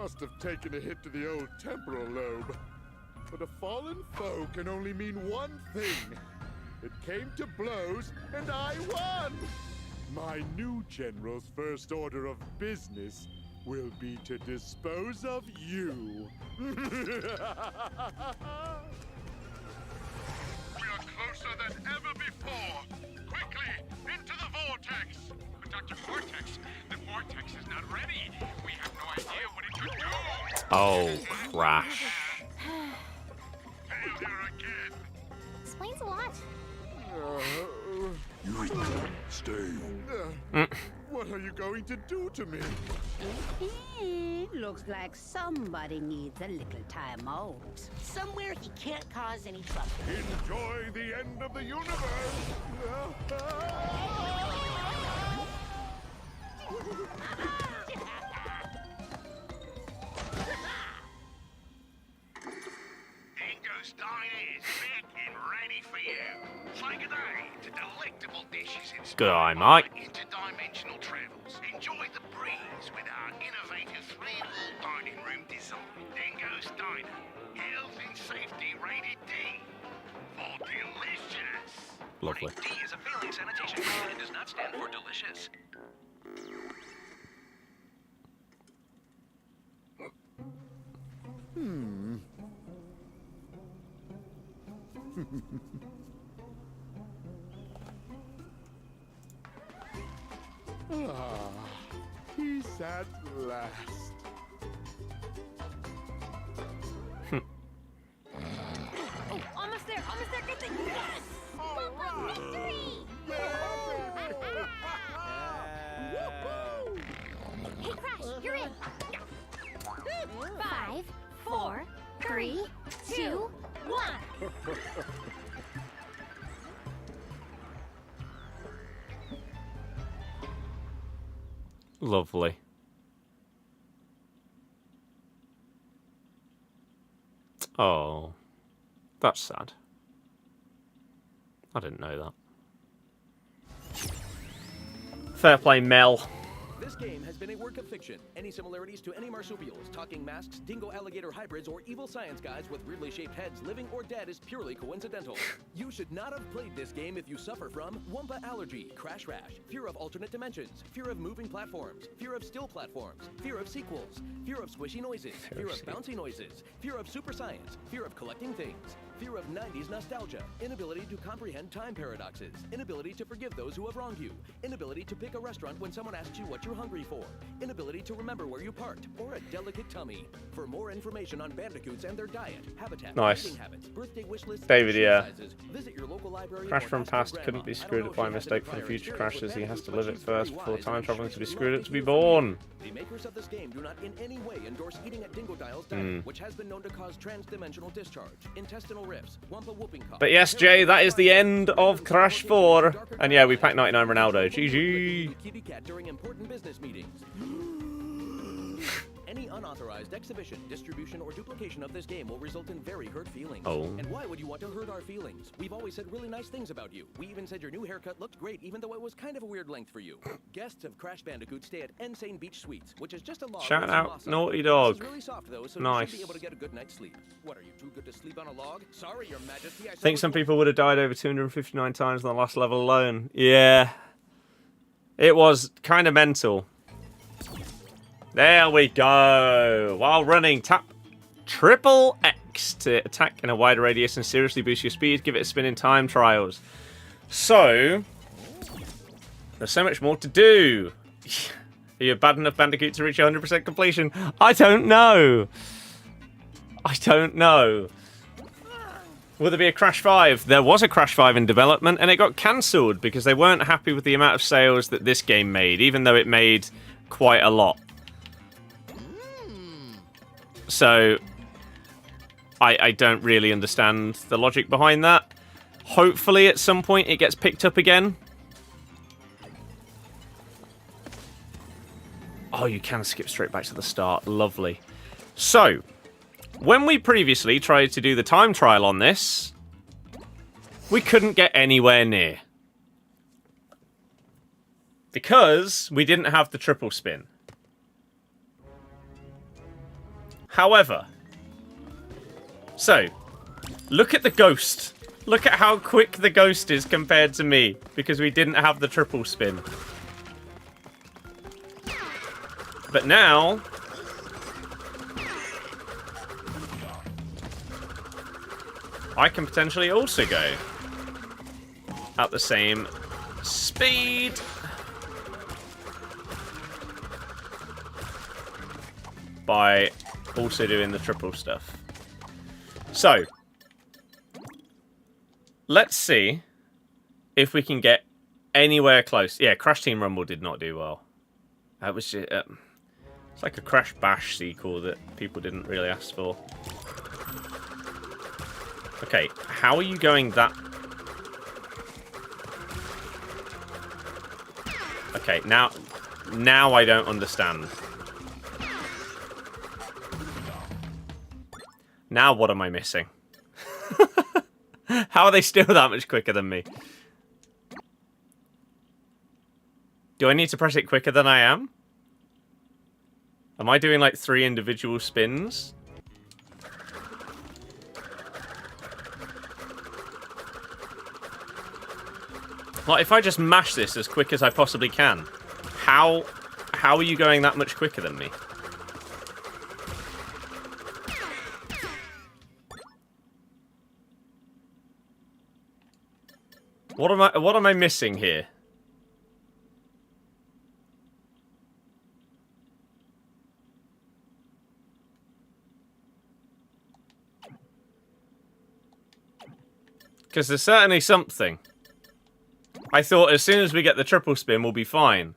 Must have taken a hit to the old temporal lobe. But a fallen foe can only mean one thing. It came to blows, and I won! My new general's first order of business will be to dispose of you. We are closer than ever before. Quickly, into the vortex. But Dr. Vortex, the vortex is not ready. We have no idea what it could do. Oh, crash. Failure again. Explains a lot. You stay. What are you going to do to me? Looks like somebody needs a little time out. Somewhere he can't cause any trouble. Enjoy the end of the universe. Stein is big and ready for you. Say good day to delectable dishes Good eye, inspired by mate. interdimensional travels. Enjoy the breeze with our innovative three-wall dining room design. Dingo's Diner. Health and safety rated D. For delicious. Lovely. D is a failing sanitation code and does not stand for delicious. Peace at last. Oh, almost there, good thing. Yes! Victory! Hey, Crash, you're in. 5, 4, 3, 2, 1. Lovely. Oh, that's sad. I didn't know that. Fair play, Mel. This game has been a work of fiction. Any similarities to any marsupials, talking masks, dingo alligator hybrids, or evil science guys with weirdly shaped heads living or dead is purely coincidental. You should not have played this game if you suffer from Wumpa allergy, crash rash, fear of alternate dimensions, fear of moving platforms, fear of still platforms, fear of sequels, fear of squishy noises, fear of bouncy noises, fear of super science, fear of collecting things, fear of 90s nostalgia, inability to comprehend time paradoxes, inability to forgive those who have wronged you, inability to pick a restaurant when someone asks you what you're hungry for, inability to remember where you parked, or a delicate tummy. For more information on bandicoots and their diet, habitat, Nice. eating habits, birthday wish lists, David, and yeah. sizes, visit your local library Crash or from ask your past couldn't grandma. be I don't screwed know up if by she has mistake any from prior future experience with crashes. He has to bandicoots, live but it she's first very before wise time and traveling to be she's screwed up lucky to be you born. The makers of this game do not in any way endorse eating at Dingo Dial's Diner, which has been known to cause trans-dimensional discharge, intestinal rifts, Wumpa whooping cough. But yes, Jay, that is the end of Crash 4. And yeah, we packed 99 Ronaldo. GG. Kitty cat during important business meetings. Any unauthorized exhibition, distribution, or duplication of this game will result in very hurt feelings. Oh. And why would you want to hurt our feelings? We've always said really nice things about you. We even said your new haircut looked great, even though it was kind of a weird length for you. Guests of Crash Bandicoot stay at Insane Beach Suites, which is just a log. Shout with some out moss on Naughty it. Dog. This is really soft though, so Nice. you should be able to get a good night's sleep. What are you, too good to sleep on a log? Sorry, Your Majesty. I think some people would have died over 259 times on the last level alone. Yeah. It was kind of mental. There we go. While running, tap triple X to attack in a wider radius and seriously boost your speed. Give it a spin in time trials. So, there's so much more to do. Are you a bad enough Bandicoot to reach 100% completion? I don't know. I don't know. Will there be a Crash 5? There was a Crash 5 in development, and it got cancelled because they weren't happy with the amount of sales that this game made, even though it made quite a lot. So, I don't really understand the logic behind that. Hopefully, at some point, it gets picked up again. Oh, you can skip straight back to the start. Lovely. So, when we previously tried to do the time trial on this, we couldn't get anywhere near. Because we didn't have the triple spin. However, so, look at the ghost. Look at how quick the ghost is compared to me, because we didn't have the triple spin. But now, I can potentially also go at the same speed. By also doing the triple stuff. So, let's see if we can get anywhere close. Yeah, Crash Team Rumble did not do well. That was just, it's like a Crash Bash sequel that people didn't really ask for. Okay, how are you going that? Okay, now I don't understand. Now what am I missing? How are they still that much quicker than me? Do I need to press it quicker than I am? Am I doing like 3 individual spins? Like, if I just mash this as quick as I possibly can, how are you going that much quicker than me? What am I missing here? Because there's certainly something. I thought as soon as we get the triple spin, we'll be fine.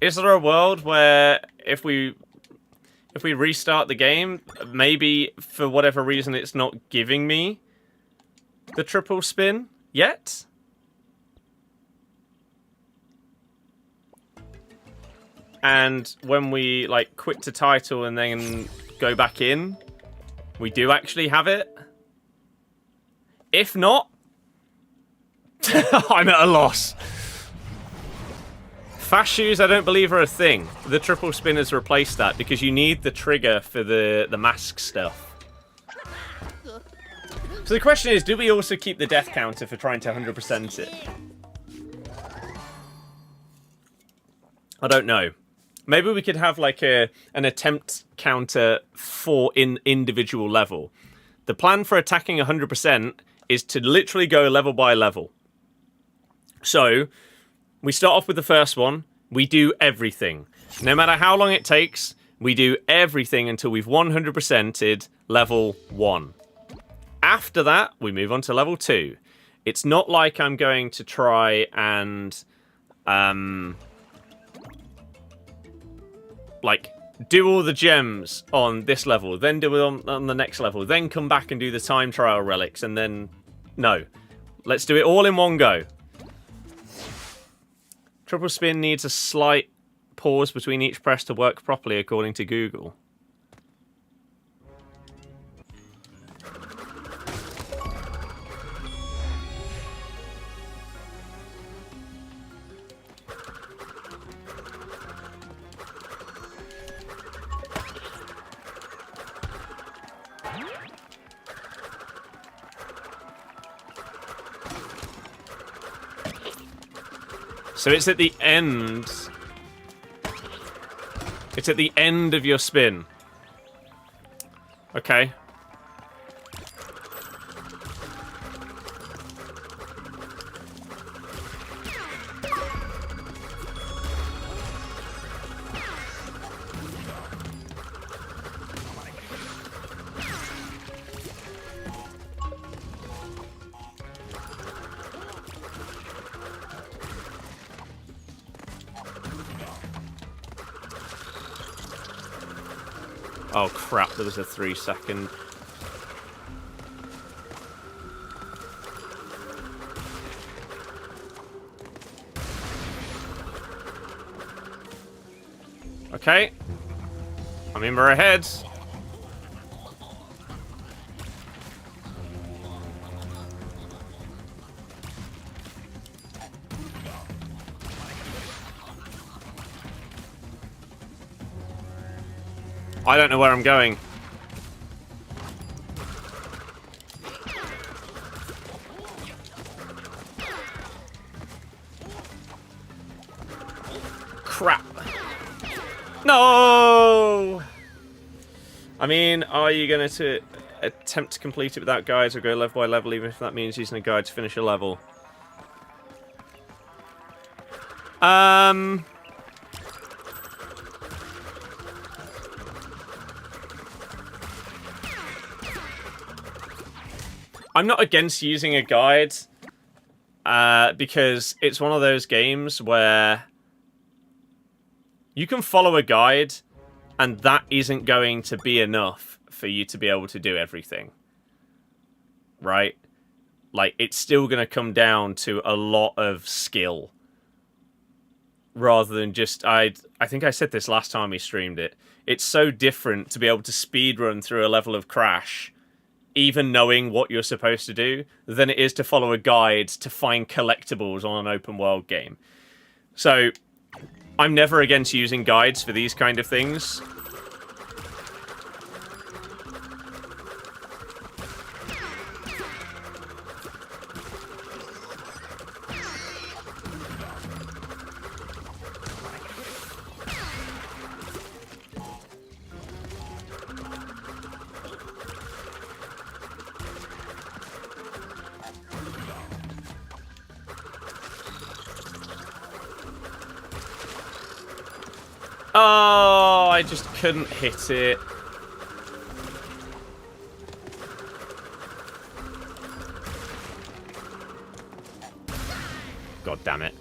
Is there a world where if we restart the game, maybe for whatever reason it's not giving me the triple spin yet? And when we like quit to title and then go back in, we do actually have it? If not, I'm at a loss. Fast shoes, I don't believe, are a thing. The triple spin has replaced that because you need the trigger for the mask stuff. So the question is, do we also keep the death counter for trying to 100% it? I don't know. Maybe we could have like an attempt counter for individual level. The plan for attacking 100% is to literally go level by level. So we start off with the first one. We do everything. No matter how long it takes, we do everything until we've 100%ed level 1. After that, we move on to level 2. It's not like I'm going to try and like do all the gems on this level, then do it on the next level, then come back and do the time trial relics, and then no. Let's do it all in one go. Triple spin needs a slight pause between each press to work properly, according to Google. So it's at the end. It's at the end of your spin. Okay. Oh crap, there was a 3-second. Okay. I mean, we're ahead. I don't know where I'm going. Crap. No! I mean, are you going to attempt to complete it without guides or go level by level, even if that means using a guide to finish a level? I'm not against using a guide, because it's one of those games where you can follow a guide, and that isn't going to be enough for you to be able to do everything. Right? Like, it's still going to come down to a lot of skill. Rather than just... I think I said this last time we streamed it. It's so different to be able to speedrun through a level of Crash, even knowing what you're supposed to do, than it is to follow a guide to find collectibles on an open world game. So, I'm never against using guides for these kind of things. Oh, I just couldn't hit it. God damn it.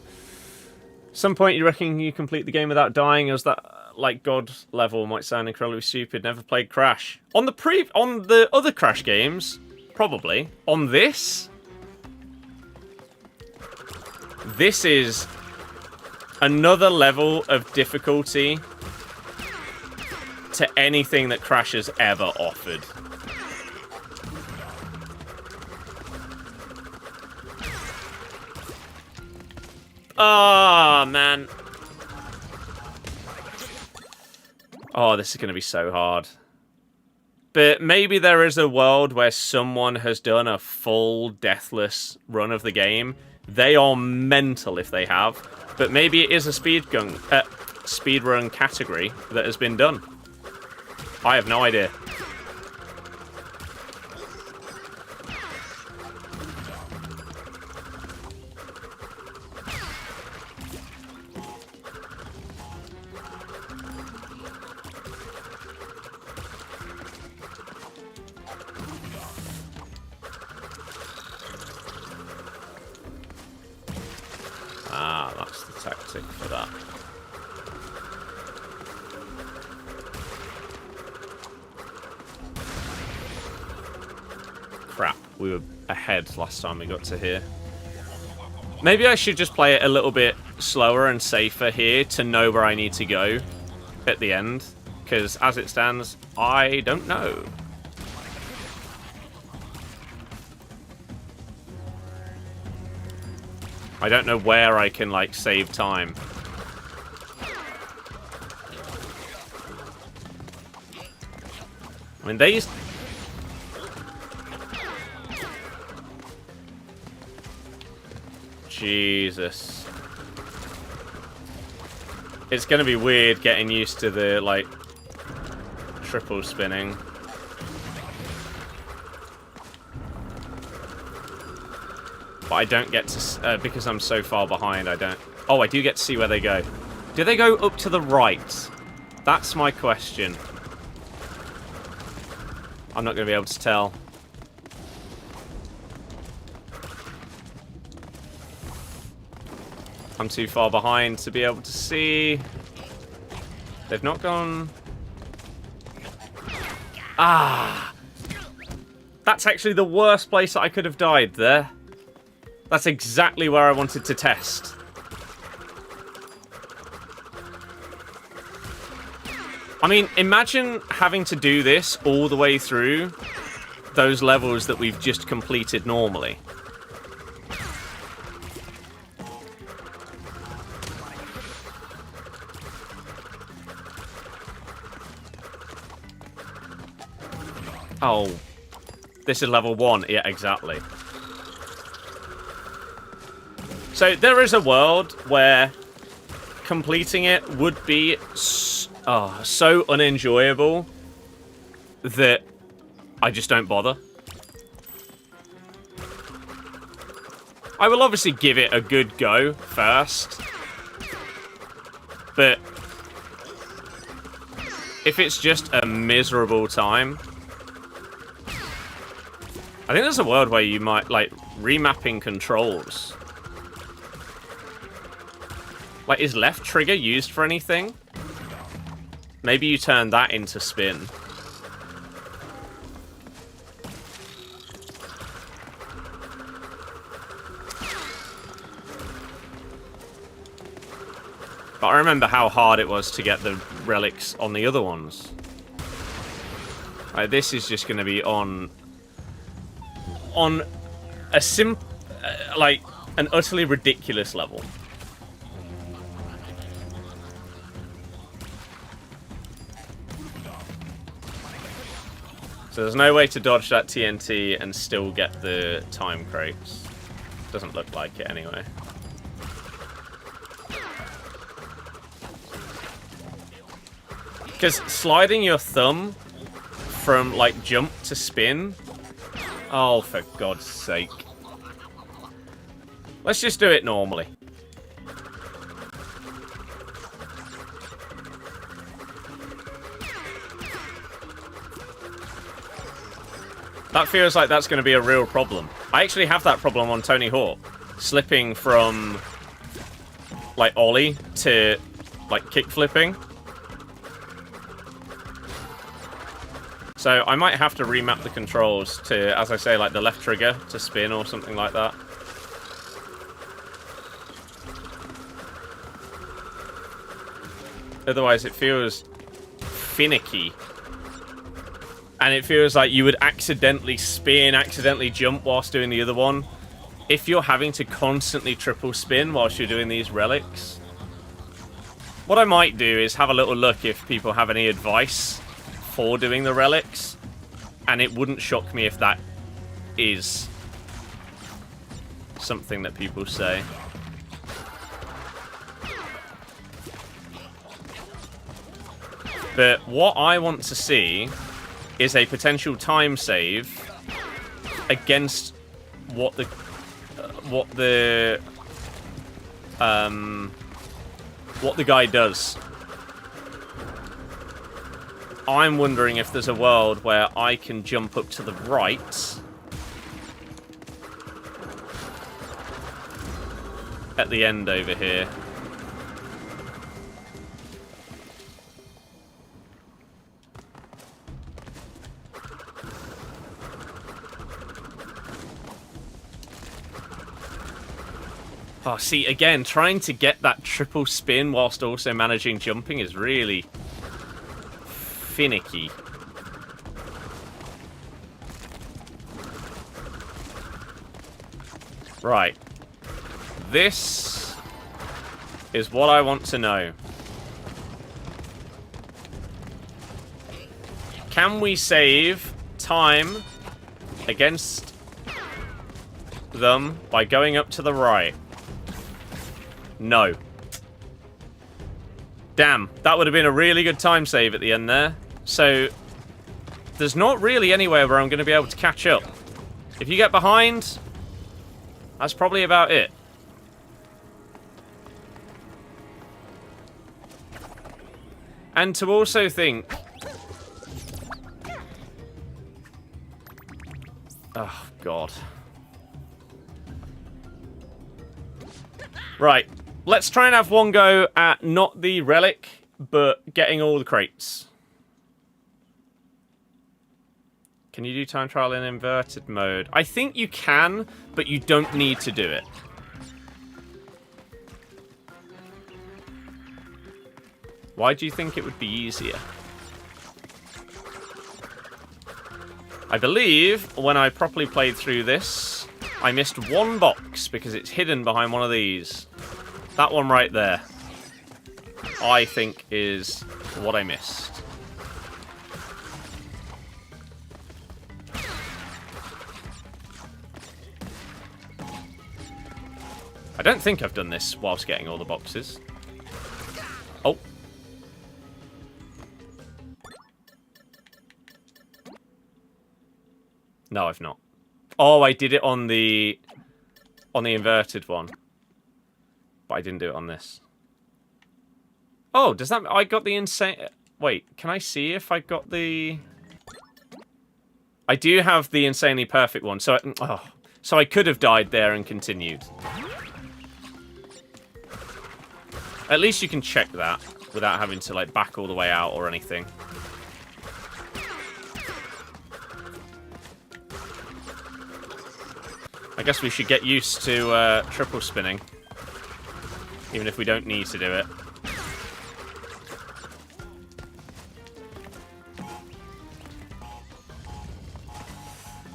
Some point you reckon you complete the game without dying, as that like God level might sound incredibly stupid. Never played Crash. On the other Crash games, probably. On this is another level of difficulty to anything that Crash has ever offered. Oh, man. Oh, this is going to be so hard. But maybe there is a world where someone has done a full deathless run of the game. They are mental if they have. But maybe it is a speedrun category that has been done. I have no idea. Ah, that's the tactic for that. Crap, we were ahead last time we got to here. Maybe I should just play it a little bit slower and safer here to know where I need to go at the end. Because as it stands, I don't know. I don't know where I can, like, save time. I mean, these... Jesus. It's gonna be weird getting used to the, like, triple spinning. But I don't get to... because I'm so far behind, I don't... Oh, I do get to see where they go. Do they go up to the right? That's my question. I'm not going to be able to tell. I'm too far behind to be able to see. They've not gone... Ah! That's actually the worst place that I could have died there. That's exactly where I wanted to test. I mean, imagine having to do this all the way through those levels that we've just completed normally. Oh. This is level 1. Yeah, exactly. So there is a world where completing it would be so unenjoyable that I just don't bother. I will obviously give it a good go first. But if it's just a miserable time... I think there's a world where you might, like, remapping controls. Like, is left trigger used for anything? Maybe you turn that into spin. But I remember how hard it was to get the relics on the other ones. Like, this is just going to be on a like, an utterly ridiculous level. So there's no way to dodge that TNT and still get the time crates. Doesn't look like it anyway. Because sliding your thumb from, like, jump to spin... Oh, for God's sake. Let's just do it normally. That feels like that's going to be a real problem. I actually have that problem on Tony Hawk. Slipping from, like, ollie to, like, kick flipping. So I might have to remap the controls to, as I say, like, the left trigger to spin or something like that. Otherwise it feels finicky. And it feels like you would accidentally spin, accidentally jump whilst doing the other one. If you're having to constantly triple spin whilst you're doing these relics. What I might do is have a little look if people have any advice for doing the relics. And it wouldn't shock me if that is something that people say. But what I want to see is a potential time save against what the guy does. I'm wondering if there's a world where I can jump up to the right at the end over here. Oh, see, again, trying to get that triple spin whilst also managing jumping is really finicky. Right. This is what I want to know. Can we save time against them by going up to the right? No. Damn, that would have been a really good time save at the end there. So, there's not really anywhere where I'm going to be able to catch up. If you get behind, that's probably about it. And to also think... Oh, God. Right. Let's try and have one go at not the relic, but getting all the crates. Can you do time trial in inverted mode? I think you can, but you don't need to do it. Why do you think it would be easier? I believe when I properly played through this, I missed one box because it's hidden behind one of these. That one right there, I think, is what I missed. I don't think I've done this whilst getting all the boxes. Oh. No, I've not. Oh, I did it on the inverted one. But I didn't do it on this. Oh, does that... I got the insane... Wait, can I see if I got the... I do have the insanely perfect one, so... So I could have died there and continued. At least you can check that without having to, like, back all the way out or anything. I guess we should get used to triple spinning. Even if we don't need to do it.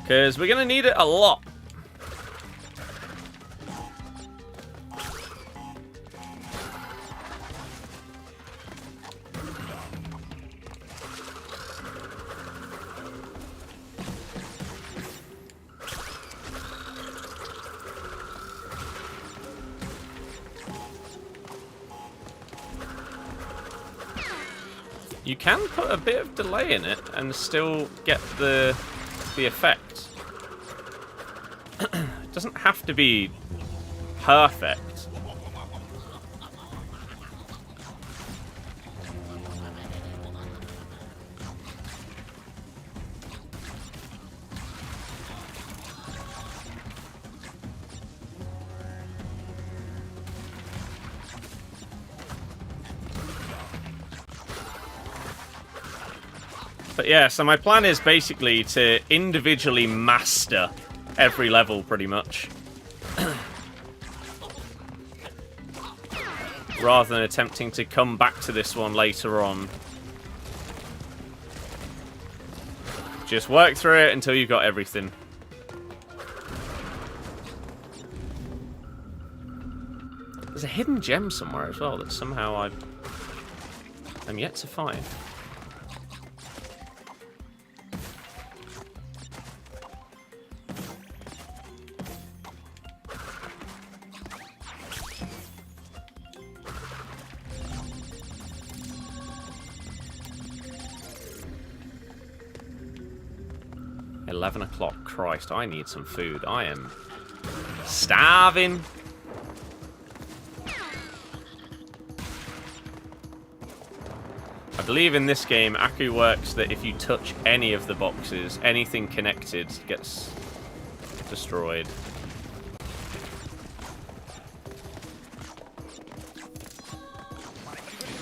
Because we're going to need it a lot. You can put a bit of delay in it and still get the effect. It doesn't have to be perfect. But yeah, so my plan is basically to individually master every level, pretty much. Rather than attempting to come back to this one later on. Just work through it until you've got everything. There's a hidden gem somewhere as well that somehow I'm yet to find. $11 Christ, I need some food. I am starving. I believe in this game, Aku works that if you touch any of the boxes, anything connected gets destroyed.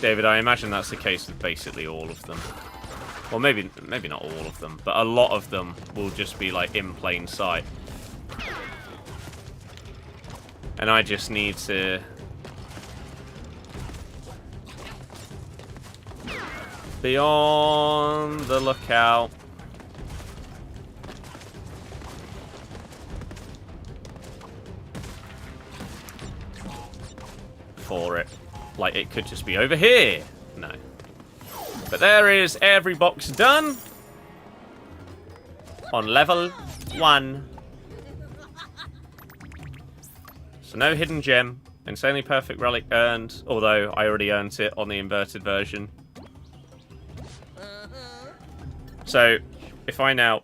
David, I imagine that's the case with basically all of them. Well, maybe not all of them, but a lot of them will just be, like, in plain sight. And I just need to... be on the lookout. For it. Like, it could just be over here. No. But there is every box done on level 1. So no hidden gem. Insanely perfect relic earned, although I already earned it on the inverted version. So if I now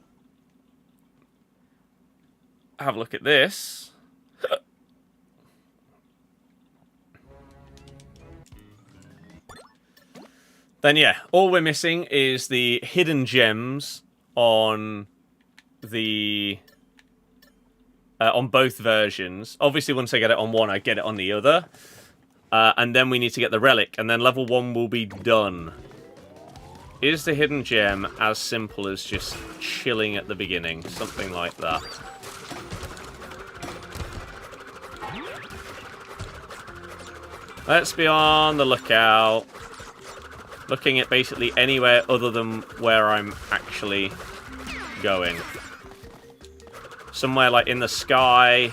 have a look at this. Then yeah, all we're missing is the hidden gems on the on both versions. Obviously, once I get it on one, I get it on the other, and then we need to get the relic, and then level 1 will be done. Is the hidden gem as simple as just chilling at the beginning, something like that? Let's be on the lookout. Looking at basically anywhere other than where I'm actually going. Somewhere like in the sky.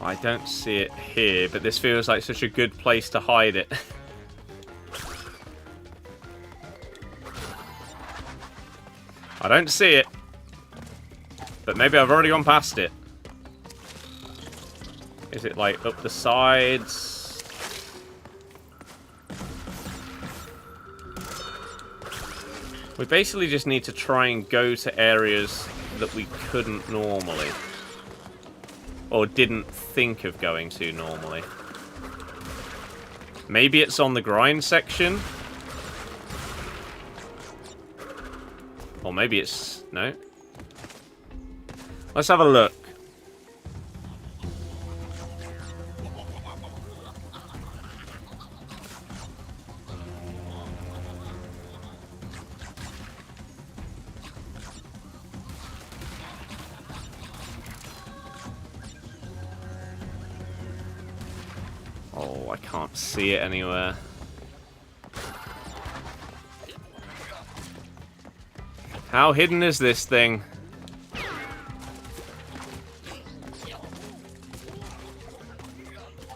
I don't see it here, but this feels like such a good place to hide it. I don't see it. But maybe I've already gone past it. Is it like up the sides? We basically just need to try and go to areas that we couldn't normally. Or didn't think of going to normally. Maybe it's on the grind section? Or maybe it's... no? Let's have a look. Oh, I can't see it anywhere. How hidden is this thing?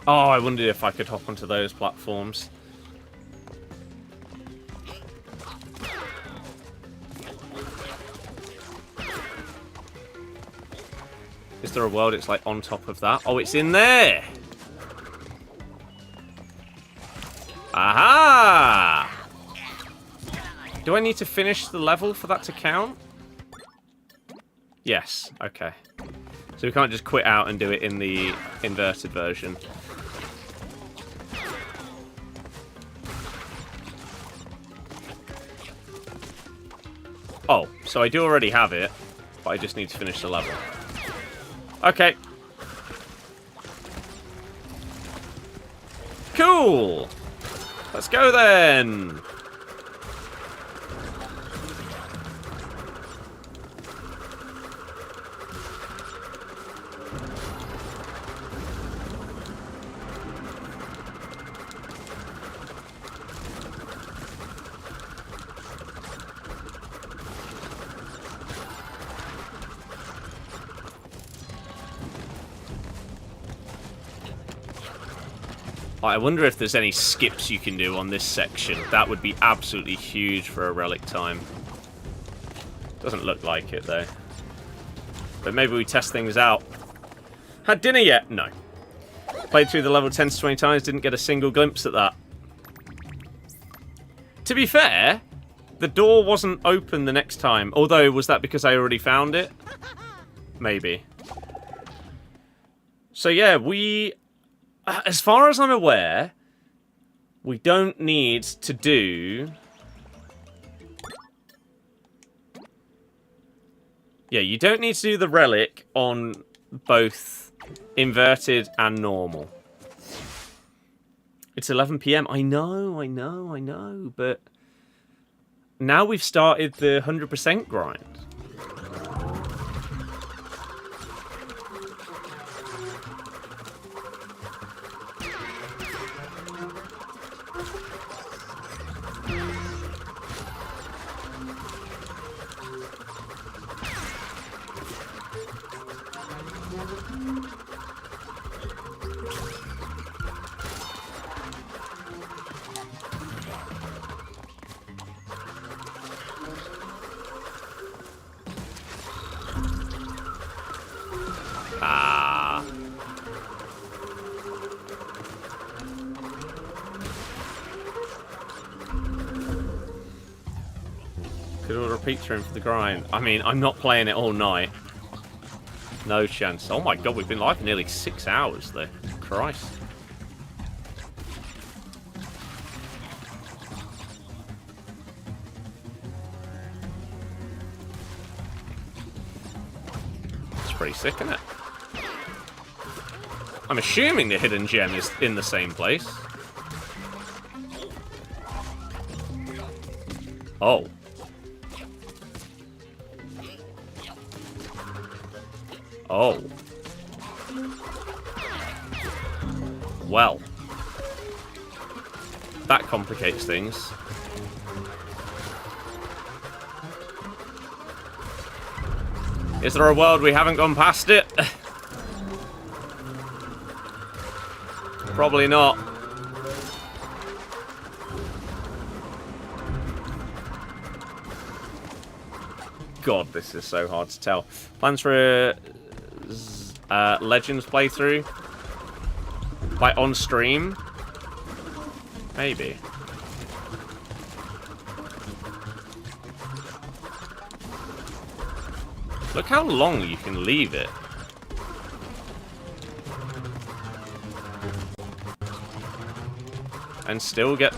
Oh, I wondered if I could hop onto those platforms. Is there a world it's like on top of that? Oh, it's in there! Aha! Do I need to finish the level for that to count? Yes, okay. So we can't just quit out and do it in the inverted version. Oh, so I do already have it, but I just need to finish the level. Okay. Cool! Let's go then! I wonder if there's any skips you can do on this section. That would be absolutely huge for a relic time. Doesn't look like it, though. But maybe we test things out. Had dinner yet? No. Played through the level 10 to 20 times, didn't get a single glimpse at that. To be fair, the door wasn't open the next time. Although, was that because I already found it? Maybe. So yeah, as far as I'm aware, we don't need to do... yeah, you don't need to do the relic on both inverted and normal. It's 11 PM. I know, but... now we've started the 100% grind. Could order a pizza in for the grind. I mean, I'm not playing it all night. No chance. Oh my god, we've been live for nearly 6 hours though. Christ. It's pretty sick, isn't it? I'm assuming the hidden gem is in the same place. Oh. Oh. Well. That complicates things. Is there a world we haven't gone past it? Probably not. God, this is so hard to tell. Plans for a Legends playthrough? Like on stream? Maybe. Look how long you can leave it. And still get...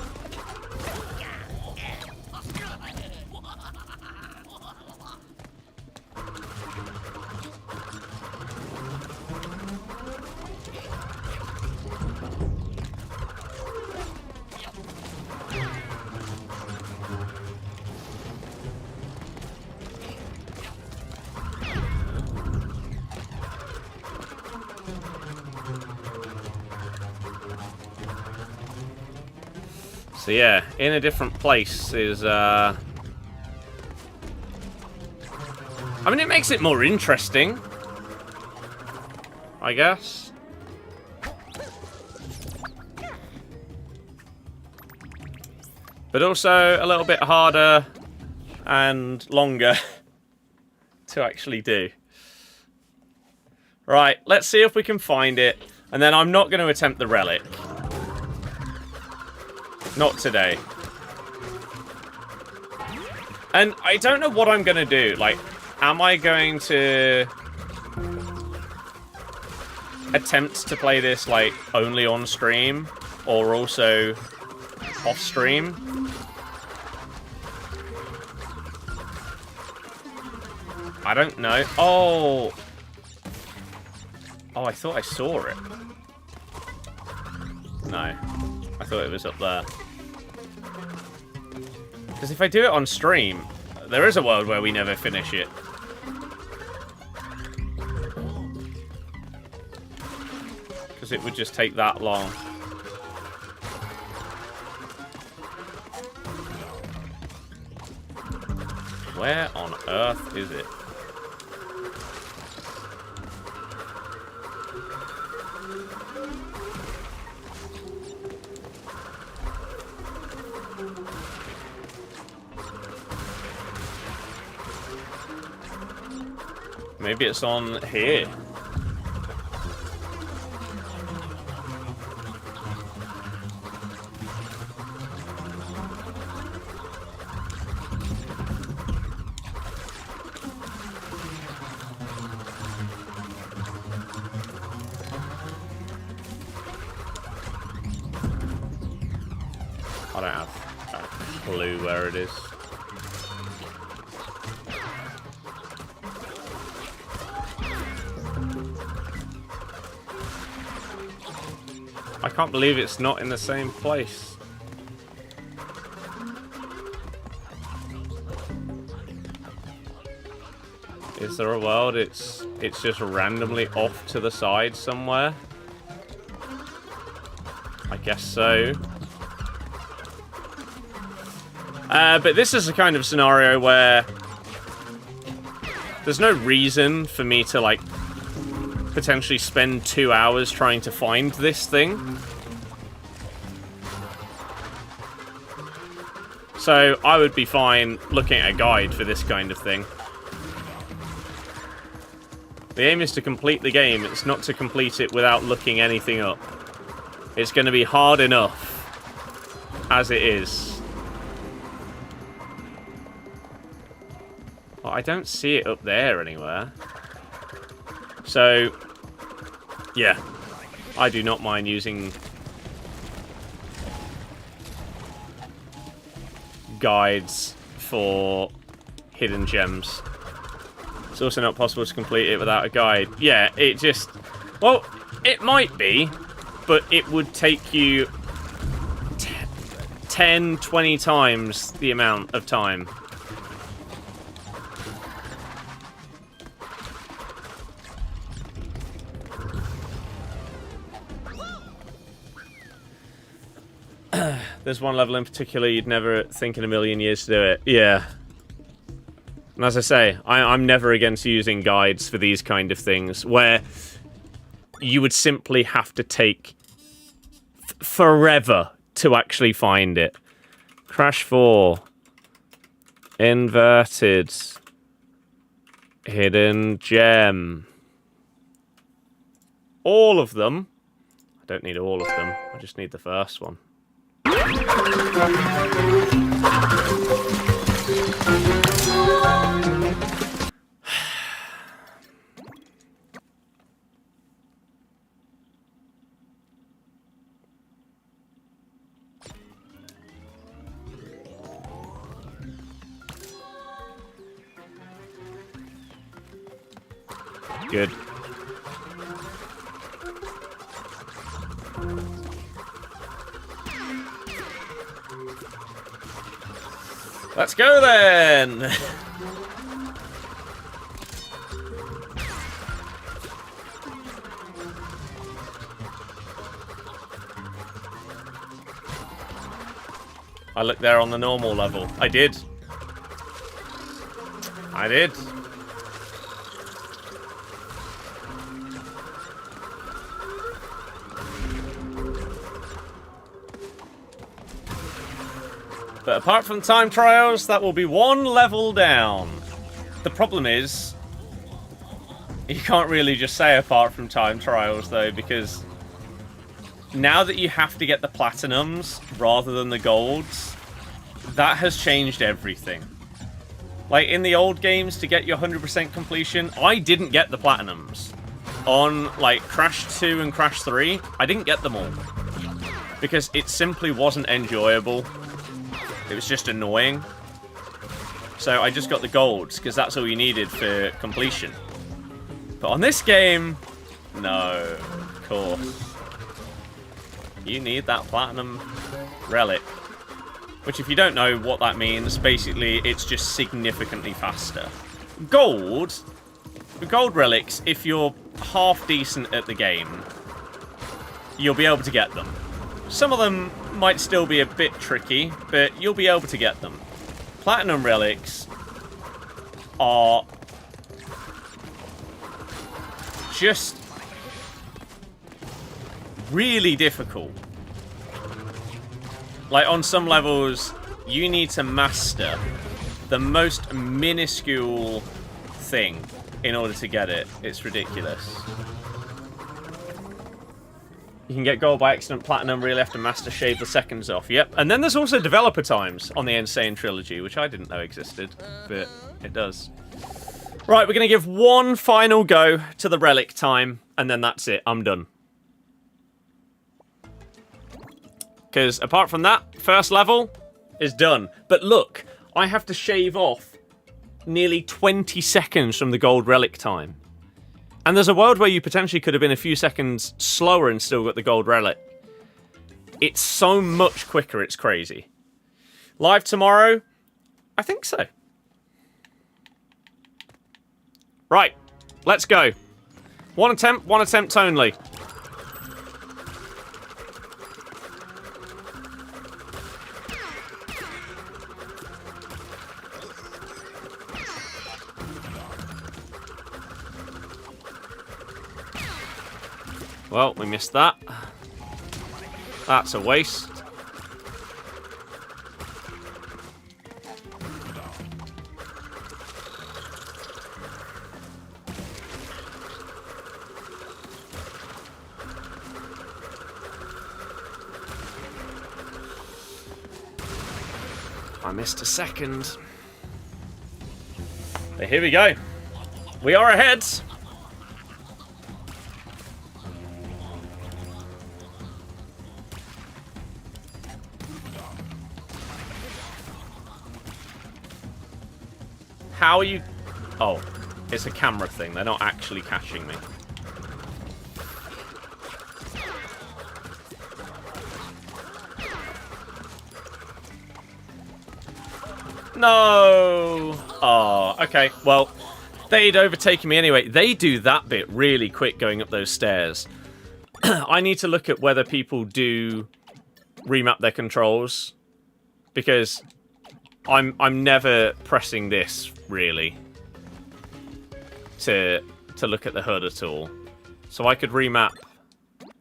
So yeah, in a different place is, I mean, it makes it more interesting, I guess. But also a little bit harder and longer to actually do. Right, let's see if we can find it. And then I'm not going to attempt the relic. Not today. And I don't know what I'm going to do. Like, am I going to attempt to play this, like, only on stream? Or also off stream? I don't know. Oh! Oh, I thought I saw it. No. I thought it was up there. Because if I do it on stream, there is a world where we never finish it. Because it would just take that long. Where on earth is it? Maybe it's on here. I don't have a clue where it is. I can't believe it's not in the same place. Is there a world it's just randomly off to the side somewhere? I guess so. But this is a kind of scenario where there's no reason for me to, like, potentially spend 2 hours trying to find this thing. So I would be fine looking at a guide for this kind of thing. The aim is to complete the game. It's not to complete it without looking anything up. It's going to be hard enough as it is. Well, I don't see it up there anywhere. So, yeah, I do not mind using guides for hidden gems. It's also not possible to complete it without a guide. Yeah, it just... Well, it might be, but it would take you 10, 20 times the amount of time. There's one level in particular you'd never think in a million years to do it. Yeah. And as I say, I'm never against using guides for these kind of things, where you would simply have to take forever to actually find it. Crash 4. Inverted. Hidden gem. All of them. I don't need all of them. I just need the first one. Good. Let's go then! I looked there on the normal level. I did. I did. But apart from time trials, that will be one level down. The problem is, you can't really just say apart from time trials, though, because now that you have to get the platinums rather than the golds, that has changed everything. Like, in the old games, to get your 100% completion, I didn't get the platinums. On, like, Crash 2 and Crash 3, I didn't get them all. Because it simply wasn't enjoyable. It was just annoying. So I just got the golds, because that's all you needed for completion. But on this game, no, of course. You need that platinum relic. Which, if you don't know what that means, basically it's just significantly faster. Gold relics, if you're half decent at the game, you'll be able to get them. Some of them might still be a bit tricky, but you'll be able to get them. Platinum relics are just really difficult. Like, on some levels, you need to master the most minuscule thing in order to get it. It's ridiculous. You can get gold by accident, platinum, really have to master, shave the seconds off. Yep. And then there's also developer times on the Insane Trilogy, which I didn't know existed, but it does. Right, we're going to give one final go to the relic time, and then that's it. I'm done. Because apart from that, first level is done. But look, I have to shave off nearly 20 seconds from the gold relic time. And there's a world where you potentially could have been a few seconds slower and still got the gold relic. It's so much quicker, it's crazy. Live tomorrow? I think so. Right, let's go. One attempt only. Well, we missed that. That's a waste. I missed a second. But here we go. We are ahead. How are you... Oh, it's a camera thing. They're not actually catching me. No! Oh, okay. Well, they'd overtaken me anyway. They do that bit really quick going up those stairs. I need to look at whether people do remap their controls. Because I'm never pressing this, really, to look at the HUD at all. So I could remap...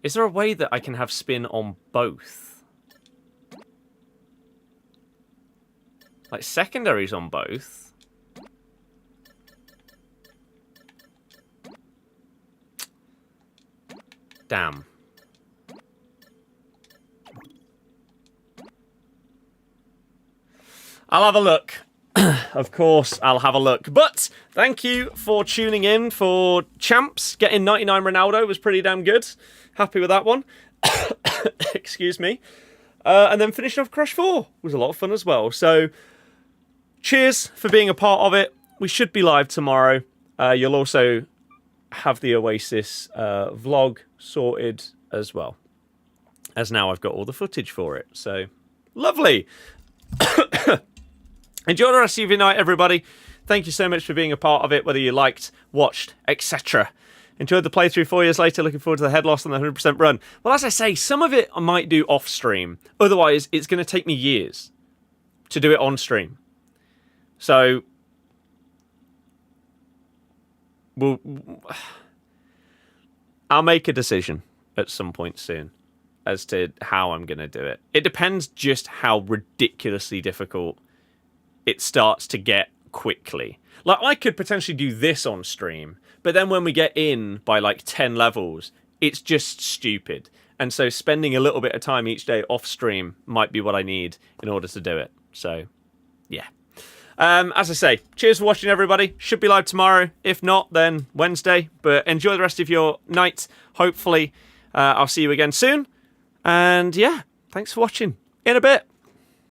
Is there a way that I can have spin on both? Like secondaries on both? Damn. I'll have a look. Of course, I'll have a look. But thank you for tuning in for Champs. Getting 99 Ronaldo was pretty damn good. Happy with that one. Excuse me. And then finishing off Crush 4 was a lot of fun as well. So, cheers for being a part of it. We should be live tomorrow. You'll also have the Oasis vlog sorted as well. As now I've got all the footage for it. So, lovely. Enjoy the rest of your night, everybody. Thank you so much for being a part of it, whether you liked, watched, etc. Enjoyed the playthrough 4 years later. Looking forward to the head loss and the 100% run. Well, as I say, some of it I might do off stream. Otherwise, it's going to take me years to do it on stream. So, I'll make a decision at some point soon as to how I'm going to do it. It depends just how ridiculously difficult it starts to get quickly. Like, I could potentially do this on stream, but then when we get in by like 10 levels, it's just stupid. And so spending a little bit of time each day off stream might be what I need in order to do it. So, yeah. As I say, cheers for watching, everybody. Should be live tomorrow. If not, then Wednesday. But enjoy the rest of your night. Hopefully, I'll see you again soon. And yeah, thanks for watching. In a bit.